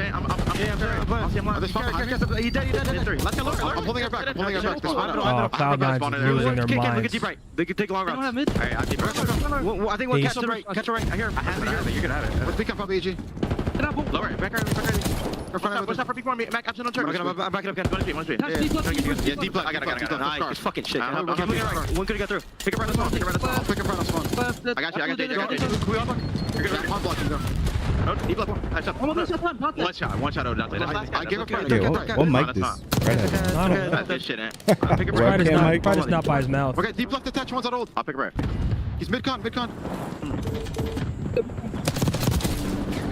I'm I'm holding it back. Oh, Cloud9's losing their minds. Deep right. They can take long routes. Alright, I'll keep right. I think we'll catch the right. Catch the right. I hear him. I have it. You're gonna have it. Let's pick up AG. Lower it. Back early. Watch out for before me. Mac, option on turn. I'm backing up. One speed. Yeah, deep left. I got it. Nice. Fucking shit. I'm One could have got through. Pick up right on spawn. Pick up right on spawn. I got you. You're gonna have block. No, deep left one. One shot. I gave up right. Yeah, what mic this? Right ahead. I don't know. That shit, eh? Pick up Pride right. is not by his mouth. Okay, deep left attach. One's on old. I'll pick right. He's mid-con.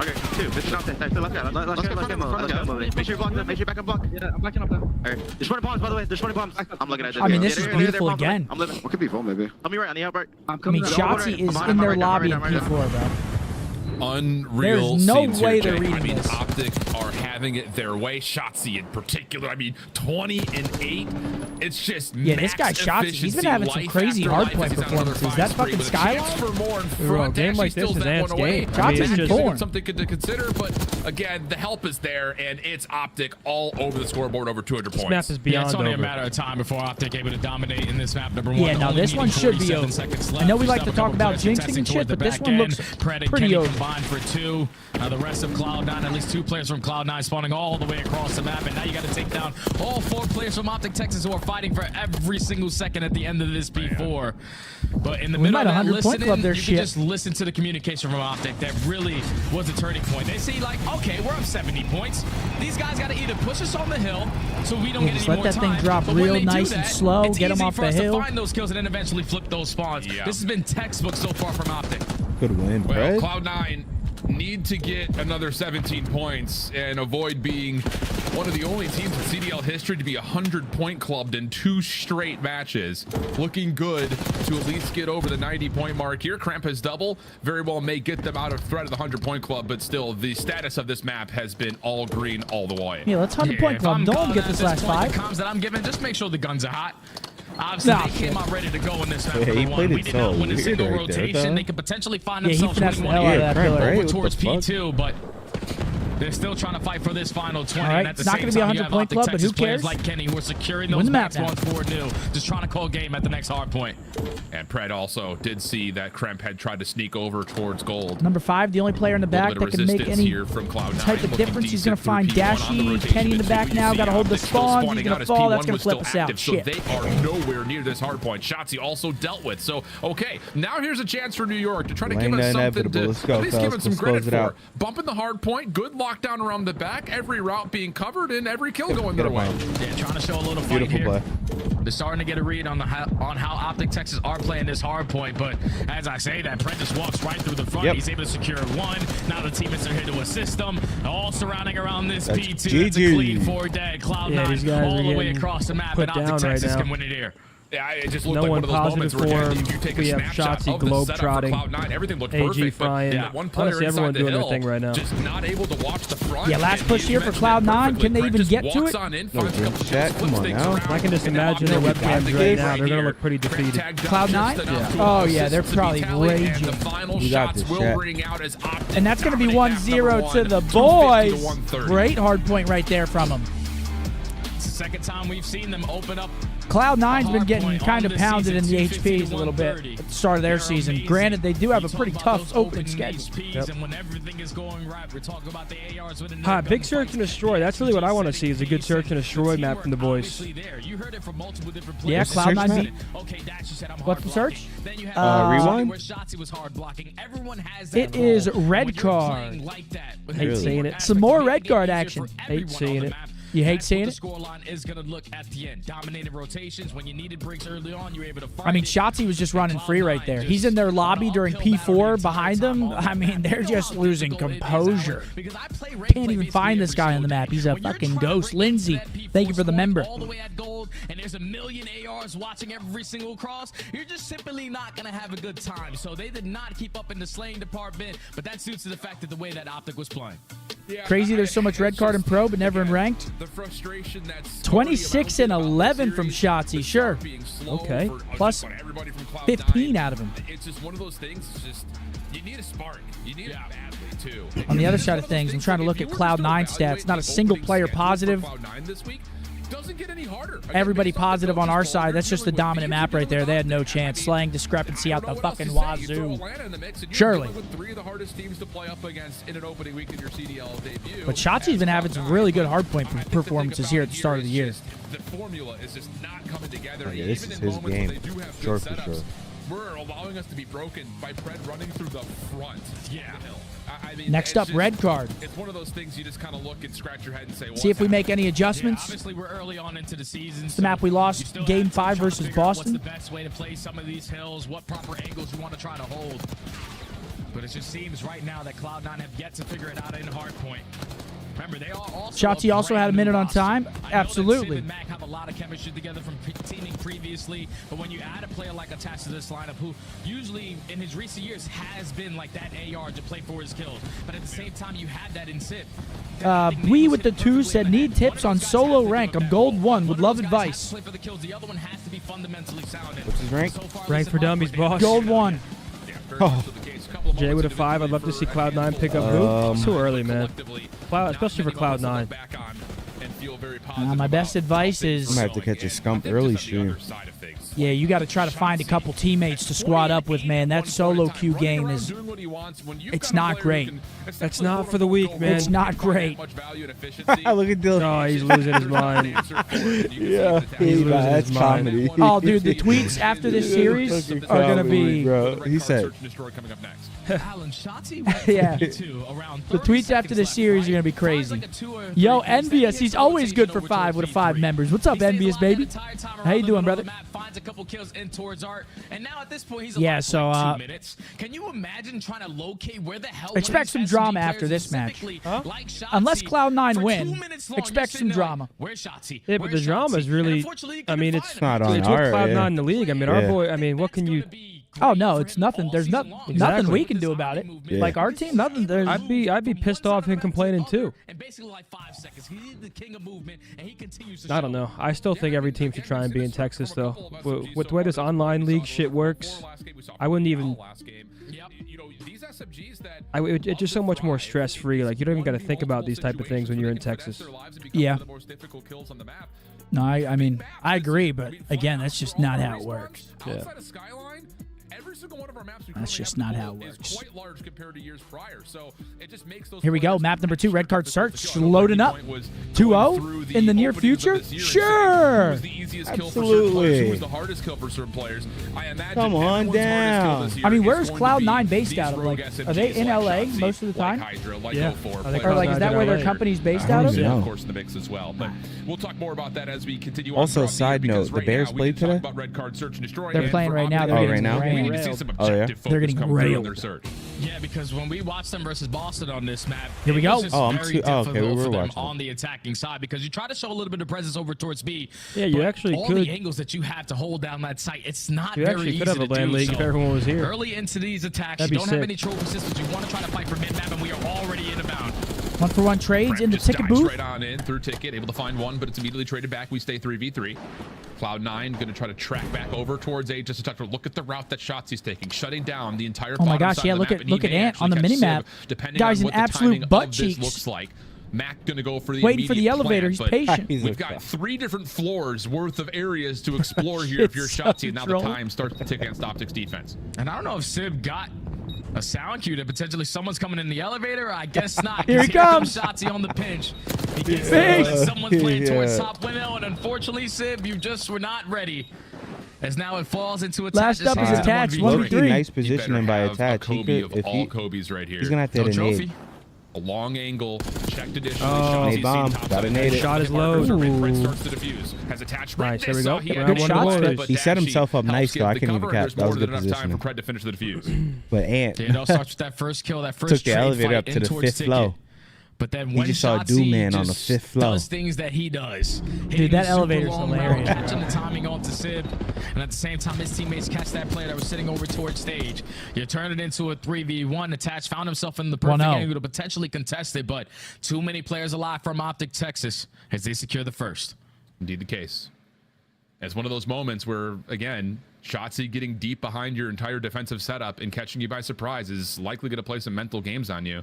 Okay, 2. This is not that. Let's go. Make sure you block them. Make sure you back and block. Yeah, I'm backing up now. Alright. There's 20 bombs, by the way. There's 20 bombs. I'm looking at this. I mean, this is beautiful again. I'm living. What could be full, maybe? Help me right on the outbreak. I mean, Shotzi is in their lobby in P4, bro. Unreal There's no scenes way here, they're Jay. reading I mean, this. OpTic are having it their way. Shotzi in particular. I mean, 20-8. It's just Yeah, this guy Shotzi, he's been having some crazy hardpoint performances. That fucking Skyline? For more in Bro, front. game like this Steals is that Ant's one away. game. I mean, Shotzi's it's in just form. Something to consider, but again, the help is there, and it's OpTic all over the scoreboard, over 200 This points. map is beyond It's only over. a matter of time before OpTic able to dominate in this map. Number one. Yeah, now only this one needing should be 47 over. seconds I know we left. like to Just talk have a about couple players jinxing and contesting shit, but toward this the one back looks end. Pred and pretty Kenny over. combined line for 2. The rest of Cloud9, at least 2 players from Cloud9 spawning all the way across the map. And now you got to take down all 4 players from OpTic Texas who are fighting for every single second at the end of this P4. But in the middle of that listening, you can just listen to the communication from OpTic. That really was a turning point. They see like, okay, we're up 70 points. These guys got to either push us on the hill so we don't get any more time. Let that thing drop real nice and slow. It's get them off the hill. To find those kills and then eventually flip those spawns. This has been textbook so far from OpTic. Good win, well, Cloud9 need to get another 17 points and avoid being one of the only teams in CDL history to be 100-point clubbed in 2 straight matches. Looking good to at least get over the 90-point mark here. Krampus double very well may get them out of threat of the 100-point club, but still the status of this map has been all green all the way. Yeah, let's 100-point club. Don't get this last 5. The comms that I'm giving, just make sure the guns are hot. Obviously, they came out ready to go in this map. He played We it did so not win a weird single right rotation. there, They could potentially find he themselves finessed the winning hell one out of that pillar. over towards P2, but they're still trying to fight for this final 20. All right, And at the it's not same going to be a time, you have 100-point club, OpTic but who Texas players cares? like Kenny who are securing those Win the map max ones for new, just trying to call game at the next hard point. And Pred also did see that Kremp had tried to sneak over towards gold. Number 5, the only player in the back that can make any type of difference. He's going to find Dashy, Kenny in the back now. Got to hold the spawn. He's going to fall. That's going to flip us out. So they are nowhere near this hard point. Shotzzy also dealt with. So, okay, now here's a chance for New York to try to give us something to at least give us some credit for. Bumping the hard point, good lockdown around the back, every route being covered and every kill going their way. Yeah, trying to show a little fight here. Play. They're starting to get a read on how OpTic Texas are playing this hard point, but as I say that, Brent just walks right through the front. He's able to secure 1. Now the teammates are here to assist them. All surrounding around this P2. That's a clean 4 dead. Cloud9 all the way across the map, and OpTic Texas can win it here. Yeah, it just looked like one of those moments where you take a snapshot of the setup for Cloud9. Everything looked perfect, but one player inside the hill right now. Just not able to watch the front. Yeah, last push here for Cloud9. Can they even get to it? Come on now. I can just imagine their webcams right now. They're going to look pretty defeated. Cloud9? Yeah. Oh, yeah, they're probably raging. You got this, and that's going to be 1-0 to the boys. Great hard point right there from them. It's the second time we've seen them open up. Cloud9's been getting kind of pounded in the HPs a little bit at the start of their season. Granted, they do have a pretty tough opening schedule. Big search and destroy. That's really what I want to see is a good search and destroy map from the boys. Yeah, Cloud9 beat. What's the search? Rewind? It is red card. Hate seeing it. Some more red card action. Hate seeing it. You hate seeing it? Scoreline is going to look at the end. Dominated rotations. When you needed breaks early on, you were able to find I mean, Shotzzy was just running free right there. He's in their lobby during P4 behind them. I mean, they're just losing composure. Can't even find this guy on the map. He's a fucking ghost. Lindsay, thank you for the member. All the way at gold, and there's a million ARs watching every single cross. You're just simply not going to have a good time. So they did not keep up in the slaying department, but that suits to the fact that the way that OpTic was playing. Crazy there's so much red card in pro, but never in ranked. The frustration that's 26 and 11 from Shotzzy, sure. Okay. Plus 15 out of him. It's just one of those things. It's just, you need a spark. You need it badly, too. On the other side of things, I'm trying to look at Cloud9 stats. Not a single player positive. Doesn't get any harder. Everybody positive on our side. That's just the dominant map right there. They had no chance. Slaying discrepancy out the fucking wazoo. Surely. Three of the hardest teams to play up against in an opening week in your CDL debut. But Shotzzy's been having some really good hardpoint performances here at the start of the year. The formula is just not coming together. Oh, yeah, this is his game. Sure, for sure. We're allowing us to be broken by Pred running through the front. Yeah. I mean, next up, red card. It's one of those things you just kind of look and scratch your head and say, see if we make any adjustments. Obviously, we're early on into the season. It's the map we lost game 5 versus Boston. What's the best way to play some of these hills? What proper angles you want to try to hold? But it just seems right now that Cloud9 have yet to figure it out in hardpoint. Remember, they are also Shotzzy also had a minute on time. Absolutely. And Mac have a lot of chemistry together from teaming previously, but when you add a player like attached to this lineup, who usually in his recent years has been like that AR to play for his kills, but at the same time you had that in SIP. We with the 2 said need tips on solo rank. I'm gold 1. Would love advice. What's his rank? Rank for dummies, boss. Gold 1. Oh. Jay with a 5. I'd love to see Cloud9 pick up who? It's too early, man. Especially for Cloud9. feel very positive. My best advice is I'm gonna have to catch a scump early stream. Yeah, you got to try to find a couple teammates to squad up with, man. That solo queue game is, it's not great. That's not for the weak, man. It's not great. Look at Dylan. Oh, he's losing his mind. Yeah, that's comedy. Oh, dude, the tweets after this series are gonna be. Bro, he said. Yeah. The tweets after this series are gonna be crazy. Yo, Envious, he's always good for 5 with a 5 members. What's up, Envious, baby? How you doing, brother? Yeah, so can you imagine trying to locate where the hell expect some drama after this match. Unless Cloud9 win, expect some drama. Yeah, but the drama is really, I mean, it's not on with our Cloud9 in the league. I mean, our boy, I mean, what can you... Oh no, it's nothing. There's nothing we can do about it. Yeah. Like our team, nothing. There's. I'd be pissed off him complaining too. I don't know. I still think every team should try and be in Texas though. With the way this online league shit works, I wouldn't even. It's just so much more stress free. Like you don't even got to think about these type of things when you're in Texas. Yeah. No, I mean, I agree, but again, that's just not how it works. Yeah. That's just not how it works. Here we go. Map number 2, red card search. Loading up. 2-0 in the near future? Sure. Absolutely. Come on down. I mean, where's Cloud9 based out of? Like, are they in LA most of the time? Yeah. Or like, is that where their company's based out of? know. Of course, in the mix as well. But we'll talk more about that as we continue. Also, side note, the Bears played today? They're playing right now. They're right now? We need to see some objective They're focus getting come through in railed. their search. Yeah, because when we watched them versus Boston on this map, Here we go. it was just Oh, I'm very too- oh, okay, difficult we were for them watching. on the attacking side because you try to show a little bit of presence over towards B. Yeah, you but actually all could. the angles that you have to hold down that site, it's not You very actually easy could have a to land do. league So if everyone was here. early into these attacks, That'd you be don't have sick. any trophy systems. You want to try to fight for mid-map, and we are already inbound. 1-for-1 trades in the Just ticket dives booth. right on in through ticket, able to find one, but it's immediately traded back. We stay 3v3. Cloud9 going to try to track back over towards A just to touch. Look at the route that Shotzi's taking, shutting down the entire. Oh my bottom gosh, side yeah, of the look map, at and he look at may Ant on the actually catch mini map. Sib, depending Guy's on an what the absolute timing butt of this cheeks. looks like. Mac going to go for the Waiting for the immediate elevator. plan, He's but patient. We've got 3 different floors worth of areas to explore here if you're It's so Shotzi, and now the trolling. time starts to tick against OpTic's defense. And I don't know if Sib got a sound cue that potentially someone's coming in the elevator. I guess not. Here he comes. Shotzi on the pinch. He gets Big. someone's playing towards Yeah. top window, and unfortunately, Sib, you just were not ready. As now it falls into a Last up is attached, 1v3. Nice positioning by attach. He Kobe could, of if all he, Kobe's right here. he's gonna have to No hit a trophy. nade. A long angle, checked additionally. Oh, Shotzi's nade bomb. seen top Gotta side. nade it. Shot is Markers low. are in. Prince Ooh. starts to defuse. Has attached right. Nice, there we They go. saw he had Round Good one shots, to but boys. He set himself up helps nice, give though. I the can't even cover. cap. There's That was more good than enough time positioning. for Cred to finish the defuse. But Ant Dando starts with that first kill, that first took the trade elevator fight up to in the towards 5th ticket. floor. But then He when just saw Shotzi Doom Man on the just 5th floor. does things that he does. Dude, that elevator's hilarious. hilarious, Catching the timing onto Sib, and at the same time, his teammates catch that player that was sitting over towards stage. You turn it into a 3v1. Attach found himself in the perfect 1-0. angle to potentially contest it, but too many players alive from OpTic Texas as they secure the first. Indeed the case. It's one of those moments where, again, Shotzi getting deep behind your entire defensive setup and catching you by surprise is likely going to play some mental games on you.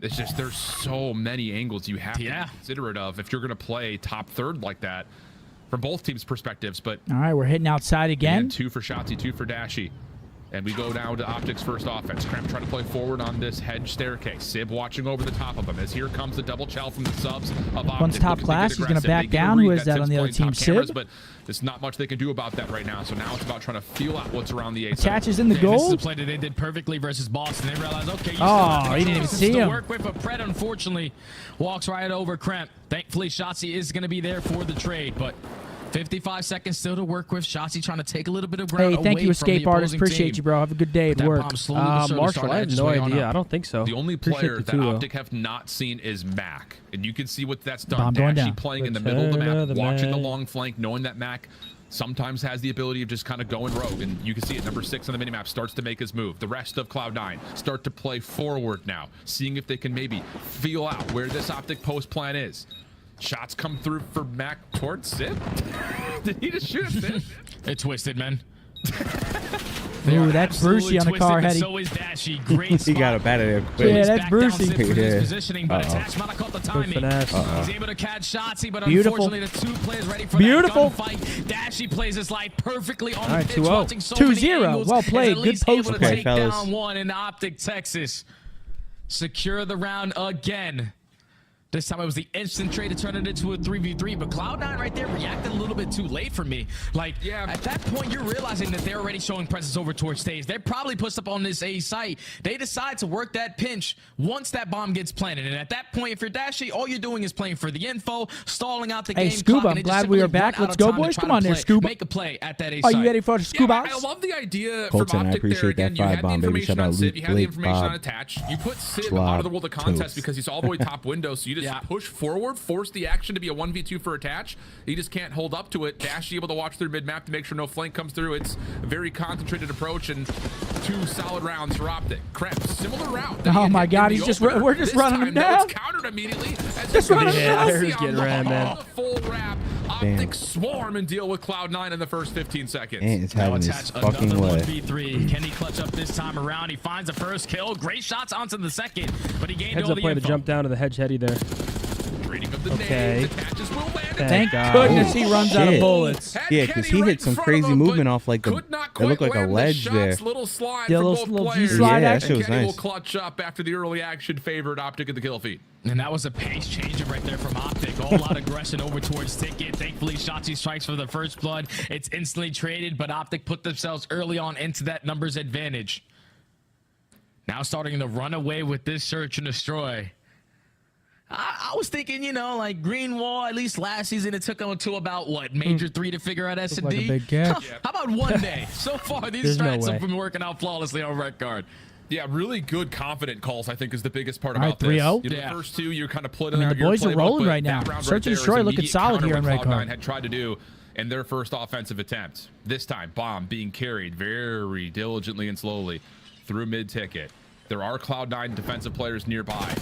It's just there's so many angles you have to be considerate of if you're going to play top third like that from both teams' perspectives. But All right, we're hitting outside again. 2 for Shotzi, 2 for Dashy. And we go down to OpTic's first offense. Kremp trying to play forward on this hedge staircase. Sib watching over the top of him as here comes the double chow from the subs of OpTic. One's top looking to class. get He's gonna aggressive. back They get a down. read Who is that Sib's on the other playing team? top cameras, Sib? but there's not much they can do about that right now. So now it's about trying to feel out what's around the A side. Attaches in the This is a goal. play that they did perfectly versus Boston. They realized, okay, you Oh, still have he didn't even chances see to him. work with, but Pred unfortunately walks right over Kremp. Thankfully, Shotzi is going to be there for the trade, but 55 seconds still to work with. Shotzi trying to take a little bit of ground Hey, thank away you, from the Escape Artist. opposing Appreciate team. you, bro. Have a good day at That work. bomb slowly but surely Marshall, started I to have edge no way on idea. up. I don't think so. The only Appreciate player the that two, though. OpTic have not seen is Mac. And you can see what that's done. Bomb going Dashy down. playing in the middle of the Return map, of the watching the Mac. long flank, knowing that Mac sometimes has the ability of just kind of going rogue. And you can see it. Number 6 on the minimap starts to make his move. The rest of Cloud9 start to play forward now, seeing if they can maybe feel out where this OpTic post plan is. Shots come through for Mac towards Sib. Did he just shoot at Sib? It twisted, man. Ooh, that's Brucey on the car, Hetty. So is Dashy. Great He got up out of there quick. Yeah, that's Brucey. Positioning, but Attach might have caught the timing. He's able to catch shots, but unfortunately the two players ready for that gunfight. Dashy plays his life perfectly on the pitch, watching so many 2-0. Well played. Good post able to take down one in OpTic, Texas. Secure the round again. This time it was the instant trade to turn it into a 3v3, but Cloud9 right there reacted a little bit too late for me. Like, at that point, you're realizing that they're already showing presence over towards stage. They're probably pushed up on this A site. They decide to work that pinch once that bomb gets planted. And at that point, if you're Dashy, all you're doing is playing for the info, stalling out the game. Hey, Scuba, I'm glad we are back. Let's go, boys. Come on there, Scuba. Make a play at that A Are site. you ready for the Scuba? I love the idea Colton, from I OpTic appreciate there. that Again, you had the bomb, baby. information Shout on out Sib, you had the Blake, information Bob, on Attach. You put Sib Slob, out of the world of contest Toast. because he's all the way top window, so you just push forward, force the action to be a 1v2 for Attach. He just can't hold up to it. Dashy able to watch through mid-map to make sure no flank comes through. It's a very concentrated approach and 2 solid rounds for OpTic. Krebs, similar route. Oh my God, he's just we're just running him down. It's countered immediately. Just running him down. He's getting ran, man. Full wrap. OpTic swarm and deal with Cloud9 in the first 15 seconds. And it's having his fucking way. 1v3. Can he clutch up this time around? He finds the first kill. Great shots onto the second, but he gained Heads all up the play to info. jump down to the hedge Hetty there. Okay. Thank goodness he runs out of bullets. Yeah, because he hit some crazy movement off like the. It looked like a ledge there. Little slide Yeah, from little both G players. slide Yeah, that action. shit was Kenny nice. will clutch up after the early action favored OpTic at the kill feed. And that was a pace changer right there from OpTic. All out aggression over towards Ticket. Thankfully, Shotzi strikes for the first blood. It's instantly traded, but OpTic put themselves early on into that numbers advantage. Now starting to run away with this search and destroy. I was thinking, you know, like Green Wall, at least last season, it took them to about, what, Major 3 to figure out S&D? Like a big catch. How about one day? So far, these strats have been working out flawlessly on red card. Yeah, really good, confident calls, I think, is the biggest part All right, about this. 3-0. You know, the first two, you're kind of putting I mean, out the your boys are playbook, rolling but right now. that round Search and there is destroy looking immediate solid counter here on what red card. Cloud9 had tried to do in their first offensive attempt. This time, bomb being carried very diligently and slowly through mid-ticket. There are Cloud9 defensive players nearby.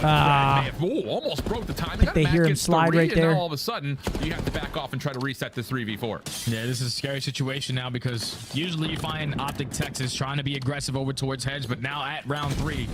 Almost broke the timing. They hear him slide right there. Now all of a sudden, you have to back off and try to reset this 3v4. Yeah, this is a scary situation now because usually you find OpTic Texas trying to be aggressive over towards hedge, but now at round 3,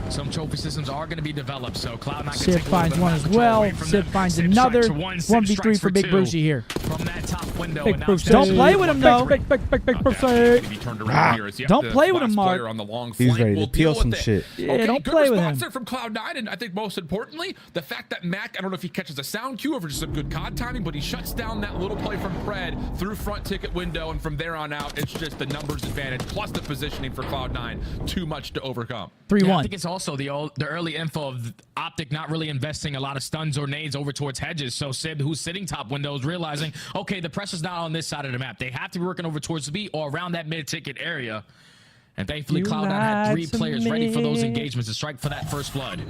some trophy systems are going to be developed. So Cloud9 can Sib take finds one as well. Sib finds another 1v3 for Big Brucey here. From that top window. Big Brucey. Don't play with him though. Big Brucey. Don't play with him, Mark. He's ready to peel some shit. Yeah, don't play with him. From Cloud9, and I think most importantly, the fact that Mac, I don't know if he catches a sound cue or just some good COD timing, but he shuts down that little play from Pred through front ticket window, and from there on out, it's just the numbers advantage plus the positioning for Cloud9. Too much to overcome. 3-1. Yeah, I think it's also the early info of OpTic not really investing a lot of stuns or nades over towards hedges. So Sib, who's sitting top window, is realizing, okay, the pressure's not on this side of the map. They have to be working over towards the B or around that mid-ticket area. And thankfully, Cloud9 had 3 players ready for those engagements to strike for that first blood.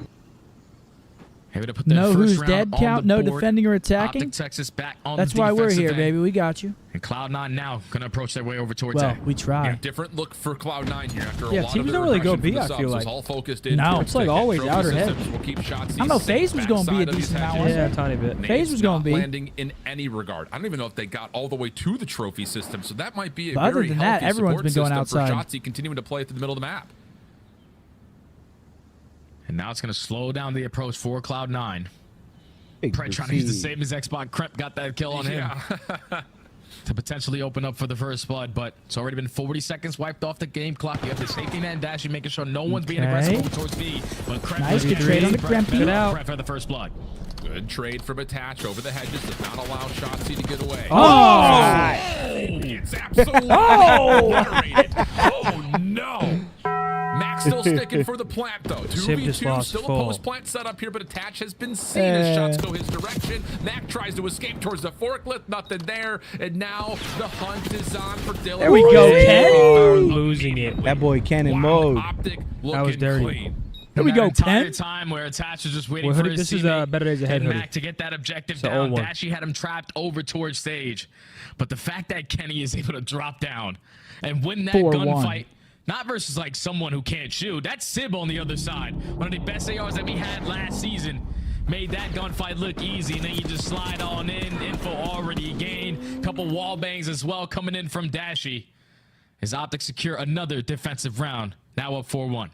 Able to put No first who's round dead on count, the no board. defending or attacking. OpTic Texas back on That's the why we're defensive here, end. baby. We got you. And Cloud9 now going to approach their way over towards Well, A. we try. Yeah, different look for Cloud9 here after Yeah, a lot teams of don't really go aggression B, from the I feel subs was like. all focused in. No. It's like always Trophy outer hedge. systems will keep shots. I know FaZe was going B a decent amount. Yeah, a tiny bit. FaZe was going not B. landing in any regard. I don't even know if they got all the way to the trophy system, so that might be a But other very than that, healthy everyone's support been going system outside. for Shotzzy continuing to play through the middle of the map. And now it's going to slow down the approach for Cloud9. Big Pred trying to use the Brucey. same as Xbox. Crep got that kill on him to potentially open up for the first blood, but it's already been 40 seconds wiped off the game clock. You have the safety man Dashy making sure no one's being aggressive over towards B. But Crep Nice, good trade on the Krempy. Crep for the first blood. Good trade from Attach over the hedges. Does not allow Shotzzy to get away. Oh! It's absolutely obliterated. Oh, no. Max still sticking for the plant, though. Sib just 2v2, lost still a full. post-plant setup here, but Attach has been seen as shots go his direction. Mac tries to escape towards the forklift, nothing there, and now the hunt is on for Dylan. There we go, Ken. Are losing it. That boy cannon mode. OpTic looking That was dirty. clean. Here we go, Entire 10. time where Attach is just waiting Well, for Hoodie, his this is teammate Better Days Ahead, and Hoodie. Mac to get that objective the down. old one. Dashy had him trapped over towards stage, but the fact that Kenny is able to drop down and win that 4-1. gunfight, not versus like someone who can't shoot. That's Sib on the other side. One of the best ARs that we had last season. Made that gunfight look easy, and then you just slide on in. Info already gained. Couple wall bangs as well coming in from Dashy. as OpTic secure another defensive round, now up 4-1.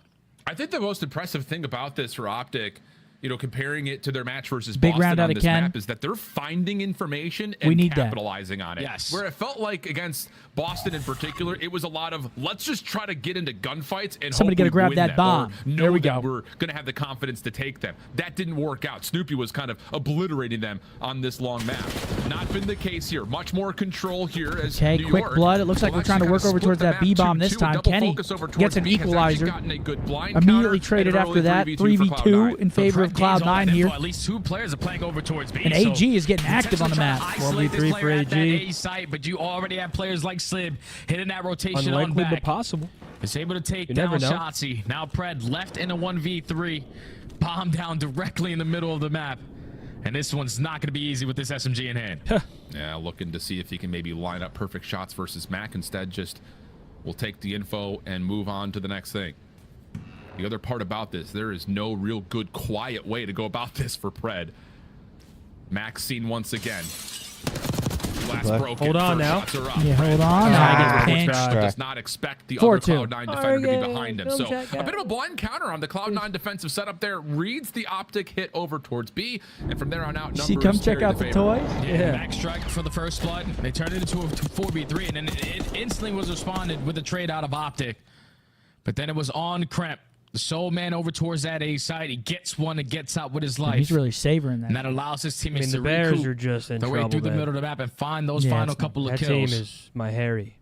I think the most impressive thing about this for OpTic, you know, comparing it to their match versus Big Boston round out on of this Ken. map, is that they're finding information and We need that. capitalizing on it. Yes. Where it felt like against Boston in particular, it was a lot of let's just try to get into gunfights and Somebody hope gotta we grab win that them, bomb. or know There we that go. We're going to have the confidence to take them. That didn't work out. Snoopy was kind of obliterating them on this long map. Not been the case here. Much more control here as Okay, New quick York blood. It looks like will we're trying to actually work kinda over split towards the that map B-bomb 2-2. this time. Double Kenny focus over gets towards an B, has actually equalizer. gotten a good blind Immediately counter, traded and an after early that. 3v2 for 3v2 Cloud9. in favor of Cloud9 here. At least 2 players are playing over towards B. And AG is getting active on the map. 1v3 for AG. A site, but you already have players like Slib hitting that rotation on Unlikely, back. but possible. Is able to take You down never know. Shotzi. Now Pred left in a 1v3. Bomb down directly in the middle of the map. And this one's not going to be easy with this SMG in hand. Yeah, looking to see if he can maybe line up perfect shots versus Mac. Instead, just will take the info and move on to the next thing. The other part about this, there is no real good, quiet way to go about this for Pred. Max seen once again. Glass broken. Hold on First now. shots are up. Yeah, hold Pred on. Ah, Pinched. does not expect the 4-2. other Cloud9 defender to be Okay, behind him. film So check, a bit of a blind counter on the Cloud9 defensive setup there. Reads the OpTic hit over towards B. And from there on out, numbers See, come check carry out the favor. toys. Yeah. Max strike for the first blood. They turned it into a 4v3, and then it instantly was responded with a trade out of OpTic. But then it was on Kremp. The soul man over towards that A side. He gets one and gets out with his life. He's really savoring And that. that allows his teammates the to Bears recoup are just in their way trouble, through the man. middle of the map and find those Yeah, final it's couple That of team kills. is my Harry.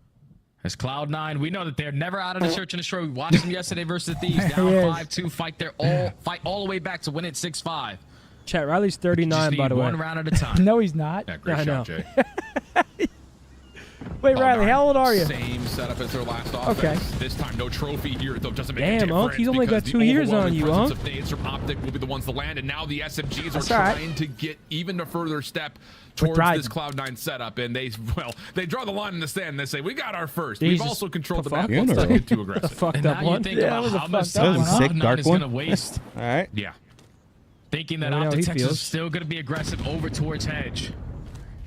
As Cloud9, we know that they're never out of the search and destroy. We watched them yesterday versus the Thieves. There Down he is. 5-2. Fight all the way back to win it 6-5. Chat, Riley's Just 39, by need the way. one round at a time. No, he's not. Yeah, great I shot, know. Jay. Wait, Riley, how old are you? Same setup as their last offense. Okay. This time, no trophy here, though. Doesn't make a Damn, difference. Unc, he's only got because 2 the years on overwhelming you, presence Unc. of Thieves from OpTic will be the ones to land, and now the SMGs That's are all right. trying to get even a further step We're towards driving. this Cloud9 setup, and they draw the line in the sand. And they say, "We got our first. Jesus. We've also controlled the The map. fuck? Let's not get too The aggressive." fucked And up now you one. think Yeah, that about was a how much fucked up time one, huh? Sick, Cloud9 dark is one. going to waste. All right. Yeah. Thinking that Let me know how he OpTic Texas feels. is still going to be aggressive over towards Hedge.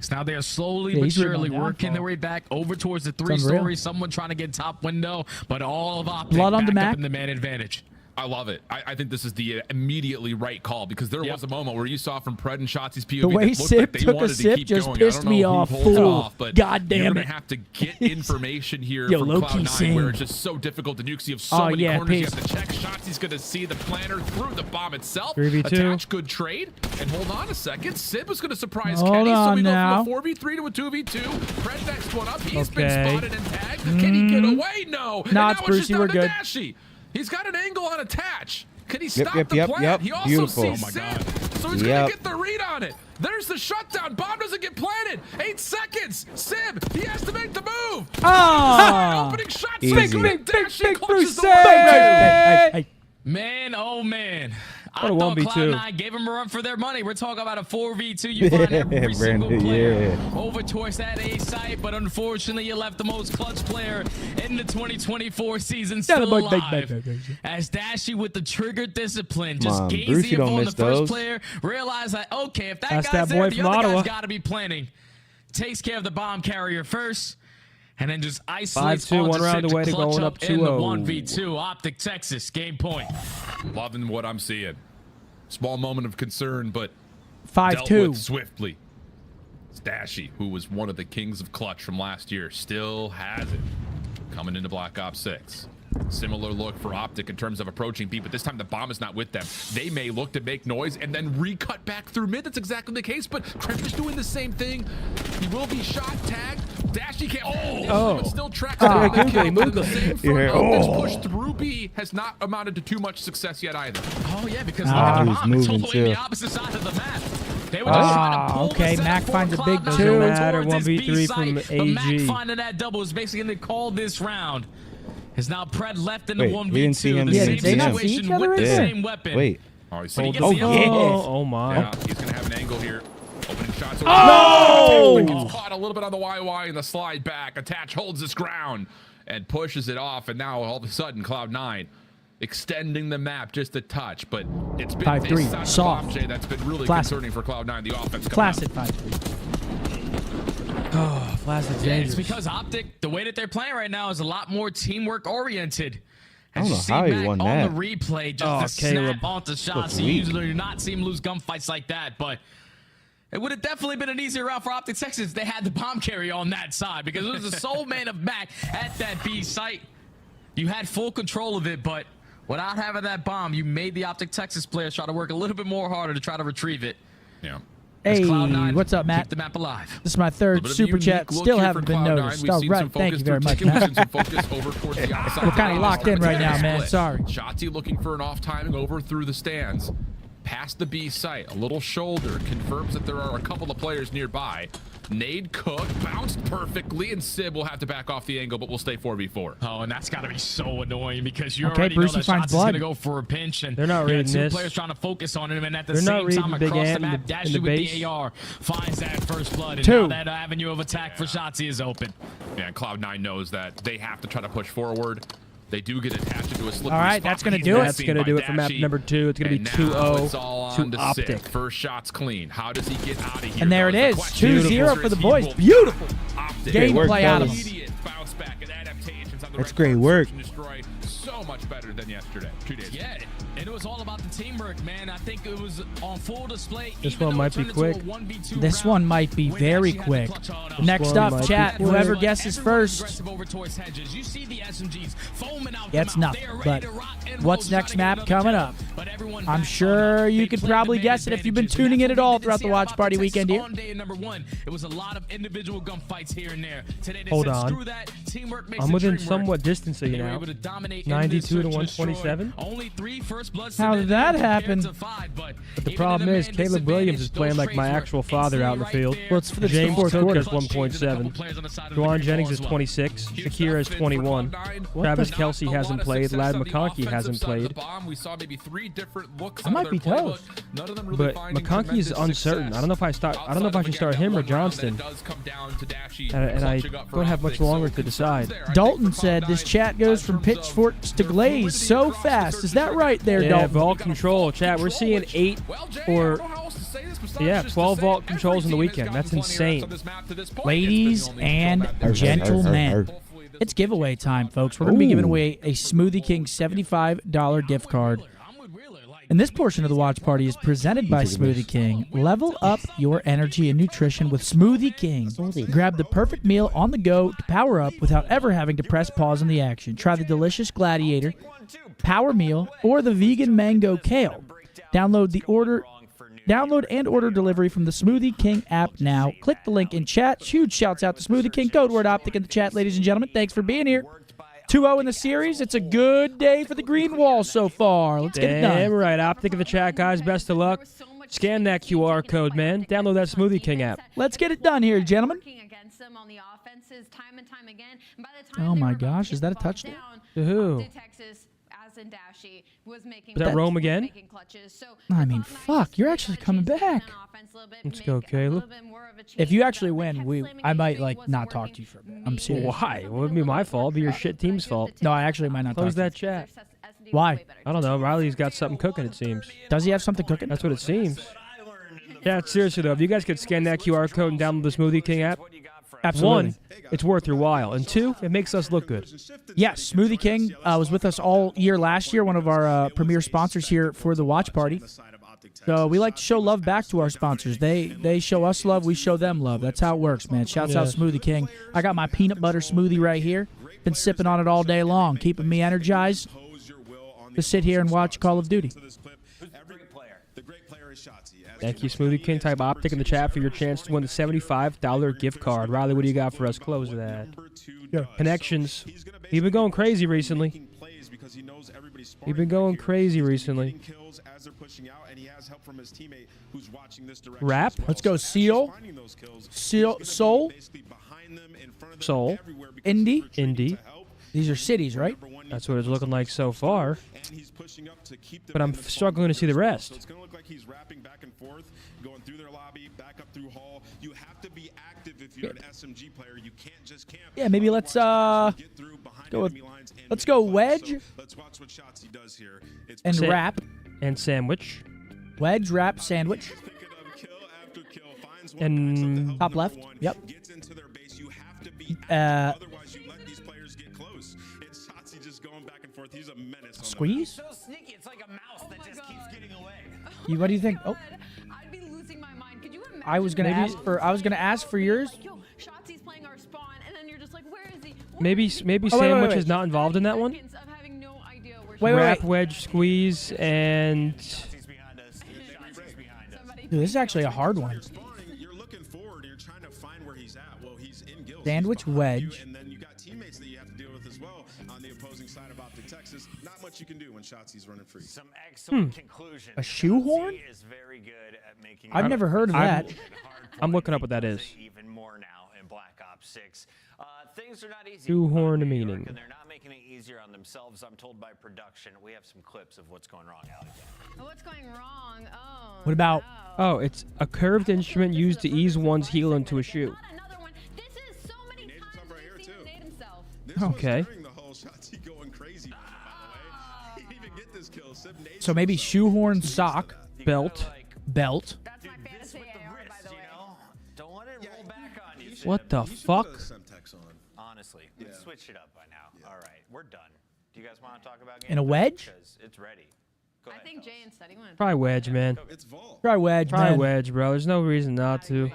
So now they are slowly Yeah, but he's really surely on working downfall. their way back over towards the unreal. 3-story. Someone trying to get top window, but all of OpTic Blood on the back map. up in the man advantage. I love it. I think this is the immediately right call, because there was a moment where you saw from Pred and Shotzi's POV The way that looked Sip like they took a wanted to sip keep just going. pissed I don't me know who off, holds fool. off, but God damn you're it. gonna have to get information here Yo, from low-key Cloud9, sing. where it's just so difficult to nuke. So you have so Oh, many yeah, corners you peace. have to check. Shotzi's gonna see the planter through the bomb itself. 3v2. Attach, good trade. And hold on a second. Sip is gonna surprise Hold Kenny, so on we go now. from a 4v3 to a 2v2. Pred next one up. He's Okay. been spotted and tagged. Can he get away? No. And Nah, now it's it's Brucey, just down we're to good. Dashy. He's got an angle on attach. Can he Yep, stop yep, the yep, plant? yep. He also Beautiful. sees Oh my Sim, so he's Yep. gonna get the read on it. There's the shutdown. Bomb doesn't get planted. 8 seconds. Sim, he has to make the move. Ah. Opening shot. Easy. Big Dashy clutches the Brucey. one. Hey. Man, oh man. I What a thought 1v2. Cloud9 gave him a run for their money. We're talking about a 4v2. You find every single Brandon, player yeah. over towards that A site, but unfortunately you left the most clutch player in the 2024 season still boy, big, alive. big, big. As Dashy with the trigger discipline, just Mom, gazed Brucey the don't info on the miss first those. player, realized that, okay, if that That's guy's that there, boy the from other Ottawa. guy's got to be planning. Takes care of the bomb carrier first. And then just isolates 5-2, all one just round to away to clutch going up up in the 2-0. 1v2. OpTic Texas, game point. Loving what I'm seeing. Small moment of concern, but dealt 5-2. with swiftly. Dashy, who was one of the kings of clutch from last year, still has it. Coming into Black Ops 6. Similar look for OpTic in terms of approaching B, but this time the bomb is not with them. They may look to make noise and then recut back through mid. That's exactly the case, but Kremp is doing the same thing. He will be shot, tagged. Dashy can't. But still tracks down the kill. But in the same front, OpTic's push through B has not amounted to too much success yet either. Oh, yeah, because look at the he's bomb. It's all moving the way too. the opposite side of the map. They were just trying to pull okay, the Mac setup finds for a big Cloud9 two. over Matter, towards his 1v3 B from site, but Mac AG. finding that double is basically going to call this round. Is now Pred left in the Wait, 1v2. we didn't see him. The Yeah, same did they not see situation each other with the in there? same weapon. Wait. Oh, he's But he holding gets the the Oh, info. oh my. Yeah, he's going to have an angle here. Opening shots. Oh! Gets caught a little bit on the YY and the slide back. Attach holds his ground and pushes it off. And now all of a sudden, Cloud9 extending the map just a touch. But it's been 5-3, this side of soft. Bomb J that's been really Classic. concerning for Cloud9. The offense coming Classic up. 5-3. Oh, Plastic Yeah, dangerous. it's because OpTic, the way that they're playing right now is a lot more teamwork oriented. I don't know As you how see he Mac won on that. the replay, just the Caleb snap onto shots. looks You weak. usually do not see him lose gunfights like that, but it would have definitely been an easier route for OpTic Texas if they had the bomb carry on that side, because it was the sole man of Mac at that B site. You had full control of it, but without having that bomb, you made the OpTic Texas players try to work a little bit more harder to try to retrieve it. Yeah. Hey, Cloud9 what's up, Matt? keep the map alive. This is my third super chat. Still haven't been noticed. All right, thank you very much, Matt. We're kind of locked in right now, man. Sorry. Shotzi looking for an off timing over through the stands. Past the B site, a little shoulder confirms that there are a couple of players nearby. Nade Cook bounced perfectly, and Sib will have to back off the angle, but will stay 4v4. Oh, and that's got to be so annoying because you Okay, already Brucey know that finds Shots is blood. going to go for a pinch, and They're not you reading had two this. players trying to focus on him, and at the They're not same reading time Big across the Ant map, in the Dashu with base. the AR finds that first blood, and Two. now that avenue of attack for Shotzzy is open. Yeah, Cloud9 knows that they have to try to push forward. They do get attached into a slippery All right, spot. that's gonna He's do it. That's seen going to by do it for map Dashy, number 2. It's going to be and now 2-0 it's all to on to Sib. OpTic. First shot's clean. How does he get out of here? And there it though, is. the question. 2-0 for the He boys. will Beautiful OpTic. gameplay out of them. Immediate bounce back and adaptations on the That's red great card, work. search and destroy. So much better than yesterday. 2 days ago. Yeah, and it was all about the teamwork, man. I think it was on full display. This even one though might it be turned quick. into a 1v2 This round, one might be when very Dashy had the quick. clutch on. Next one up, might be chat, quick. whoever But guesses everyone first aggressive over towards hedges. You see the SMGs foaming out gets the mouth. nothing. They are ready But to rock and what's roll, next trying to map get coming another up? kill. But everyone I'm back sure on up. you They could played probably the guess it if you've been advantages, tuning in and at that's all what we throughout did the see watch out party of weekend Texas here. on day number 1. It was a lot of individual gunfights here and there. Today they Hold said, on. screw that. Teamwork makes I'm the within dream work. somewhat distance of you They were now. able to dominate 92 to in this search and destroy. 127. Only 3 first bloods How did that happen? But But the problem is, Caleb Williams is playing like my actual father out in the field. Well, it's for the James fourth Cook quarter. has 1.7. Juwan Jennings is 26. Shakira is 21. Travis Kelsey hasn't played. Lad McConkey hasn't played. We saw maybe 3 different looks I might be toast. None of them really But finding McConkey is tremendous uncertain. success. I don't know if I start. I don't know if I should start him or Johnston. And I don't have much longer to decide. Dalton said this chat goes from pitchforks to glaze so fast. Is that right there, Yeah, Dalton? vault control. Chat, we're seeing 8 or 12 vault controls in the weekend. That's insane. Ladies and gentlemen, it's giveaway time, folks. We're going to be giving away a Smoothie King $75 gift card. And this portion of the watch party is presented by Smoothie King. Level up your energy and nutrition with Smoothie King. Grab the perfect meal on the go to power up without ever having to press pause on the action. Try the delicious Gladiator, Power Meal, or the vegan Mango Kale. Download and order delivery from the Smoothie King app now. Click the link in chat. Huge shouts out to Smoothie King. Code word OpTic in the chat, ladies and gentlemen. Thanks for being here. 2-0 in the series. It's a good day for the green wall so far. Let's get it done. Damn right. OpTic in the chat, guys. Best of luck. Scan that QR code, man. Download that Smoothie King app. Let's get it done here, gentlemen. Oh my gosh, is that a touchdown? To who? Was that Rome again? I mean, fuck, you're actually coming back. Let's go, Caleb. If you actually win, I might not talk to you for a bit. I'm serious. Why? It wouldn't be my fault. It'd be your shit team's fault. No, I actually might not Close talk that to you. chat. Why? I don't know. Riley's got something cooking, it seems. Does he have something cooking? That's what it seems. Yeah, seriously, though, if you guys could scan that QR code and download the Smoothie King app, Absolutely. 1, it's worth your while, and 2, it makes us look good. Yes, Smoothie King was with us all year last year, one of our premier sponsors here for the watch party. So we like to show love back to our sponsors. They show us love, we show them love. That's how it works, man. Shouts out Smoothie King. I got my peanut butter smoothie right here. Been sipping on it all day long, keeping me energized to sit here and watch Call of Duty. Thank you, Smoothie King. Type OpTic in the chat for your chance to win the $75 gift card. Riley, what do you got for us? Close that. Yeah. Connections. You've been going crazy recently. You've been going crazy recently. Rap. Let's go Soul. Indy. These are cities, right? That's what it's looking like so far. But I'm struggling to see the rest. It's going to look like he's rapping back and forth, going through their lobby, back up through hall. You have to be active if you're an SMG player. You can't just camp. Yeah, maybe let's go Wedge Let's watch what shots he does here. and Rap. And Sandwich. Wedge, Rap, Sandwich. And top left. Yep. Gets into their base, you have to be otherwise you let these players get close. And Shotzi just going back and forth. He's a menace. Squeeze? So sneaky, it's like a mouse that just keeps getting away. What do you think? Oh, I'd be losing my mind. Could you imagine? I was gonna ask for yours. Like, yo, Shotzi's playing our spawn, and then you're just like, where is he? maybe Sandwich is not involved in that one. Wrap, wedge, squeeze, and Dude, this is actually a hard one. You're looking forward. You're trying to find where he's at. Well, he's in Gills. Sandwich, wedge. And then you got teammates that you have to deal with as well on the opposing side of OpTic Texas. Not much you can do when Shotzi's running free. Some excellent conclusion. A shoehorn? Is very good at making I've never heard of that. I'm looking up what that is. Even more now in Black Ops 6. Things are not easy. Shoehorn meaning. And they're not making it easier on themselves. I'm told by production. We have some clips of what's going wrong, Alex. What's going wrong? Oh. What about? Oh, it's a curved instrument used to ease one's heel into a shoe. Another one. This is so many times we've seen him nade himself. Okay. The whole Shotzi going crazy, by the way. He didn't even get this kill. So maybe shoehorn, sock, belt. Belt. That's my fantasy AR, by the way. Don't let it roll back on you. What the fuck? Honestly, let's switch it up by now. All right, we're done. Do you guys want to talk about games? In a wedge? Because it's ready. Go I ahead, think Jay and Steady went. Try wedge, man. Try wedge, Try man. wedge, bro. There's no reason not to.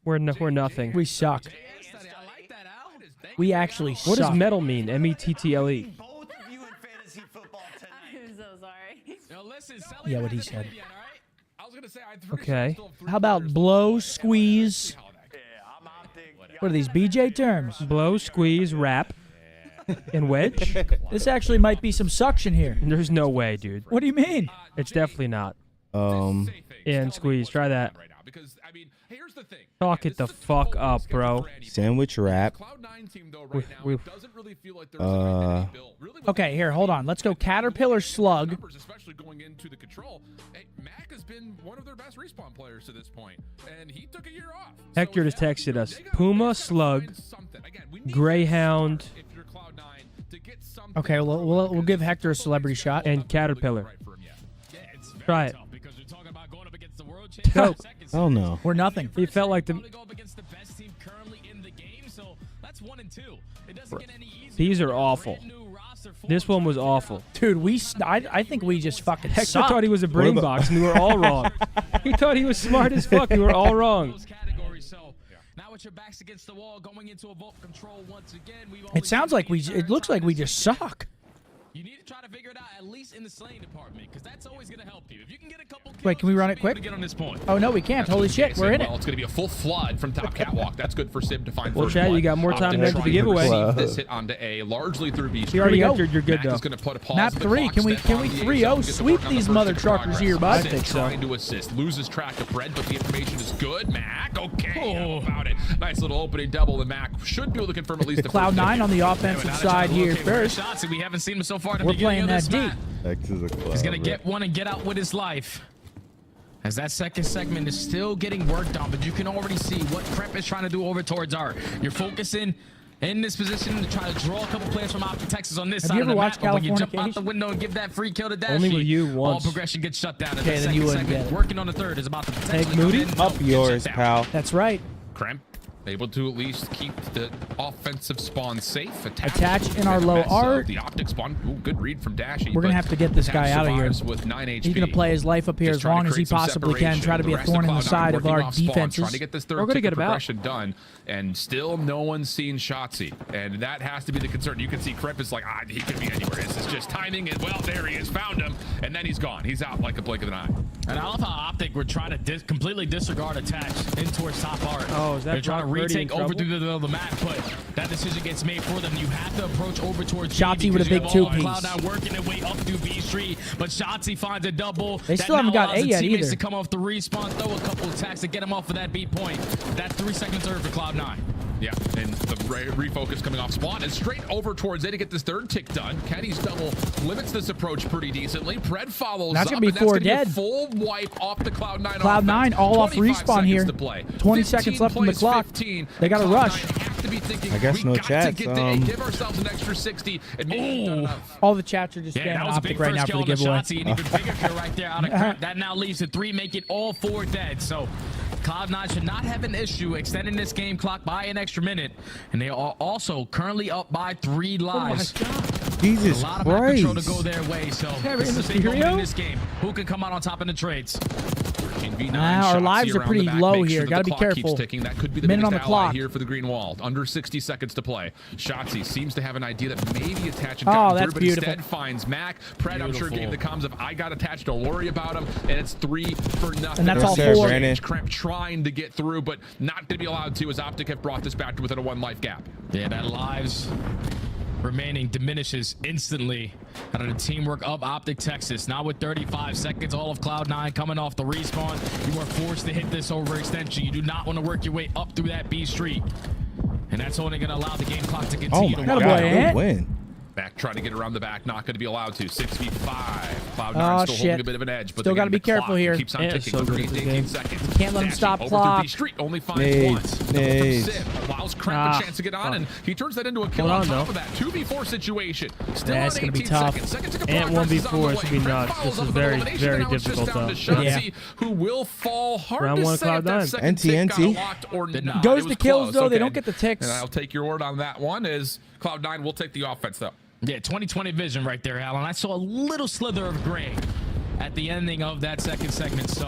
We're nothing. We suck. We actually What suck. does metal mean? METTLE. I'm so sorry. Yeah, what he said. Okay. How about blow, squeeze? What are these BJ terms? Blow, squeeze, wrap, and wedge. This actually might be some suction here. There's no way, dude. What do you mean? It's definitely not. And squeeze. Try that. Talk it the fuck up, bro. Sandwich wrap. Okay, here, hold on. Let's go Caterpillar Slug. Especially going into the control. Hey, Mac has been one of their best respawn players to this point, and he took a year off. Hector just texted us. Puma, slug, Greyhound, Okay, we'll give Hector a celebrity shot. and Caterpillar. Try it. Go. Oh no. We're nothing. He felt like the. These are awful. This one was awful. Dude, I think we just fucking Hector suck. thought he was a brain box, and we were all wrong. He thought he was smart as fuck. We were all wrong. It sounds like it looks like we just suck. You need to try to figure it out at least in the slaying department, because that's always going to help you. If you can get a couple kills, Wait, can we run it quick? to get on this point. Oh, no, we can't. Holy shit, we're in it. Well, it's going to be a full flood from top catwalk. That's good for Sib to find Well, first Chad, blood. you got more time Optic to enter the trying giveaway. receive this hit onto A, largely through B. You already go. entered. You're good, Mac though. is going to put a pause Map on the 3. clock, Can we step on the 3-0 gets to sweep work on the these first mother in truckers progress. here, bud? I think so. Trying to assist. Loses track of Fred, but the information is good. Mac, okay, how about it? Nice little opening double, and Mac should be able to confirm at least the first Cloud9 hit. on the offensive side here first. Shots, and we haven't seen him so far in the We're beginning playing of that this deep. map. X is a cloud, He's going to bro. get one and get out with his life. As that second segment is still getting worked on, but you can already see what Prep is trying to do over towards Art. You're focusing in this position to try to draw a couple players from OpTic Texas on this Have side you of ever the watched map. But when you jump Californication? out the window and give that free kill to Dashi, Only with you all once. progression gets shut down. As Okay, the then you second wouldn't segment, get it. working on the third, is about to potentially Moody. come in. Up yours, pal. That's right. Krem able to at least keep the offensive spawn safe. Attach in our low Mess of art. The OpTic spawn. Ooh, good read from Dashy. We're going to but have to get this guy out of here. survives With 9 HP. He's going to play his life up here Just as trying long to as he create some possibly can. separation. Try to be a rest of thorn in the Cloud9 side of working our off spawn, defenses. Trying to get this We're third gonna tick get of him out. progression done, and still no one's seen Shotzi, and that has to be the concern. You can see Krep is like, he could be anywhere. This is just timing, and well, there he is, found him, and then he's gone. He's out like a blink of an eye. And I love how OpTic were trying to completely disregard attach in towards top art. Oh, is that They're trying to Brock Purdy retake in over trouble? through the middle of the map, but that decision gets made for them. You have to approach over towards B Shotzi with a because you big have all two-piece. Cloud9 working their way up through B Street, but Shotzi finds a double. They That still haven't now got allows A the yet teammates either. to come off the respawn, throw a couple attacks to get him off of that B point. That 3 seconds serve for Cloud9. Yeah, and the refocus coming off spawn is straight over towards A to get this third tick done. Kenny's double limits this approach pretty decently. Pred follows That's up, gonna be and that's 4 gonna be a dead. full wipe off the Cloud9 Cloud9 offense. all off 25 respawn here. seconds to play. 20 15 seconds left on the plays clock. 15. They got to Cloud9 rush. have to be thinking, I guess we no got to chats, get to A, give ourselves an extra 60, and maybe not enough. All the chats are just Yeah, that spamming was a big OpTic right now first for the kill on giveaway. Shotzi, and even bigger kill right there out of Krep. That now leaves the 3, make it all 4 dead. So Cloud9 should not have an issue extending this game clock by an extra minute, and they are also currently up by 3 lives. Jesus a lot of Christ. back control to go their way, so this is a big moment in this game. Who can come out on top in the trades? Our lives are pretty low here. Got to be careful. That could be the minute on the ally clock here for the green wall. Under 60 seconds to play. Shotzzy seems to have an idea that maybe attach and that's through, but beautiful. instead finds Mac. Pred, I'm sure, gave the comms of I got attached, don't worry about him, and it's 3 for nothing. And that's all 4. Cramp trying to get through, but not going to be allowed to, as OpTic have brought this back to within a 1 life gap. Yeah, that lives remaining diminishes instantly out of the teamwork of OpTic Texas. Now with 35 seconds, all of Cloud9 coming off the respawn. You are forced to hit this overextension. You do not want to work your way up through that B street. And that's only going to allow the game clock to continue to win. Mac trying to get around the back, not going to be allowed to. 6v5. Cloud9 still holding a bit of an edge, but still got to be careful here. Keeps on ticking. Under 18 seconds. You can't let him stop over clock. to B street, only finds one. Allows Cramp a chance to get on, and he turns that into a kill on top of that. 2v4 situation. Still on 18 be tough. seconds. Second tick of And progress is on 1v4 the should way. be Cramp nuts. follows This is up with very, elimination. very Now it's just difficult, down to though. Shotzzy, who will fall. Hard Round to 1 say if that Cloud9. second tick got NT. locked or not. Goes It to was kills, close. though. They Okay. don't get the ticks. And I'll take your word on that one, as Cloud9 will take the offense, though. Yeah, 20/20 vision right there, Alan. I saw a little slither of gray at the ending of that second segment. So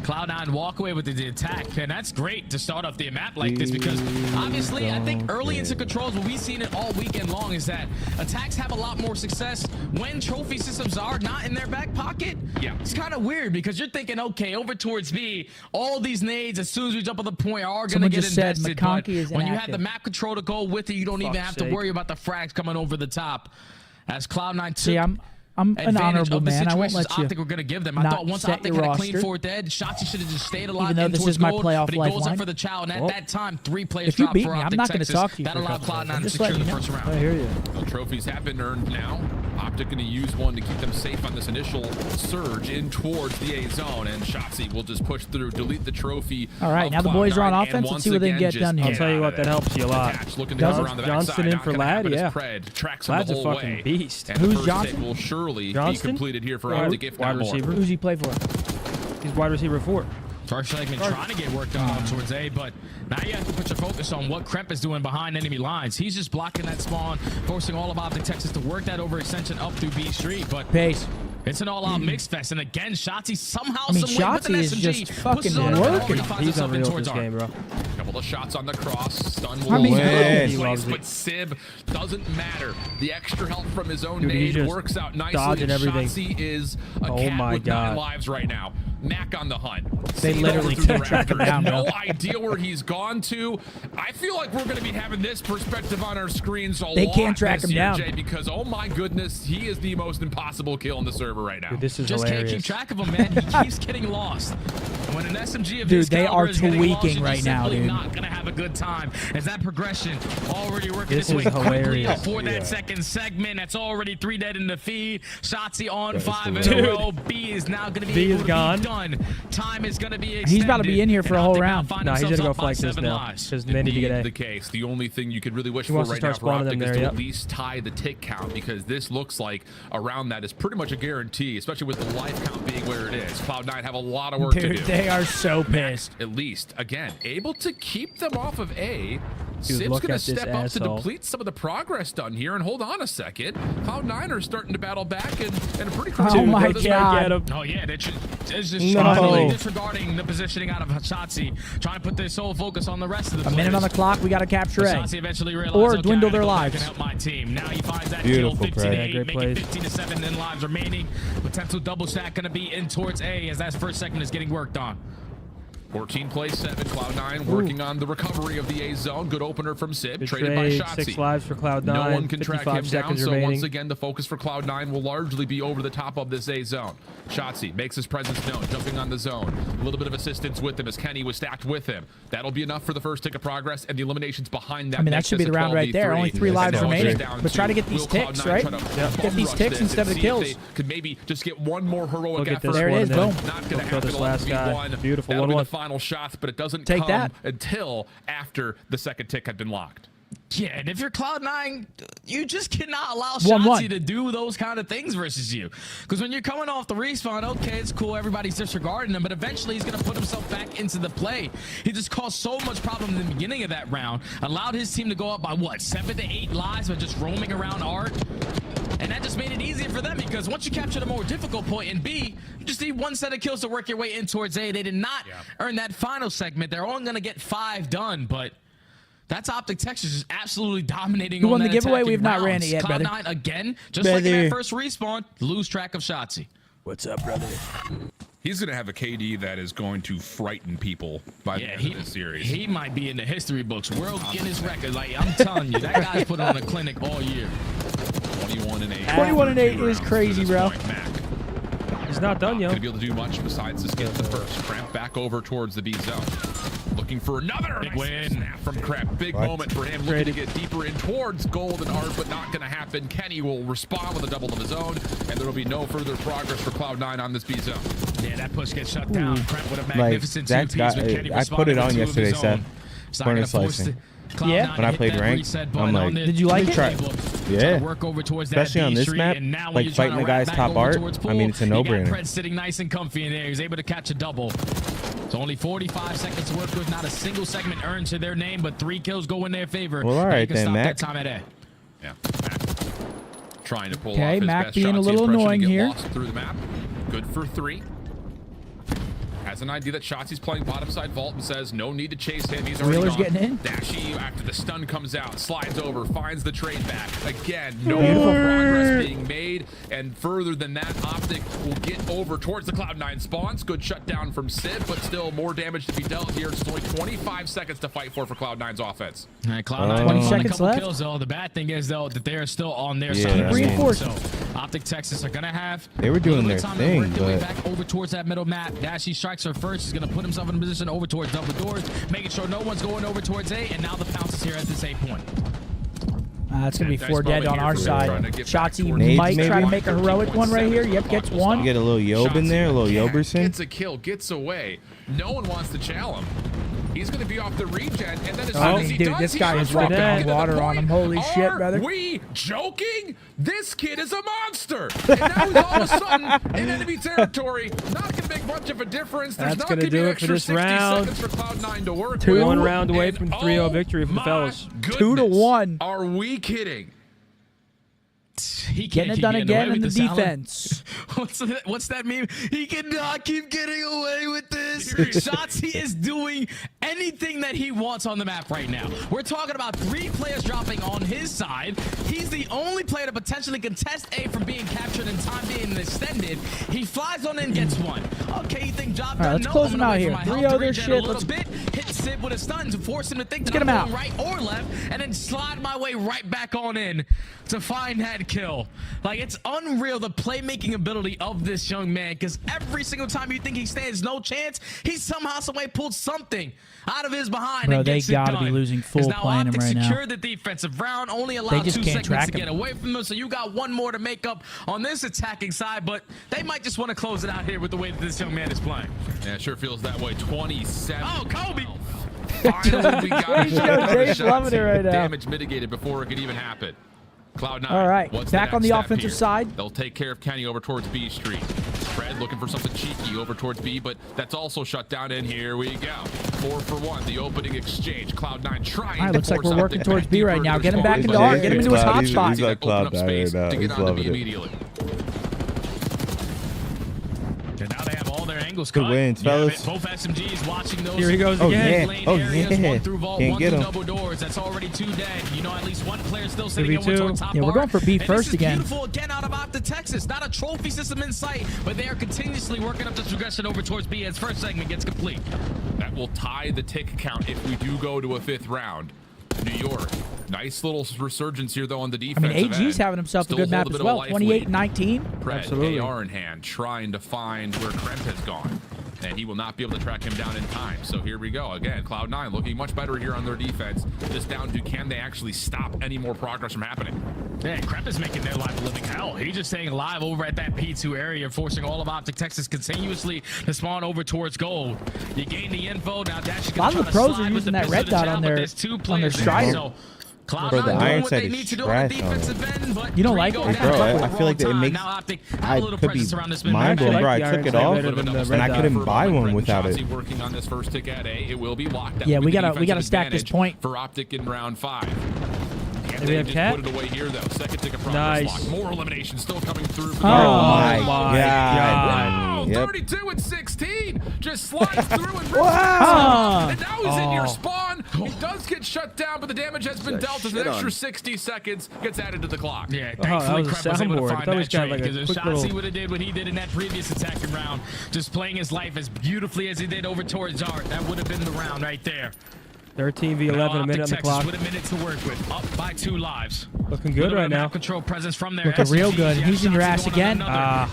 Cloud9 walk away with the attack, and that's great to start off the map like this, because obviously I think early into controls, what we've seen it all weekend long is that attacks have a lot more success when trophy systems are not in their back pocket. Yeah, it's kind of weird because you're thinking, okay, over towards B, all these nades as soon as we jump on the point are going to get invested. But when you have the map control to go with it, you don't even have to worry about the frags coming over the top. As Cloud9 took See, I'm an honorable man. I won't let you. OpTic were going to give them. I thought once OpTic had a clean 4th dead, Shotzzy should have just stayed alive. Even though this is my playoff but he goes lifeline. up for the chow, and at that time, 3 players If you dropped beat for me, OpTic I'm not going to Texas. talk to you. That allowed Cloud9 to secure the first round. I hear you. Well, trophies have been earned now. OpTic going to use one to keep them safe on this initial surge in towards the A zone, and Shotzzy will just push through, delete the trophy. All right, now the boys are on offense. Let's see what they can get done here. I'll tell you what, that helps you a lot. Johnston in for Lad, yeah. Lad's a fucking beast. Who's Johnston? Will surely be completed here for OpTic if wide not more. receiver. Who's he play for? He's wide receiver 4. First segment trying to get work done towards A, but now you have to put your focus on what Kremp is doing behind enemy lines. He's just blocking that spawn, forcing all of OpTic Texas to work that overextension up through B Street. But Pace. It's an all-out mix fest, and again, Shotzzy somehow, Shotzzy is just fucking working. He's unreal in this game, bro. Couple of shots on the cross. Stun will Place, but Sib doesn't matter. The extra help from his own Dude, nade works out nicely. Dodging everything. Shotzzy is a cat with 9 lives right now. Mac on the hunt. They literally can't track him down. No idea where he's gone to. I feel like we're going to be having this perspective on our screens a lot. They can't track him down, Jay, because oh my goodness, he is the most impossible kill in the server right now. Dude, this is just hilarious. Can't keep track of him, man. He keeps getting lost. And when an SMG of dude, his they are is getting lost, tweaking you're right just now, simply dude. Not gonna have a good time. As that progression already working This its way is quickly hilarious. up for that second segment. That's already 3 dead in the feed. Shotzzy on 5 in Dude. a row. B is now gonna be B able is to gone. be done. Time is gonna be extended. He's about to be in here for a whole round. No, he's gonna go flex this now because they need to get A. The case. The only thing you could really wish He for wants to right now start for spawning OpTic them is there, to at least tie the tick count, because this looks like a round that is pretty much a guarantee, especially with the life count being where it is. Cloud9 have a lot of work to do. Dude, they are so pissed. At least, again, able to keep them off of A. Dude, Sib's look going to at this step up to asshole. deplete some of the progress done here, and hold on a second. Cloud9 are starting to battle back in a pretty critical Oh my part of this God. Oh yeah, it's just No. completely disregarding the positioning out of Shotzzy, trying to put their sole focus on the rest of the A minute on the clock. We got to capture A. Shotzzy eventually realized, Or okay, dwindle I their can lives. help my team. Now he finds that Beautiful, kill, 15-8, Great making plays. 15-7 in lives remaining. Potential double stack going to be in towards A as that first segment is getting worked on. 14 plays 7. Cloud9 working on the recovery of the A zone. Good opener from Sib. Good Traded by trade, Shotzzy. 6 lives for Cloud9. No one can track 55 him down, seconds so remaining. once again, the focus for Cloud9 will largely be over the top of this A zone. Shotzzy makes his presence known, jumping on the zone. A little bit of assistance with him as Kenny was stacked with him. That'll be enough for the first tick of progress, and the eliminations behind that. I mean, that should be the round right there. Only 3 lives remaining. But try to get these Will ticks, Cloud9 right? try to Get these rush ticks this instead and of see kills. if they could maybe just get one more heroic Look at effort. this There it one is, then. boom. Not going to Kill happen. this last guy. One. Beautiful That'll be 1-1. the final shot, but it doesn't Take come that. until after the second tick had been locked. Yeah, and if you're Cloud9, you just cannot allow Shotzzy to do those kind of things versus you. Because when you're coming off the respawn, okay, it's cool, everybody's disregarding him, but eventually he's going to put himself back into the play. He just caused so much problem in the beginning of that round, allowed his team to go up by, what, 7 to 8 lives by just roaming around Art. And that just made it easier for them because once you capture the more difficult point in B, you just need 1 set of kills to work your way in towards A. They did not earn that final segment. They're only going to get 5 done, but that's OpTic Texas is absolutely dominating. Who on won the that giveaway? attacking We've not rounds. ran it yet, brother. Cloud9 again, just like in that first respawn, lose track of Shotzzy. What's up, brother? He's going to have a KD that is going to frighten people by the end of this series. He might be in the history books, World Guinness record. Like, I'm telling you, that guy's put on a clinic all year. 21-8. 21-8 is crazy, bro. He's not done, yo. Gonna be able to do much besides just get the first. Cramp back over towards the B zone. Looking for another big win snap from Cramp. Big moment for him. Looking to get deeper in towards gold and Art, but not going to happen. Kenny will respond with a double of his own, and there will be no further progress for Cloud9 on this B zone. Yeah, that push gets shut down. Cramp with a Like, magnificent that's two-piece got, with Kenny I put it on yesterday, Seth. Corner slicing. Yeah. When I played ranked, I'm like, did you like it? Yeah. Work over towards Especially on this map, like fighting the guy's top art. I mean, it's a no-brainer. Pred sitting nice and comfy in there. He's able to catch a double. It's only 45 seconds to work with. Not a single segment earned to their name, but 3 kills go in their favor. Well, all right then, Mac. That time at A. Yeah. Mac trying to pull off his Mac best being shots. a little He's pressuring annoying to get here. lost through the map. Good for 3. Has an idea that Shotzzy's playing bottom side vault and says no need to chase him. He's already Wheeler's gone. getting in. Dashy after the stun comes out, slides over, finds the trade back. Again, no progress being made. And further than that, OpTic will get over towards the Cloud9 spawns. Good shutdown from Sid, but still more damage to be dealt here. It's only 25 seconds to fight for Cloud9's offense. All right, Cloud9 20 on a seconds couple left. kills, though. The bad thing is, though, that they're still on their Yeah, side. I mean, reinforced. So OpTic Texas are going to have They were doing a little their bit of time to thing, work their way but back over towards that middle map. Dashy strikes her first. He's going to put himself in a position over towards double doors, making sure no one's going over towards A, and now the pounce is here at this A point. It's going to be Nice 4 dead moment on here our for side. trying to get back Shotzzy towards might maybe. try to make a heroic one right here. Yep, gets one. you get a little Yob in there, a little Yoberson. Gets a kill, gets away. No one wants to chow him. He's going to be off the regen, and then as soon Oh, as he dude, does, this he guy jumps is right walking back on into the water on him. point. Holy shit, brother. Are we joking? This kid is a monster. And now he's all of a sudden in enemy territory. Not going to make much of a difference. There's That's not gonna going to be do an it for extra this 60 round. seconds for Cloud9 to work Two. with. One round away And from 3-0 victory for the my fellas. 2 to 1. Are we kidding? He Getting it done again in the defense. What's that meme? He cannot keep getting away with this. Shotzzy is doing anything that he wants on the map right now. We're talking about 3 players dropping on his side. He's the only player to potentially contest A from being captured and time being extended. He flies on in, gets one. Okay, you think job All right, done? let's No, close I'm him gonna out wait here. for my health 3-0 to their regen shit. a little Let's bit. Hit Sid with a stun to force him to think that get I'm him going out. right or left, and then slide my way right back on in to find that kill. Like, it's unreal, the playmaking ability of this young man, because every single time you think he stands no chance, he somehow, some way pulled something out of his behind. Bro, and they gets it gotta done. be losing 'Cause full now playing him OpTic right now. secured the defensive round, only allowed just 2 can't seconds track to him. get away from them, so you got 1 more to make up on this attacking side, but they might just want to close it out here with the way that this young man is playing. Yeah, it sure feels that way. 27. Oh, Kobe! Finally, we got Dave's loving it right now. damage mitigated before it could even happen. Cloud9. All right, what's back the on next the step offensive here? side. They'll take care of Kenny over towards B Street. Fred looking for something cheeky over towards B, but that's also shut down. And here we go. 4 for 1. The opening exchange. Cloud9 trying. All right, to looks like force we're working OpTic towards back B right deeper now. into Get him their back space. into R. Get him into his hot He's spot. like Open up Cloud9 space right now. to get He's onto loving B it. immediately. And now they have all their angles Good cut. wins, Yeah, fellas. both SMGs watching those. Here he goes Oh, again. yeah. Lane Oh, areas, yeah. 1 through vault, Can't 1 get through him. double doors. That's already 2 dead. You know, at least 1 player still sitting in 3v2. one towards top Yeah, we're bar. going for B And first this is again. Beautiful again out of OpTic Texas. Not a trophy system in sight, but they are continuously working up this progression over towards B as first segment gets complete. That will tie the tick count if we do go to a 5th round. New York. Nice little resurgence here, though, on the I defense. mean, AG's having himself a good map as well. 28-19. Absolutely. AR in hand, trying to find where Kremp has gone. And he will not be able to track him down in time. So here we go. Again, Cloud9 looking much better here on their defense. Just down to, can they actually stop any more progress from happening? Yeah, Kremp is making their life a living hell. He's just staying alive over at that P2 area, forcing all of OpTic Texas continuously to spawn over towards gold. You gain the info. Now Dash is A lot going of to the try to pros are slide with using the that pistol red to dot jab, on but their there's 2 on their players there. strider. So Bro, the iron sight is trash on it. You don't like it? Hey, bro, I feel like it makes. I could be mind blown, bro. I took it off, and I couldn't buy one without it. Working on this first tick at A, it will be locked. Yeah, we gotta stack this point for OpTic in round 5. We have Cat. Put it away here, though. Second tick of Nice. lock. More elimination still coming through. For my wow, God. Yep. 32 and 16. Just slides through and rips Wow. it. And now he's in your spawn. He does get shut down, but the damage has been dealt as an extra 60 seconds gets added to the clock. Yeah, that thankfully was a Crep was able to soundboard. find I thought he that was got, trade like, a because if quick Shotzi little- would have did what he did in that previous attacking round, just playing his life as beautifully as he did over towards Art, that would have been the round right there. 13 v 11, a minute on the clock. With a minute to work with, up by 2 lives. Looking good right now. Control presence from there. Looking real good. He's in your ass again.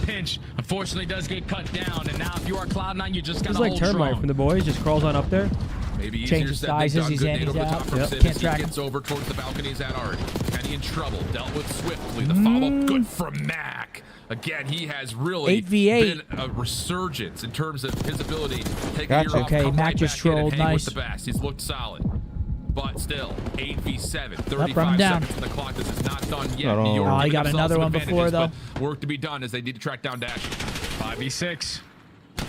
Pinch, unfortunately, does get cut down, and now if you are Cloud9, you just got He's to like hold Termite strong. from the boys. Just crawls on up there. Maybe changes sizes. He's in. He's out. Can't track him. Gets over towards the balconies at Art. Kenny in trouble. Dealt with swiftly. The follow good from Mac. Again, he has really 8v8. been a resurgence in terms of his ability to take Gotcha. a year off, Okay, come Mac right just back in and trolled. hang Nice. with the best. He's looked solid. But still, 8v7, run 35 down. seconds on the clock. This is not done yet. Not New York Oh, he giving got themselves another some one before, advantages, though. but work to be done as they need to track down Dash. 5v6.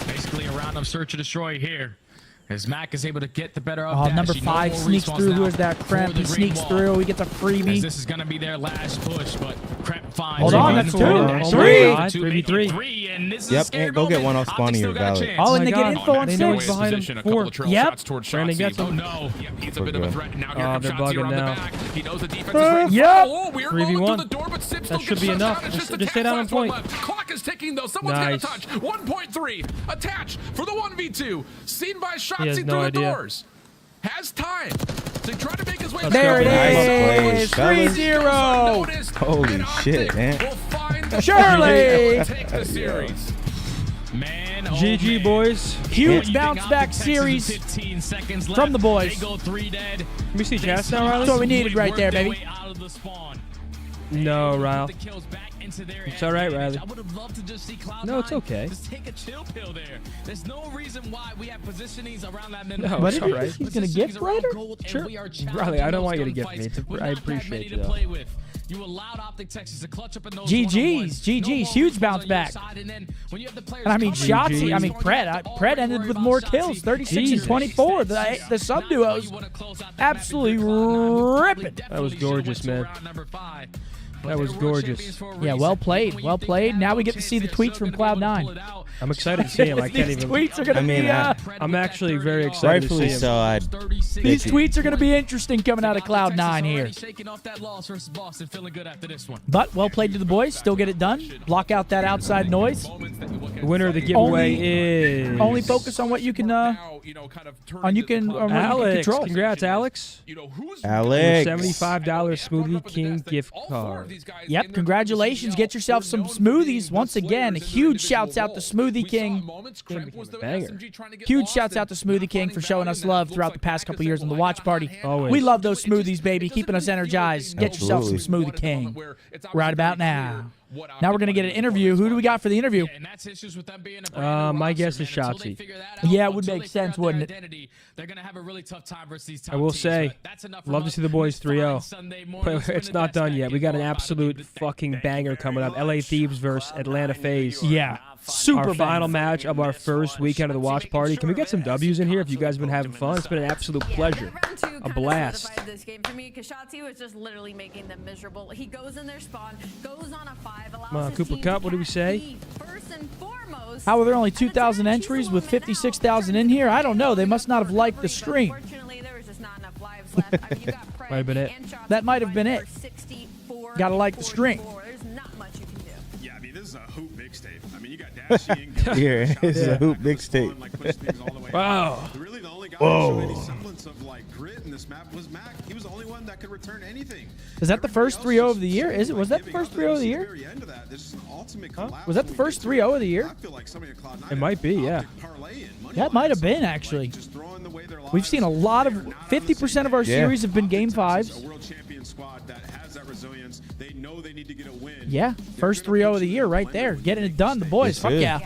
Basically a round of search and destroy here. As Mac is able to get the better of Oh, Dash. number No 5 more sneaks respawns through. now Who is that? for Cremp. the He green sneaks wall. through. He gets a As freebie. this is going to be their last push, but Crep finds Hold on, that's 2. 3. 3v3. And this is Yep, a scary and go get moment. one off OpTic spawn still here, got a valid. chance. Oh, and my they get God. info on They know he's 6. behind him. Position, a couple 4. of trail Yep. shots towards Brandon Shotzi. gets him. Oh no, he's a bit of a threat. Now here comes they're Shotzi bugging around now. the back. He knows the defense is ready. Yep. Oh, weird 3v1. rolling through the door, but Sip still That should gets be shut enough. down. It's Just just stay down on last one point. left. Clock is ticking though. Someone's Nice. gonna touch. 1.3. Attach for the 1v2. Seen by He has Shotzi no through the idea. doors. Has time to try to make his way. There it Nice is. play, 3-0. Holy shit, man. Shirley. Take the series. Man, GG, boys. Huge bounce back series 15 seconds from the boys. They go 3 dead. Let me see chats now, Riley. That's what we needed right there, baby. No, Ryle. It's all right, Riley. I would have loved to just see Cloud9 No, it's okay. just take a chill pill there. There's no reason why we have positionings around that mid. No, But it's all right. he's gonna gift writer? Sure. Riley, I don't want you to gift me. I appreciate you, though. You allowed OpTic Texas to clutch up in those GG's. GG's. Huge bounce back. And I mean, Shotzi. I mean, Pred ended with more kills. 36 and 24. The sub duos absolutely ripping. That was gorgeous, man. That was gorgeous. Yeah, well played. Well played. Now we get to see the tweets from Cloud9. I'm excited to see him. I can't These even. tweets are gonna be. I'm actually very excited to see Rightfully him. so. These tweets are gonna be interesting coming out of Cloud9 here. Shaking off that loss versus Boston, feeling good after this one. But well played to the boys. Still get it done. Block out that outside noise. The winner of the giveaway is Only focus on what you can. Alex. Control. Congrats, Alex. Alex. $75 Smoothie King gift card. Yep, congratulations. Get yourself some smoothies. Once again, huge shouts out to Smoothie King. Banger. Huge shouts out to Smoothie King for showing us love throughout the past couple years on the watch party. Always. We love those smoothies, baby, keeping us energized. Get yourself some Smoothie King right about now. Now we're going to get an interview. Who do we got for the interview? My guess is Shotzi. Yeah, it would make sense, wouldn't it? I will say, love to see the boys 3-0. But it's not done yet. We got an absolute fucking banger coming up. LA Thieves versus Atlanta FaZe. Yeah. Super our final match of our first weekend of the watch party. Can we get some W's in here if you guys have been having fun? It's been an absolute pleasure. A blast. This game for me, because Shotzi was just literally making them miserable. He goes in their spawn, goes on a 5, allows Cooper Cup, what do we say? First and foremost. How are there only 2,000 entries with 56,000 in here? I don't know. They must not have liked the stream. Unfortunately, there was just not enough lives left. I mean, you got Might have been it. That might have been it. Gotta like the stream. There's not much you can do. Yeah, I mean, this is a hoop mixtape. I mean, you got Dashy and Here, it's a hoop mixtape. Wow. Really, the only guy that showed any semblance of like grit in this map was Mac. He was the only one that could return anything. Is that the first 3-0 of the year? Is it? Was that the first 3-0 of the year? Was that the first 3-0 of the year? It might be, yeah. That might have been, actually. We've seen a lot of 50% of our series have been game 5s. Yeah, first 3-0 of the year right there. Getting it done, the boys. Fuck yeah.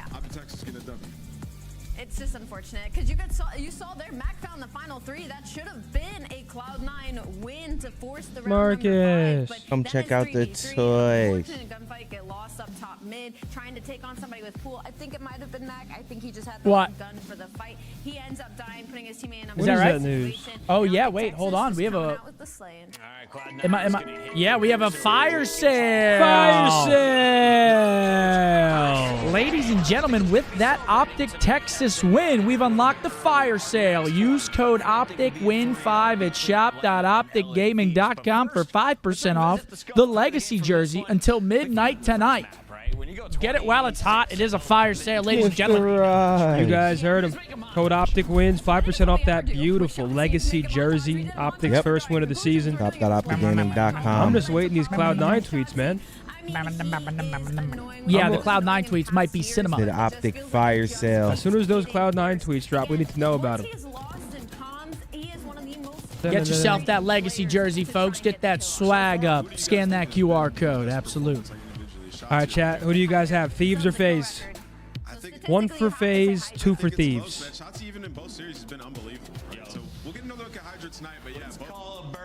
It's just unfortunate because you saw their Mac found the final 3. That should have been a Cloud9 win to force the round Marcus. number 5, Come check out the toys. Gunfight get lost up top mid, trying to take on somebody with pool. I think it might have been Mac. I think he just had the wrong gun for the fight. He ends up dying, putting his teammate in a Is that right? News? Oh yeah, wait, hold on. We have a. Yeah, we have a fire sale. Fire sale. Ladies and gentlemen, with that OpTic Texas win, we've unlocked the fire sale. Use code OpTicWin5 at shop.opticgaming.com for 5% off the Legacy jersey until midnight tonight. Get it while it's hot. It is a fire sale, ladies and gentlemen. You guys heard him. Code OpTic wins 5% off that beautiful Legacy jersey. OpTic's first win of the season. Shop.opticgaming.com. I'm just waiting these Cloud9 tweets, man. Yeah, the Cloud9 tweets might be cinema. The OpTic fire sale. As soon as those Cloud9 tweets drop, we need to know about them. Get yourself that Legacy jersey, folks. Get that swag up. Scan that QR code. Absolutely. All right, chat. Who do you guys have? Thieves or FaZe? 1 for FaZe, 2 for Thieves. Shots even in both series has been unbelievable. So we'll get another look at Hydra tonight, but yeah.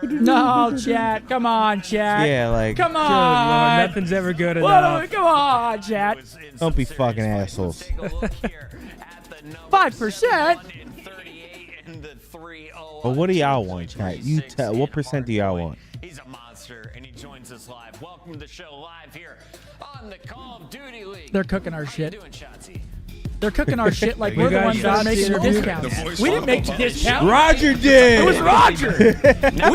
No, chat. Come on, chat. Yeah, like. Come Good Lord, on. nothing's ever good enough. Come on, chat. Don't be fucking assholes. 5%. But what do y'all want, chat? You tell. What percent do y'all want? He's a monster, and he joins us live. Welcome to the show live here on the Call of Duty League. They're cooking our How you shit. doing, Shotzi? They're cooking our shit like You we're the guys ones that are got making the the discounts. We didn't make the discount. Roger did. It was Roger. We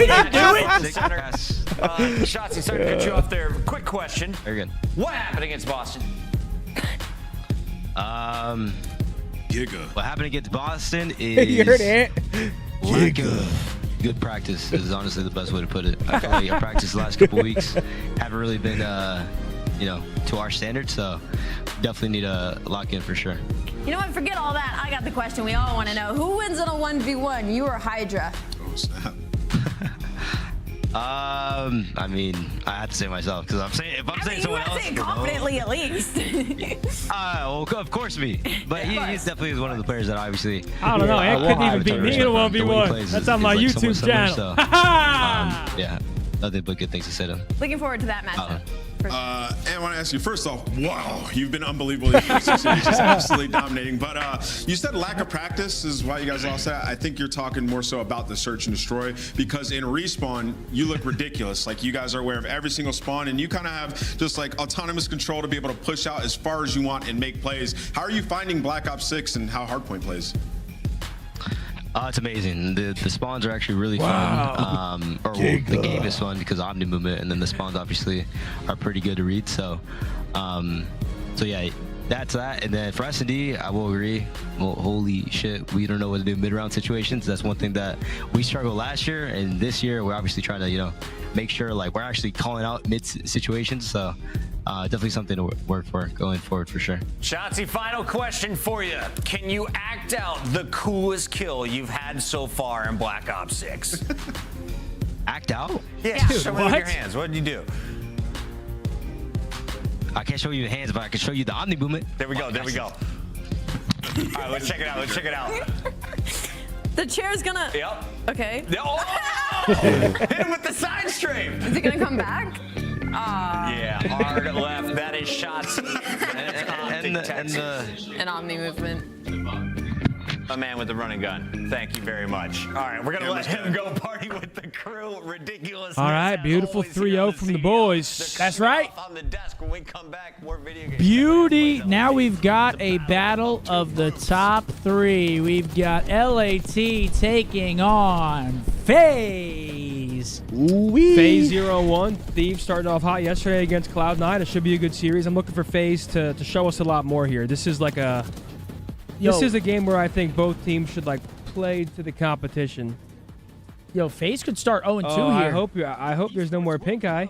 didn't do it. Shotzi, sorry to cut you off there. Quick question. Very good. What happened against Boston? What happened against Boston is You heard it. lack of good practice is honestly the best way to put it. I feel like our practice the last couple weeks haven't really been, to our standards. So definitely need to lock in for sure. You know what? Forget all that. I got the question we all want to know. Who wins in a 1v1? You or Hydra? Oh, snap. I mean, I have to say myself because if I'm saying someone else, say it confidently at least. well, of course me. But he definitely is one of the players that obviously. I don't know. It couldn't even beat me in a 1v1. That's on my YouTube channel. So, yeah, nothing but good things to say to him. Looking forward to that matchup. And I want to ask you, first off, wow, you've been unbelievable. You're just absolutely dominating. But you said lack of practice is why you guys lost that. I think you're talking more so about the search and destroy, because in respawn, you look ridiculous. Like, you guys are aware of every single spawn, and you kind of have just like autonomous control to be able to push out as far as you want and make plays. How are you finding Black Ops 6 and how Hardpoint plays? It's amazing. The spawns are actually really fun. The game is fun because of Omni movement, and then the spawns obviously are pretty good to read. So, yeah, that's that. And then for S&D, I will agree. Well, holy shit, we don't know what to do in mid-round situations. That's one thing that we struggled last year, and this year we're obviously trying to, make sure like we're actually calling out mid situations. So. Definitely something to work for going forward for sure. Shotzi, final question for you. Can you act out the coolest kill you've had so far in Black Ops 6? Act out? Yeah, show me with your hands. What did you do? I can't show you the hands, but I can show you the Omni movement. There we go. There we go. All right, let's check it out. Let's check it out. The chair's gonna. Yep. Okay. Oh! Hit him with the side stream. Is it gonna come back? Yeah, hard left. That is shots. An Omni movement. A man with the running gun. Thank you very much. All right, we're going to let him go party with the crew. Ridiculous. All right, beautiful 3-0 from the boys. That's right. On the desk when we come back, more video games. Beauty. Now we've got a battle of the top 3. We've got LAT taking on FaZe. FaZe 0-1. Thieves starting off hot yesterday against Cloud9. It should be a good series. I'm looking for FaZe to show us a lot more here. This is like a... This is a game where I think both teams should like play to the competition. Yo, FaZe could start 0-2 here. I hope there's no more pink eye.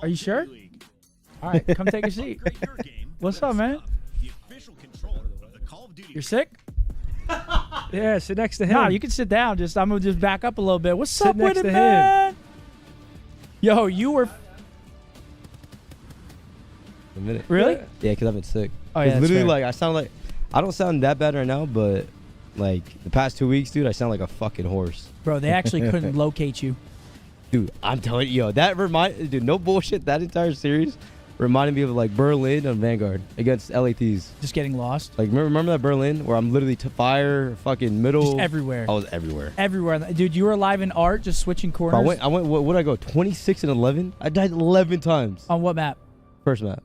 Are you sure? All right, come take a seat. What's up, man? You're sick? Yeah, sit next to him. Nah, you can sit down. I'm gonna just back up a little bit. What's up with next it, to man? Yo, you were A minute. Really? Yeah, because I've been sick. Oh, yeah, that's literally, fair. like, I don't sound that bad right now, but Like the past 2 weeks, dude, I sound like a fucking horse. Bro, they actually couldn't locate you. Dude, I'm telling you, dude, no bullshit. That entire series reminded me of like Berlin on Vanguard against LA Thieves. Just getting lost. Like remember that Berlin where I'm literally to fire, fucking middle, just everywhere. I was everywhere. Everywhere, dude. You were alive in art, just switching corners. Bro, I went. What did I go? 26 and 11. I died 11 times. On what map? First map.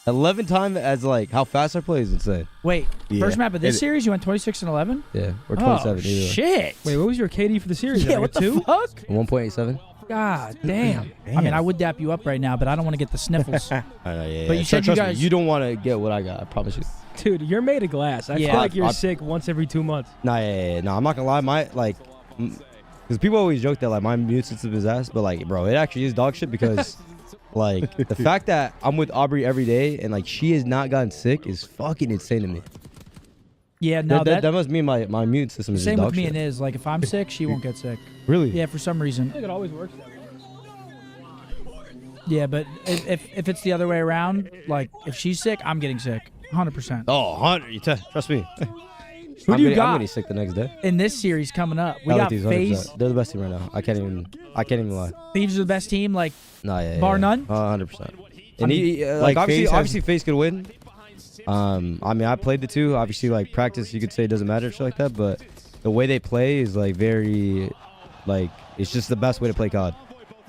11 times as like how fast I play is insane. Wait, first map of this series, you went 26 and 11? Yeah, or 27. Oh, shit. Wait, what was your KD for the series? Yeah, what the fuck? 1.87. God damn. I mean, I would dap you up right now, but I don't want to get the sniffles. I know, yeah. But you said you guys... Me, you don't want to get what I got, I promise you. Dude, you're made of glass. I feel like you're sick once every 2 months. Nah, yeah. I'm not going to lie. Because people always joke that like my immune system is ass, but like, bro, it actually is dog shit because... Like, the fact that I'm with Aubrey every day and, like, she has not gotten sick is fucking insane to me. Yeah, no, that must mean my immune system is same dog with me shit. and Iz. Like, if I'm sick, she won't get sick. Really? Yeah, for some reason. I think it always works that way. Yeah, but if it's the other way around, like, if she's sick, I'm getting sick. 100%. Oh, 100. Trust me. Who do you got? I'm getting sick the next day. In this series coming up, we got FaZe. They're the best team right now. I can't even lie. Thieves are the best team, like, bar none? 100%. And like, obviously FaZe could win. I mean, I played the two. Obviously, like, practice, you could say it doesn't matter, shit like that. But the way they play is, like, very, like, it's just the best way to play COD.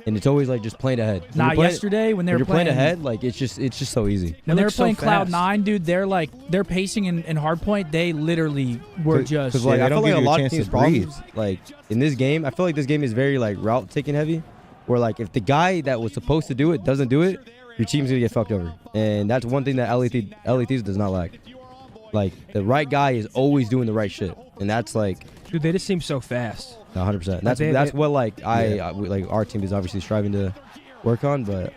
And it's always like just playing ahead. Yesterday when they were playing ahead, like it's just so easy. When they were playing Cloud9, dude, they're pacing in hardpoint. They literally were just because like I feel like a lot of teams' problems. Like in this game, I feel like this game is very like route taking heavy. Where like if the guy that was supposed to do it doesn't do it, your team's gonna get fucked over. And that's one thing that LA Thieves does not lack. Like the right guy is always doing the right shit, and that's like. Dude, they just seem so fast. 100%. That's what like like our team is obviously striving to work on, but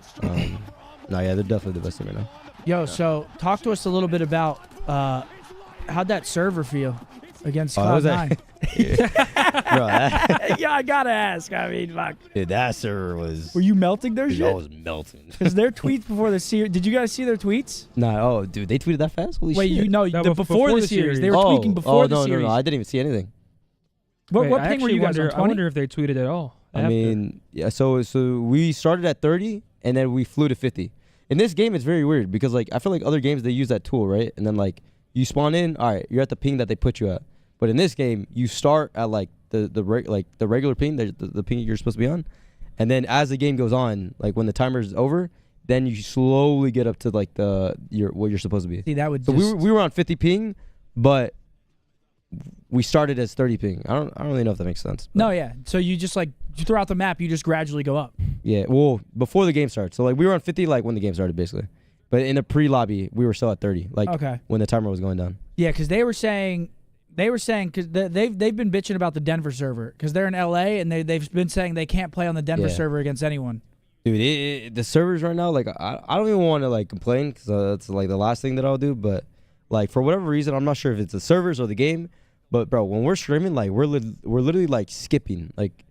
they're definitely the best team right now. Yo, so talk to us a little bit about how'd that server feel against Cloud9? Yeah, I gotta ask. I mean, fuck. Dude, that server was. Were you melting their shit? I was melting. Because their tweets before the series. Did you guys see their tweets? No. Oh, dude, they tweeted that fast. Holy shit! Wait, before the series. They were tweaking before the series. No, I didn't even see anything. What ping were you guys on? 20? I wonder if they tweeted at all. I mean, yeah. So we started at 30 and then we flew to 50. In this game, it's very weird because like I feel like other games they use that tool, right? And then like you spawn in, all right, you're at the ping that they put you at. But in this game, you start at like the regular ping, the ping you're supposed to be on, and then as the game goes on, like when the timer is over, then you slowly get up to like what you're supposed to be. See, that would. So we were on 50 ping, but. We started as 30 ping. I don't really know if that makes sense. No, yeah. So you just like throughout the map, you just gradually go up. Yeah. Well, before the game starts. So like we were on 50 like when the game started basically, but in the pre-lobby we were still at 30 like when the timer was going down. Yeah, because they were saying because they've been bitching about the Denver server because they're in LA and they've been saying they can't play on the Denver server against anyone. Dude, the servers right now like I don't even want to like complain because that's like the last thing that I'll do, but like for whatever reason I'm not sure if it's the servers or the game. But bro, when we're streaming, like we're literally like skipping. Like,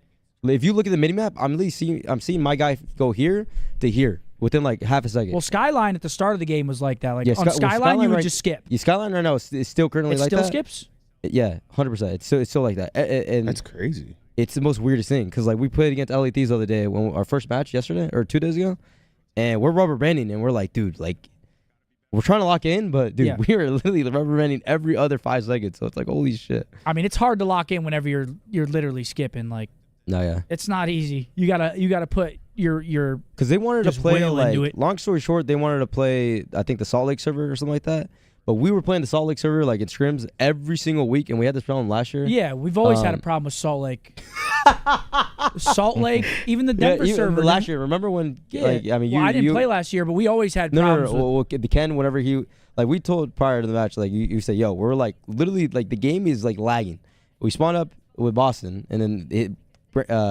if you look at the minimap, I'm seeing my guy go here to here within like half a second. Well, Skyline at the start of the game was like that. Like on Skyline, you would just skip. Yeah, Skyline right now is still currently like that. It still skips. Yeah, 100%. It's still like that. And that's crazy. It's the most weirdest thing because like we played against LA Thieves the other day when our first match yesterday or 2 days ago, and we're rubber banding and we're like, dude, like. We're trying to lock in, but dude, we are literally rubber banding every other 5 seconds. So it's like, holy shit. I mean, it's hard to lock in whenever you're literally skipping. Like, no, yeah, it's not easy. You gotta put your because they wanted to play like. Long story short, they wanted to play. I think the Salt Lake server or something like that. But we were playing the Salt Lake server like in scrims every single week, and we had this problem last year. Yeah, we've always had a problem with Salt Lake. Salt Lake, even the Denver server. Last year, remember when? Yeah, like, I mean, I didn't play last year, but we always had problems. No. Well, the Ken, whenever he like, we told prior to the match, like you said, yo, we're like literally like the game is like lagging. We spawn up with Boston, and then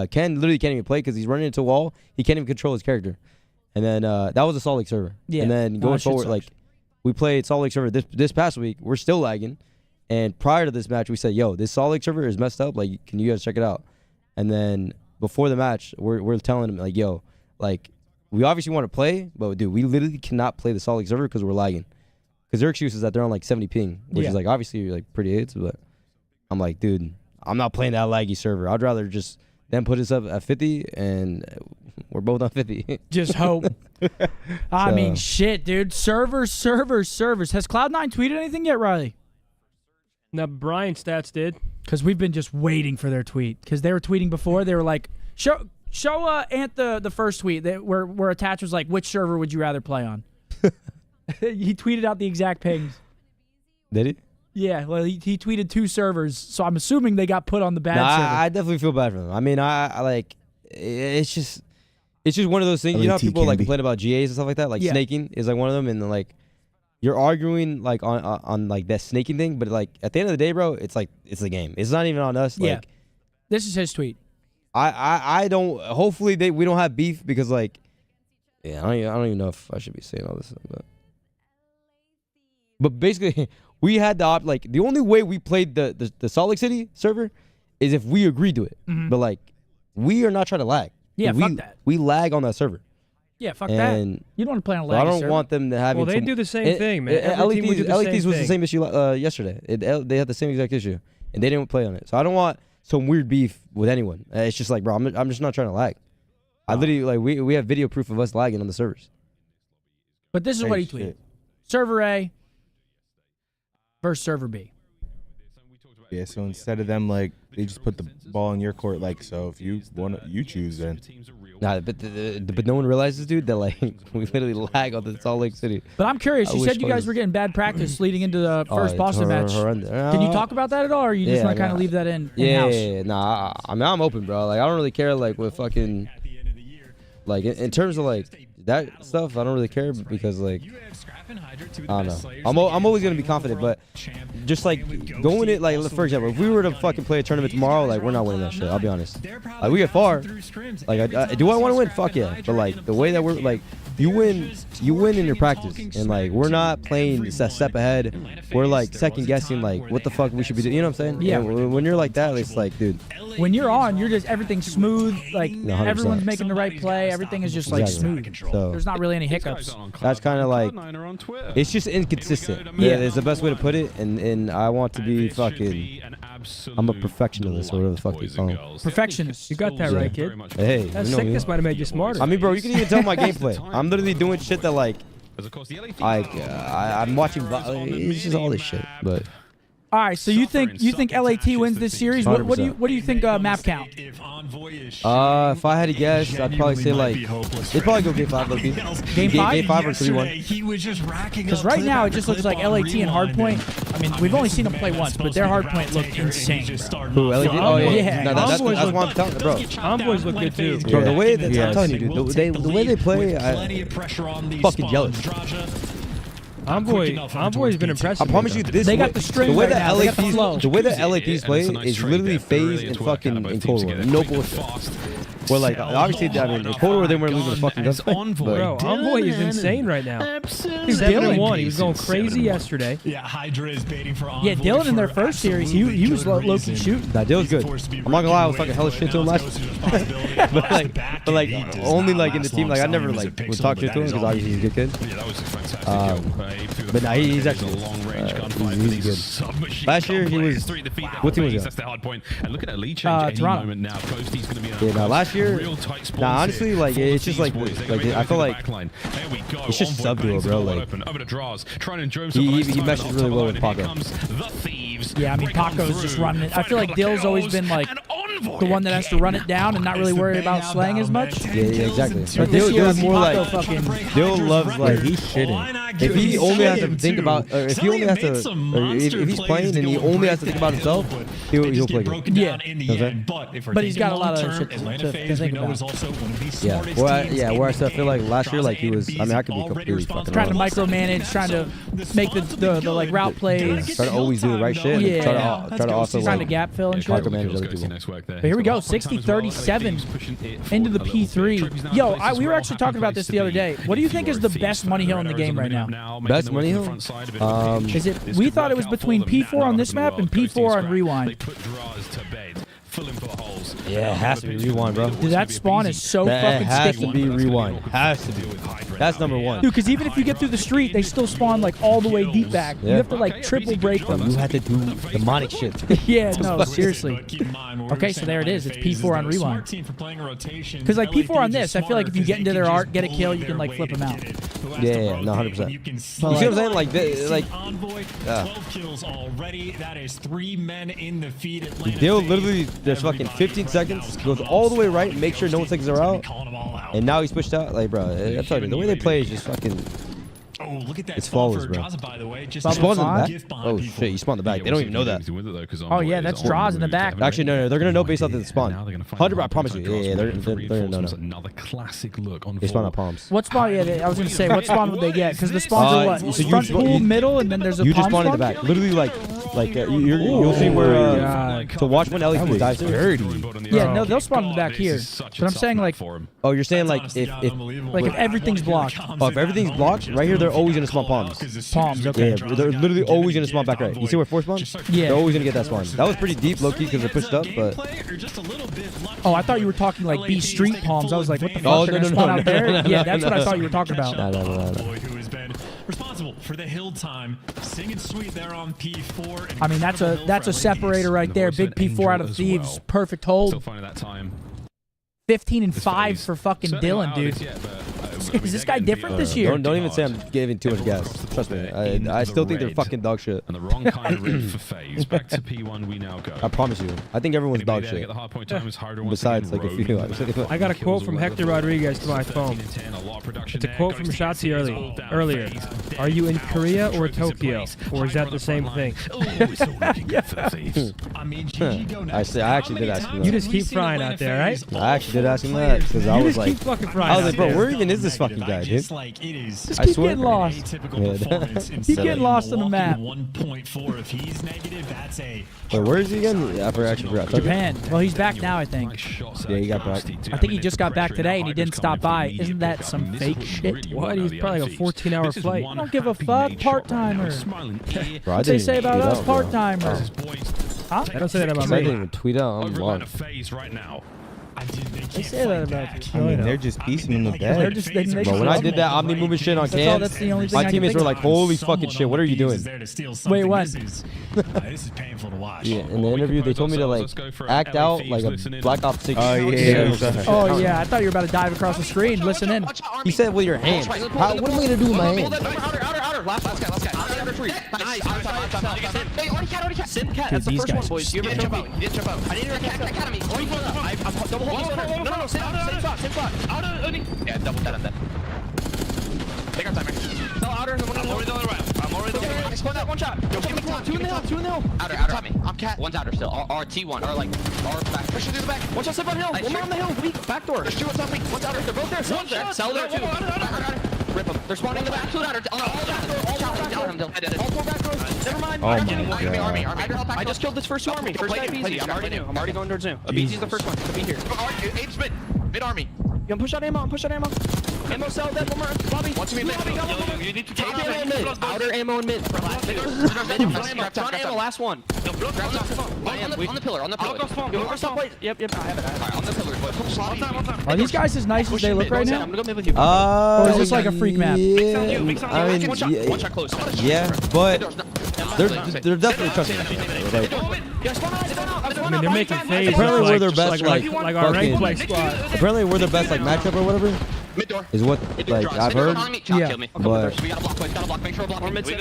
Ken literally can't even play because he's running into a wall. He can't even control his character. And then that was the Salt Lake server. Yeah. And then going forward, like. We played Salt Lake server this past week. We're still lagging. And prior to this match, we said, yo, this Salt Lake server is messed up. Like, can you guys check it out? And then before the match, we're telling them, like, yo, like, we obviously want to play, but, dude, we literally cannot play the Salt Lake server because we're lagging. Because their excuse is that they're on, like, 70 ping, which is, like, obviously, like, pretty aids. But I'm like, dude, I'm not playing that laggy server. I'd rather just them put us up at 50 and we're both on 50. Just hope. I mean, shit, dude. Servers. Has Cloud9 tweeted anything yet, Riley? No, Brian Stats did. Because we've been just waiting for their tweet. Because they were tweeting before. They were like, show Ant the first tweet where attached was like, which server would you rather play on? He tweeted out the exact pings. Did he? Yeah, well, he tweeted 2 servers, so I'm assuming they got put on the bad server. I definitely feel bad for them. I mean, I like, it's just one of those things. You know how people like complain about GAs and stuff like that? Like snaking is like one of them, and like you're arguing like on like that snaking thing, but like at the end of the day, bro, it's like it's the game. It's not even on us. Yeah. Like, This is his tweet. I don't. Hopefully we don't have beef because like, yeah, I don't even know if I should be saying all this, but basically. We had the only way we played the Salt Lake City server is if we agreed to it. Mm-hmm. But like, we are not trying to lag. Yeah, fuck that. We lag on that server. Yeah, fuck that. You don't want to play on a laggy I don't server. want them to have. Well, they do the same thing, man. LETs was the same issue yesterday. They had the same exact issue, and they didn't play on it. So I don't want some weird beef with anyone. It's just like, bro, I'm just not trying to lag. I literally like we have video proof of us lagging on the servers. But this is what he tweeted: Server A versus Server B. Yeah, so instead of them, like, they just put the ball in your court, like, so if you want you choose then. Nah, but no one realizes, dude, that, like, we literally lag on the Salt Lake City. But I'm curious. You said you guys were getting bad practice leading into the first Boston match. Can you talk about that at all, or you just want to kind of leave that in-house? Yeah. Nah, I mean, I'm open, bro. Like, I don't really care, like, with fucking, like, in terms of, like, that stuff, I don't really care because, like, I don't know. I'm always going to be confident, but just, like, going it, like, for example, if we were to fucking play a tournament tomorrow, like, we're not winning that shit. I'll be honest. Like, we get far. Like, do I want to win? Fuck yeah. But, like, the way that we're, like, you win in your practice. And, like, we're not playing a step ahead. We're, like, second guessing, like, what the fuck we should be doing. You know what I'm saying? Yeah. And when you're like that, it's like, dude. When you're on, you're just everything's smooth. Like, 100%. Everyone's making the right play. Everything is just, like, smooth. So there's not really any hiccups. That's kind of like, it's just inconsistent. Yeah, it's the best way to put it. And I want to be fucking, I'm a perfectionist or whatever the fuck they call them. Perfectionist. You got that right, kid. Hey, that you know sickness me. might have made you smarter. I mean, bro, you can even tell my gameplay. I'm literally doing shit that like I'm watching. It's just all this shit, but. All right, so you think LAT wins this series? What do you think map count? If I had to guess, I'd probably say like they'd probably go game 5, Loki. Game 5 or 3-1. Because right now it just looks like LAT and Hardpoint. I mean, we've only seen them play once, but their Hardpoint looked insane. Who, LAT? Oh yeah. No, that's what I'm telling you, bro. Envoys look good too. Bro, the way that I'm telling you, dude, the way they play, I'm fucking jealous. Envoy's been impressive. I promise you, this they got the string. The way right that now. the way that LAPs play is literally FaZe and fucking in Cold War. No bullshit. Well, like obviously, I mean, in Cold War they weren't losing the fucking gunfight. Bro, Envoy is insane right now. He's 7-1. He was going crazy yesterday. Yeah, Hydra is baiting for Envoy. Yeah, Dylan in their first series, he was low-key shooting. Nah, Dylan's good. I'm not gonna lie, I was fucking hella shit to him last. but like only like in the team, like I never like would talk shit to him because obviously he's a good kid. Yeah, that was a fantastic But nah, he's actually he's good. Last year he was. What team was that? That's the hard point. And look at that lead change any Toronto. moment now. Coasty's going to be in Yeah, last year. real tight spot. Nah, honestly, like it's just like I feel like it's just sub duo, bro. Like he meshes really well with Paco. Yeah, I mean Paco's just running it. I feel like Dill's always been like the one that has to run it down and not really worry about slaying as much. Yeah, exactly. But this year, Dill's more like fucking. Dill loves like he's shitting. If he only has to think about, or if he only has to, or if he's playing and he only has to think about himself, he'll play good. Yeah, but he's got a lot of shit to think about. Yeah, where I feel like last year, like he was. I mean, I could be completely fucking trying to micromanage, trying to make the like route plays, try to always do the right shit. Yeah, try to also trying to like gap fill and shit. micromanage other people. But here we go, 60-37 into the P3. Yo, we were actually talking about this the other day. What do you think is the best money hill in the game right now? Best money hill? Is it? We thought it was between P4 on this map and P4 on Rewind. Yeah, it has to be rewind, bro. Dude, that spawn is so That fucking has sticky. to be rewind. Has to be. That's number one. Dude, because even if you get through the street, they still spawn like all the way deep back. You have to like triple break them. You have to do demonic shit. Yeah, no, seriously. Okay, so there it is. It's P4 on rewind. Because like P4 on this, I feel like if you get into their art, get a kill, you can like flip them out. Yeah, no, 100%. You see what I'm saying? Like, like, 12 kills already. That is 3 men in the feed. they'll literally, there's fucking 15 seconds, goes all the way right, make sure no one takes her out, and now he's pushed out. Like, bro, I'm telling you, the way they play is just fucking. Oh, look at that. It's flawless, bro. By the way, just He spawns in the back? Oh, shit, he spawned in the back. They don't even know that. Oh, yeah, that's draws in the back. Actually, no, they're going to know based off the spawn. 100%, I promise you. Yeah, they're going to know. Another classic look on They spawn at palms. What spawn? Yeah, I was going to say, what spawn would they get? Because the spawns are what? So Front pool, middle, and then there's a You just palm spawn in the back. Literally, you'll see where, to watch when Ellie can dive to. Yeah, no, they'll spawn in the back here. But I'm saying like, oh, you're saying like if everything's blocked. Oh, if everything's blocked, right here, they're always going to spawn palms. Palms, okay. Yeah, they're literally always going to spawn back right. You see where 4 spawns? Yeah. They're always going to get that spawn. That was pretty deep, low-key, because they're pushed up, but... Oh, I thought you were talking like B Street palms. I was like, what the fuck? Oh, They're no, gonna spawn no, out there? no, Yeah, no, that's no, what I no. thought you were talking about. No. Who has been responsible for the hill time, singing sweet there on P4. I mean, that's a separator right there. Big P4 out of Thieves. Perfect hold. Still finding that time. 15 and 5 for fucking Dylan, dude. Is this guy different this year? Don't even say I'm giving too much gas. Trust me. I still think they're fucking dog shit. And the wrong kind of read for FaZe. Back to P1 we now go. I promise you. I think everyone's dog shit. Get the hard point time is harder once Besides, like, a few. I got a quote from Hector Rodriguez to my phone. It's a quote from Shotzi earlier. Are you in Korea or Tokyo? Or is that the same thing? I actually did ask him that. You just keep frying out there, right? I actually did ask him that because I was like, keep fucking frying. I was like, bro, out where there. even is this fucking guy, dude? Just keep getting lost. Keep getting lost on the map. 1.4. If he's negative, that's a. Wait, where is he again? I actually forgot. Japan. Well, he's back now, I think. Yeah, he got back. I think he just got back today and he didn't stop by. Isn't that some fake shit? What? He's probably like a 14-hour flight. I don't give a fuck, part-timer. Bro, What they say about us, part-timers? Huh? I don't say that about I didn't me. even tweet out. I'm lost. They say that about I mean, they're just piecing in the They're bed. just, they Bro, when I did that Omni movement shit on cam, that's the only thing my I can teammates think were of. like, holy fucking shit, what are you doing? Wait, what? This is painful to watch. Yeah, in the interview, they told me to like act out like a Black Ops 6. Oh, yeah. Oh, yeah, I thought you were about to dive across the screen. Listen in. He said with your hands. What am I gonna do with my hands? Last guy. Under 3. Nice. Hey, already cat. Simcat, that's the these first one, guys boys. You didn't jump out. You didn't jump out. I didn't academy. I'm double holding. No, same spot. Yeah, double that on that. Take our timer. No, outer. I'm already on the right. I'm already on the right. I spawned out one shot. Yo, give me 2 in the hill. Outer. I'm cat. One's outer still. Or T1. Or like, or back. Push it through the back. Watch out, step on hill. One more on the hill. Weak. Back door. There's 2 on top of me. One's outer. They're both there. One's there. Sell there too. Rip them. They're spawning in the back. 2 outer. All back doors. Never mind. Oh my god. Army. I just killed this first 2 army. First guy BZ. I'm already going towards new. BZ's the first one to be here. Ape's mid army. You can push out ammo. Ammo cell dead. One more. Lobby. Watch me mid. You need to take ammo in mid. Outer ammo in mid. Front ammo. Last one. On the pillar. Yep. I have it. On the pillar. Are these guys as nice as they look right now? I'm gonna go mid with you. Or is this like a freak map? Yeah, I mean, One shot close. yeah, but they're definitely trusting me. Like, I mean, they're making FaZe. Apparently we're their just best, like, our fucking- rank play squad. apparently we're their best like matchup or whatever. Mid door. Is what like I've heard. Yeah. But We gotta block. We gotta block. Make sure we're blocking. We're mid. You.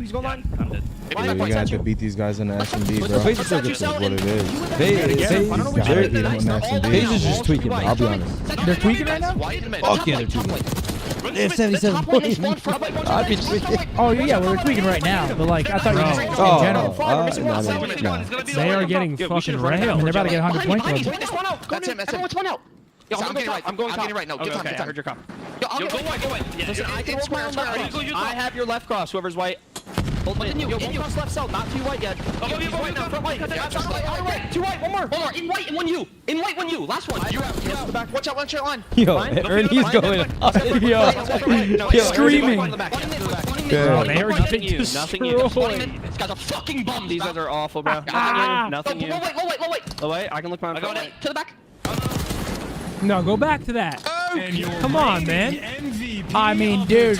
He's going line. You're gonna have to beat these guys in the S&D, bro. FaZe is That's what it is. FaZe is just tweaking, bro. I'll be honest. They're tweaking right now? Fuck yeah, they're tweaking. They have 77 points. I'd be tweaking. Oh, yeah, well, they're tweaking right now. But, like, I thought you were just in general. No. They are getting fucking I mean, railed. they're about to get 100 points. Club. That's him. Everyone's one out. Yo, I'm getting right. No, give time. I heard your cop. Yo, I'll go white. Listen, I can hold my own left cross. I have your left cross, whoever's white. Hold on. Yo, one cross left cell, not too white yet. White now, front white. Outer right. 2 white, one more. In white, and 1 U. In white, 1 U. Last one. You out the back. Watch out, one straight line. Yo, Ernie's going. Yo, Screaming. Bro, They are nothing getting you. Nothing you. 20 minutes. This guy's a fucking bum. These guys are awful, bro. Nothing you. Nothing you. Low wait. I can look my phone. To the back. No, go back to that. Come on, man. I mean, dude,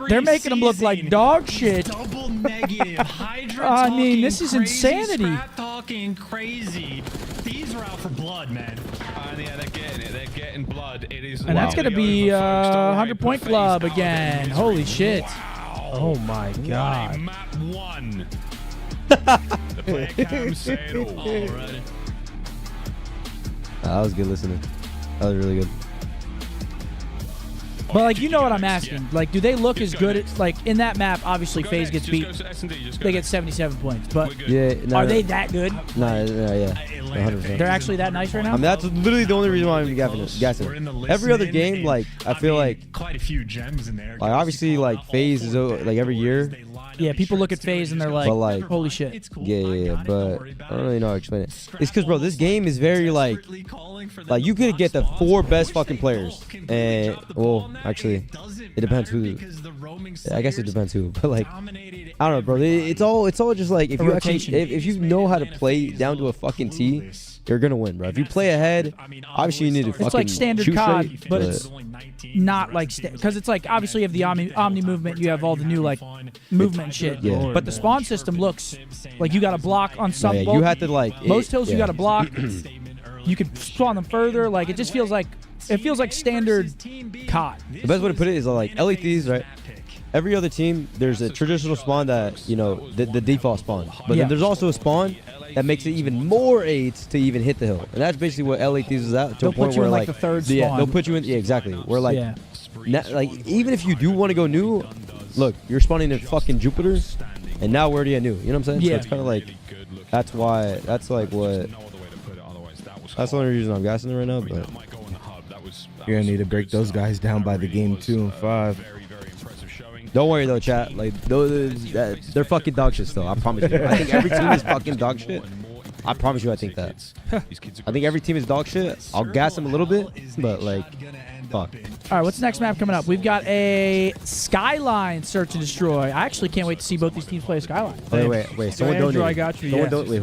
they're making them look like dog shit. Double negative. Hydra I mean, this is crazy, insanity. Scrap talking crazy. These are out for blood, man. Yeah, they're getting it. They're getting blood. It is. And that's gonna be 100-point club again. Holy shit. Oh my god. Map 1. The player cam said it all. Alright. That was good listening. That was really good. But like, you know what I'm asking? Like, do they look as good as, like, in that map? Obviously, FaZe gets beat. They get 77 points. But are they that good? No, yeah. 100%. They're actually that nice right now? I mean, that's literally the only reason why I'm guessing. Every other game, like, I feel like quite a few gems in there. Like, obviously, like, FaZe is, like, every year. Yeah, people look at FaZe and they're like, holy shit. Yeah, but I don't really know how to explain it. It's because, bro, this game is very, like you could get the 4 best fucking players. And, well, actually, it depends who. I guess it depends who. But, like, I don't know, bro. It's all just, like, if you actually, if you know how to play down to a fucking T, you're going to win, bro. If you play ahead, obviously you need to fucking it's like standard shoot COD, straight, but it's not like, because it's like, obviously you have the Omni movement, you have all the new, like, movement and shit. Yeah. But the spawn system looks like you got to block on some. Yeah, you have to, like, most hills you got to block. You could spawn them further. Like, it just feels like standard COD. The best way to put it is like LA Thieves, right? Every other team, there's a traditional spawn that, you know, the default spawn. But then there's also a spawn that makes it even more aids to even hit the hill. And that's basically what LA Thieves is at. To They'll a point put you where, in, like, the third spawn. Yeah, they'll put you in. Yeah, exactly. We're like, like, even if you do want to go new, look, you're spawning in fucking Jupiter, and now we're already at new. You know what I'm saying? Yeah. So it's kind of like, that's why, that's like what. That's the only reason I'm gassing it right now. But you're gonna need to break those guys down by the game 2 and 5. Don't worry though, chat. Like they're fucking dog shit still. I promise you. I think every team is fucking dog shit. I promise you, I think that. I think every team is dog shit. I'll gas them a little bit, but like, fuck. All right, what's the next map coming up? We've got a Skyline Search and Destroy. I actually can't wait to see both these teams play a Skyline. Wait. Someone Andrew, donated. I got you. Someone Yeah. Wait,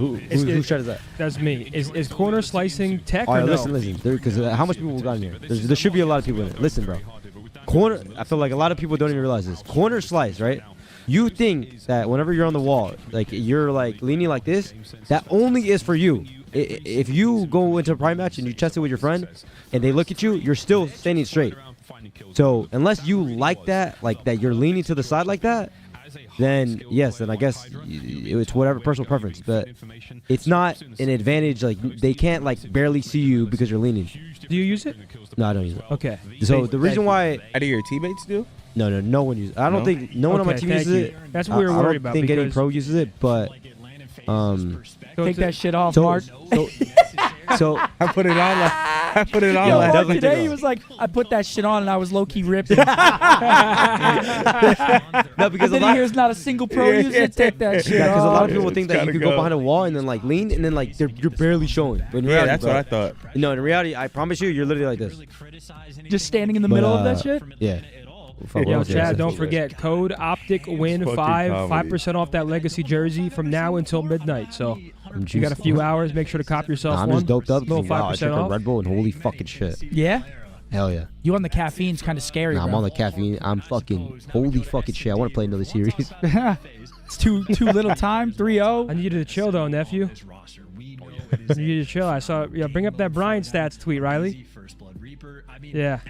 who shot is that? That's me. Is corner slicing tech All or right, no? listen. Because how much people got in here? There should be a lot of people in it. Listen, bro. Corner. I feel like a lot of people don't even realize this. Corner slice, right? You think that whenever you're on the wall, like you're like leaning like this, that only is for you. If you go into a prime match and you chest it with your friend, and they look at you, you're still standing straight. So unless you like that you're leaning to the side like that, then yes, then I guess it's whatever personal preference. But it's not an advantage. Like they can't like barely see you because you're leaning. Do you use it? No, I don't use it. Okay. So the reason why Out of your teammates do? no one uses it. I don't think no one on my team uses it. That's what we were worried about. I don't think any because pro uses it, but Take that shit off, so- Mark. so I put it on. I put it on. Yo, last Mark night. today he was like, I put that shit on and I was low-key ripping. No, And because then he hears not a single pro use it. Take that shit because a lot of off. people think that you could go behind a wall and then like lean and then like you're barely showing. But in reality, that's bro, what I thought. No, in reality, I promise you, you're literally like this. Just standing in the middle of that shit? Yeah. Yo, Chad, don't forget code OpTic win 5% off that legacy jersey from now until midnight. So you got a few hours. Make sure to cop yourself I'm one. just doped up. Little Wow, I 5% took a off. Red Bull and holy fucking shit. Yeah? Hell yeah. You on the caffeine's kind of scary, Nah, I'm bro. on the caffeine. I'm fucking holy fucking shit. I want to play another series. It's too little time. 3-0. I need you to chill though, nephew. I need you to chill. I saw. Yeah, bring up that Brian stats tweet, Riley. Yeah.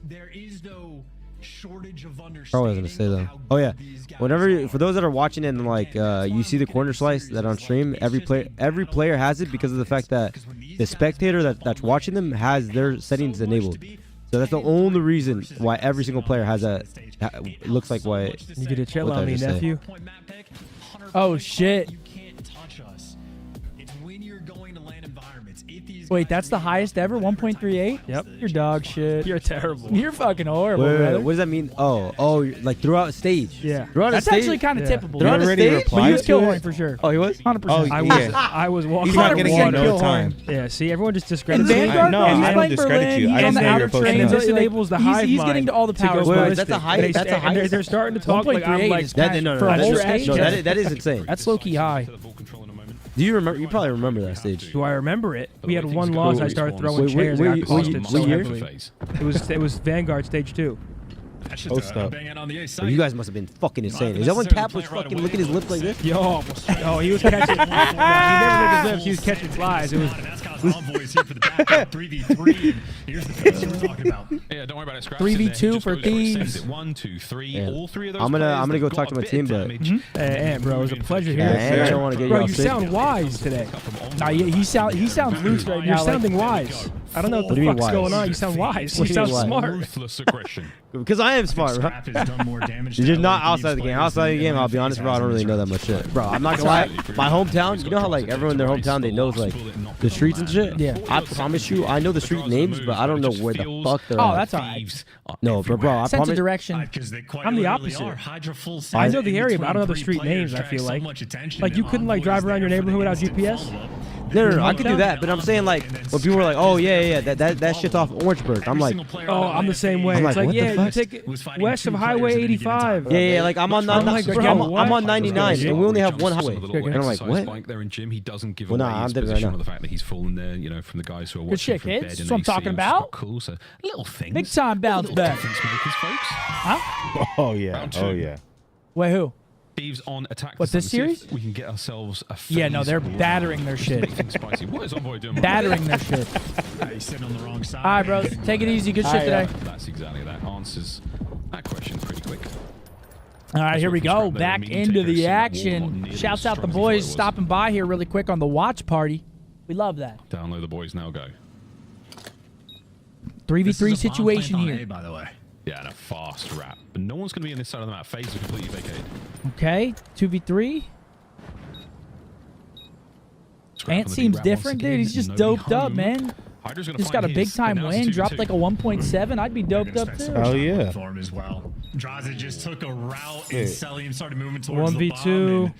There is no shortage of Oh, I was gonna say though. Oh yeah. Whenever for those that are watching and like you see the corner slice that on stream, every player has it because of the fact that the spectator that's watching them has their settings enabled. So that's the only reason why every single player has that. Looks like why. You get a chill what on did I me, just say? nephew. Oh shit. when you're going to land environments. If these Wait, that's the highest ever, 1.38? Yep. You're dog shit. You're terrible. You're fucking horrible, Wait, brother. what does that mean? Oh, like throughout stage. Yeah. Throughout That's a stage? actually kind of typical. Throughout a stage? But he was kill horn for sure. Oh, he was? 100%. Oh, I was walking. He's not getting water. no time. Yeah, see, everyone just And discredits me. Vanguard, No, bro, he's I don't playing discredit Berlin. you. He's I on just the know outer you're train. And this enables the hive He's mind getting to all the to go powers. Wait, ballistic. that's a high- And they- that's a and high- they're starting to talk like I'm 1.38 like is No, for a whole that's, stage. no, that is insane. That's low key high. Do you remember? You probably remember that stage. Do I remember it? We had one loss. I started throwing Wait, chairs. wait, I got costed what so year? heavily. It was Vanguard stage 2. Post up. Bro, you guys must have been fucking insane. Is that when Cap was fucking licking his lips like this? Yo, he was catching. Nah, he never licked his lips. He was catching flies. It was. Envoys here for the backup 3v3. Here's the face we're talking about. Yeah, don't worry about it. Scraps 3v2 for Thieves. 1, 2, 3. Yeah. All three of those. I'm gonna players go that talk got to my a bit team, of but damage. Hey, bro, it was a pleasure Yeah, here. I don't want to get Bro, y'all you sick. sound wise today. Nah, he sounds loose right now. You're like- sounding wise. I don't know what What the do you mean fuck's wise? going on. You sound wise. You What do you sound mean wise? smart. Ruthless aggression. Because I am smart, bro. Scrap has done more damage You're to just not LA outside the Thieves game. players Outside the than game, I'll be Thieves honest, bro. I has don't in really this know that round. much shit. Bro, I'm not gonna lie. My hometown, you know how like everyone in their hometown, they knows like the streets and shit? Yeah. I promise you, I know the street names, but I don't know where the fuck they're Oh, at. that's all right. No, bro, I Sense of promise. direction. Because they quite I'm the literally opposite. are. Hydra full I know set the in area, but I don't know the between street players names, I attracts feel so like. much attention, Like, you and couldn't, like, drive Envoys around your there for the neighborhood without instant GPS? follow-up. No, I could do that, but I'm saying like when people were like, "Oh yeah, that shit's off Orangeburg," I'm like, Oh, I'm the same way. I'm It's like, like, what the yeah, you fuck? take it west of Highway 85. yeah, like I'm on I'm like, bro, I'm on what? 99, and we only have one highway. Little And I'm like, exercise what? bike there in gym. He doesn't give Well, away nah, his I'm dipping right position now. or the fact that he's fallen there, you know, from the guys who are Good watching shit, from kids. bed. That's and what I'm AC. talking It's about. Cool, so little things. Big time bounce little back. difference makers, folks. Huh? Oh yeah. Round Oh two. yeah. Wait, who? Thieves on attack. What, this series? We can get ourselves a Yeah, no, FaZe they're round. battering their shit. Anything spicy. What is Envoy doing? Battering their shit. He's sitting on the wrong side. All right, bros. Take it easy. Good shit today. That's exactly that. Answers that question pretty quick. All right, here we go. Scrap there, Back meeting into taker, the seeing that action. Warlock nearly Shouts as out the strong as he boys was. stopping by here really quick on the watch party. We love that. Download the boys now. Go. 3v3 situation on here. A, by the way. Yeah, and a fast wrap. But no one's going to be on this side of the map. FaZe are completely vacated. Okay, 2v3. Scrap Ant on the seems D-Rat different, once dude. again. He's just Nobody doped up, home. man. Hydra's gonna Just find got a big his, time and now it's win. 2-2. Dropped like a 1.7. I'd be doped up too. Oh yeah. For him as well. Draza just took a route Yeah. and Selim started moving towards 1v2. the bomb. And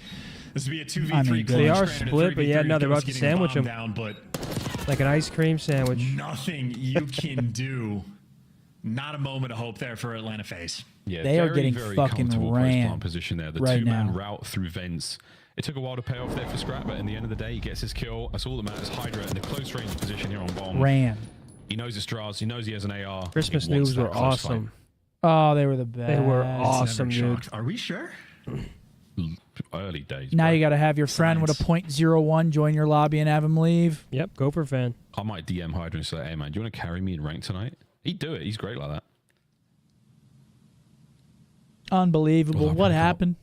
this would be a 2v3 I mean, clutch. They are Granted, split, but yeah, 3v3 no, they're about Ghost to getting the sandwich bomb him. down, but Like an ice cream sandwich. nothing you can do. Not a moment of hope there for Atlanta FaZe. Yeah, They are very, getting very fucking comfortable ran post-plant position there. The right two-man now. route through vents. It took a while to pay off there for Scrap, but in the end of the day, he gets his kill. That's all that matters. Hydra in the close range position here on bomb. Ran. He knows it's Draz. He knows he has an AR. Christmas He wants news that were close fight. awesome. Oh, they were the best. They were awesome, Never dude. shocked. Are we sure? Early days. Now bro. you got to have your friend with a .01 join your lobby and have him leave. Yep, Gopher fan. I might DM Hydra and say, hey, man, do you want to carry me in rank tonight? He'd do it. He's great like that. Unbelievable. Well, what I happened?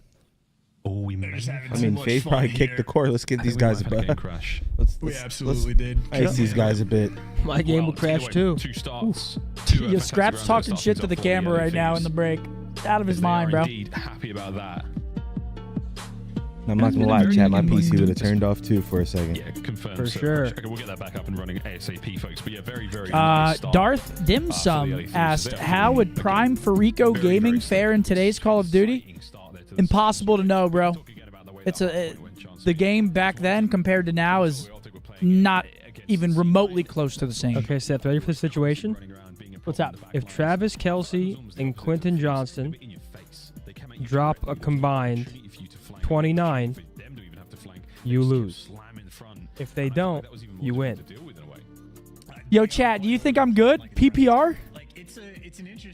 Oh, we They're just made having I too mean, much FaZe fun probably here. kicked the core. Let's get I these think we guys might a have had a bit. game crash. We absolutely did. Ice these guys a bit. My game will crash Either way, too. 2 starts. Yo, Scrap's talking shit to the camera right now in the break. Out of his mind, bro. Indeed happy about that. I'm not gonna lie, chat. My PC would have turned off too for a second. Yeah, confirmed. For so sure. Okay, we'll get that back up and running ASAP, folks. But yeah, very, very nice start. Darth Dim Sum asked, how would Prime Farico Gaming fare in today's Call of Duty? Impossible to know, bro. It's the game back then compared to now is not even remotely close to the same. Okay, Seth, ready for the situation? What's up? If Travis Kelsey and Quentin Johnston drop a combined 29, you lose. If they don't, you win. Yo, chat, do you think I'm good? PPR?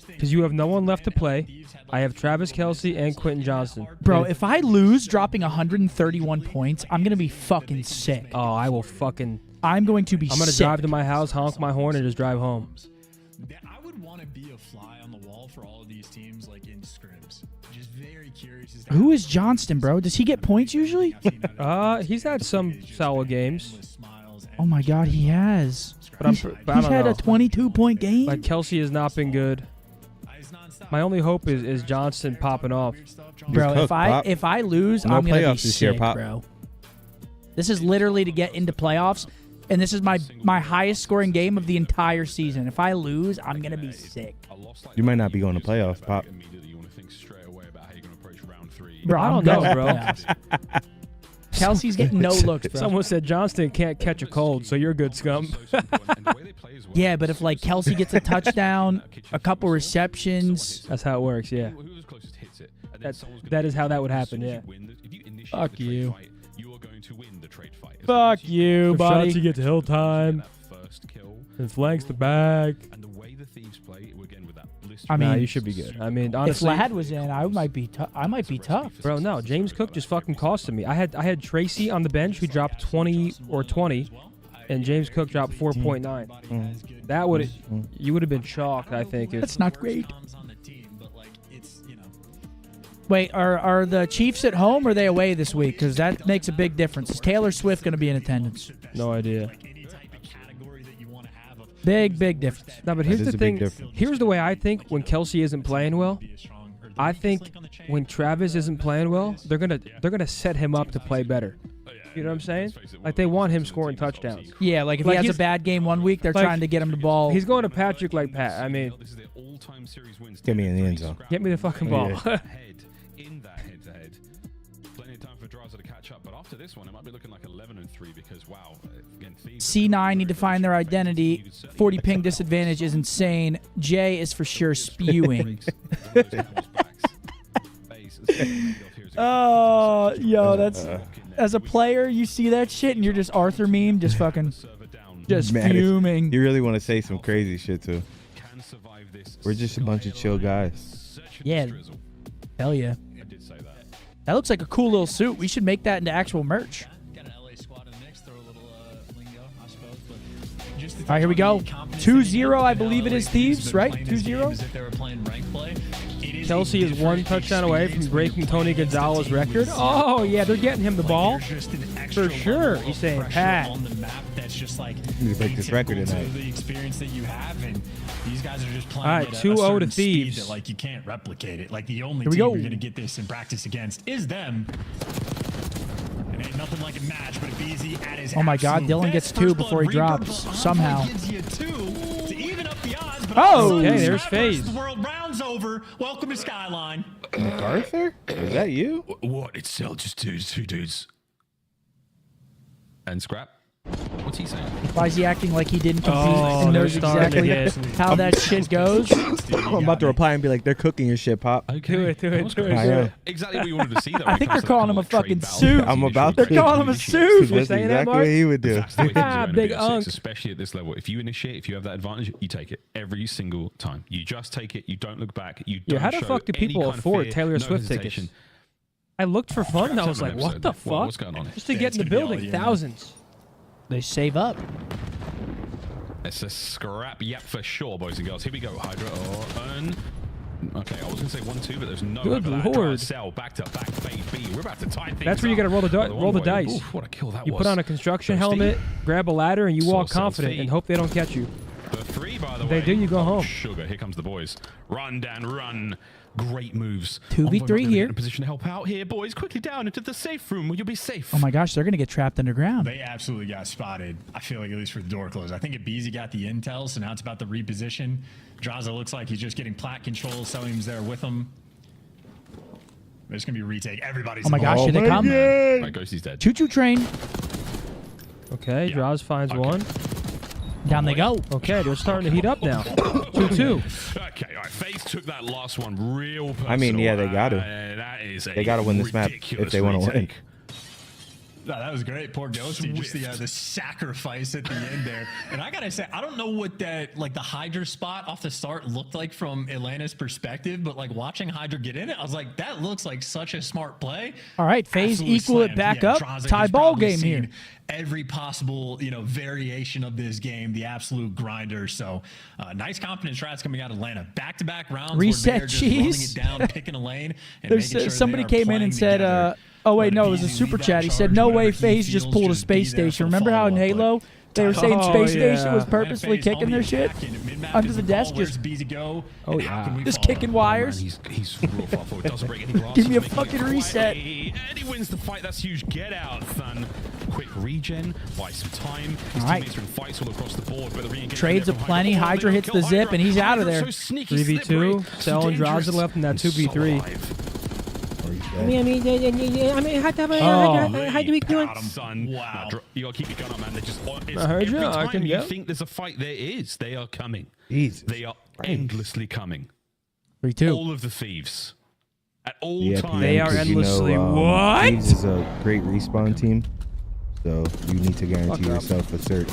Because you have no one left to play. I have Travis Kelsey and Quentin Johnston. Bro, if I lose dropping 131 points, I'm going to be fucking sick. Oh, I will fucking... I'm going to be I'm going to sick. drive to my house, honk my horn, and just drive home. I would want to be a fly on the wall for all of these teams, like in scrims. Just very curious. As to Who is Johnston, bro? Does he get points usually? He's had some solid games. Oh my God, he has. But I He's don't had know. a 22-point game. Like, Kelsey has not been good. My only hope is Johnston popping off. Bro, You're cooked, Pop. if I lose, No I'm gonna be playoffs this year, sick, Pop. bro. This is literally to get into playoffs, and this is my highest scoring game of the entire season. If I lose, I'm gonna be sick. You might not be going to playoffs, Pop. Bro, I'm going, bro. Kelsey's getting no looks, bro. Someone said Johnston can't catch a cold, so you're good, scum. Yeah, but if like Kelsey gets a touchdown, a couple receptions, that's how it works. Yeah, that is how that would happen. Yeah. Fuck you. Fuck you, buddy. Shots you get to hill time. And flanks the back. I mean, nah, you should be good. I mean, honestly, if Ladd was in, I might be tough. Bro, no, James Cook just fucking costed me. I had Tracy on the bench who dropped 20 or 20, and James Cook dropped 4.9. That would you would have been shocked. I think that's not great. Wait, are the Chiefs at home or are they away this week? Because that makes a big difference. Is Taylor Swift going to be in attendance? No idea. Big difference. No, but here's the thing. Here's the way I think when Kelsey isn't playing well. I think when Travis isn't playing well, they're gonna set him up to play better. You know what I'm saying? Like they want him scoring touchdowns. Yeah, like if he has a bad game one week, they're trying to get him the ball. He's going to Patrick like Pat. I mean, get me in the end zone. Get me the fucking ball. In that head-to-head, plenty of time for Drazah to catch up. But after this one, it might be looking like 11-3 because wow, again, Thieves. C9 need to find their identity. 40 ping disadvantage is insane. J is for sure spewing. Oh, yo, that's as a player, you see that shit and you're just Arthur meme, just fucking, just fuming. You really want to say some crazy shit too. We're just a bunch of chill guys. Yeah. Hell yeah. That looks like a cool little suit. We should make that into actual merch. All right, here we go. 2-0, I believe it is Thieves, right? 2-0. Kelsey is one touchdown away from breaking Tony Gonzalez's record. Oh, yeah, they're getting him the ball. For sure. He's saying, Pat. That's just like you break this record tonight. The experience that you have, and these guys are just playing all right, 2-0 to Thieves. That, like, you can't replicate it. Like the only team you're going to get this in practice against is them. And ain't nothing like a match, but BZ at his oh my God, Dylan gets 2 before he drops somehow. Gives you 2 to even up the odds. But oh, okay, there's FaZe. The world rounds over. Welcome to Skyline. MacArthur? Is that you? What? It's still just two dudes. And Scrap. What's he saying? Why is he acting like he didn't compete and knows exactly how that shit goes? I'm about to reply and be like, they're cooking your shit, Pop. Okay. Do it. Exactly what you wanted to see, though. I think they're calling him a fucking suit. I'm about to. They're calling him a suit. That's exactly what he would do. Big unk. Especially at this level. If you initiate, if you have that advantage, you take it every single time. You just take it. You don't look back. You don't how the fuck do people afford Taylor Swift tickets? I looked for fun and I was like, what the fuck? What's going on here? Just to get in the building, thousands. They save up. It's a scrap, yep, for sure, boys and girls. Here we go. Hydra earn. Okay, I was going to say 1-2, but there's no good overlap. lord. Sell back to back, baby. We're about to tie things That's where you got to roll the dice. Oof, what a kill that you was. put on a construction helmet, grab a ladder, and you walk confident and hope they don't catch you. The 3, by the way. They do, you go home. Sugar, here comes the boys. Run, Dan, run. Great moves. 2v3 here. In a position to help out here, boys. Quickly down into the safe room where you'll be safe. Oh my gosh, they're going to get trapped underground. They absolutely got spotted. I feel like at least with the door closed. I think BZ got the intel, so now it's about the reposition. Drazah looks like he's just getting plat control. Selim's there with him. There's going to be a retake. Everybody's oh my gosh, here they come. Right, Ghosty's dead. Choo-choo train. Okay, Draws finds one. Down they go. Okay, they're starting to heat up now. 2-2. Okay, all right. FaZe took that last one real personal. I mean, yeah, they got to. That is they got to win this map if they want to win. No, that was great. Poor Ghosty. Just the sacrifice at the end there. And I got to say, I don't know what that, like the Hydra spot off the start looked like from Atlanta's perspective, but like watching Hydra get in it, I was like, that looks like such a smart play. All right, FaZe equal it back up. Tie ball game here. Every possible, variation of this game, the absolute grinder. So nice confidence shots coming out of Atlanta. Back-to-back rounds. Reset cheese. It down, picking a lane. And sure somebody came in and said, oh, wait, no, it was a super chat. He said, no way FaZe just pulled a space station. Remember how in Halo they were saying space station was purposely kicking their shit under the desk? Just kicking wires. He's real far forward. Doesn't break any glass. Give me a fucking reset. And he wins the fight. That's huge. Get out, son. quick regen, buy some time. His All right. teammates are in fights all across the board, but the re-engagement Trades there of from plenty. Hydra hits the zip, and he's out of there. 3v2. Cell and Draza left in that 2v3. How do we do it? Son. Wow. You gotta keep your gun up, man. They just every time you think there's a fight, there is. They are coming. Jesus. They are endlessly coming. 3-2. All of the thieves. At all times. They are endlessly what? Thieves is a great respawn team, so you need to guarantee yourself a search.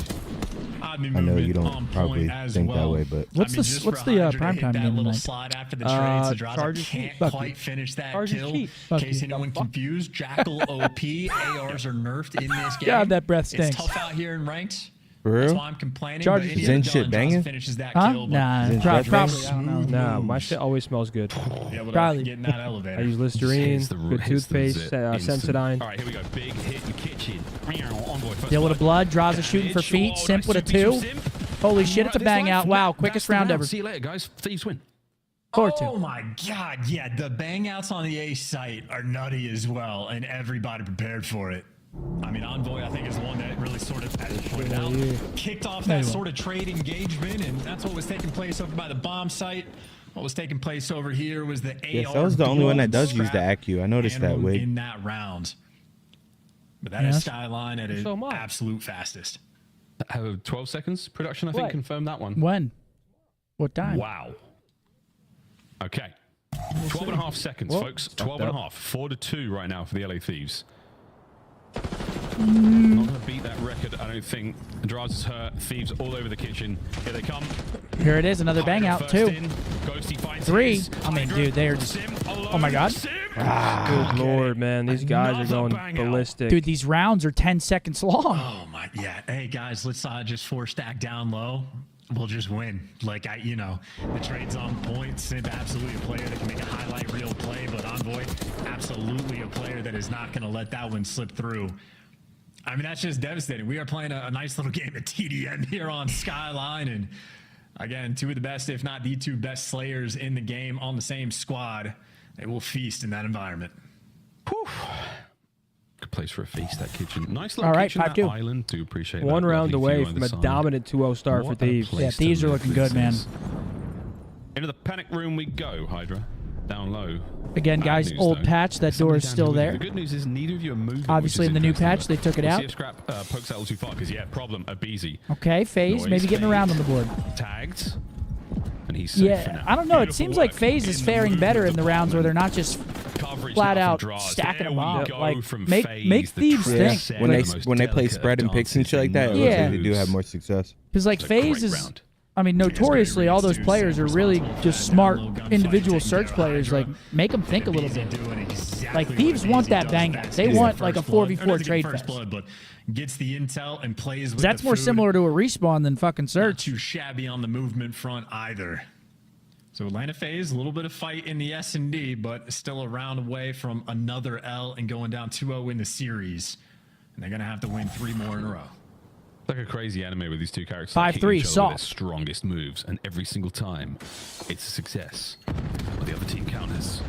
I know you don't probably think that way, but what's the primetime game little tonight? slide after the trade, so Chargers can't Chiefs. quite finish that Chargers kill. Chiefs. In case anyone confused, Jackal OP ARs are nerfed in this game. God, that breath stinks. It's tough out here in ranked. For real? That's why I'm complaining. Chargers but any Zen other shit gun banging? finishes that Huh? kill, but Nah, Zen probably. banging? I don't know. Nah, my shit always smells good. Yeah, but Probably. getting that elevator. I use Listerine, good toothpaste, Sensodyne. All right, here we go. Big hit in kitchen. Envoy, first Deal with a blood. Draza Damage. shooting for feet. Oh, Simp nice with a 2 2. Simp. Holy shit, it's a This bang life, out. Wow, that's quickest the round ever. See you later, guys. Thieves win. 4-2. Oh my god, yeah, the bang outs on the A site are nutty as well, and everybody prepared for it. I mean, Envoy, I think, is the one that really sort of, as you pointed out, kicked off that sort of trade engagement, and that's what was taking place over by the bomb site. What was taking place over here was the AR. yes, that was the only one that does use the ACU. I noticed that wig. In that round. But that is Skyline at its absolute fastest. 12 seconds production, I think, What? confirmed that one. When? What time? Wow. Okay. 12 and a half seconds, folks. 12 and a half. 4-2 right now for the LA Thieves. Not going to beat that record, I don't think. Andrade is hurt. Thieves all over the kitchen. Here they come. Here it is. Another bang out. 2. Ghosty finds 3. his. I mean, dude, they're just... Oh my god. Good lord, man. These guys are going ballistic. Dude, these rounds are 10 seconds long. Oh my, yeah. Hey guys, let's just 4-stack down low. We'll just win. Like, the trade's on point. Simp, absolutely a player that can make a highlight reel play, but Envoy, absolutely a player that is not going to let that one slip through. I mean, that's just devastating. We are playing a nice little game of TDM here on Skyline, and again, 2 of the best, if not the 2 best slayers in the game on the same squad. They will feast in that environment. Whew. Good place for a feast, that kitchen. Nice little All right, kitchen, that 5-2. island. Do appreciate One that. round Lovely away view from either a side. dominant 2-0 start for What a Thieves. place Yeah, to Thieves are live looking this good, man. is. Into the panic room we go, Hydra. Down low. Again, guys, old patch. That door is still there. The good news is neither of you are moving. Obviously, in the new patch, they took it We'll out. see if Scrap pokes out a little too far, because, yeah, problem, Abizi. Okay, FaZe, Noise, maybe getting around on the board. Tagged. And he's safe for Yeah, now. I don't know. It Beautiful seems like work FaZe is in the faring better in movement the rounds where they're not just Coverage flat now out from Draws. stacking There them we up. go Like, from make FaZe, the Thieves trendsetter, stink. When they play most spread and picks and shit like that, it looks Yeah. like they do have more success. Because, like, It's a FaZe great is... round. I mean, notoriously, all those players are really just smart individual search players. Like, make them think a little bit. Like, Thieves want that bang out. They want, like, a 4v4 trade fest. But gets the intel and plays with That's the more food. similar to a respawn than fucking Not search. too shabby on the movement front either. So Atlanta FaZe, a little bit of fight in the S&D, but still a round away from another L and going down 2-0 in the series. And they're going to have to win 3 more in a row. It's like a crazy anime with these two characters 5-3, hitting each other with soft. their strongest moves, and every single time it's a success. But the other team counters.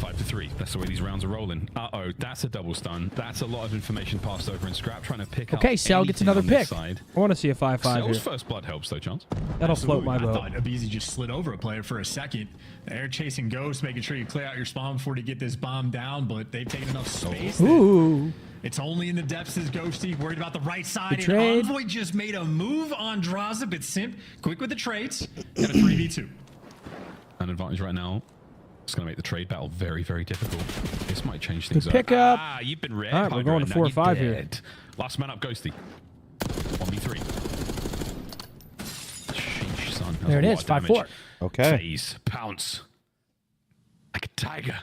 5-3. That's the way these rounds are rolling. Uh-oh, that's a double stun. That's a lot of information passed over, and Scrap trying to pick up. Okay, Cell gets anything another on this pick. Side. I want to see a 5-5 Cell's here. first blood helps though, Chance. That'll float my I boat. thought Abizi just slid over a player for a second. The air chasing Ghost, making sure you clear out your spawn before to get this bomb down, but they've taken enough space. Ooh. It's only in the depths as Ghosty, worried about the right side. Good trade. And Envoy just made a move on Draza, but Simp, quick with the trades. Got a 3v2. An advantage right now. It's going to make the trade battle very, very difficult. This might change things Good pickup. Ah, you've been red. All right, we're going to 4-5 here. Last man up, Ghosty. 1v3. Sheesh, son. That's There it a is, lot of 5-4. damage. Okay. FaZe, pounce. Like a tiger.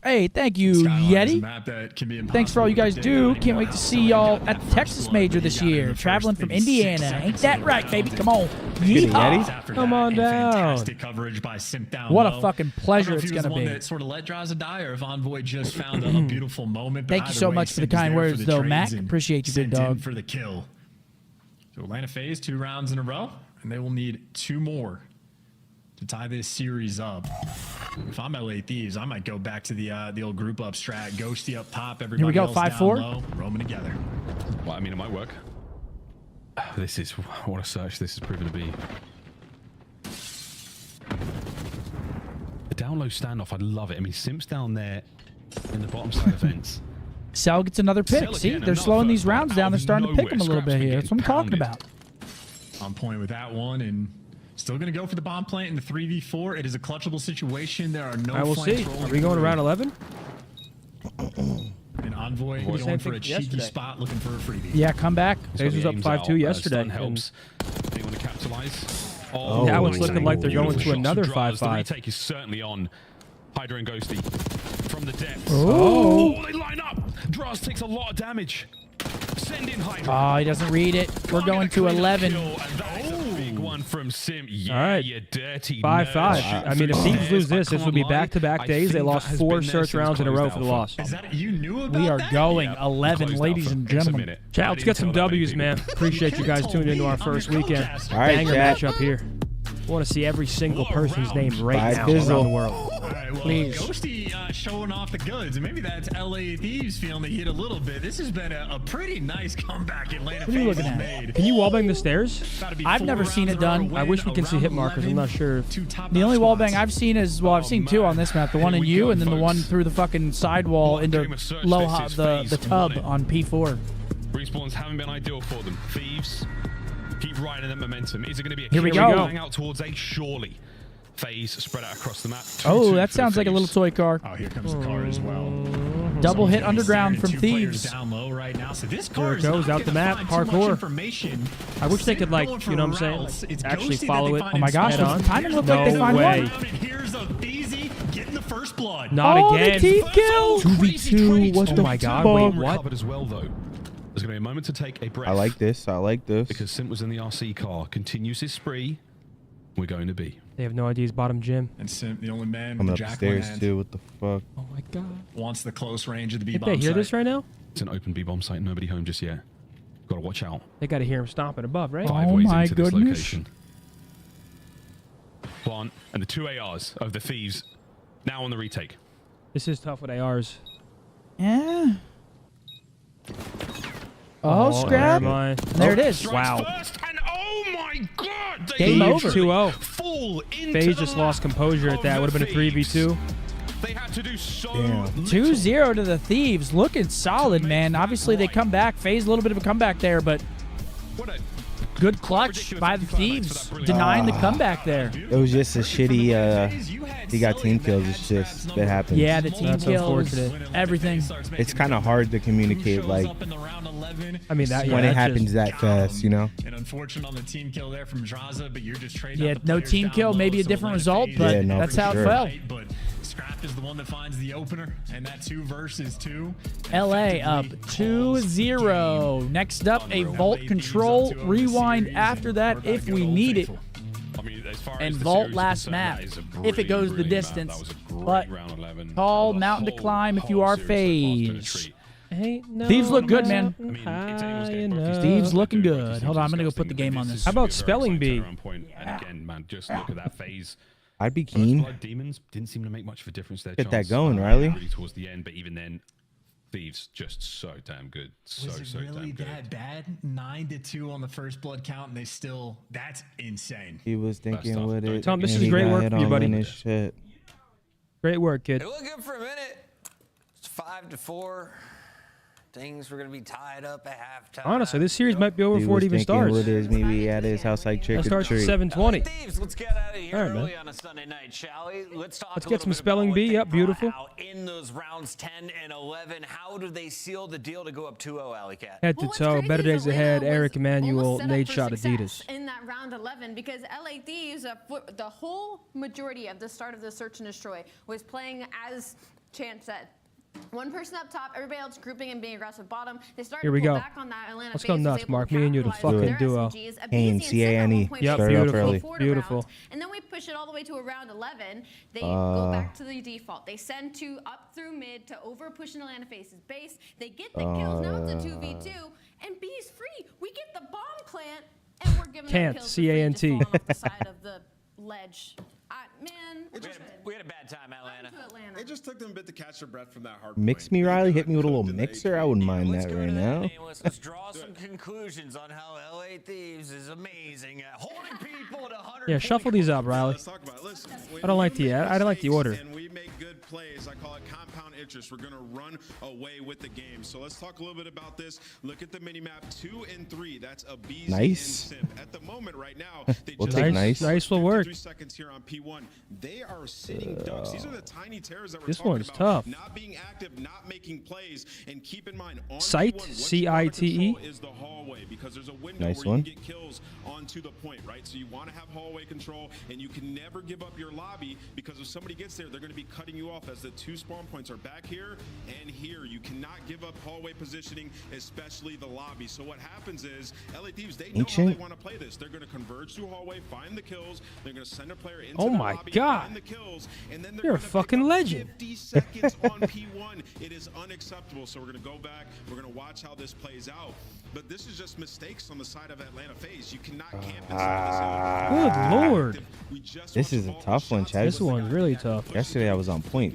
Hey, thank you, Skyline is a Yeti. map that can be Thanks for all you guys impossible to do. predict. Can't wait to see y'all at the Texas Major this year. Traveling from Indiana. Ain't that right, baby? Come on. Yeehaw. After Come that, on and down. Fantastic coverage by Simp down What a low. fucking I pleasure don't know if it's he was gonna the one be. That sort of let Draza die, or if Envoy just found a beautiful moment. But Thank you either so way, much for the Simp is kind there words, the though, trades Mac. and Appreciate you, big sent in dog. for the kill. So Atlanta FaZe 2 rounds in a row, and they will need 2 more to tie this series up. If I'm LA Thieves, I might go back to the old group up strat. Ghosty up top, everybody Here we go, else 5-4. down low, roaming together. Well, I mean, it might work. This is what a search this is proven to be. The down low standoff, I love it. I mean, Simp's down there in the bottom side of the fence. Cell gets another pick. Cell See, again, they're another slowing these first blood rounds out down. They're of starting to pick them a nowhere. little bit Scraps here. been That's what I'm talking getting about. On point with that one, and still going to go for the bomb plant in the 3v4. It is a clutchable situation. There are no I will see. flanks rolling Are we going to through. round 11? An Envoy Well, going for a thing cheeky yesterday. spot, looking for a freebie. Yeah, come back. FaZe was up 5-2 yesterday. Stun helps. Anyone to capitalize? Now it's looking like they're going to another Draws. 5-5. The retake is certainly on. Hydra and Ghosty from the depths. Oh. They line up. Draws takes a lot of damage. Send in Hydra. Oh, he doesn't read it. We're going to 11. Big one from Sim. Yeah, All right. you dirty 5-5. nerd. I mean, if Thieves lose this, this would be lie. back-to-back I days. They think lost that has 4 been there search since rounds in a row closed for the alpha. loss. Is that you knew about We are that? going Yeah, 11, closed ladies alpha. and It's a gentlemen. minute. Chat, let's get some Tell that many W's, people. man. Appreciate you guys tuning into our first weekend. All right, Banger chat. matchup here. I want to see every single person's name right Bye, now Fizzle. around the world. All right, well, Please. Ghosty showing off the goods, and maybe that's LA Thieves feeling the heat a little bit. This has been a pretty nice comeback Atlanta What are you FaZe looking has at? made. Can you wallbang the stairs? Gotta be I've 4 never seen rounds it in a row done. to I win wish we could see around hit markers. I'm 11. not sure if... 2 top The only wall spots. bang I've seen is, well, I've seen 2 on this map. The one in you and then the one through the fucking sidewall into low the tub on P4. Respawns haven't been ideal for them. Thieves keep riding the momentum. Is it going to be a Here we kill go. going out towards A? Surely. FaZe spread out across the map. 2-2 Oh, that for sounds like a little Thieves. toy car. Oh, here comes the car as well. Double hit Someone's underground staring from at 2 players Thieves. down low right now. So this There car it is goes, not out the gonna map, find too much parkour. information. I wish they could, like, Going you know what I'm for saying? routes. Like, It's actually Ghosty follow that it. they find Oh my gosh, in does spots. the timing look like they No find way. one? And here's a Thiezy getting the first blood. Not Oh, again. the team kill! 2v2. What the Oh my God, fuck? wait, What? recovered as well, though. There's going to be a moment to take a breath. I like this. I like this. Because Simp was in the RC car. Continues his spree. We're going to B. They have no idea he's bottom gym. And Simp, the only man with Coming the up the jackal stairs hand, too. What the fuck? Oh my god. wants the close range of the Did B-bomb they hear site. this right now? It's an open B-bomb site. Nobody home just yet. Got to watch out. They got to hear him stomping above, right? 5 Oh ways my into this goodness. location. Plant and the 2 ARs of the Thieves now on the retake. This is tough with ARs. Yeah. Oh, scrap. Never mind. There it is. Wow. First, and oh my God! They Game Thieves over. 2-0. fall into FaZe the just lap lost composure at of that. the Would have been a Thieves. 3v2. They had to do so Damn. 2-0 to the Thieves. Looking solid, man. Obviously, they come back. FaZe a little bit of a comeback there, but What a good clutch by the Thieves. Denying the comeback there. It was just a shitty. He got team kills. It's just that happens. Yeah, the team That's kills. unfortunate. Everything. It's kind of hard to communicate like I mean, that, yeah, when it that's happens just- that fast, you know. And unfortunate on the team kill there from Draza, but you're just trading Yeah, out the no players team down kill, low, maybe a so different Atlanta result, FaZe but Yeah, no, that's for how sure. it fell. right, but Scrap is the one that finds the opener, and that 2 versus 2. LA up 2-0. Next up, a Vault Control rewind after that if we need it. I mean, as far And as the Vault series is last concerned, map, that is a if it goes the brilliant distance. map. That was a great But round 11. tall The mountain to whole- climb if you whole are series so far has been a FaZe. treat. Ain't no Thieves look good, man. I mean, if high Daniels gets enough. both, Steve's looking he's good. Hold on, I'm gonna go put the disgusting. game on This this. is How about a very spelling exciting bee? turnaround point. And again, man, just look at that phase. I'd be First keen. Blood Demons didn't seem to make much of a difference there. Get that going, Riley. Really towards the end, but even then, Thieves just so damn good. So Was it so really damn good. that bad? 9-2 on the first blood count, and they still. That's insane. He was thinking stuff. with it. Tom, this and is he great got work hit from you, on buddy. in his shit. Great work, kid. It looked good for a minute. It's 5-4. Things were gonna be tied up at halftime. Honestly, this series might be over He before was it even thinking starts. with his maybe at his house like trick That or starts at treat. 7:20. Thieves, let's get out of here All right, man. early on a Sunday night, shall we? Let's talk. Let's a get little some bit spelling about bee. what they Yep, beautiful. brought out in those rounds 10 and 11. How do they seal the deal to go up 2-0, Alley Cat? Head to toe, better days ahead. Eric Emanuel, Nate Shot, Adidas. In that round 11, because LA Thieves, the whole majority of the start of the search and destroy was playing as Chance said. One person up top, everybody else grouping and being aggressive bottom. They started Here we to pull go. back on that. Atlanta Let's FaZe go was nuts, able Mark. to Me and you, the capitalize with fucking their duo. SMGs. Hayne, Abizi and Sim at C-A-N-E. one point Yep, made it beautiful. to the quarter Beautiful. round, and then we push it all the way to a round 11. They go back to the default. They send 2 up through mid to over push in Atlanta FaZe's base. They get the kills. Now it's a 2v2, and B's free. We get the bomb plant, and we're giving Can't, them kills for free, just C-A-N-T. falling off the side of the ledge. Man, We had a bad time just took them a bit to catch their breath from that hard Mix me, Riley. Hit me with a little mixer. I wouldn't mind that right now. Let's draw some conclusions on how LA Thieves is amazing at holding people at 100. Yeah, shuffle these up, Riley. I don't like the order. And we make good plays. I call it compound interest. We're going to run away with the game. So let's talk a little bit about this. Look at the mini map 2 and 3. That's a BZ nice. and Simp. At the moment right now, they we'll just take nice will work. 3 seconds here on P1. They are sitting ducks. These are the tiny terrors that we're This talking one's about. tough. Not being active, not making plays, and keep in mind on Site, P1, C-I-T-E. is the hallway because there's a window Nice where one. you can get kills onto the point, right? So you want to have hallway control, and you can never give up your lobby because if somebody gets there, they're going to be cutting you off as the 2 spawn points are back here and here. You cannot give up hallway positioning, especially the lobby. So what happens is LA Thieves, they know how they want to play this. They're going to converge through hallway, find the kills. They're going to send a player into the lobby, find the kills, and then they're You're a gonna fucking pick up legend. 50 seconds on P1. It is unacceptable. So we're going to go back. We're going to watch how this plays out. But this is just mistakes on the side of Atlanta FaZe. You cannot camp inside Good lord. This is a tough one, Chad. This one's really tough. Yesterday I was on point.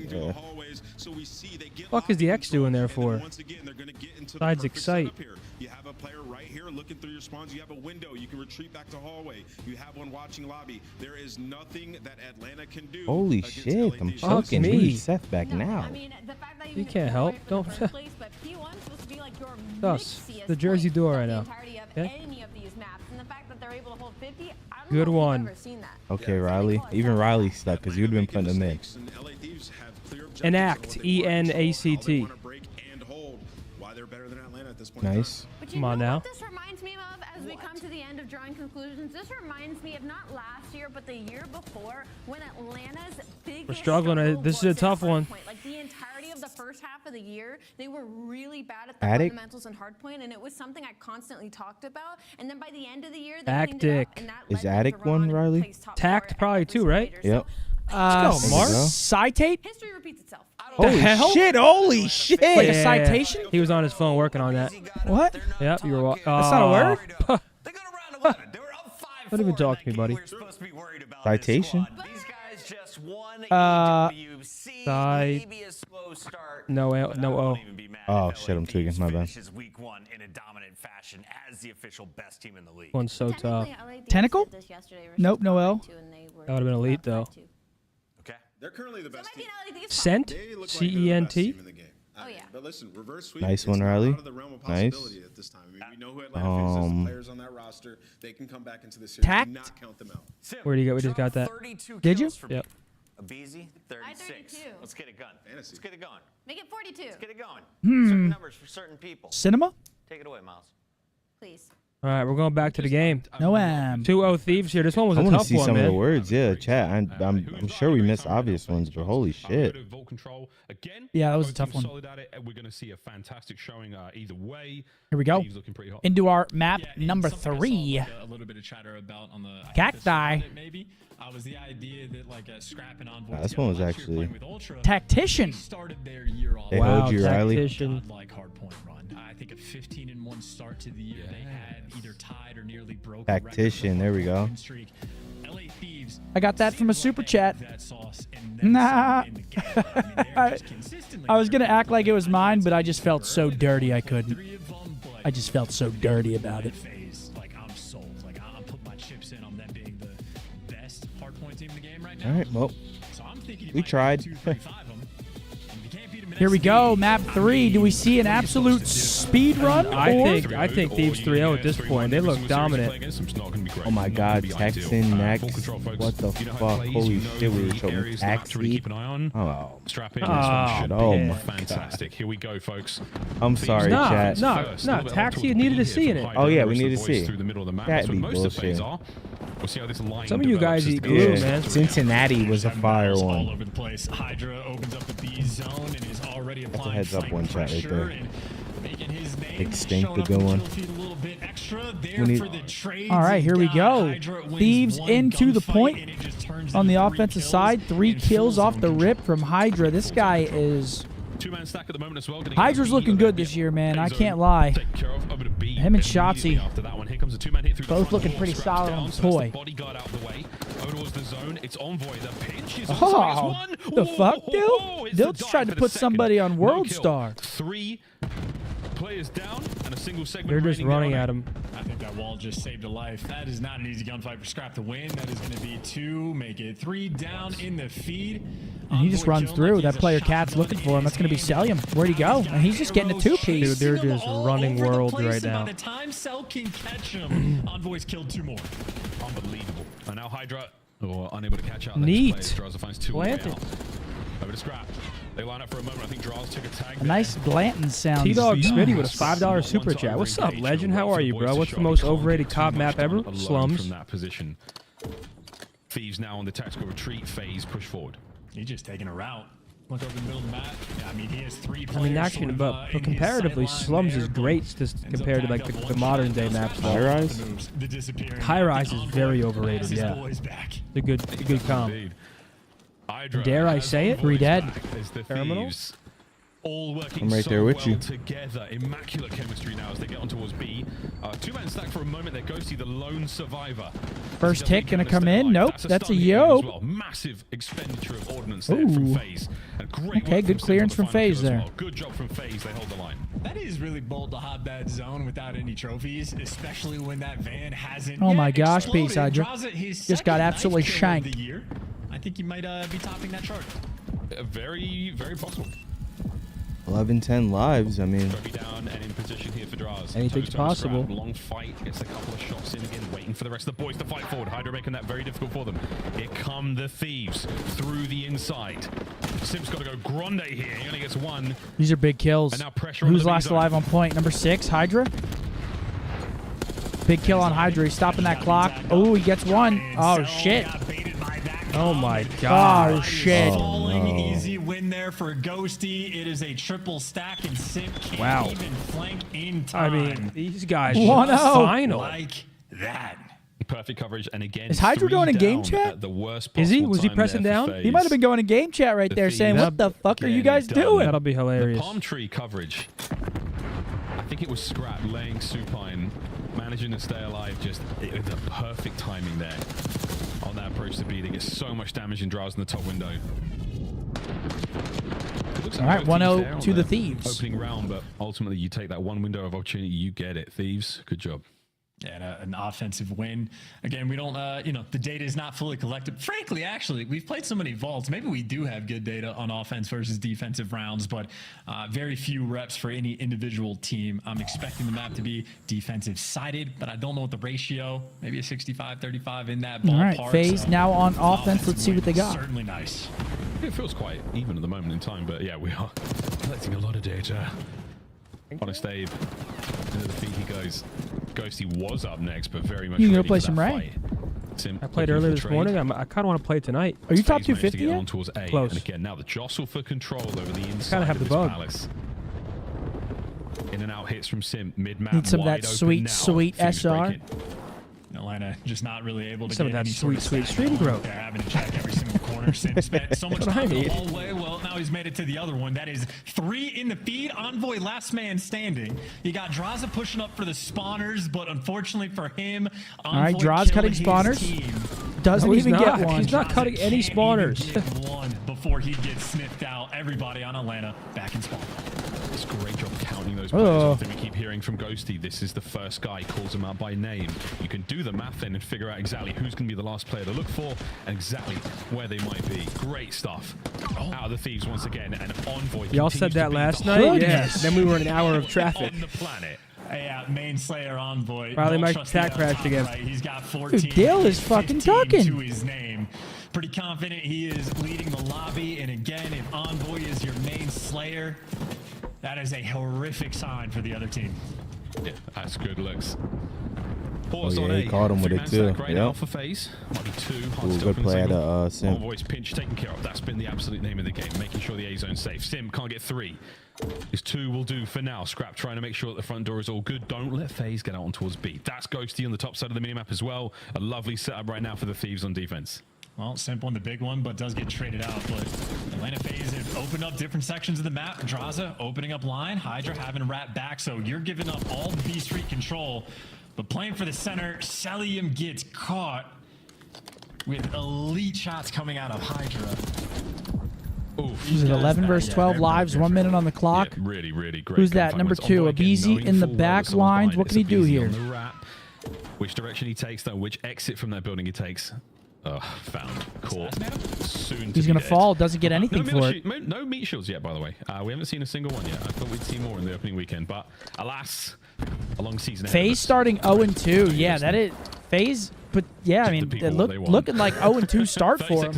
Fuck is the X doing there for? Besides excite. You have a player right here looking through your spawns. You have a window. You can retreat back to hallway. You have one watching lobby. There is nothing that Atlanta can do. Holy shit, I'm choking. We need Seth back now. I mean, the fact that You can't help. Don't. place, but P1's supposed to be like your Thus, mixiest the Jersey point door of right the now. entirety of Okay. any of these maps, and the fact that they're able to hold 50, I don't Good know if one. we've ever seen that. Okay, Riley. Even Riley's stuck because you'd have been putting him in. Enact. E-N-A-C-T. Nice. But Come on now. what this reminds me of as we come to the end of drawing conclusions? This reminds me of not last year, but the year before when Atlanta's biggest We're struggling. struggle This is a was tough at one. hardpoint. Like the entirety of the first half of the year, they were really bad at the Attic? fundamentals and hardpoint, and it was something I constantly talked about. And then by the end of the year, they cleaned it Tactic. up, and that Is led them Attic to run one, Riley? place top Tact 4 probably every too, right? simulator. Yep. Let's go, Mark. Citate? History repeats itself. Holy hell? shit! Holy shit! Like a citation? He was on his phone working on that. What? Yep, you were. That's not a word? Don't even talk to me, buddy. Citation. These guys just won Maybe a slow start. No O. Oh shit! I'm tweaking. My bad. Finishes week 1 in a dominant fashion as the official best team in the league. One's so tough. Tentacle? Nope, no L. That would have been elite though. They're currently the best team. Cent? C-E-N-T? Oh yeah. But listen, reverse sweep. Nice one, Riley. Out of the realm of Nice. possibility at this time. I mean, we know who Atlanta faces. The players on that roster, they can come back into the series. Tact? Do not count them out. Where do you go? We just got that. 32 Did you? kills for Yep. A BZ, 36. 32. Let's get it going. Let's get it going. Make it 42. Let's get it going. Certain numbers for certain people. Cinema? Take it away, Miles. Please. All right, we're going back to the game. No 2-0 Thieves here. This one was I a want to tough see one, some of the man. words. Yeah, chat. I'm sure we missed obvious ones, but holy shit. Yeah, that was a tough one. Solid at it, and we're going to see a fantastic showing either way. Here we go. Thieves looking pretty hot. Into our map and number something I saw, 3. like, a little bit of chatter about on the Cacti. maybe was the idea that like scrapping on Nah, this one was actually Tactician. started their year off. They hold you, Riley. Tactician. Like hard point run. I think a 15-1 start to the year. They had either tied or nearly broke. Tactician. There we go. LA Thieves. I got that from a super chat. That sauce and then Nah. some in the game. I mean, they're just consistently I was going to act like it was mine, but I just felt so dirty I couldn't. I just felt so dirty about it. FaZe, like I'm sold. Like I'm putting my chips in on them being the best hardpoint team in the game right now. All right, well, So I'm thinking we tried. 2, 3, 5 them. And if you can't beat them in Here we XD, go, map 3. Do we see an absolute speed run? I or- think Thieves 3-0 at this point. They look dominant. Oh my God, Texan next. What the fuck? Holy shit, we were showing Taxi. Oh, Strap in. oh my Fantastic. Here we go, folks. I'm sorry, No, chat. no, Taxi needed to see in it. Oh yeah, we need to see. Through the middle of the map. That'd That's be what most of FaZe bullshit. are. We'll see how this line Some of you develops guys as eat the glue, game man. Cincinnati was a fire all one. over the place. Hydra opens up the B zone and is already That's a applying heads up flank one chat right pressure there. and making his name, Extinct, showing the up good the one. kill feed a little bit extra there We need- for the trades. All right, here we Got go. Hydra wins Thieves one into the gunfight, point. and it just turns On the into 3 offensive kills side, 3 and kills full off zone the control. rip from Hydra. This guy is Two-man stack at the moment as well. Hydra's looking good this year, man. I can't lie. Him and Shotzi both looking pretty solid on toy. Bodyguard out of the way. Over towards the zone. It's Envoy. The pinch is Oh, the fuck, Dilt? Dilt's tried to put somebody on World Star. 3 players down and a single segment. They're just running at him. I think that wall just saved a life. That is not an easy gunfight for Scrap to win. That is going to be 2, make it 3 down in the feed. And he just runs through. That player Cat's looking for him. That's going to be Celium. Where'd he go? And he's just getting a 2-piece. Dude, they're just running world right now. By the time Cell can catch him, Envoy's killed 2 more. Unbelievable. And now Hydra unable to catch out. Neat. Draza finds 2 Planted. Over to Scrap. They line up for a moment. I think Draws took a tag. A nice Blanton sound. T-Dog Smitty with a $5 super chat. What's up, legend? How are you, bro? What's the most overrated COD map ever? Slums. From that position. Thieves now on the tactical retreat. FaZe push forward. He's just taking a route. Look over the middle of the map. Yeah, I mean, he has 3 players. I mean, actually, but comparatively, Slums is great just compared to like the modern day maps. High Rise. High Rise is very overrated. Yeah, the good comp. Dare I say it? 3 dead. Terminal. All working I'm right so there with well you. Together. Immaculate chemistry now as they get on towards B. 2-man stack for a moment. They're Ghosty, the lone survivor. First tick gonna come in. Nope, that's a yo. Well. Massive expenditure of ordnance there from FaZe. Okay, good clearance from FaZe there. Well. Good job from FaZe. They hold the line. That is really bold to hop that zone without any trophies, especially when that van hasn't. Oh my gosh, exploded. Peace Hydra. Just got absolutely shanked. I think you might be topping that chart. Very, very possible. 11-10 lives. I mean, Down and in position here for Draws. Anything's possible. Long fight. Gets a couple of shots in again, waiting for the rest of the boys to fight forward. Hydra making that very difficult for them. Here come the Thieves through the inside. Sim's got to go Grande here. He only gets 1. These are big kills. And now pressure Who's on the last B zone. alive on point? Number 6, Hydra. Big kill on Hydra. He's stopping that clock. Oh, he gets 1. Oh, shit. Oh my god. Oh, shit. Falling easy win there for Ghosty. It is a triple stack, and Sim can't even flank in time. I mean, these guys 1-0. final. Like that. Perfect coverage, and again, Is Hydra going in game chat? At the worst Is he? possible Was he time pressing there for down? FaZe. He might have been going in game chat right there saying, what the fuck are you guys doing? That'll be hilarious. The palm tree coverage. I think it was Scrap laying supine, managing to stay alive. Just the perfect timing there on that approach to B. They get so much damage and draws in the top window. All right, 1-0 to the Thieves. Opening round, but ultimately you take that one window of opportunity, you get it. Thieves, good job. Yeah, and an offensive win. Again, we don't, the data is not fully collected. Frankly, actually, we've played so many vaults. Maybe we do have good data on offense versus defensive rounds, but very few reps for any individual team. I'm expecting the map to be defensive sided, but I don't know what the ratio, maybe a 65-35 in that ballpark. All right, FaZe now on offense. Let's see what they got. Certainly nice. It feels quite even at the moment in time, but yeah, we are collecting a lot of data. Honest Abe, into the feed he goes. Ghosty was up next, but very much. You can go ready play for some that rank. fight. I played earlier this morning. I kind of want to play tonight. Are you top FaZe managed to 250 get yet? on towards A, Close. and again, now the jostle for control over the inside Kind of have the this bug. palace. In and out hits from Sim, mid-map. Need some of that sweet, sweet SR. Atlanta just not really able to Some of get that any sort of sweet stack stream going. growth. They're having to check every single corner. Sim spent so much That's what I time the need. hallway. Well, now he's made it to the other one. That is 3 in the feed. Envoy last man standing. You got Draza pushing up for the spawners, but unfortunately for him, All right, Envoy Dra's cutting killed his spawners. team. Doesn't No, he's even not. get one. He's not cutting any Can't spawners. even get one before he gets sniffed out. Everybody on Atlanta back in spawn. It's a great job counting those players off. And we keep hearing from Ghosty, this is the first guy, calls him out by name. You can do the math then and figure out exactly who's going to be the last player to look for and exactly where they might be. Great stuff. Out of the Thieves once again, and Envoy. Y'all said that last night? Yes. Then we were in an hour of traffic. On the planet. Yeah, main Slayer Envoy. Probably Don't my trust attack the crashed again. right. He's got 14. Dude, Dale is fucking 15 talking. to his name. Pretty confident he is leading the lobby. And again, if Envoy is your main Slayer, that is a horrific sign for the other team. Yeah, that's good looks. Oh yeah, he caught him with it too. Right now for FaZe. Might be 2. Ooh, good play at Sim. Envoy's pinch taken care of. That's been the absolute name of the game, making sure the A zone's safe. Sim can't get 3. His 2 will do for now. Scrap trying to make sure that the front door is all good. Don't let FaZe get out on towards B. That's Ghosty on the top side of the minimap as well. A lovely setup right now for the Thieves on defense. well, simple in the big one, but does get traded out. But Atlanta FaZe have opened up different sections of the map. Draza opening up line, Hydra having to wrap back, so you're giving up all the B Street control. But playing for the center, Celium gets caught with elite shots coming out of Hydra. Is it 11 versus 12 lives, 1 minute on the clock? Yeah, really, really great. Who's that? Number 2, Abizi in the back lines. What can he do here? Which direction he takes, though, which exit from that building he takes. Found. Caught. Soon He's going to fall. Doesn't get anything for it. No meat shields yet, by the way. We haven't seen a single one yet. I thought we'd see more in the opening weekend, but alas, a long season. FaZe starting 0-2. Yeah, that is FaZe. But yeah, I mean, it looking like 0-2 start for them.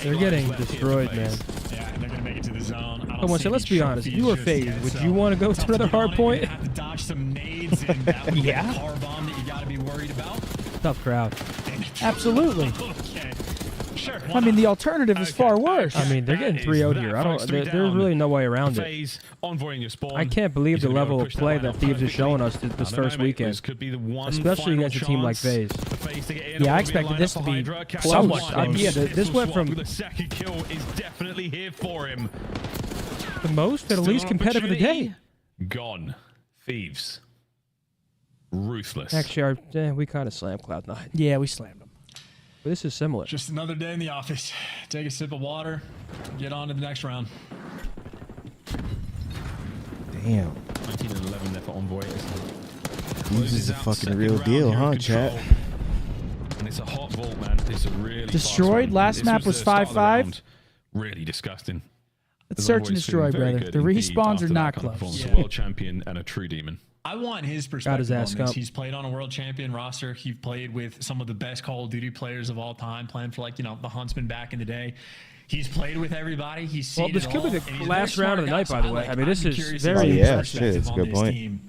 They're getting destroyed, man. Yeah, and they're going to make it to the zone. Come on, so let's be honest. If you were FaZe, would you want to go to another hard point? Have to dodge some nades, and that would yeah. be a power bomb that you got to be worried about. Tough crowd. Absolutely. Okay. Sure. I mean, the alternative is far worse. I mean, they're getting 3-0'd here. There's really no way around it. I can't believe the level of play that Thieves is showing us this first weekend, especially against a team like FaZe. Yeah, I expected this to be so much. Yeah, this went from the second kill is definitely here for him. The most, at least competitive of the day. Gone. Thieves. Ruthless. Actually, we kind of slammed Cloud9. Yeah, we slammed them. But this is similar. Just another day in the office. Take a sip of water. Get on to the next round. Damn. 19 and 11 there for Envoy. This is a fucking real deal, huh, chat? And it's a hot vault, man. It's a really destroyed. Last map was 5-5. Really disgusting. Let's search and destroy, brother. The respawns are not close. A world champion and a true demon. I want his perspective on this. He's played on a world champion roster. He played with some of the best Call of Duty players of all time, playing for the Huntsman back in the day. He's played with everybody. He's seen this could be the last round of the night, by the way. I mean, this is very impressive. Yeah, shit, it's a good point.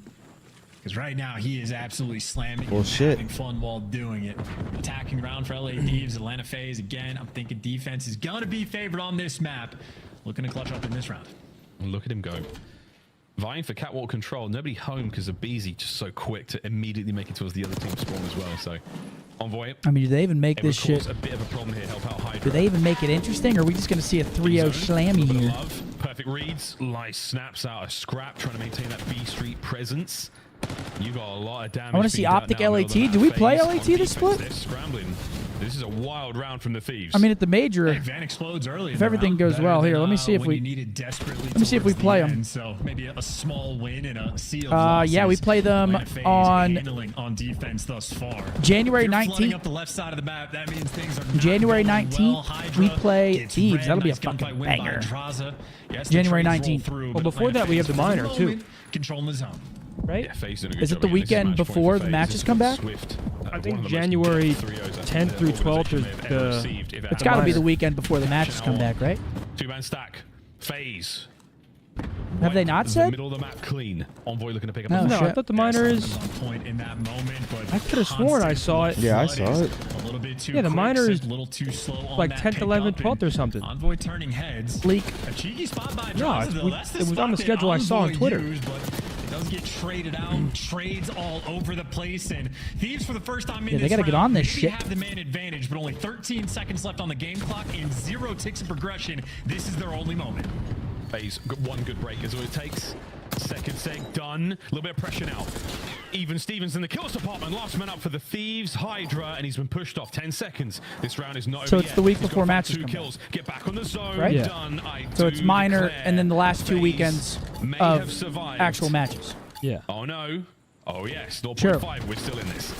Because right now he is absolutely slamming and having fun while doing it. Attacking round for LA Thieves, Atlanta FaZe. Again, I'm thinking defense is going to be favored on this map. Looking to clutch up in this round. Look at him go. Vying for catwalk control. Nobody home because of Beezy just so quick to immediately make it towards the other team's spawn as well. So, Envoy. I mean, do they even make this shit? A bit of a problem here. Help out Hydra. Do they even make it interesting, or are we just going to see a 3-0 slammy here? Perfect reads. Lice snaps out a scrap, trying to maintain that B Street presence. You got a lot of damage. I want to see OpTic LAT. Do we play LAT this split? They're scrambling. This is a wild round from the Thieves. I mean, at the major, Van explodes early if everything goes well here, let me see if we play them. So maybe a small win in a sea of yeah, we play them on defense thus far. January 19th. Up the left side of the map, that means things are January 19th, we play Thieves. That'll be a fucking banger. January 19th. Well, before that, we have the minor too. Controlling the zone. Right? Yeah, is it the weekend before the matches come back? I think January 10th through 12th is the... It's got to be the weekend before the matches come back, right? Two-man stack. FaZe. Have they not said? Middle of the map clean. Envoy looking to pick up. No, I thought the minor is... I could have sworn I saw it. Yeah, I saw it. Yeah, the minor is like 10th, 11th, 12th or something. Envoy turning heads. Bleak. A cheeky spot by no, it was on the schedule I saw on Twitter. Does get traded out, trades all over the place, and Thieves for the first time in this they gotta round, get on this shit. Have the man advantage, but only 13 seconds left on the game clock and 0 ticks of progression. This is their only moment. FaZe, one good break is all it takes. Second seg done. A little bit of pressure now. Even Stevens in the kills department. Last man up for the Thieves. Hydra, and he's been pushed off. 10 seconds. This round is not over So it's yet. the week before matches come kills. Get back on the zone. Right? Yeah. Done. So it's minor, and then the last 2 weekends of actual matches. Yeah. Oh no. Oh yes. 0.5. Sure. We're still in this.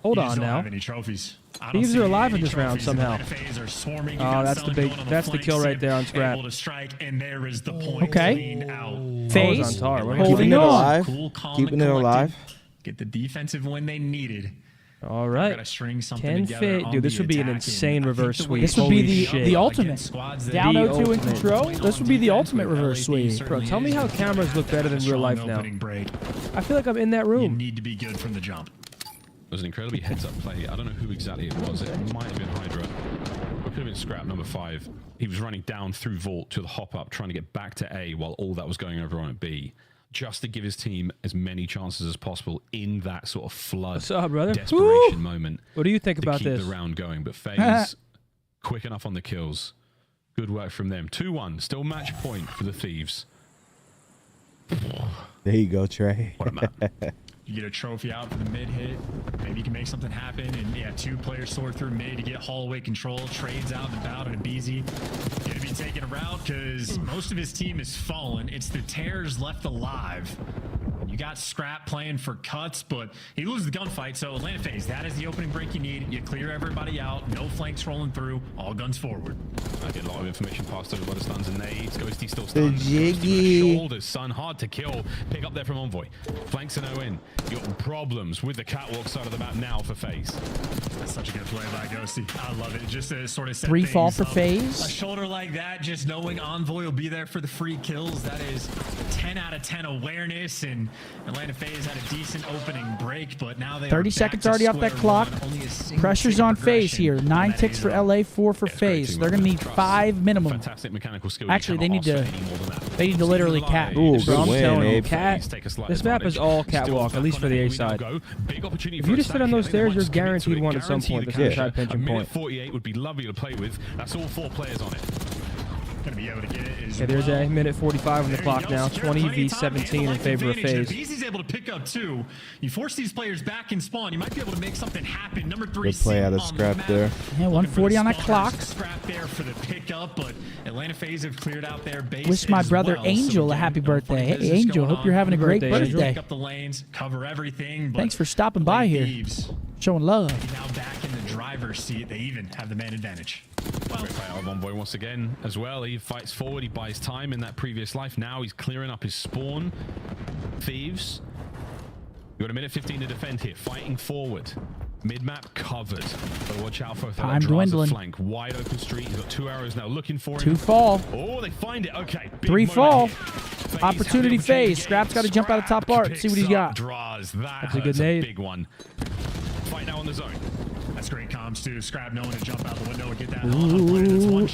Hold on now. Have any trophies. Thieves are alive in this round somehow. Oh, that's the big. That's the kill right there on Scrap. Okay. FaZe holding alive. Keeping it alive. Get the defensive win they needed. All right. Dude, this would be an insane reverse sweep. This would be the ultimate. Down 0-2 in control. This would be the ultimate reverse sweep. Bro, tell me how cameras look better than real life now. I feel like I'm in that room. You need to be good from the jump. It was an incredibly heads-up play. I don't know who exactly it was. It might have been Hydra. It could have been Scrap, number 5. He was running down through Vault to the hop-up, trying to get back to A while all that was going over on at B. just to give his team as many chances as possible in that sort of flood, What's up, brother? desperation moment. What do you think about keep this? the round going, but FaZe quick enough on the kills. Good work from them. 2-1, still match point for the Thieves. There you go, Trey. What a map. You get a trophy out for the mid hit. Maybe you can make something happen. And yeah, 2 players sort through mid to get hallway control. Trades out and about, and a BZ going to be taking a route because most of his team is fallen. It's the Tears left alive. You got Scrap playing for cuts, but he loses the gunfight. So Atlanta FaZe, that is the opening break you need. You clear everybody out. No flanks rolling through. All guns forward. I get a lot of information passed over by the stuns and nades. Ghosty still stunned. Jiggy. Shoulders, son, hard to kill. Pick up there from Envoy. Flanks and in. You got problems with the catwalk side of the map now for FaZe. That's such a good play by Ghosty. I love it. Just to sort of set 3 fall for up. FaZe. A shoulder like that, just knowing Envoy will be there for the free kills. That is 10 out of 10 awareness, and Atlanta FaZe had a decent opening break, but now they 30 are seconds back to already off that square clock. one. Only a single Pressure's tick on FaZe progression here. 9 that ticks for A's LA, 4 for FaZe. They're gonna need 5 minimum. Fantastic mechanical skill. Actually, they need to. They need to So literally you cat. rely- Ooh, bro, I'm win, telling you, Abe. cat. Take a slight This map is advantage. all Still catwalk, back at least on for the it. A We now side. go. Big opportunity If for you a just sit stack on here. those They stairs, might you're just commit to guaranteed it. one at some Guaranteed point. the That's what I'm trying capture. to pinch A and minute point. 48 would be lovely to play with. That's all 4 players on it. Gonna be able to get it as Okay, there's well. a minute 45 on the There clock you go. now. Secure 20 plenty v of time. 17 in Handle favor of advantage. FaZe. If Easy's able to pick up 2, you force these players back in spawn, you might be able to make something happen. Number 3 Good play out of on the Scrap map. there. Yeah, 140 on that Spawners, clock. Scrap there for the pickup, but Atlanta FaZe have cleared out their base. Wish my as brother well. So Angel a again, happy no funny birthday. Hey, business Angel, going hope you're on. having a great Birthday, Angel. birthday. Pick up the lanes, cover everything. But Thanks for stopping by here. Thieves Showing love. now back in the driver's seat. They even have the man advantage. Great play out of Envoy once again as well. He fights forward. He buys time in that previous life. Now he's clearing up his spawn. Thieves. You got a minute 15 to defend here. Fighting forward. Mid-map covered. But watch out for Time that dwindling. flank. Wide open street. He's got 2 arrows now looking for him. 2 fall. Oh, they find it. Okay. Big 3 moment fall. here. FaZe Opportunity have the opportunity FaZe. Scrap's got to jump out of top Scrap art. See what he's picks up got. Draws. That's a That's good a nade. big one. Fight now on the zone. That's great comms too. Scrap knowing to jump out the window and get that. Ooh,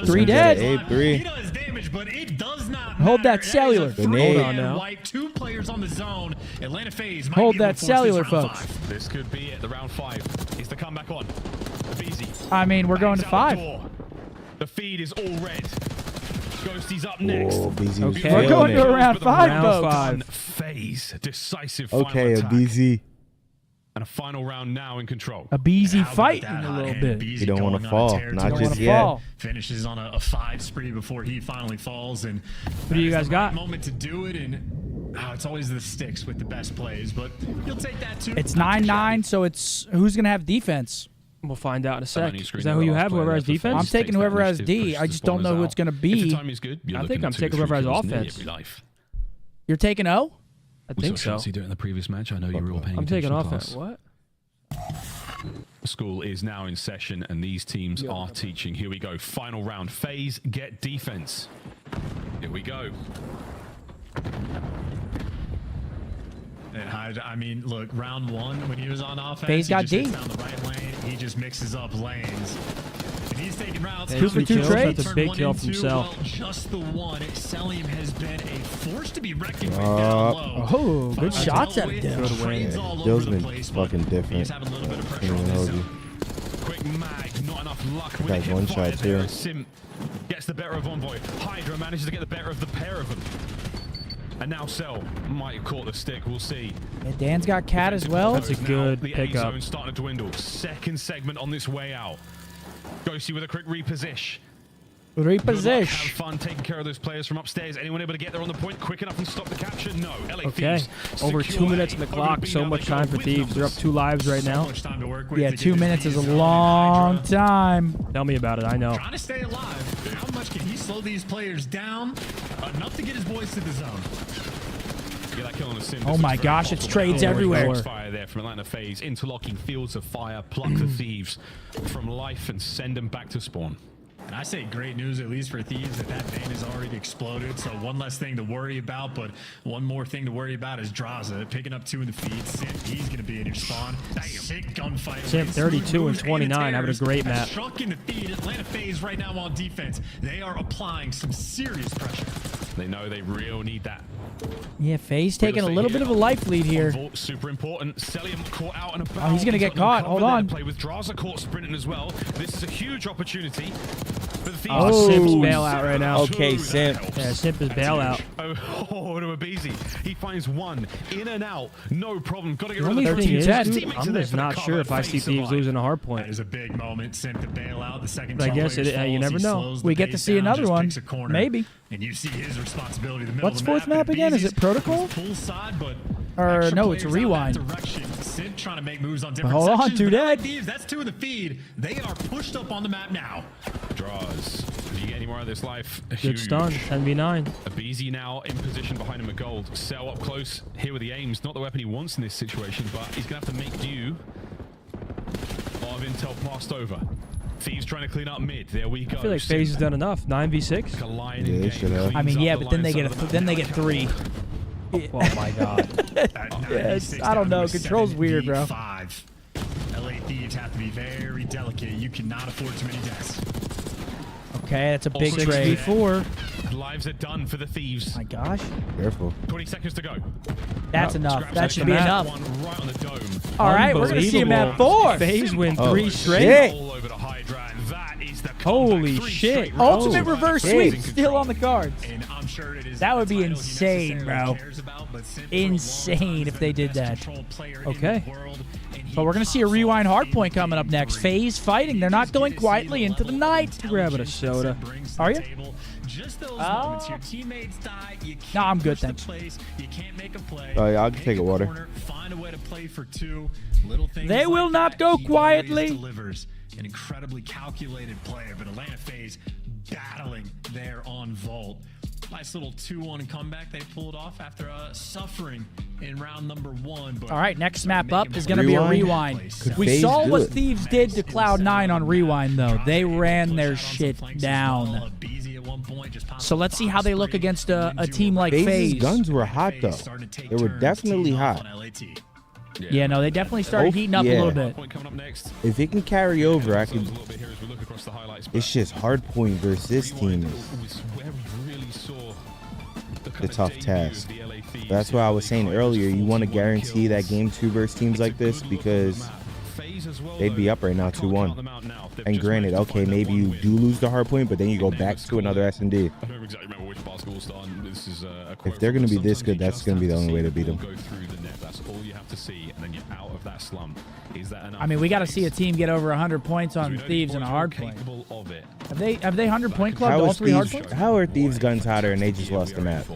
3 dead. Abe, 3. He does damage, but it does not Hold matter. that cellular. That is a Hold free on and now. wipe. 2 players on the zone. Atlanta FaZe might Hold be able that to force cellular, this round folks. 5. This could be it. The round 5 is the comeback on. Easy. I mean, we're going to 5. The feed is all red. Ghosty's up next. Oh, BZ was Okay. We're feeling going it. to round 5, Round folks. 5. FaZe. Decisive Okay, final a attack. BZ. And a final round now in control. A BZ How about fighting that a hot little hand? bit. Beezy You don't going wanna on a fall. tear Not to Don't the just wanna yet. fall. Finishes on a 5 spree before he finally falls. And What do you guys got? Moment to do it, and it's always the sticks with the best plays, but you'll take that too. It's 9-9, so it's who's going to have defense? We'll find out in a sec. Is Is that who you have? Whoever has I'm defense? taking whoever has D. I just don't know who it's going to If the be. time is good, you're I looking think at I'm 2 to taking 3 whoever has kills nearly offense. every life. You're taking O? I We think saw so. Chelsea do it in the previous match. I know you were all paying I'm taking attention. offense. class. What? School is now in session, and these teams are teaching. Here we go. Final round. FaZe get defense. Here we go. And I mean, look, round 1 when he was on offense, FaZe got he just D. hits down the right lane. He just mixes up lanes. And he's taking routes. Hey, 2 for 2 kills. trades. That's a big Turn kill 1 from and 2, Cell. well, just the one. Selim has been a force to be reckoned with down low. Oh, good Finally shots dealt out of with, Dill. trades Yeah, all Dill's over the been place, but fucking different. He's having a little bit of pressure Can't on even this hold you. zone. Quick mag, not enough luck with Guys, a one hip fire shot there. too. Sim gets the better of Envoy. Hydra manages to get the better of the pair of them. And now Cell might have caught the stick. We'll see. Yeah, Dan's got Cat as well. That's a good The A pickup. zone starting to dwindle. Second segment on this way out. Ghosty with a quick reposition. Good luck, have Reposition. fun taking care of those players from upstairs. Anyone able to get there on the point quick enough and stop the capture? No. LA Okay. Thieves Over secure 2 minutes A. on the Over to clock. B So now much they go time for with Thieves. They're up numbers. 2 lives right now. Much time to work with Yeah, to 2 get minutes his is a D zone. long Hydra time. Tell me about it. I know. trying to stay alive. How much can he slow these players down? Enough to get his boys to the zone. Yeah, that kill on the sim. Oh my gosh, it's trades everywhere. Fire there from Atlanta FaZe. Interlocking fields of fire. Pluck the Thieves from life and send them back to spawn. And I say great news, at least for Thieves, that vein has already exploded. So one less thing to worry about, but one more thing to worry about is Draza picking up 2 in the feed. Sim, he's going to be in your spawn. Sick gunfight. Sim, 32 and 29, having a great map. Struck in the feed. Atlanta FaZe right now on defense. They are applying some serious pressure. They know they really need that. Yeah, FaZe taking a little bit of a life lead here. Super important. Celium caught out and about. Oh, he's going to get caught. Hold on. Play with Draza caught sprinting as well. This is a huge opportunity for the Thieves. Oh, Simp's bailout right now. Okay, Simp. Yeah, Simp is bailout. Oh, to a Beezy. He finds one in and out. No problem. Got to get The rid of only the thing is, dude, I'm just not sure if I see Thieves losing a hard point. That is a big moment. Simp to bail out. The second I guess you never know. We get to see another one. Maybe. And you see his responsibility. The What's fourth map again? Is it Protocol? Or no, it's Rewind. Simp trying to make moves on But different hold on, sections, two but dead. Thieves, that's two in the feed. They are pushed up on the map now. Draws. If you get any more of this life, Good stun. 10v9. A Beezy now in position behind him at gold. Sell up close here with the aims. Not the weapon he wants in this situation, but he's going to have to make do. A lot of intel passed over. Thieves trying to clean up mid. There we go. I feel like FaZe has done enough. 9v6. Yeah, they should have. I mean, yeah, but then they get three. Oh my god. Yes, I don't know. Control's weird, bro. LA Thieves have to be very delicate. You cannot afford too many deaths. Okay, that's a big 6 trade. v4. Lives are done for the Thieves. My gosh. Careful. 20 seconds to go. That's enough. Scraps That should be that enough. one right on the dome. All right, we're going to see him at 4. FaZe win 3 straight. Shit. All over to Hydra, and that is the Holy comeback. 3 shit. straight rounds. Ultimate reverse shit. sweep still on the cards. And I'm sure it is That would be the titles he insane, necessarily bro. cares about, but Simp for a long Insane time if has they been the did best that. controlled player in Okay. the world, and he But we're going to see a pops rewind off hardpoint in coming up game next. 3. FaZe fighting. They're not going quietly into the night. Grabbing a soda. Are you? Just those moments, your teammates die, you can't No, I'm good, push the thanks. place, you can't make a play. Oh, yeah, I'll make take a water. corner, find a way to play for 2. Little things They will like not that, go he quietly. always delivers. An incredibly calculated player, but Atlanta FaZe battling there on Vault. Nice little 2-1 comeback they pulled off after suffering in round number 1. But All right, next map up is going to be a rewind. Could We FaZe saw do what it? Thieves did to Cloud9 on rewind, though. They ran their shit down. So let's see how they look against a team like FaZe's FaZe. guns were hot, though. They were definitely hot. Yeah, no, they definitely started heating up a little bit. If it can carry over, I can. It's just hardpoint versus this team is the tough task. That's why I was saying earlier, you want to guarantee that game 2 versus teams like this because they'd be up right now 2-1. And granted, okay, maybe you do lose the hardpoint, but then you go back to another S&D. I don't exactly remember which basketball star. This is a If they're going to be this good, that's going to be the only way to beat them. Go through the net. That's all you have to see, and then you're out of that slump. Is that enough? I mean, we got to see a team get over 100 points on Thieves in a hard point. Have they 100-point clubbed all 3 hard points? How are Thieves' guns hotter and they just lost the map?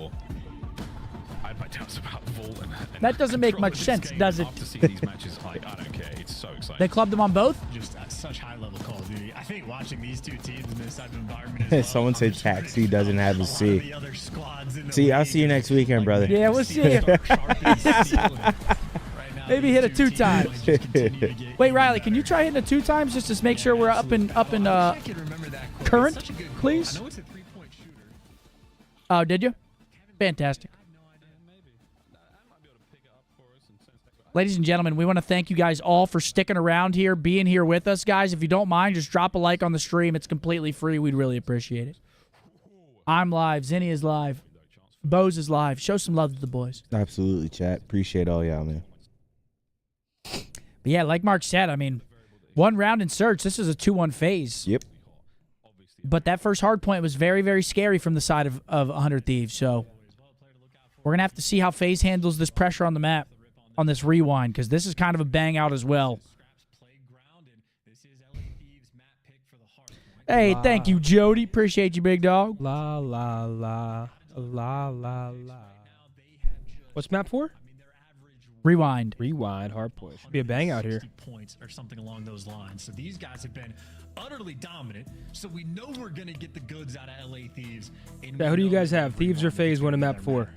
That doesn't make much sense, does it? After seeing these matches, I don't care. It's so exciting. They clubbed them on both? Just such high-level Call of Duty. I think watching these two teams in this type of environment as well, Someone said Taxi doesn't have a C. the other squads in the See, I'll see you next weekend, brother. Yeah, we'll see you. Maybe hit it 2 times. Wait, Riley, can you try hitting it 2 times just to make sure we're up in current, please? Oh, did you? Fantastic. Ladies and gentlemen, we want to thank you guys all for sticking around here, being here with us, guys. If you don't mind, just drop a like on the stream. It's completely free. We'd really appreciate it. I'm live. Zinni is live. Bose is live. Show some love to the boys. Absolutely, chat. Appreciate all y'all, man. But yeah, like Mark said, I mean, 1 round in search. This is a 2-1 FaZe. Yep. But that first hard point was very, very scary from the side of 100 Thieves. So we're going to have to see how FaZe handles this pressure on the map on this rewind, because this is kind of a bang out as well. Hey, thank you, Jody. Appreciate you, big dog. La, la, la. La, la, la. What's map 4? Rewind. Rewind, hard point. Should be a bang out here. Points or something along those lines. So these guys have been utterly dominant. So we know we're going to get the goods out of LA Thieves. Yeah, who do you guys have? Thieves or FaZe winning map 4?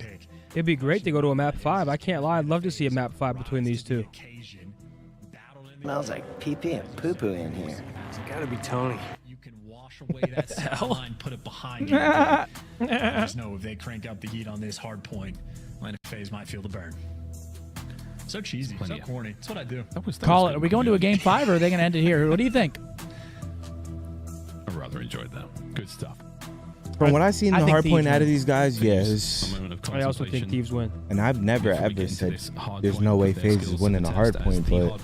It'd be great to go to a map 5. I can't lie. I'd love to see a map 5 between these two. Smells like pee-pee and poo-poo in here. It's gotta be Tony. You can wash away that sideline, put it behind you. Just know if they crank up the heat on this hard point, Atlanta FaZe might feel the burn. So cheesy, so corny. That's what I do. Call it. Are we going to a game 5 or are they going to end it here? What do you think? I rather enjoyed that. Good stuff. From what I've seen the hard point out of these guys, yes. I also think Thieves win. And I've never ever said there's no way FaZe is winning a hard point, but I don't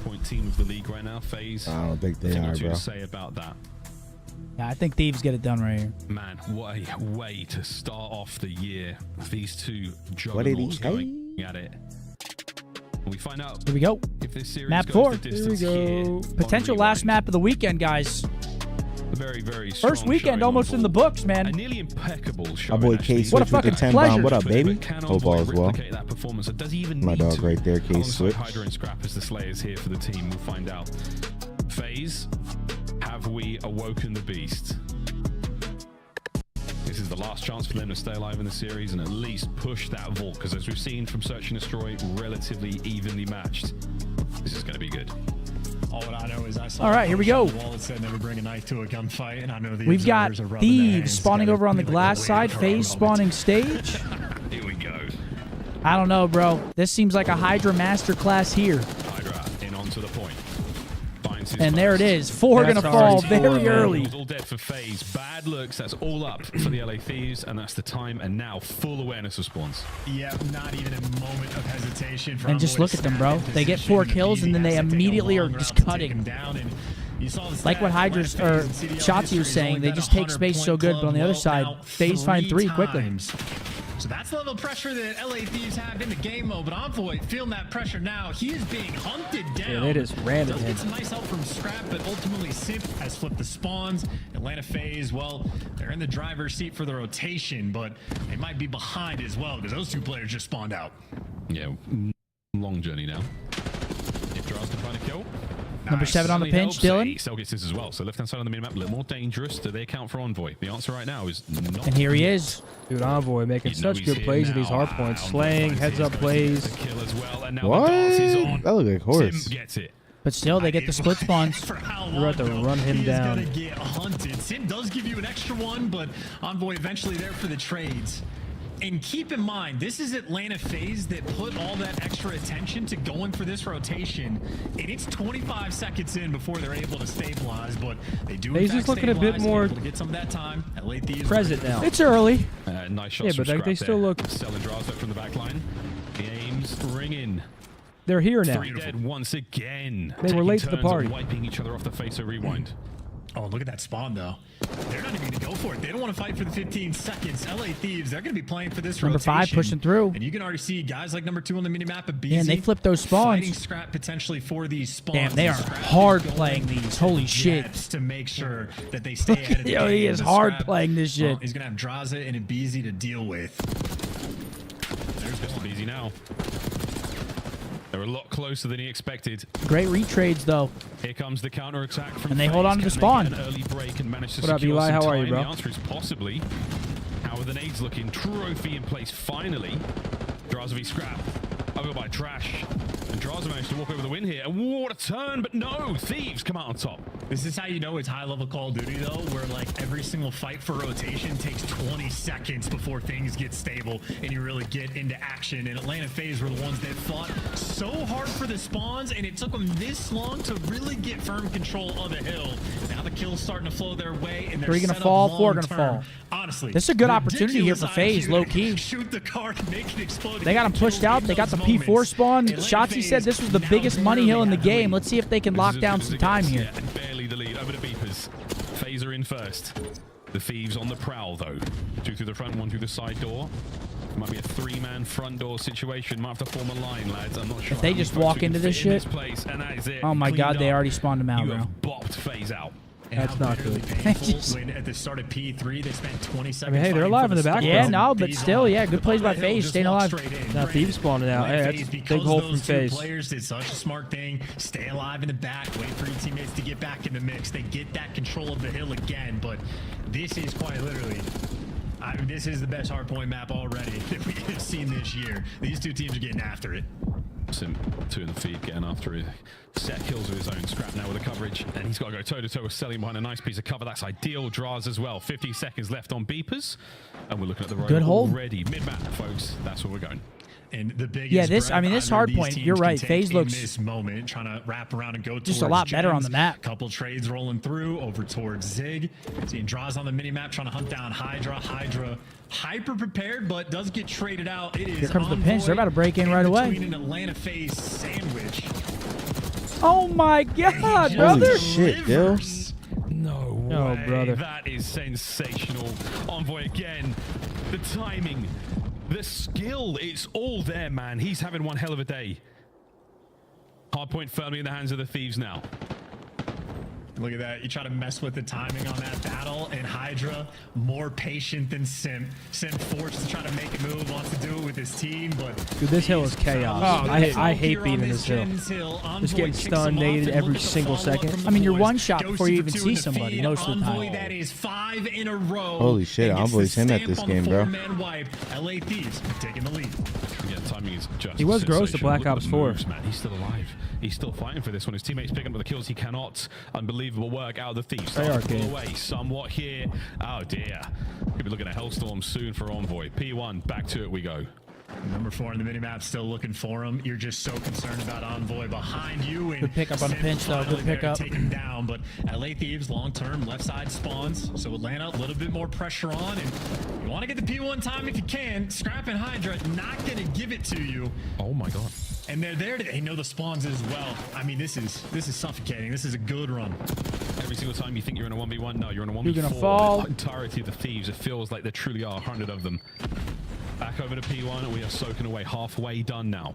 think they are, bro. Yeah, I think Thieves get it done right here. Man, what a way to start off the year. These two juggernauts going at it. We find out. Here we go. If this series map goes 4. the distance Here we go. Potential last map of the weekend, guys. Very First weekend almost in the books, man. A nearly impeccable show. My boy K Switch with the 10 bomb. What up, baby? Hope all is well. My dog right there, K Switch. Hydra and Scrap as the Slayers here for the team. We'll find out. FaZe, have we awoken the beast? This is the last chance for them to stay alive in the series and at least push that vault, because as we've seen from Search and Destroy, relatively evenly matched. This is going to be good. All that I know is I saw. All right, here we go. The wall that said never bring a knife to a gunfight, and I know the We've got observers are rubbing their Thieves hands spawning together, over on the like glass they're side. waiting for a FaZe moment. spawning stage. Here we go. I don't know, bro. This seems like a Hydra masterclass here. Hydra in onto the point. And there it is. 4 going to fall very early. All dead for FaZe. Bad looks. That's all up for the LA Thieves, and that's the time. And now full awareness of spawns. Yeah, not even a moment of hesitation. And just look at them, bro. They get 4 kills, and then they immediately are just cutting. Like what Hydra's or Shotzi was saying, they just take space so good. But on the other side, FaZe find 3 quickly. So that's the level of pressure that LA Thieves have in the game mode, but Envoy feeling that pressure now. He is being hunted down. Yeah, they just ran at Does him. get some nice help from Scrap, but ultimately Simp has flipped the spawns. Atlanta FaZe, well, they're in the driver's seat for the rotation, but they might be behind as well because those 2 players just spawned out. Yeah, long journey now. If Draz can find a kill. Number 7 on the pinch, Dylan. Cell gets this as well. So left-hand side on the minimap, a little more dangerous. Do they account for Envoy? The answer right now is not. And here he is. Dude, Envoy making such good plays in these hard points. Slaying, heads-up plays. Kill as well, and now What? the dance is on. That looked like horse. Sim gets it. But still, they get the split spawns. You're about to run him down. He's gonna get hunted. Sim does give you an extra one, but Envoy eventually there for the trades. And keep in mind, this is Atlanta FaZe that put all that extra attention to going for this rotation. And it's 25 seconds in before they're able to stabilize, but they do FaZe is looking a bit more to get some of that time. LA Thieves present now. It's early. Nice shots. Yeah, but they still look. Selling Draz from the back line. The aims ringing. They're here now. 3 dead once again. They were late to the Taking turns party. of wiping each other off the face. So rewind. Oh, look at that spawn, though. They're not even going to go for it. They don't want to fight for the 15 seconds. LA Thieves, they're going to be playing for this Number rotation. 5 pushing through. And you can already see guys like number 2 on the minimap of BZ. Yeah, and they flip those spawns. Fighting Scrap potentially for these spawns. Damn, they are hard playing these. Holy shit. To make sure that they stay ahead of the Yo, he game. is The hard Scrap, playing this shit. He's going to have Draza and a BZ to deal with. There's Mr. BZ now. They're a lot closer than he expected. Great retrades, though. Here comes the counter attack from And they hold on to the Can they spawn. get an early break and manage to What up, secure Eli? some How are you, time? bro? The answer is possibly. How are the nades looking? Trophy in place finally. Drazovi Scrap over by Trash. And Drazo managed to walk over the win here. And what a turn, but no, Thieves come out on top. This is how you know it's high-level Call of Duty, though, where, like, every single fight for rotation takes 20 seconds before things get stable and you really get into action. And Atlanta FaZe were the ones that fought so hard for the spawns, and it took them this long to really get firm control of the hill. Now the kills starting to flow their way, and they're 3 gonna set up fall, 4 gonna long-term. fall. Honestly, This is a good opportunity here for ridiculous FaZe, IQ. low key. Shoot the card and make it explode. They got him pushed out. They got the P4 spawn. Shotzi said this was the biggest money hill in the game. Let's see if they can lock down some time here. Yeah, and barely the lead over the Beepers. FaZe in first. The Thieves on the prowl, though. 2 through the front, 1 through the side door. Might be a 3-man front door situation. Might have to form a line, lads. I'm not sure. If they how just many folks walk we can into this fit in shit. place, and that is it. Oh my Cleaned god, they up. already spawned him out, You bro. have bopped FaZe out. That's not good. When at the start of P3, they spent 20 seconds. I mean, hey, they're fighting alive for in the back. Yeah, though. no, but still, yeah, good plays by Hill FaZe, just staying walked alive. straight in. Now Thieves spawning out. Hey, that's because big hole from those two FaZe. players did such a smart thing. Stay alive in the back, wait for your teammates to get back in the mix. They get that control of the hill again, but this is quite literally... I mean, this is the best hardpoint map already that we have seen this year. These two teams are getting after it. Sim 2 in the feed, getting after it. Set kills with his own. Scrap now with the coverage, and he's got to go toe-to-toe with Selling behind a nice piece of cover. That's ideal. Draz as well. 50 seconds left on Beepers, and we're looking at the road Good hold. already. Mid-map, folks. That's where we're going. And the biggest Yeah, this hard point. You're right. FaZe looks this moment trying to wrap around and go just a lot better on the map. Couple trades rolling through over towards Zig. Seeing draws on the mini map, trying to hunt down Hydra. Hydra hyper prepared, but does get traded out. It is here comes the pinch. They're about to break in right away. Between an Atlanta FaZe sandwich. Oh my God, brother! Holy shit, Dill. No way. No, brother. That is sensational. Envoy again. The timing. The skill, it's all there, man. He's having one hell of a day. Hardpoint firmly in the hands of the Thieves now. Look at that. You try to mess with the timing on that battle, and Hydra more patient than Simp. Simp forced to try to make a move, wants to do it with his team, but Dude, this hill is chaos. I hate being in this hill. Just getting stunned, naded every single second. I mean, you're one shot before you even see somebody most of the time. That is 5 in a row. Holy shit, Envoy's him at this game, bro. LA Thieves taking the lead. Yeah, timing is just He was gross to Black Ops 4. Moves, man. He's still alive. He's still fighting for this one. His teammates picking up the kills. He cannot. Unbelievable work out of the Thieves. They are pull away somewhat here. Oh dear. Could be looking at Hellstorm soon for Envoy. P1, back to it we go. Number 4 in the minimap, still looking for him. You're just so concerned about Envoy behind you. And good pickup on the pinch, though. Good pickup. Take him down, but LA Thieves long-term left side spawns. So Atlanta, a little bit more pressure on, and you want to get the P1 time if you can. Scrap and Hydra not going to give it to you. Oh my God. And they're there. They know the spawns as well. I mean, this is suffocating. This is a good run. Every single time you think you're in a 1v1, no, you're in a 1v4. You're gonna fall. The entirety of the Thieves, it feels like there truly are 100 of them. Back over to P1, and we are soaking away. Halfway done now.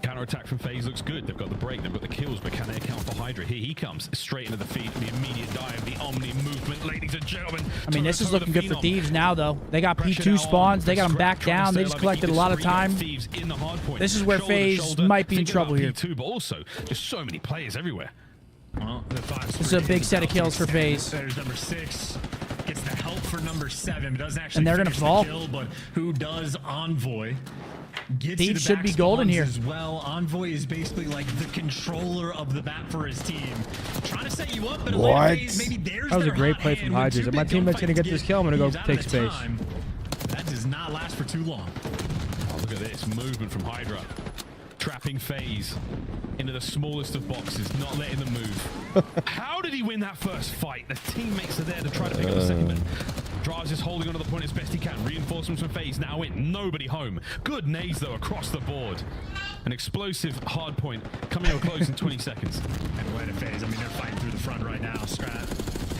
Counter-attack from FaZe looks good. They've got the break, they've got the kills, but can they account for Hydra? Here he comes, straight into the feed, the immediate dive, the Omni movement, ladies and gentlemen. I mean, this is looking good for Thieves now, though. They got P2 spawns. They got them back down. They just collected a lot of time. This is where FaZe might be in trouble here. P2, but also, just so many players everywhere. Well, this is a big set of kills for FaZe. There's number 6. Gets the help for number 7. Doesn't actually and they're going to fall. Kill, but who does Envoy? Thieves should be golden here. As well. Envoy is basically like the controller of the map for his team. Trying to set you up, but maybe there's that was a great play from Hydra. If my teammate's going to get this kill, I'm going to go take space. That does not last for too long. Oh, look at this movement from Hydra. Trapping FaZe into the smallest of boxes, not letting them move. How did he win that first fight? The teammates are there to try to pick up the second. Draz is holding on to the point as best he can. Reinforcements from FaZe now in. Nobody home. Good nades, though, across the board. An explosive hard point coming to a close in 20 seconds. And Atlanta FaZe, I mean, they're fighting through the front right now. Scrap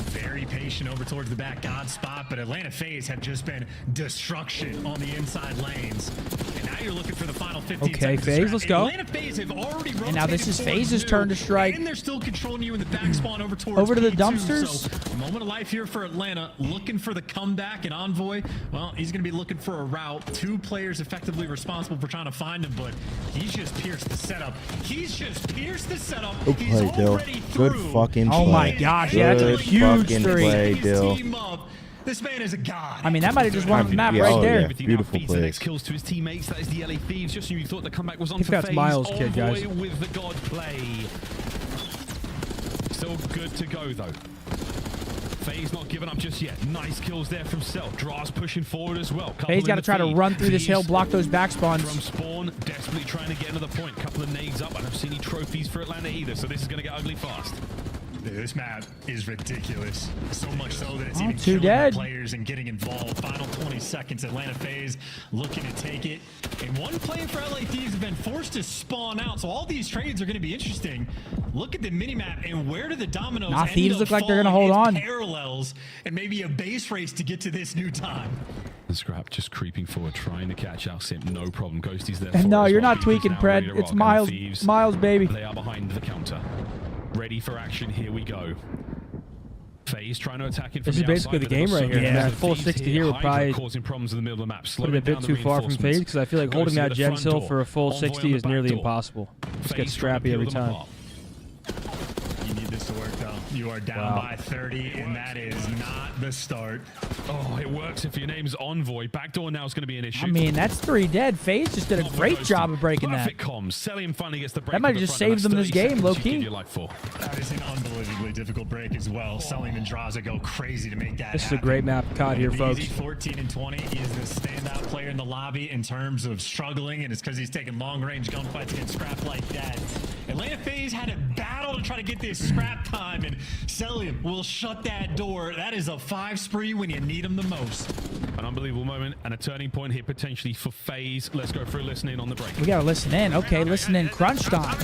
very patient over towards the back God spot, but Atlanta FaZe have just been destruction on the inside lanes. And now you're looking for the final 15 okay, seconds. FaZe, let's go. Atlanta FaZe have already rotated. And now this is FaZe's turn to strike. And they're still controlling you in the back spawn over towards to the P2, dumpsters. So, moment of life here for Atlanta, looking for the comeback. And Envoy, well, he's going to be looking for a route. 2 players effectively responsible for trying to find him, but he's just pierced the setup. He's He's already through. Good fucking play. Oh my gosh, yeah, that's a huge play, Dill. This man is a god. I mean, that might have just won the map right there. Yeah. Beautiful plays. The next plays. kills to his teammates. That is the LA Thieves. Just when you thought the comeback was on for that's FaZe. Miles' kid, guys. With the god play. Still good to go though. FaZe not giving up just yet. Nice kills there from Cell. Draz pushing forward as well. FaZe got to try to run through this hill, block those back spawns. From spawn, desperately trying to get into the point. Couple of nades up. I don't see any trophies for Atlanta either, so this is going to get ugly fast. This map is ridiculous. So much so that it's even two killing dead. Players and getting involved. Final 20 seconds. Atlanta FaZe looking to take it. And one player for LA Thieves have been forced to spawn out. So all these trades are going to be interesting. Look at the minimap and where do the dominoes end Thieves up look like they're going to falling? hold on. Parallels and maybe a base race to get to this new time. And Scrap just creeping forward, trying to catch out Simp. No problem. Ghosty's there. And no, you're well. not tweaking, Pred. It's Miles. Miles, baby. They are behind the counter. Ready for action. Here we go. FaZe trying to attack it from this is basically the game right here. Yeah, full 60 here would probably causing problems in the middle of the map. Put it a bit too far from FaZe because I feel like holding that Gen Hill for a full 60 is nearly impossible. Just get scrappy every time. You need this to work though. You are down by 30, and that is not the start. Oh, it works if your name's Envoy. Backdoor now is going to be an issue. I mean, that's 3 dead. FaZe just did a great job of breaking that. Perfect comms. Cellium finally gets the break. That might have just saved them this game, low-key. That is an unbelievably difficult break as well. Cellium and Draza go crazy to make that This is happen. a great map caught here, folks. 14 and 20. He is the standout player in the lobby in terms of struggling, and it's because he's taking long-range gunfights against scrap like that. Atlanta FaZe had a battle to try to get this scrap time, and Cellium will shut that door. That is a 5 spree when you need him the most. An unbelievable moment and a turning point here potentially for FaZe. Let's go through listening on the break. We got to listen in. Okay, listen in. Crunch time.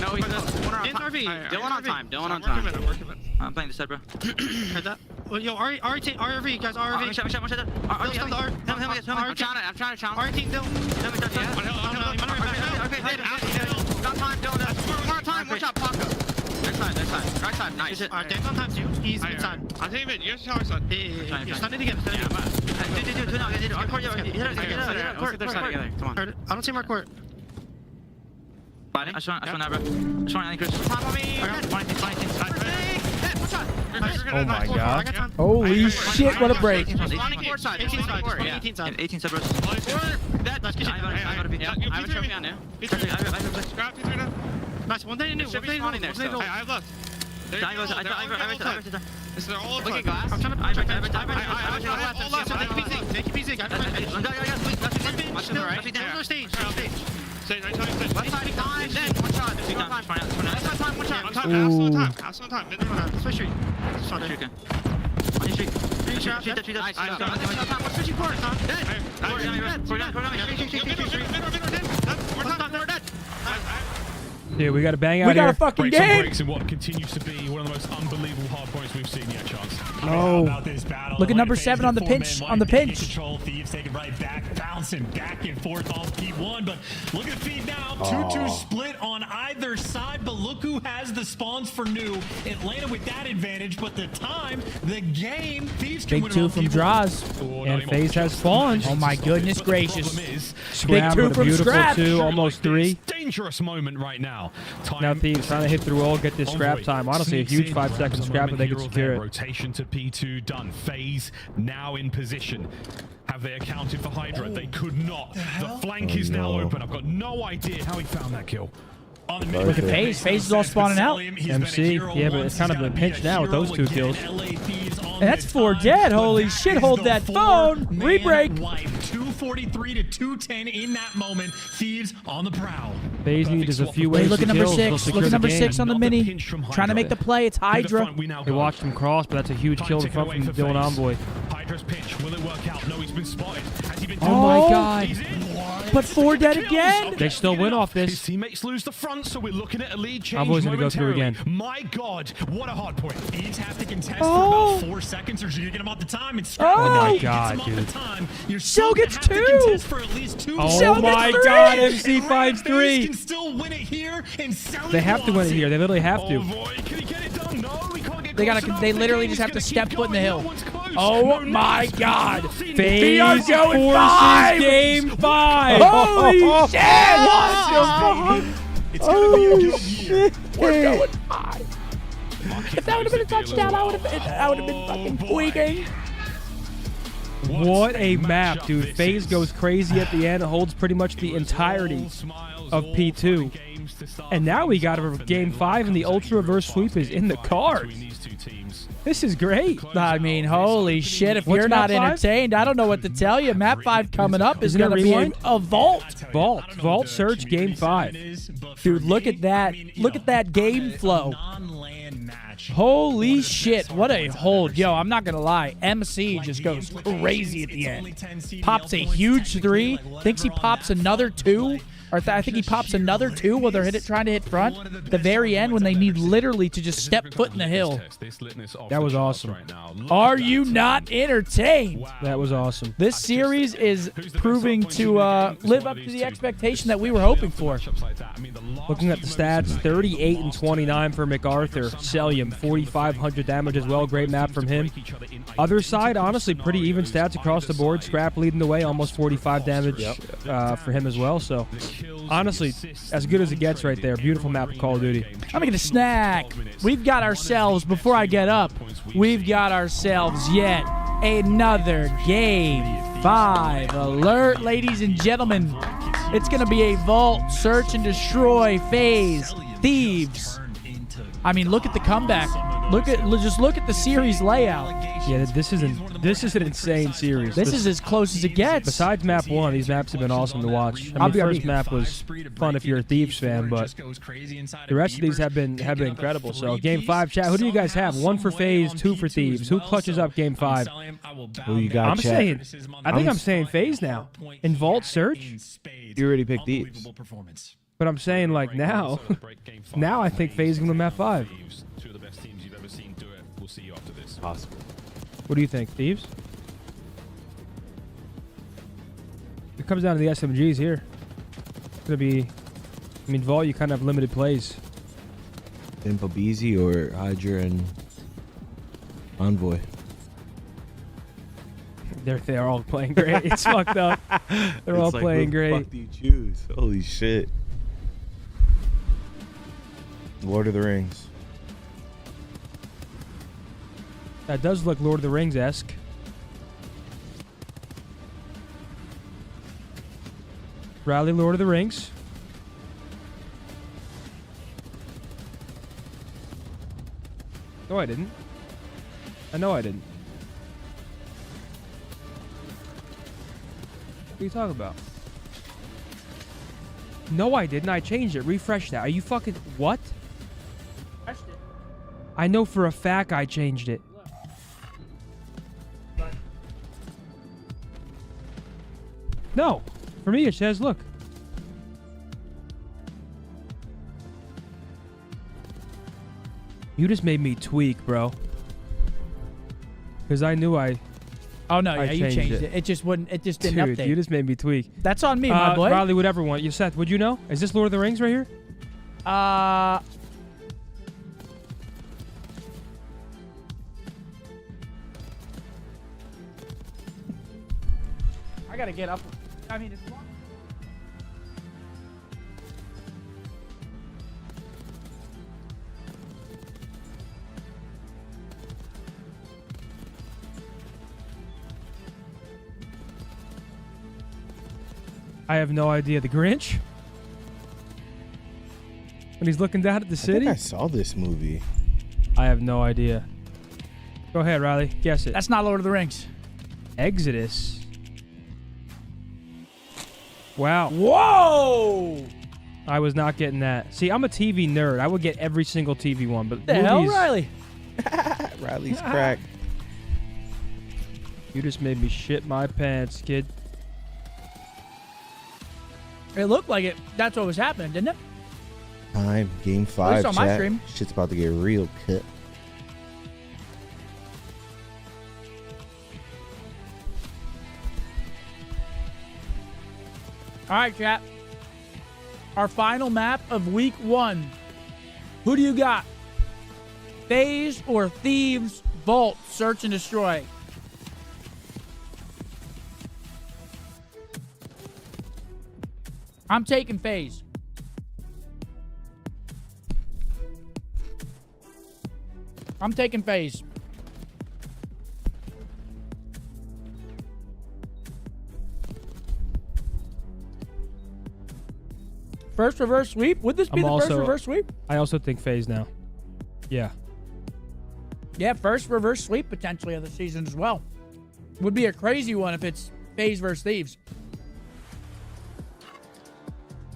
No, he's Dylan on time. Dylan on time. I'm playing this side, bro. Heard that? Well, yo, RV, guys, RV. I'm trying to challenge. RT, Dylan. Got time, Dylan. More time, watch out, Paco. Next side. Right side, nice. Alright, Dylan on time, too. He's inside. I think it, you're side. You're stunning again. Come on. I don't see Mark Court. I just want that, bro. I just want to time on me. Oh my god. Holy shit, what a break. 18 side, bro. I have a trophy on now. Nice, one day to new. I have left. They're all look at glass. I'm trying to take it easy. Stage. Left side, time, then one shot. Left side, time, one shot. Have some time. Switch street. On your street. Shoot that. Nice. What's switching course, huh? Dead. Dude, we got to bang out We got here. a fucking Breaks on game. breaks in what continues to be one of the most unbelievable hard points we've seen yet, Chance. No. Look at number 7 on the pinch. Control, Thieves take it right back, bouncing back and forth off P1. But look at the feed now. 2-2 split on either side. But look who has the spawns for new. Atlanta with that advantage. But the time, the game, Thieves can Big win 2 on from P1. Draws. And FaZe has spawns. Oh my goodness gracious. Scrap Big 2 with a from beautiful Scrap. 2, almost 3. Dangerous moment right now. Now Thieves trying to hit through all, get this scrap time. Honestly, a huge 5-second scrap if they can secure it. Rotation to P2 done. FaZe now in position. Have they accounted for Hydra? They could not. The flank is now open. I've got no idea how he found that kill. Look at FaZe. FaZe is all spawning out. MC, yeah, but it's kind of a pinch now with those 2 kills. And that's 4 dead. Holy shit, hold that phone. Rebreak. 243 to 210 in that moment. Thieves on the prowl. FaZe needs a few ways Hey, look to at number kill. 6. Look at number 6 on the mini. Trying to make the play. It's Hydra. They watched him cross, but that's a huge kill in front from Dylan Envoy. Hydra's pitch. Will it work out? No, he's been spotted. Has he been Oh my god. But 4 dead again. They still win off His this. teammates lose the front, so we're looking at a lead change Envoy's gonna go through momentarily. again. My god, what a hard point. Thieves have to contest for about 4 seconds, or you're gonna get them off the time. And Oh my gets god, them off dude. the time. You're Shell still gonna gets have to 2. contest for at least 2. Oh my god, MC finds FaZe 3. can still win it here, and Cellium They have to win lost it here. They literally have to. Can he get it done? No, we can't get They close gotta. enough. They The literally game just is have to gonna step keep foot in the going. hill. No one's close. Oh No my notice. god. Nothing. We are FaZe going forces 5. game 5. Holy shit. It's gonna be a good year. We're going 5. If that would have been a touchdown, I would have been fucking tweaking. What a map, dude. FaZe goes crazy at the end, holds pretty much the entirety of P2. And now we got a game 5, and the Ultra Reverse Sweep is in the cards. This is great. I mean, holy shit. If What's you're not map 5? entertained, I don't know what to tell you. Map 5 coming up is Isn't it going to be Rewind? a vault. Vault Search game 5. Dude, look at that. Look at that game flow. Holy shit. What a hold. Yo, I'm not going to lie. MC just goes crazy at the end. Pops a huge 3. Thinks he pops another 2. Or I think he pops another 2 while they're trying to hit front. At the very end when they need literally to just step foot in the hill. That was awesome. Are you not entertained? That was awesome. This series is proving to live up to the expectation that we were hoping for. Looking at the stats, 38 and 29 for MacArthur. Cellium Stadium, 4,500 damage as well. Great map from him. Other side, honestly, pretty even stats across the board. Scrap leading the way, almost 45 damage for him as well. So, honestly, as good as it gets right there. Beautiful map of Call of Duty. I'm gonna get a snack. We've got ourselves, before I get up, we've got ourselves yet another Game 5 alert, ladies and gentlemen. It's gonna be a vault, search and destroy, FaZe, Thieves. I mean, look at the comeback. Just look at the series layout. Yeah, this is an insane series. This is as close as it gets. Besides map 1, these maps have been awesome to watch. I mean, the first map was fun if you're a Thieves fan, but the rest of these have been incredible. So Game 5, chat. Who do you guys have? 1 for FaZe, 2 for Thieves. Who clutches up Game 5? Who you got, chat? I'm saying FaZe now. In Vault Search? You already picked Thieves. But I'm saying, like, now I think FaZe is going to win map 5. Two of the best teams you've ever seen do it. We'll see you after this. Possible. What do you think, Thieves? It comes down to the SMGs here. It's going to be... I mean, Vault, you kind of have limited plays. Impabeezy or Hydra and Envoy? They're all playing great. It's fucked up. They're all playing great. What the fuck do you choose? Holy shit. Lord of the Rings. That does look Lord of the Rings-esque. Rally Lord of the Rings. No, I didn't. I know I didn't. What are you talking about? No, I didn't. I changed it. Refresh that. Are you fucking... What? I know for a fact I changed it. No. For me, it says, look. You just made me tweak, bro. Because I knew I... Oh, no, yeah, you changed it. It just wouldn't... It just didn't update. You just made me tweak. That's on me, my boy. Riley would ever want. You, Seth, would you know? Is this Lord of the Rings right here? I gotta get up. I mean, it's long. I have no idea. The Grinch? When he's looking down at the city? I think I saw this movie. I have no idea. Go ahead, Riley. Guess it. That's not Lord of the Rings. Exodus. Wow. Whoa! I was not getting that. See, I'm a TV nerd. I would get every single TV one, but the hell, Riley? Riley's cracked. You just made me shit my pants, kid. It looked like it. That's what was happening, didn't it? Time. Game 5, on my chat. stream. Shit's about to get real cut. All right, chat. Our final map of week 1. Who do you got? FaZe or Thieves? Vault, search and destroy. I'm taking FaZe. I'm taking FaZe. First reverse sweep? Would this be the first reverse sweep? I also think FaZe now. Yeah. Yeah, first reverse sweep potentially of the season as well. Would be a crazy one if it's FaZe versus Thieves.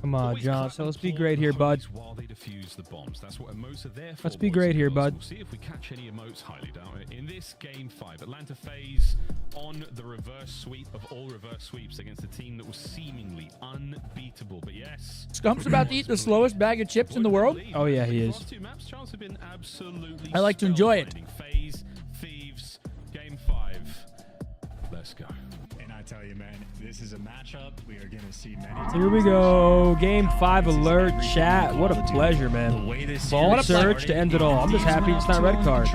Come on, John. So let's be great here, bud. While they defuse the bombs. That's what emotes are there for. Let's be great here, bud. We'll see if we catch any emotes. Highly doubt it. In this game 5, Atlanta FaZe on the reverse sweep of all reverse sweeps against a team that was seemingly unbeatable. But yes, Scump's about to eat the slowest bag of chips in the world. Oh yeah, he is. Last 2 maps, Charles have been absolutely I like to enjoy it. FaZe, Thieves, game 5. Let's go. And I tell you, man, this is a matchup we are going to see many times. Here we go. Game 5 alert chat. What a pleasure, man. Ball surge to end it all. I'm just happy it's not red card.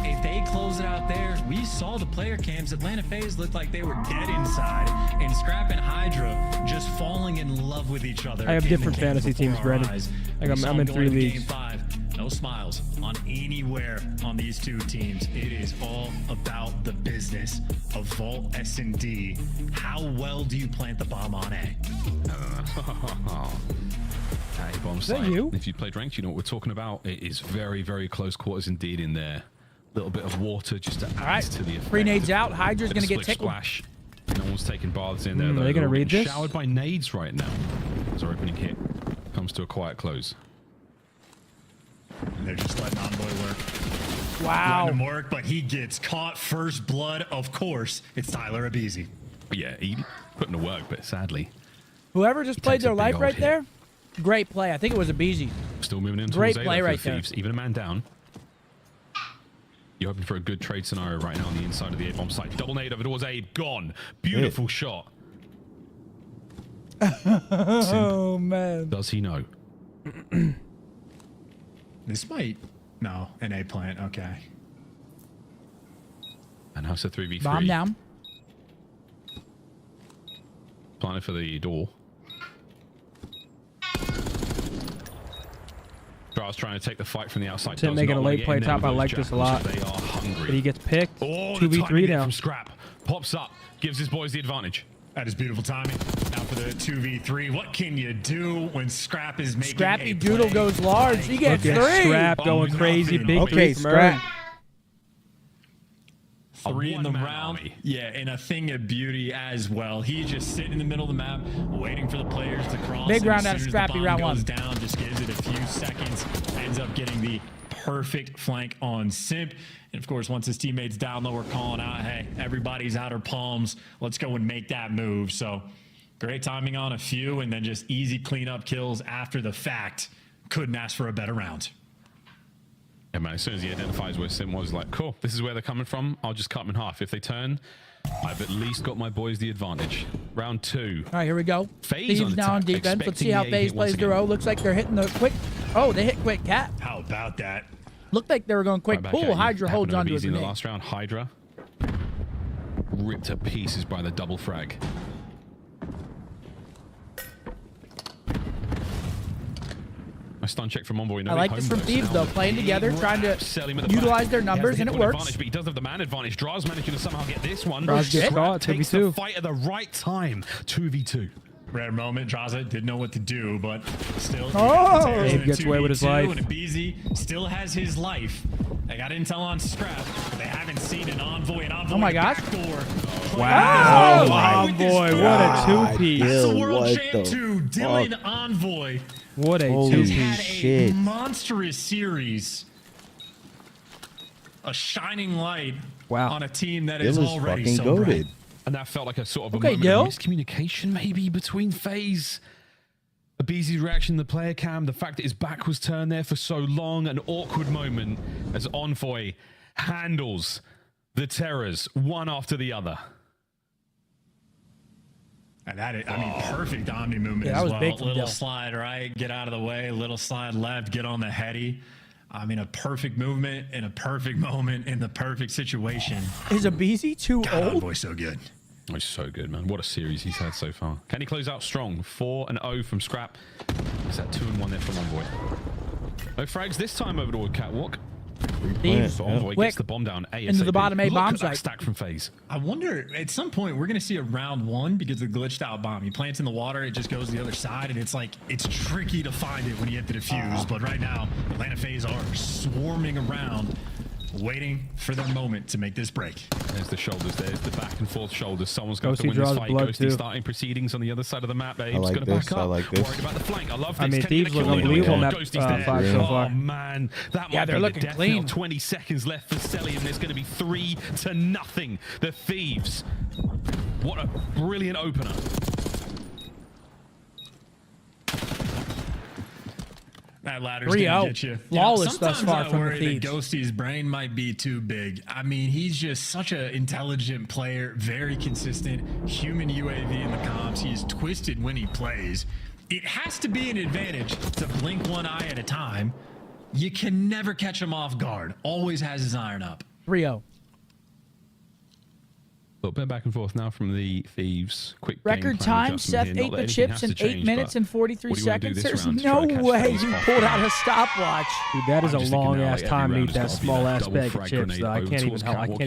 If they close it out there, we saw the player cams. Atlanta FaZe looked like they were dead inside, and Scrap and Hydra just falling in love with each other. I have different fantasy teams, Brandon. Like I'm in 3 leagues. Game 5, no smiles on anywhere on these two teams. It is all about the business of Vault S&D. How well do you plant the bomb on A? Bomb site. If you played ranked, you know what we're talking about. It is very, very close quarters indeed in there. Little bit of water just to add to the effect. Free nades out. Hydra's going to get tickled. Splash. No one's taking baths in there. Are they going to read this? Showered by nades right now. As our opening hit comes to a quiet close. And they're just letting Envoy work. Wow. Letting him work, but he gets caught. First blood, of course. It's Tyler Abizi. Yeah, he put in the work, but sadly. Whoever just played their life right there, great play. I think it was Abizi. Still moving into great play right there. Thieves. Even a man down. You're hoping for a good trade scenario right now on the inside of the A-bomb site. Double nade over towards Abe. Gone. Beautiful shot. Oh, man. Does he know? This might... No, an A plant. Okay. And how's the 3v3? Bomb down. Planning for the door. Charles trying to take the fight from the outside. Tim making a late play top. I like this a lot. They are hungry. But he gets picked. Oh, 2v3 down. From Scrap pops up, gives his boys the advantage. That is beautiful timing. Now for the 2v3. What can you do when Scrap is making Scrappy Doodle goes large. He gets 3. Scrap going crazy. Big 3 from Scrap. 3 in the round. Yeah, and a thing of beauty as well. He's just sitting in the middle of the map, waiting for the players to cross. Big round out of Scrappy round 1. Goes down, just gives it a few seconds, ends up getting the perfect flank on Simp. And of course, once his teammates down low, we're calling out, hey, everybody's outer palms. Let's go and make that move. So great timing on a few, and then just easy cleanup kills after the fact. Couldn't ask for a better round. Yeah, man, as soon as he identifies where Sim was, like, cool, this is where they're coming from. I'll just cut them in half. If they turn, I've at least got my boys the advantage. Round 2. All right, here we go. FaZe Thieves now on defense. Let's see how FaZe plays their O. Looks like they're hitting the quick. Oh, they hit quick cap. How about that? Looked like they were going quick pool. Hydra holds onto his in the last round. Hydra ripped to pieces by the double frag. A stun check from Envoy. I like this from Thieves, though. Playing together, trying to utilize their numbers, and it works. But he does have the man advantage. Draz managing to somehow get this one. Draz gets caught. Takes the fight at the right time. 2v2. Rare moment. Draza didn't know what to do, but still. Abe gets away with his life. And Abizi still has his life. They got intel on Scrap. They haven't seen an Envoy. Oh my gosh. Wow. Envoy. What a 2-piece. That's the world champ 2. Dylan Envoy. What a 2-piece. Shit. A monstrous series. A shining light on a team that is already so bright. And that felt like a sort of a moment of miscommunication maybe between FaZe. Abizi's reaction, the player cam, the fact that his back was turned there for so long, an awkward moment as Envoy handles the terrors one after the other. And that is, I mean, perfect Omni movement as well. Little slide right, get out of the way, little slide left, get on the heady. I mean, a perfect movement in a perfect moment in the perfect situation. Is Abizi too old? Boy, so good. Oh, he's so good, man. What a series he's had so far. Can he close out strong? 4-0 from Scrap. Is that 2-1 there from Envoy? No frags this time over toward Catwalk. Thieves. Envoy gets the bomb down ASAP. Into the bottom A bomb site. Stack from FaZe. I wonder, at some point, we're going to see a round 1 because of the glitched out bomb. He plants in the water, it just goes to the other side, and it's like, it's tricky to find it when you hit the defuse. But right now, Atlanta FaZe are swarming around, waiting for their moment to make this break. There's the shoulders. There's the back and forth shoulders. Someone's got to win this fight. Ghosty starting proceedings on the other side of the map. Abe's going to back up. I like this. Worried about the flank. I love this. I mean, Thieves look unbelievable map 5 so far. Oh, man. That might they're be looking the death clean. knell. 20 seconds left for Selly, and there's going to be 3-0. The Thieves. What a brilliant opener. That ladder's 3-0. gonna get you. Flawless thus sometimes far I from the worry that Thieves. Ghosty's brain might be too big. I mean, he's just such an intelligent player, very consistent, human UAV in the comms. He's twisted when he plays. It has to be an advantage to blink one eye at a time. You can never catch him off guard. Always has his iron up. 3-0. A little bit back and forth now from the Thieves. Quick Record time, Seth ate the chips in 8 minutes and 43 seconds. There's no way you pulled out a stopwatch. Dude, that is a long-ass time to eat that small-ass bag of chips, though. I can't even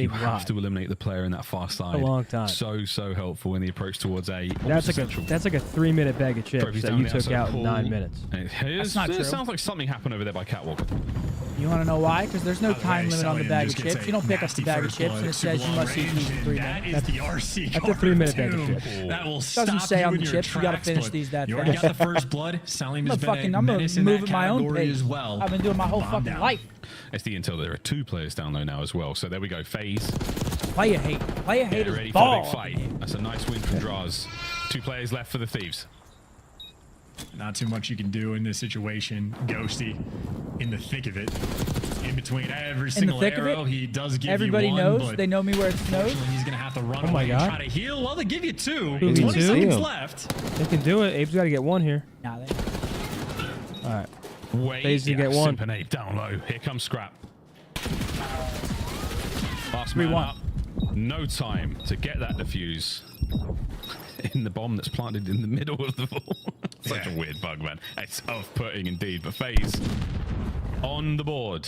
You have lie. to eliminate the player in that far side. A long time. So helpful in the approach towards A. That's like a 3-minute bag of chips that you took out in 9 minutes. That's not true. It sounds like something happened over there by Catwalk. You want to know why? Because there's no time limit on the bag of chips. You don't pick up the bag of chips and it says you must eat these in 3 minutes. That's the RC. That's a 3-minute bag of chips. That will Doesn't say on the chips. You got to finish these that You already fast. got the first blood. Salim has been a I'm menace in moving that my own category pace as well. I've been doing my whole Bomb fucking down. life. It's the intel. There are 2 players down low now as well. So there we go. FaZe. Player hate. Player hate Get is ready ball. for the big fight. That's a nice win from Draws. 2 players left for the Thieves. Not too much you can do in this situation. Ghosty in the thick of it. In between every single arrow, he does give Everybody you one. knows. But They know me where it snows. he's going to have to run Oh my away and God. try to heal. Well, they give you 2. Give me 20 2. seconds left. They can do it. Abe's got to get 1 here. Nah, they... All right. Wait, FaZe to get 1. Simp and Ape down low. Here comes Scrap. Last man 3-1. up. No time to get that defuse in the bomb that's planted in the middle of the ball. Such a weird bug, man. It's off-putting indeed. But FaZe on the board.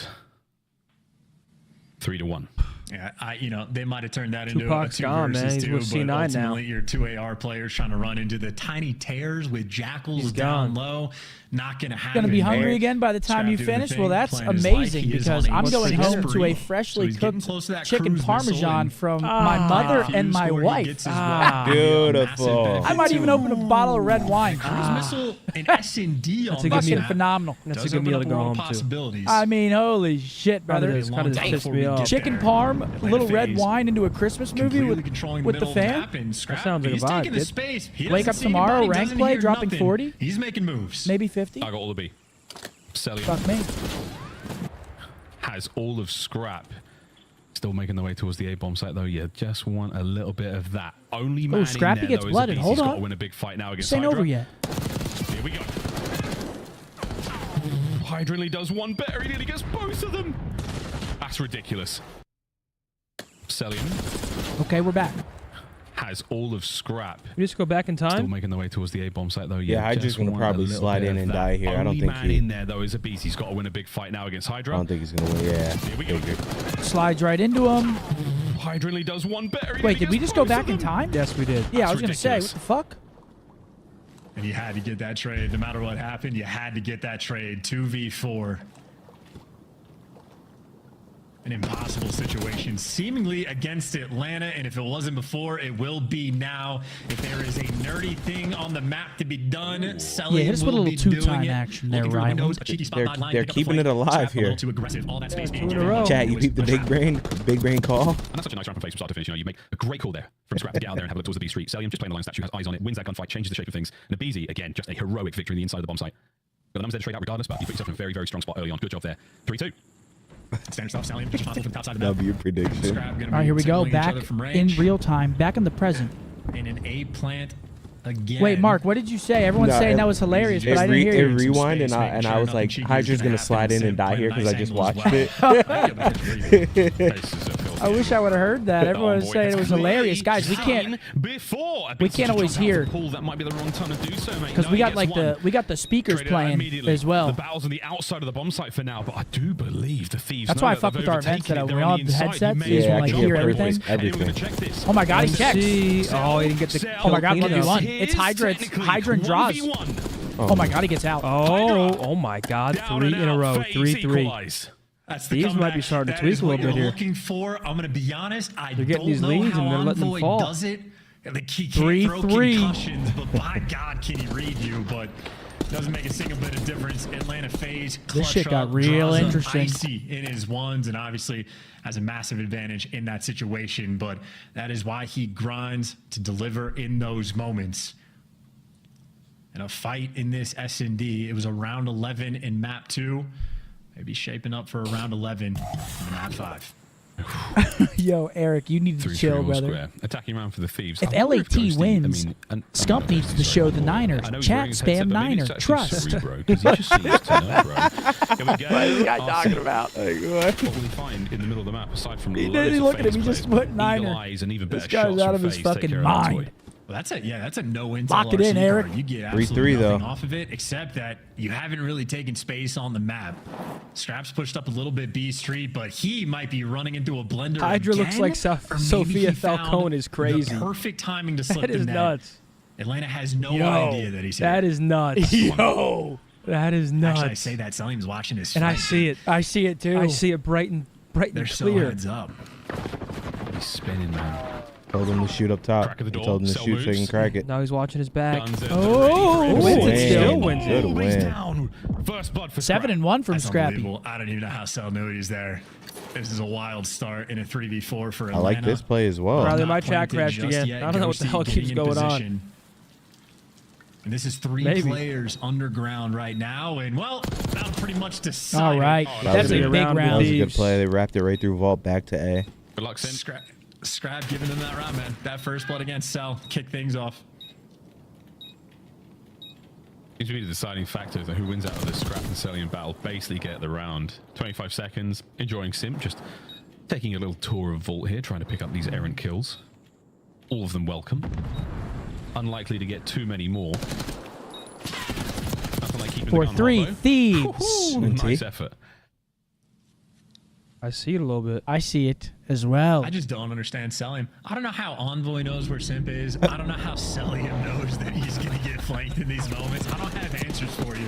3-1. Yeah, they might have turned that into Tupac's 2 gone, man. versus He's 2, with but C9 now. ultimately your 2 AR players trying to run into the tiny tears with Jackals He's down gone. low. Not going to happen. Going to be hungry again by the time you finish? Well, that's amazing because I'm going home to a freshly cooked chicken parmesan from my mother and my wife. Beautiful. I might even open a bottle of red wine. Cruise missile and S&D on That's a good meal. Phenomenal. That's a good meal to go home to. I mean, holy shit, brother. Kind of just pissed me off. Chicken parm, little red wine into a Christmas movie with the fam. That sounds like a vibe, kid. Wake up tomorrow, rank play, dropping 40. He's making moves. Maybe 50. I got all the B. Selling. Fuck me. Has all of Scrap. Still making the way towards the A-bomb site, though. You just want a little bit of that. Only man Scrappy in there, gets though, blooded. is Hold He's got on. to win a big fight now against This ain't Hydra. over yet. Here we go. Hydra only does one better. He nearly gets both of them. That's ridiculous. Sellium. Okay, we're back. Has all of Scrap. We just go back in time. Still making the way towards the A-bomb site, though. Yeah, Hydra's just gonna want probably a little slide bit in of and that. die here. I don't Only think man he- in there, though, is a beast. He's got to win a big fight now against Hydra. I don't think he's gonna win. Yeah. Here we go. Slides right into him. Hydra only does one better. He Wait, nearly did we gets just go both back of in them. time? Yes, we did. Yeah, I was That's going to say, what ridiculous. the fuck? And you had to get that trade. No matter what happened, you had to get that trade. 2v4. An impossible situation, seemingly against Atlanta, and if it wasn't before, it will be now. If there is a nerdy thing on the map to be done, Sellium hit us with a will little be two-time doing it. action there, Looking for Ryan. windows, a cheeky spot line, They're pick up the keeping flank, it alive trap a little here. too aggressive. All that space being 2 in a given. row. Chat, you peep the big brain call. And that's such a nice round from FaZe from start to finish. You make a great call there from Scrap to get out there and have a look towards the B Street. Sellium just playing the line statue, has eyes on it, wins that gunfight, changes the shape of things. And Abizi, again, just a heroic victory in the inside of the bomb site. Got the numbers there to trade out regardless, but you put yourself in a very, very strong spot early on. Good job there. 3-2. Standard stuff, Sellium just responsible from the top side of the That'll map. be your prediction. Scrap gonna All right, be here we go. tickling each Back other from in range. real time. Back in the present. In an A plant again. Wait, Mark, what did you say? Everyone's No, saying it- that was hilarious, but It, I didn't hear you. rewind and Making I sure was nothing like, cheeky is Hydra's gonna gonna slide happen. in and die Playing here a because I nice just angle as watched well. it. I wish I would have heard that. Everyone was saying it was hilarious. Guys, we can't always hear That might be the wrong time to do so, mate. because No, we he got gets one. the speakers Traded out playing immediately. as well. The battle's on the outside of the bomb site for now, but I do believe the Thieves. That's know why I that fuck they've with our events overtaken that it. we They're all on have the the inside. headsets. You may so as we well can hear jump everything. first. Anyone Everything. gonna check this? Oh my god, he checks. Oh, he didn't get the Oh my god, kill lucky clean one. up. It's Hydra. It's Technically, Hydra and draws. 1v1. Oh my god, he gets out. Oh my God! Down 3 and in a out. row. FaZe 3-3. equalize. That's the Thieves might comeback. be starting to That tweak is a little what bit you're here. looking for. I'm going to be honest. I They're getting don't these know leads how and they're letting them Envoy fall. does it. Like he can't throw 3-3. concussions, but by God, can he read you? But doesn't make a single bit of difference. Atlanta FaZe, This shit clutch got up, real draws up interesting. Icy in his ones, and obviously has a massive advantage in that situation. But that is why he grinds to deliver in those moments. And a fight in this S&D. It was a round 11 in map 2. Maybe shaping up for a round 11 in map 5. Yo, Eric, you need to chill, brother. Square. Attacking round for the Thieves. If LAT wins, Scump needs to show the Niners. Chat spam Niner. Trust. Sorry, bro, because he just seems to know, bro. Here we go. What is this guy talking about? What will we find in the middle of the map aside from He didn't look at him. He just put Niner. Eyes and even better This guy's shots out from of his FaZe take fucking care of that mind. toy. Well, that's a no intel Lock it in, RC Eric. card. You get 3-3 absolutely nothing though. off of it, except that you haven't really taken space on the map. Straps pushed up a little bit B Street, but he might be running into a blender. Hydra again, looks like or maybe Sophia he found Falcone is crazy. The perfect timing to slip That is the net. nuts. Atlanta has no Yo, idea that he's here. that is nuts. Yo, that is nuts. Actually, I say that Salim's watching his And I fight. see it. I see it too. I see it bright and They're so clear. heads up. He's spinning, man. Told him to shoot up top. Crack of the door, Told him to cell shoot so he can moves. crack it. Now he's watching his back. Guns in. Oh, Wins wins it still. Win. Wins Good it. win. Down. First blood for 7-1 from That's Scrappy. unbelievable. I don't even know how Sal knew he was there. This is a wild start in a 3v4 for Atlanta. I like this play as well. Riley, Not my chat planted crashed just again. yet. I don't know what the Ghosty hell getting keeps in going on. position. And this is 3 Maybe. players underground right now, and well, that'll pretty much decide. All right. That's a big round. That was a good play. They wrapped it right through vault back to A. Good luck, Sin. Scrap giving them that round, man. That first blood against Sal kick things off. Seems to be the deciding factor is who wins out of this Scrap and Cellian battle. Basically get the round. 25 seconds. Enjoying Sim. Just taking a little tour of vault here, trying to pick up these errant kills. All of them welcome. Unlikely to get too many more. Nothing like keeping the gun 4-3 hot, though. Thieves. Ooh, nice effort. I see it a little bit. I see it as well. I just don't understand Celium. I don't know how Envoy knows where Simp is. I don't know how Celium knows that he's going to get flanked in these moments. I don't have answers for you.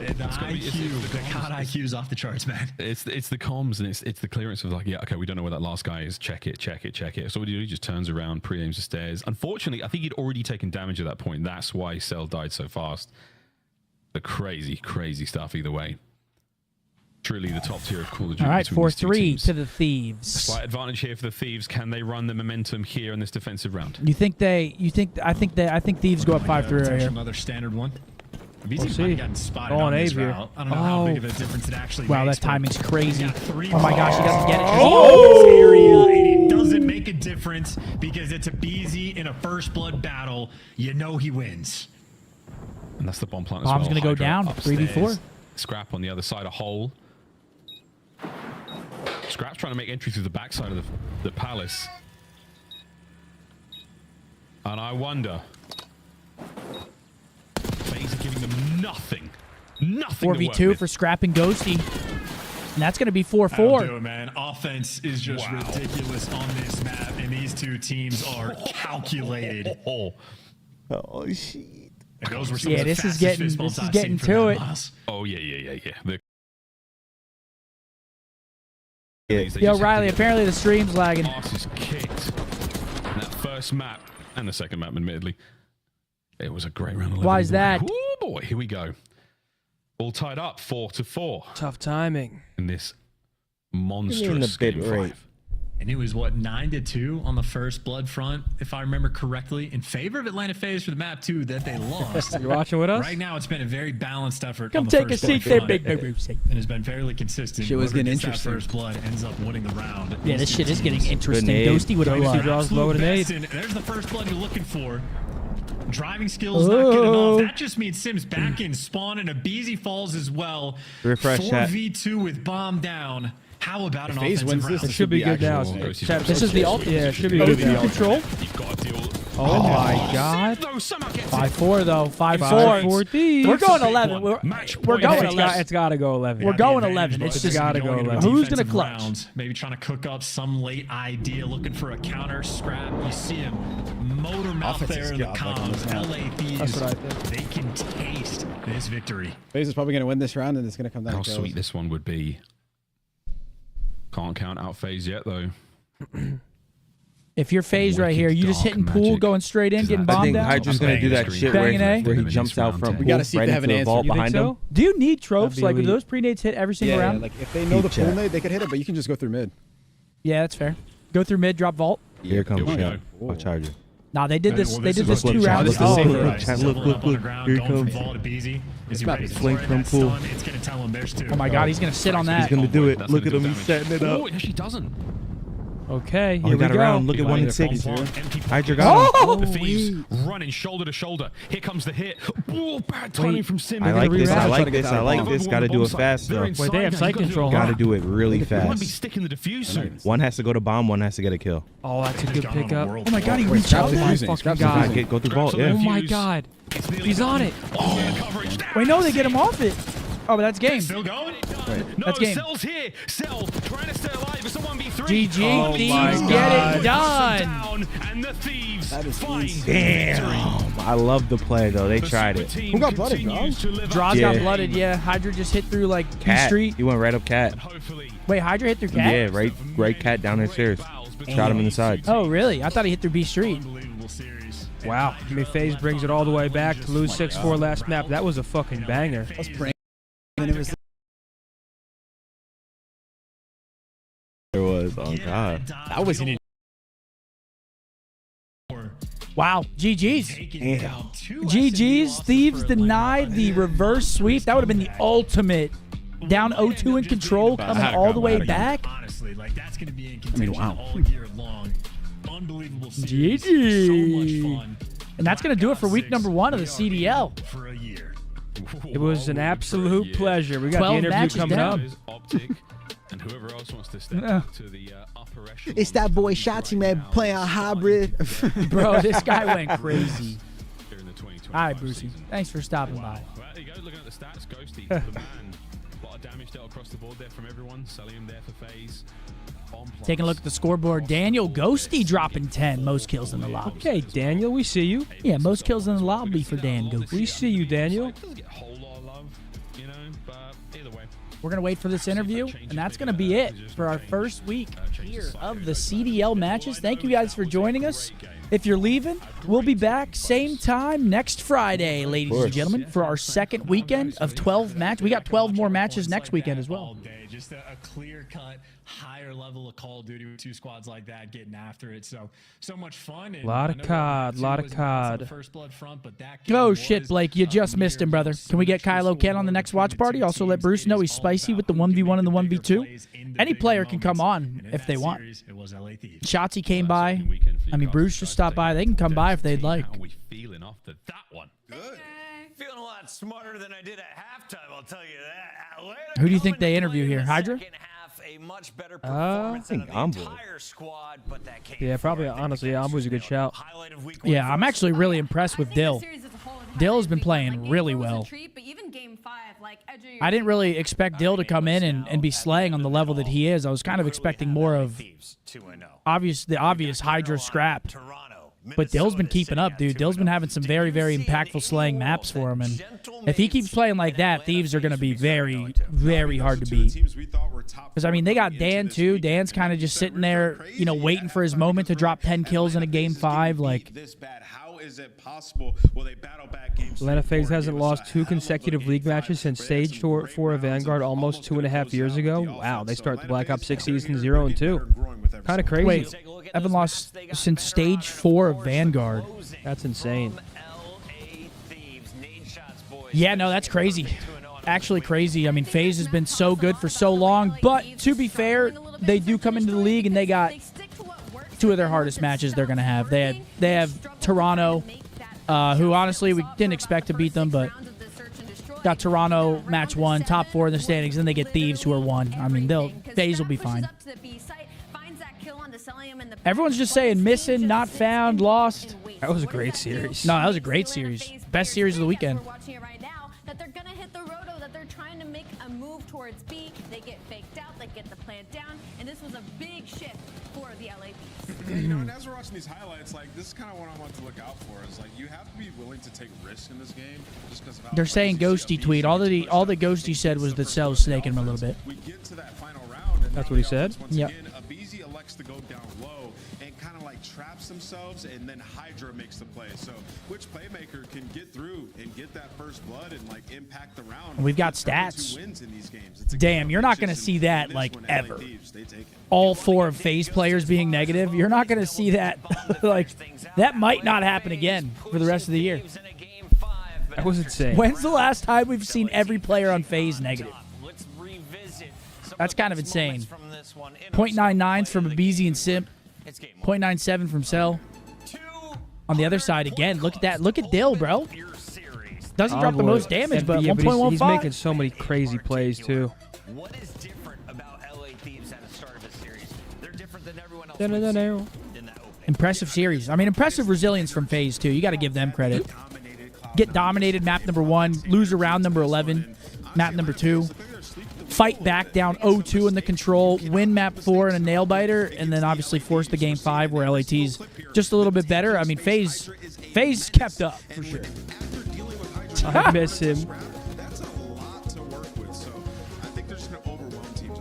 The IQ, the COD IQ is off the charts, man. It's the comms and it's the clearance of like, yeah, okay, we don't know where that last guy is. Check it. So what do you do? He just turns around, pre-aims the stairs. Unfortunately, I think he'd already taken damage at that point. That's why Cell died so fast. But crazy stuff either way. Truly the top tier of Call of Duty. All right, between these two 4-3 teams. to the Thieves. Slight advantage here for the Thieves. Can they run the momentum here in this defensive round? I think Thieves go up 5-3 right here. Another standard one. We'll BZ see. might have gotten spotted Oh, on an this Ave here. route. I don't know how big of a difference it actually Wow, makes. that timing's crazy. Oh Oh my gosh, he doesn't get it. Oh! Area, and it doesn't make a difference because it's a BZ in a first blood battle. You know he wins. And that's the bomb plant as Bomb's well. gonna go Hydra down, upstairs. 3v4. Scrap on the other side, a hole. Scrap's trying to make entry through the backside of the palace. And I wonder. FaZe are giving them nothing. Nothing to work 4v2 with. for Scrap and Ghosty. And that's going to be That'll 4-4. do it, man. Offense is just ridiculous on this map, and these two teams are calculated. Oh shit! And those were some of Yeah, the this is fastest getting fist bumps I've getting seen from to them, it. Miles. Oh, yeah. Yo, Riley, apparently the stream's lagging. Arse is kicked. And that first map, and the second map, admittedly, it was a great round. 11. Why is that? Oh, boy, here we go. All tied up, 4-4. Tough timing. In this Give me monstrous the bit game rate. 5. And it was, what, 9-2 on the first blood front, if I remember correctly, in favor of Atlanta FaZe for the map 2 that they lost. You're watching with us? Right now, it's been a very balanced effort. Come on the take a first seat blood there, front, big baby. and has been fairly consistent. Shit was Whoever getting gets that interesting. First blood ends up winning the round. Yeah, this These two shit is getting teams. interesting. nade. Ghosty with a Ghosty blood. draws Absolute low to best, nade. and there's the first blood you're looking for. Driving skills not good enough. That just means Sims back in spawn and a BZ falls as well. Refresh chat. 4v2 with bomb down. How about an FaZe offensive wins round? this. It should be good now. Ghosty. This is the ult. Yeah, it should be good now. Control. You've got to deal. Oh my god. Though, somehow gets it. 5-4 though. 5-4. 5-4 Thieves. We're going 11. We're going 11. It's got to go 11. We're The going advantage 11. was It's just just gotta go going into a 11. Who's gonna defensive clutch? round, maybe trying to cook up some late idea, looking for a counter Scrap. You see him motor mouth Offense there is in the good, like, on this comms. map. LA Thieves, That's what I think. they can taste this victory. FaZe is probably going to win this round, and it's going to come down How to sweet kills. this one would be. Can't count out FaZe yet, though. If you're FaZe right here, you just Wicked hitting dark pool, magic. going straight in, getting I I bombed think down. Hydra's gonna do that shit Banging A. where he jumps out from We pool gotta see if right they have into an the answer. vault You think behind so? him. Do you need tropes? That'd be Like, do elite. those pre-nades hit every single Yeah, round? like if they know the Keep pool chat. nade, they could hit it, but you can just go through mid. Yeah, that's fair. Go through mid, drop vault. Here comes Here we shot. go. Watch Hydra. Nah, they did this. Well, They did is this what 2 Chad rounds. is the Oh, same okay. price. Leveling up on the ground, Here he going from comes. vault to BZ. Is he about ready to to flank throw from that pool. stun? It's going to tell him there's two. Oh my God, he's gonna sit on that. He's gonna do it. That's Look gonna at do him. He's damage. setting it up. Oh, it actually doesn't. Okay, Oh, here he got we go. around. Look at 1 and 6. Hydra got him. Oh, the Thieves running shoulder to shoulder. Here comes the hit. Oh, bad timing from Sim. I like this. I reroute. like this. I like this. Got to do it fast though. Wait, they have sight control. Got to Huh? do it really You want to be fast. sticking the diffuse soon. One has to go to bomb. One has to get a kill. Oh, that's a good pickup. Oh my God, he reached out. Oh my defusing. fucking Scrap's God. defusing. Go through vault. Oh Yeah. my God. He's on it. Wait, no, they get him off it. Oh, but that's game. Still going? No, That's game. Cell's here. Cell trying to stay alive. It's a 1v3. GG, Oh Thieves my get God. it done. Down, and the Thieves find Damn. I love the play though. They tried it. Who got blooded, Draws? Draws got Yeah. blooded, yeah. Hydra just hit through like B Cat. Street. He went right up cat. Wait, Hydra hit through Cat? Yeah, right cat down their stairs. Shot him in the side. Oh, really? I thought he hit through B Street. Unbelievable series. Wow. I mean, FaZe brings it all the way back to lose 6-4 last map. That was a fucking banger. Let's bring and it was There was. Oh God. that was an Wow, GG's. Damn. GG's. Thieves denied the reverse sweep. That would have been the ultimate. Down 0-2 in control, coming all the way back. Honestly, like that's going to be in contention all year long. Unbelievable series. GG. So much fun. And that's going to do it for week number 1 of the CDL. For a year. It was an absolute pleasure. We got the 12 interview matches coming down. up. OpTic, and whoever else wants to step up to the upper echelon. It's that boy Shotzi, man, playing on hybrid. Bro, this guy went crazy. Here in the 2025 All right, Brucey. season. Thanks for stopping by. Well, there you go. Looking at the stats, Ghosty, the man. A lot of damage dealt across the board there from everyone. Selling there for FaZe. Taking a look at the scoreboard. Daniel Ghosty dropping 10. Most kills in the lobby. Okay, Daniel, we see you. Yeah, most kills in the lobby for Dan Ghosty. We see you, Daniel. Doesn't get a whole lot of love, you know, but either way. We're going to wait for this interview, and that's going to be it for our first week here of the CDL matches. Thank you guys for joining us. If you're leaving, we'll be back same time next Friday, ladies and gentlemen, for our second weekend of 12 matches. We got 12 more matches next weekend as well. Just a clear-cut, higher level of Call of Duty with 2 squads like that getting after it. So much fun. And Lot I of know that COD, two lot of was not on the COD. First Blood front, but that game Oh, was, shit, Blake. You just missed him, brother. Can we get Kylo Ken on the next watch party? Also let Bruce know he's spicy with the 1v1 and the 1v2. Any player can come on if they want. It was LA Thieves. Shotzi came by. I mean, Bruce just stopped by. They can come by if they'd like. How are we feeling after that one? Feeling a lot smarter than I did at halftime, I'll tell you that. Atlanta Who do you think coming they to interview play here? in the Hydra? second half, a much better performance out of the Ambu. entire squad, but that came Yeah, probably, forward. I think honestly, the guys Ambu's a good just shout. nailed it. Highlight of week one Yeah, I'm for us. actually really impressed with Dill. Dill has been playing really well. I didn't really expect Dill to come in and be slaying on the level that he is. I was kind of expecting more of the obvious Hydra scrap. But Dill's been keeping up, dude. Dill's been having some very, very impactful slaying maps for him. And if he keeps playing like that, Thieves are going to be very, very hard to beat. Because, I mean, they got Dan, too. Dan's kind of just sitting there, you know, waiting for his moment to drop 10 kills in a Game 5. Like, How is it possible? Will they battle back games? Atlanta FaZe hasn't lost 2 consecutive league matches since Stage 4 of Vanguard almost 2.5 years ago. Wow, they start the Black Ops 6 season 0-2. Kind of crazy. wait, haven't lost since Stage 4 of Vanguard. That's insane. Yeah, no, that's crazy. Actually crazy. I mean, FaZe has been so good for so long. But to be fair, they do come into the league and they got 2 of their hardest matches they're going to have. They have Toronto, who honestly we didn't expect to beat them, but got Toronto match 1, top 4 in the standings. Then they get Thieves, who are 1. I mean, FaZe will be fine. Everyone's just saying missing, not found, lost. That was a great series. No, that was a great series. Best series of the weekend. That they're gonna hit the roto, that they're trying to make a move towards B. They get faked out, they get the plant down, and this was a big shift for the LA Thieves. You know, and as we're watching these highlights, like this is kind of what I want to look out for. Is like you have to be willing to take risks in this game, just because of how. They're saying Ghosty tweet. All that Ghosty said was that Cell's snaking him a little bit. We get to that final round, That's what he said? Yep. Abizi elects to go down low and kind of like traps themselves, and then Hydra makes the play. So which playmaker can get through and get that first blood and like impact the round? And we've got stats. Damn, you're not going to see that like ever. All 4 of FaZe players being negative. You're not going to see that. Like, that might not happen again for the rest of the year. That was insane. When's the last time we've seen every player on FaZe negative? That's kind of insane. 0.99s from Abizi and Simp. 0.97 from Cell. On the other side, again, look at that. Look at Dill, bro. Doesn't drop the most damage, but 1.15. He's making so many crazy plays, too. What is different about LA Thieves at the start of a series? They're different than everyone else. Impressive series. I mean, impressive resilience from FaZe, too. You got to give them credit. Get dominated, map number 1. Lose around number 11, map number 2. Fight back down 0-2 in the control. Win map 4 in a nail biter. And then obviously force the game 5 where LAT's just a little bit better. I mean, FaZe kept up for sure. I miss him.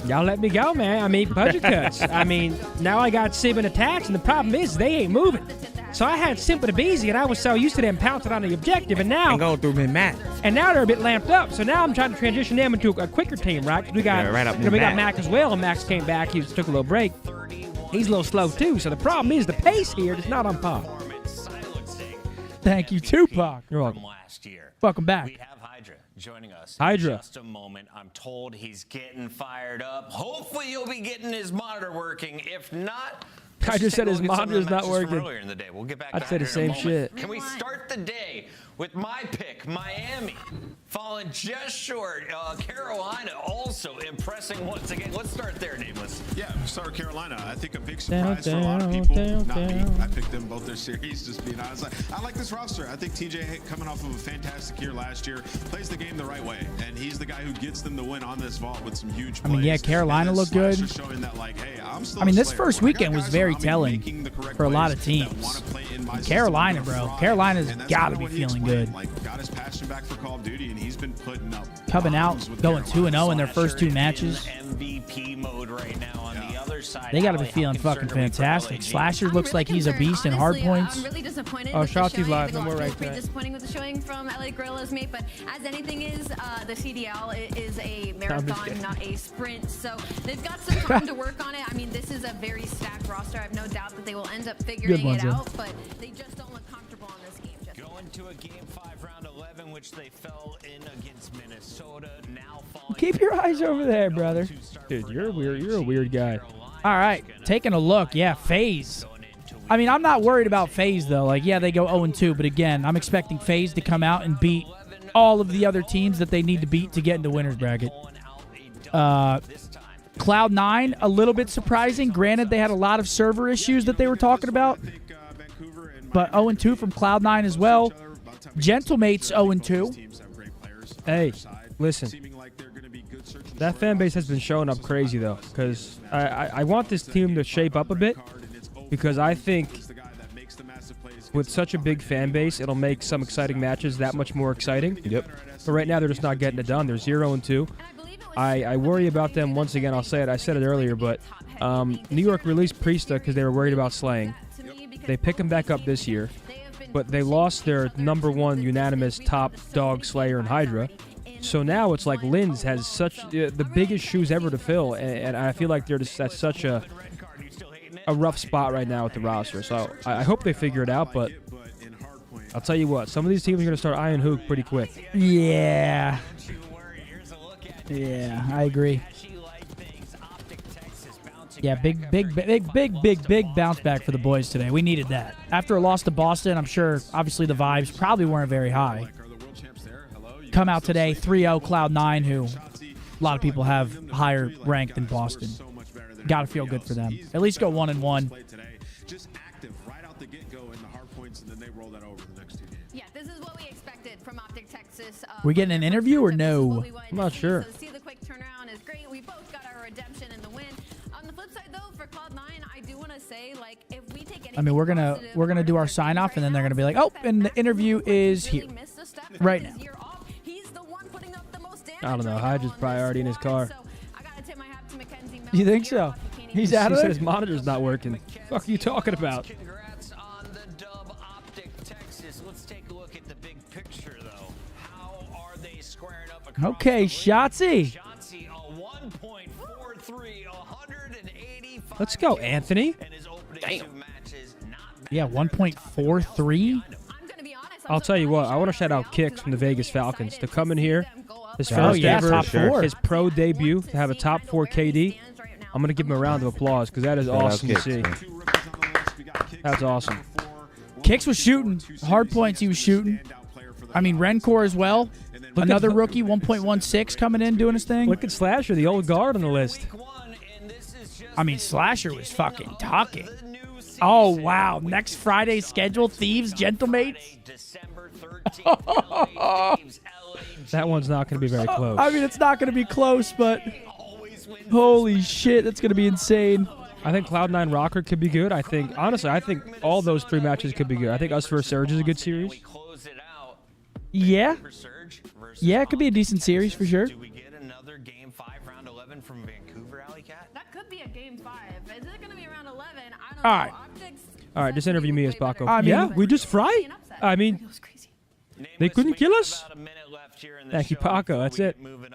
Y'all let me go, man. I mean, budget cuts. I mean, now I got Simp and attacks, and the problem is they ain't moving. So I had Simp and Abizi, and I was so used to them pouncing on the objective, and now... And going through mid-map. And now they're a bit lamped up. So now I'm trying to transition them into a quicker team, right? 'Cause we got, we got Mac as well, and Max came back. He took a little break. He's a little slow, too. So the problem is the pace here is not on par. Thank you, Tupac. You're welcome. Welcome back. We have Hydra joining us. Hydra. In just a moment. I'm told he's getting fired up. Hopefully he'll be getting his monitor working. If not, I just said his monitor's not working. Earlier in the day. We'll get back I'd to say the Hydra in a same moment. shit. Can we start the day with my pick, Miami, falling just short. Carolina also impressing once again. Let's start there, Nameless. Yeah, start with Carolina. I think a big surprise for a lot of people. Not me. I picked them both their series, just being honest. I like this roster. I think TJ, coming off of a fantastic year last year, plays the game the right way, and he's the guy who gets them the win on this vault with some huge plays. I mean, yeah, Carolina looked good. That, like, hey, I mean, this first weekend was very telling for a lot of teams. Carolina, bro. Carolina's got to be feeling good. Like, got his passion back for Call of Duty, and he's been putting up coming out, going 2-0 in their first 2 matches. MVP mode right now on the other side. They got to be feeling fucking fantastic. Slasher looks like he's a beast in hard points. I'm really disappointed. Oh, with the Shotzi's showing. live. The No more goal right was pretty there. disappointing with the showing from LA Gorillas, mate. But as anything is, the CDL is a marathon, not a sprint. So they've got some time to work on it. I mean, this is a very stacked roster. I have no doubt that they will end up figuring it out. But they just don't look comfortable on this game. Going to a game 5, round 11, which they fell in against Minnesota. Now falling. Keep your eyes over there, brother. Dude, you're weird. You're a weird guy. All right, taking a look. Yeah, FaZe. I mean, I'm not worried about FaZe, though. like, yeah, they go 0-2, but again, I'm expecting FaZe to come out and beat all of the other teams that they need to beat to get into winner's bracket. Cloud9, a little bit surprising. Granted, they had a lot of server issues that they were talking about, but 0-2 from Cloud9 as well. Gentlemates 0-2. Hey, listen. That fan base has been showing up crazy, though, because I want this team to shape up a bit, because I think with such a big fan base, it'll make some exciting matches that much more exciting. Yep. But right now, they're just not getting it done. They're 0-2. I worry about them once again. I'll say it. I said it earlier, but New York released Priesta because they were worried about slaying. They pick him back up this year, but they lost their #1 unanimous top dog slayer in Hydra. So now it's like Linz has such the biggest shoes ever to fill, and I feel like they're just at such a rough spot right now with the roster. So I hope they figure it out, but I'll tell you what, some of these teams are going to start eyeing Hook pretty quick. Yeah. Yeah, I agree. Yeah, big bounce back for the boys today. We needed that. After a loss to Boston, I'm sure, obviously, the vibes probably weren't very high. Come out today, 3-0 Cloud9, who a lot of people have higher rank than Boston. Got to feel good for them. At least go 1-1. Just active right out the get-go in the hard points, and then they roll that over the next 2 games. Yeah, this is what we expected from OpTic Texas. We getting an interview or no? I'm not sure. So see the quick turnaround is great. We both got our redemption in the win. On the flip side, though, for Cloud9, I do want to say, like, if we take anything I mean, we're gonna do our sign off, and then they're gonna be like, "Oh, and the interview is here, right now." I don't know. Hydra's probably already in his car. You think so? He's out of He there? said his monitor's not working. Fuck are you talking about? Congrats on the dub, OpTic, Texas. Let's take a look at the big picture, though. How are they squaring up across Okay, Shotzi. Shotzi, a 1.43, 185. Let's go, Anthony. Yeah, 1.43. I'll tell you what, I want to shout out Kicks from the Vegas Falcons to come in here. His Oh, first yeah, ever, top 4. his pro debut, to have a top 4 KD. I'm going to give him a round of applause because that is awesome to see. That's awesome. Kicks was shooting. Hard points he was shooting. I mean, Rencor as well. Another rookie, 1.16 coming in doing his thing. Look at Slasher, the old guard on the list. I mean, Slasher was fucking talking. Oh, wow. Next Friday's schedule, Thieves, Gentlemates. That one's not going to be very close. I mean, it's not going to be close, but holy shit, that's going to be insane. I think Cloud9 Rocker could be good. Honestly, I think all those 3 matches could be good. I think Us vs. Surge is a good series. Yeah. Yeah, it could be a decent series for sure. Do we get another game 5, round 11 from Vancouver, Alley Cat? That could be a game 5. Is it going to be around 11? I don't All know. right. All right, just interview me as Paco. I mean, yeah, we just fry. I mean, they couldn't kill us. Thank you, Paco. That's it. Move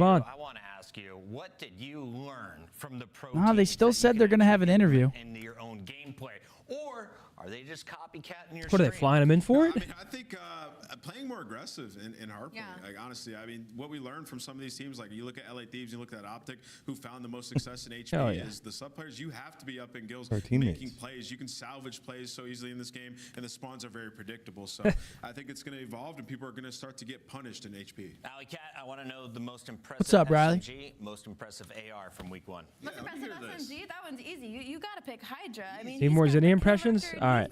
on. I want to ask you, what did you learn from the pro No, they still said they're going to have an interview. in your own gameplay? Or are they just copycatting your What are they flying him in for it? I mean, I think playing more aggressive in hardpoint. Like honestly, I mean, what we learned from some of these teams, like you look at LA Thieves, you look at OpTic, who found the most success in HP, is the sub players. You have to be up in gills, making plays. You can salvage plays so easily in this game, and the spawns are very predictable. So I think it's going to evolve, and people are going to start to get punished in HP. Alley Cat, I want to know the most impressive. What's up, Riley? SMG, most impressive AR from week 1. Most impressive SMG? That one's easy. You got to pick Hydra. I mean, Need more Zinni impressions? All right.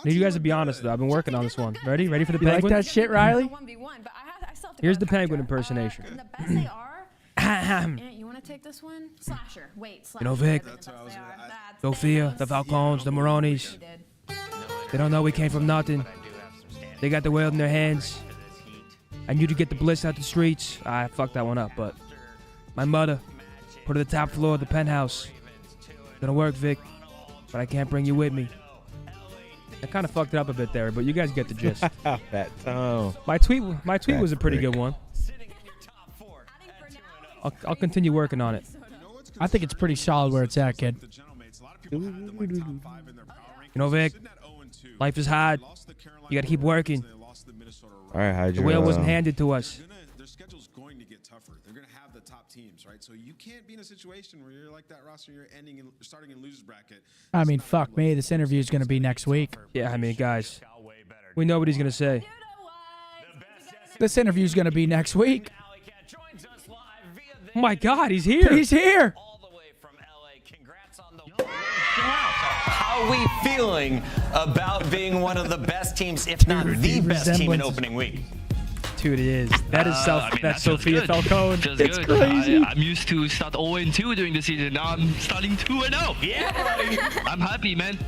Need you guys to be honest, though. I've been working on this one. Ready? Ready for the You like penguin? that shit, Riley? Here's the penguin impersonation. The best they are. You want to take this one? Slasher. Wait, Slasher. You know, Vic, Sophia, the Falcons, the Moronis. They don't know we came from nothing. They got the world in their hands. I knew to get the bliss out the streets. I fucked that one up, but my mother put her the top floor of the penthouse. Gonna work, Vic, but I can't bring you with me. I kind of fucked it up a bit there, but you guys get the gist. Fat tone. My tweet was a pretty good one. I'll continue working on it. I think it's pretty solid where it's at, kid. You know, Vic, life is hard. You gotta keep working. All right, Hydra. The wheel wasn't handed to us. Their schedule's going to get tougher. They're going to have the top teams, right? So you can't be in a situation where you're like that roster, you're starting in losers bracket. I mean, fuck me. This interview is going to be next week. Yeah, I mean, guys, we know what he's gonna say. This interview is going to be next week. Oh my God, he's here. He's here. How are we feeling about being one of the best teams, if not the best team in opening week? Dude, it is. That is that's Sophia good. Falcone. Feels It's good. crazy. I'm used to start 0-2 during the season. Now I'm starting 2-0. Yeah, buddy. I'm happy, man.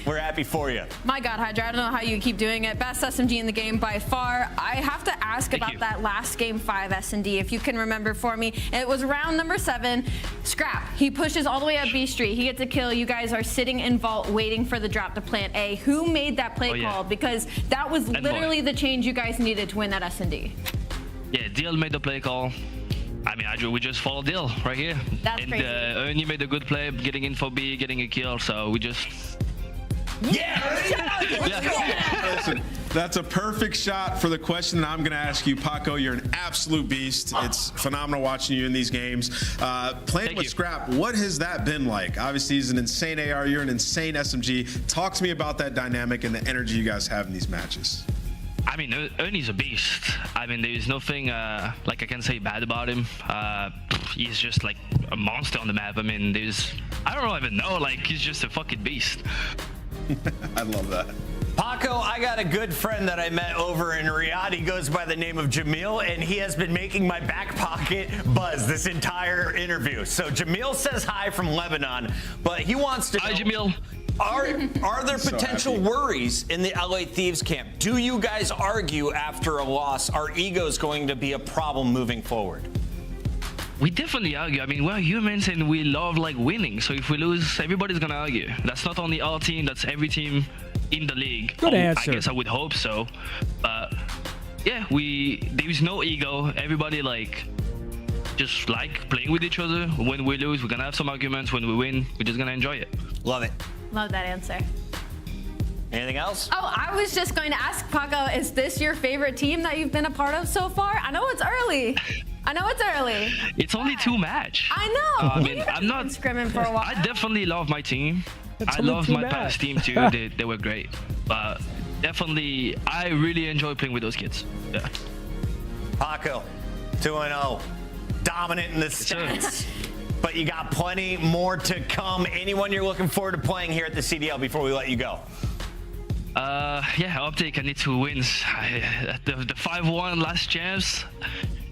We're happy for you. My God, Hydra, I don't know how you keep doing it. Best SMG in the game by far. I have to ask about that last game 5 S&D, if you can remember for me. It was round number 7. Scrap. He pushes all the way up B Street. He gets a kill. You guys are sitting in vault waiting for the drop to plant A. Who made that play call? Because that was literally the change you guys needed to win that S&D. Yeah, Dill made the play call. I mean, we just followed Dill right here. That's and crazy. Ernie made a good play, getting in for B, getting a kill. So we just... Listen, that's a perfect shot for the question that I'm going to ask you, Paco. You're an absolute beast. It's phenomenal watching you in these games. Playing with Scrap, what has that been like? Obviously, he's an insane AR. You're an insane SMG. Talk to me about that dynamic and the energy you guys have in these matches. I mean, Ernie's a beast. I mean, there's nothing like I can say bad about him. He's just like a monster on the map. I mean, I don't even know. Like, he's just a fucking beast. I love that. Paco, I got a good friend that I met over in Riyadh. He goes by the name of Jamil, and he has been making my back pocket buzz this entire interview. So Jamil says hi from Lebanon, but he wants to know, hi, Jamil. Are there potential worries in the LA Thieves camp? Do you guys argue after a loss? Are egos going to be a problem moving forward? we definitely argue. I mean, we're humans and we love like winning. So if we lose, everybody's gonna argue. That's not only our team, that's every team in the league. Good answer. I guess I would hope so. But yeah, there's no ego. Everybody like just like playing with each other. When we lose, we're gonna have some arguments. When we win, we're just gonna enjoy it. Love it. Love that answer. Anything else? Oh, I was just going to ask, Paco, is this your favorite team that you've been a part of so far? I know it's early. It's only 2 match. I know. I mean, I'm not scrimming for a while. I definitely love my team. I only love 2 my match. past team too. They were great. But definitely, I really enjoy playing with those kids. Yeah. Paco, 2-0. Dominant in the stats. But you got plenty more to come. Anyone you're looking forward to playing here at the CDL before we let you go? Yeah, OpTic, I need 2 wins. The 5-1 last chance,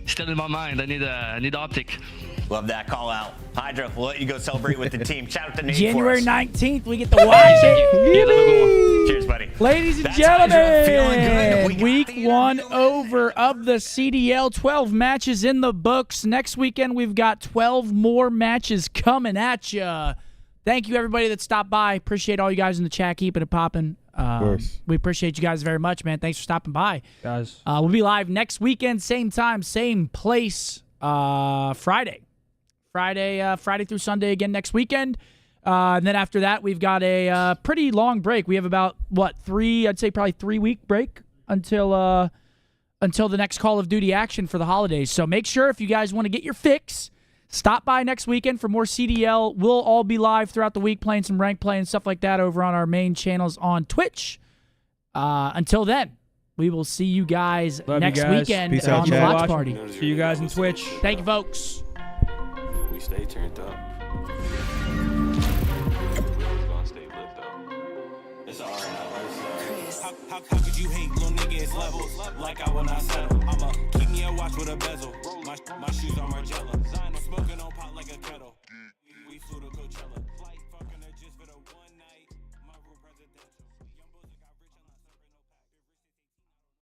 still in my mind. I need OpTic. Love that call out. Hydra, we'll let you go celebrate with the team. Shout out to Nate January for us. 19th, we get to watch it. Cheers, buddy. Ladies and That's Hydra feeling gentlemen, good. week 1 over of the CDL. 12 matches in the books. Next weekend, we've got 12 more matches coming at you. Thank you, everybody that stopped by. Appreciate all you guys in the chat keeping it popping. Of course. We appreciate you guys very much, man. Thanks for stopping by. Guys. We'll be live next weekend, same time, same place, Friday through Sunday again next weekend. And then after that, we've got a pretty long break. We have about, I'd say probably 3-week break until the next Call of Duty action for the holidays. So make sure if you guys want to get your fix, stop by next weekend for more CDL. We'll all be live throughout the week playing some rank play and stuff like that over on our main channels on Twitch. Until then, we will see you guys next weekend Peace out, on the chat. Watch Party. See you guys in Twitch. Thank you, folks. We stay turned up. It's alright. How could you hate, little nigga? It's levels. Like I will not settle. I'ma keep me a watch with a bezel. My shoes are Margiela.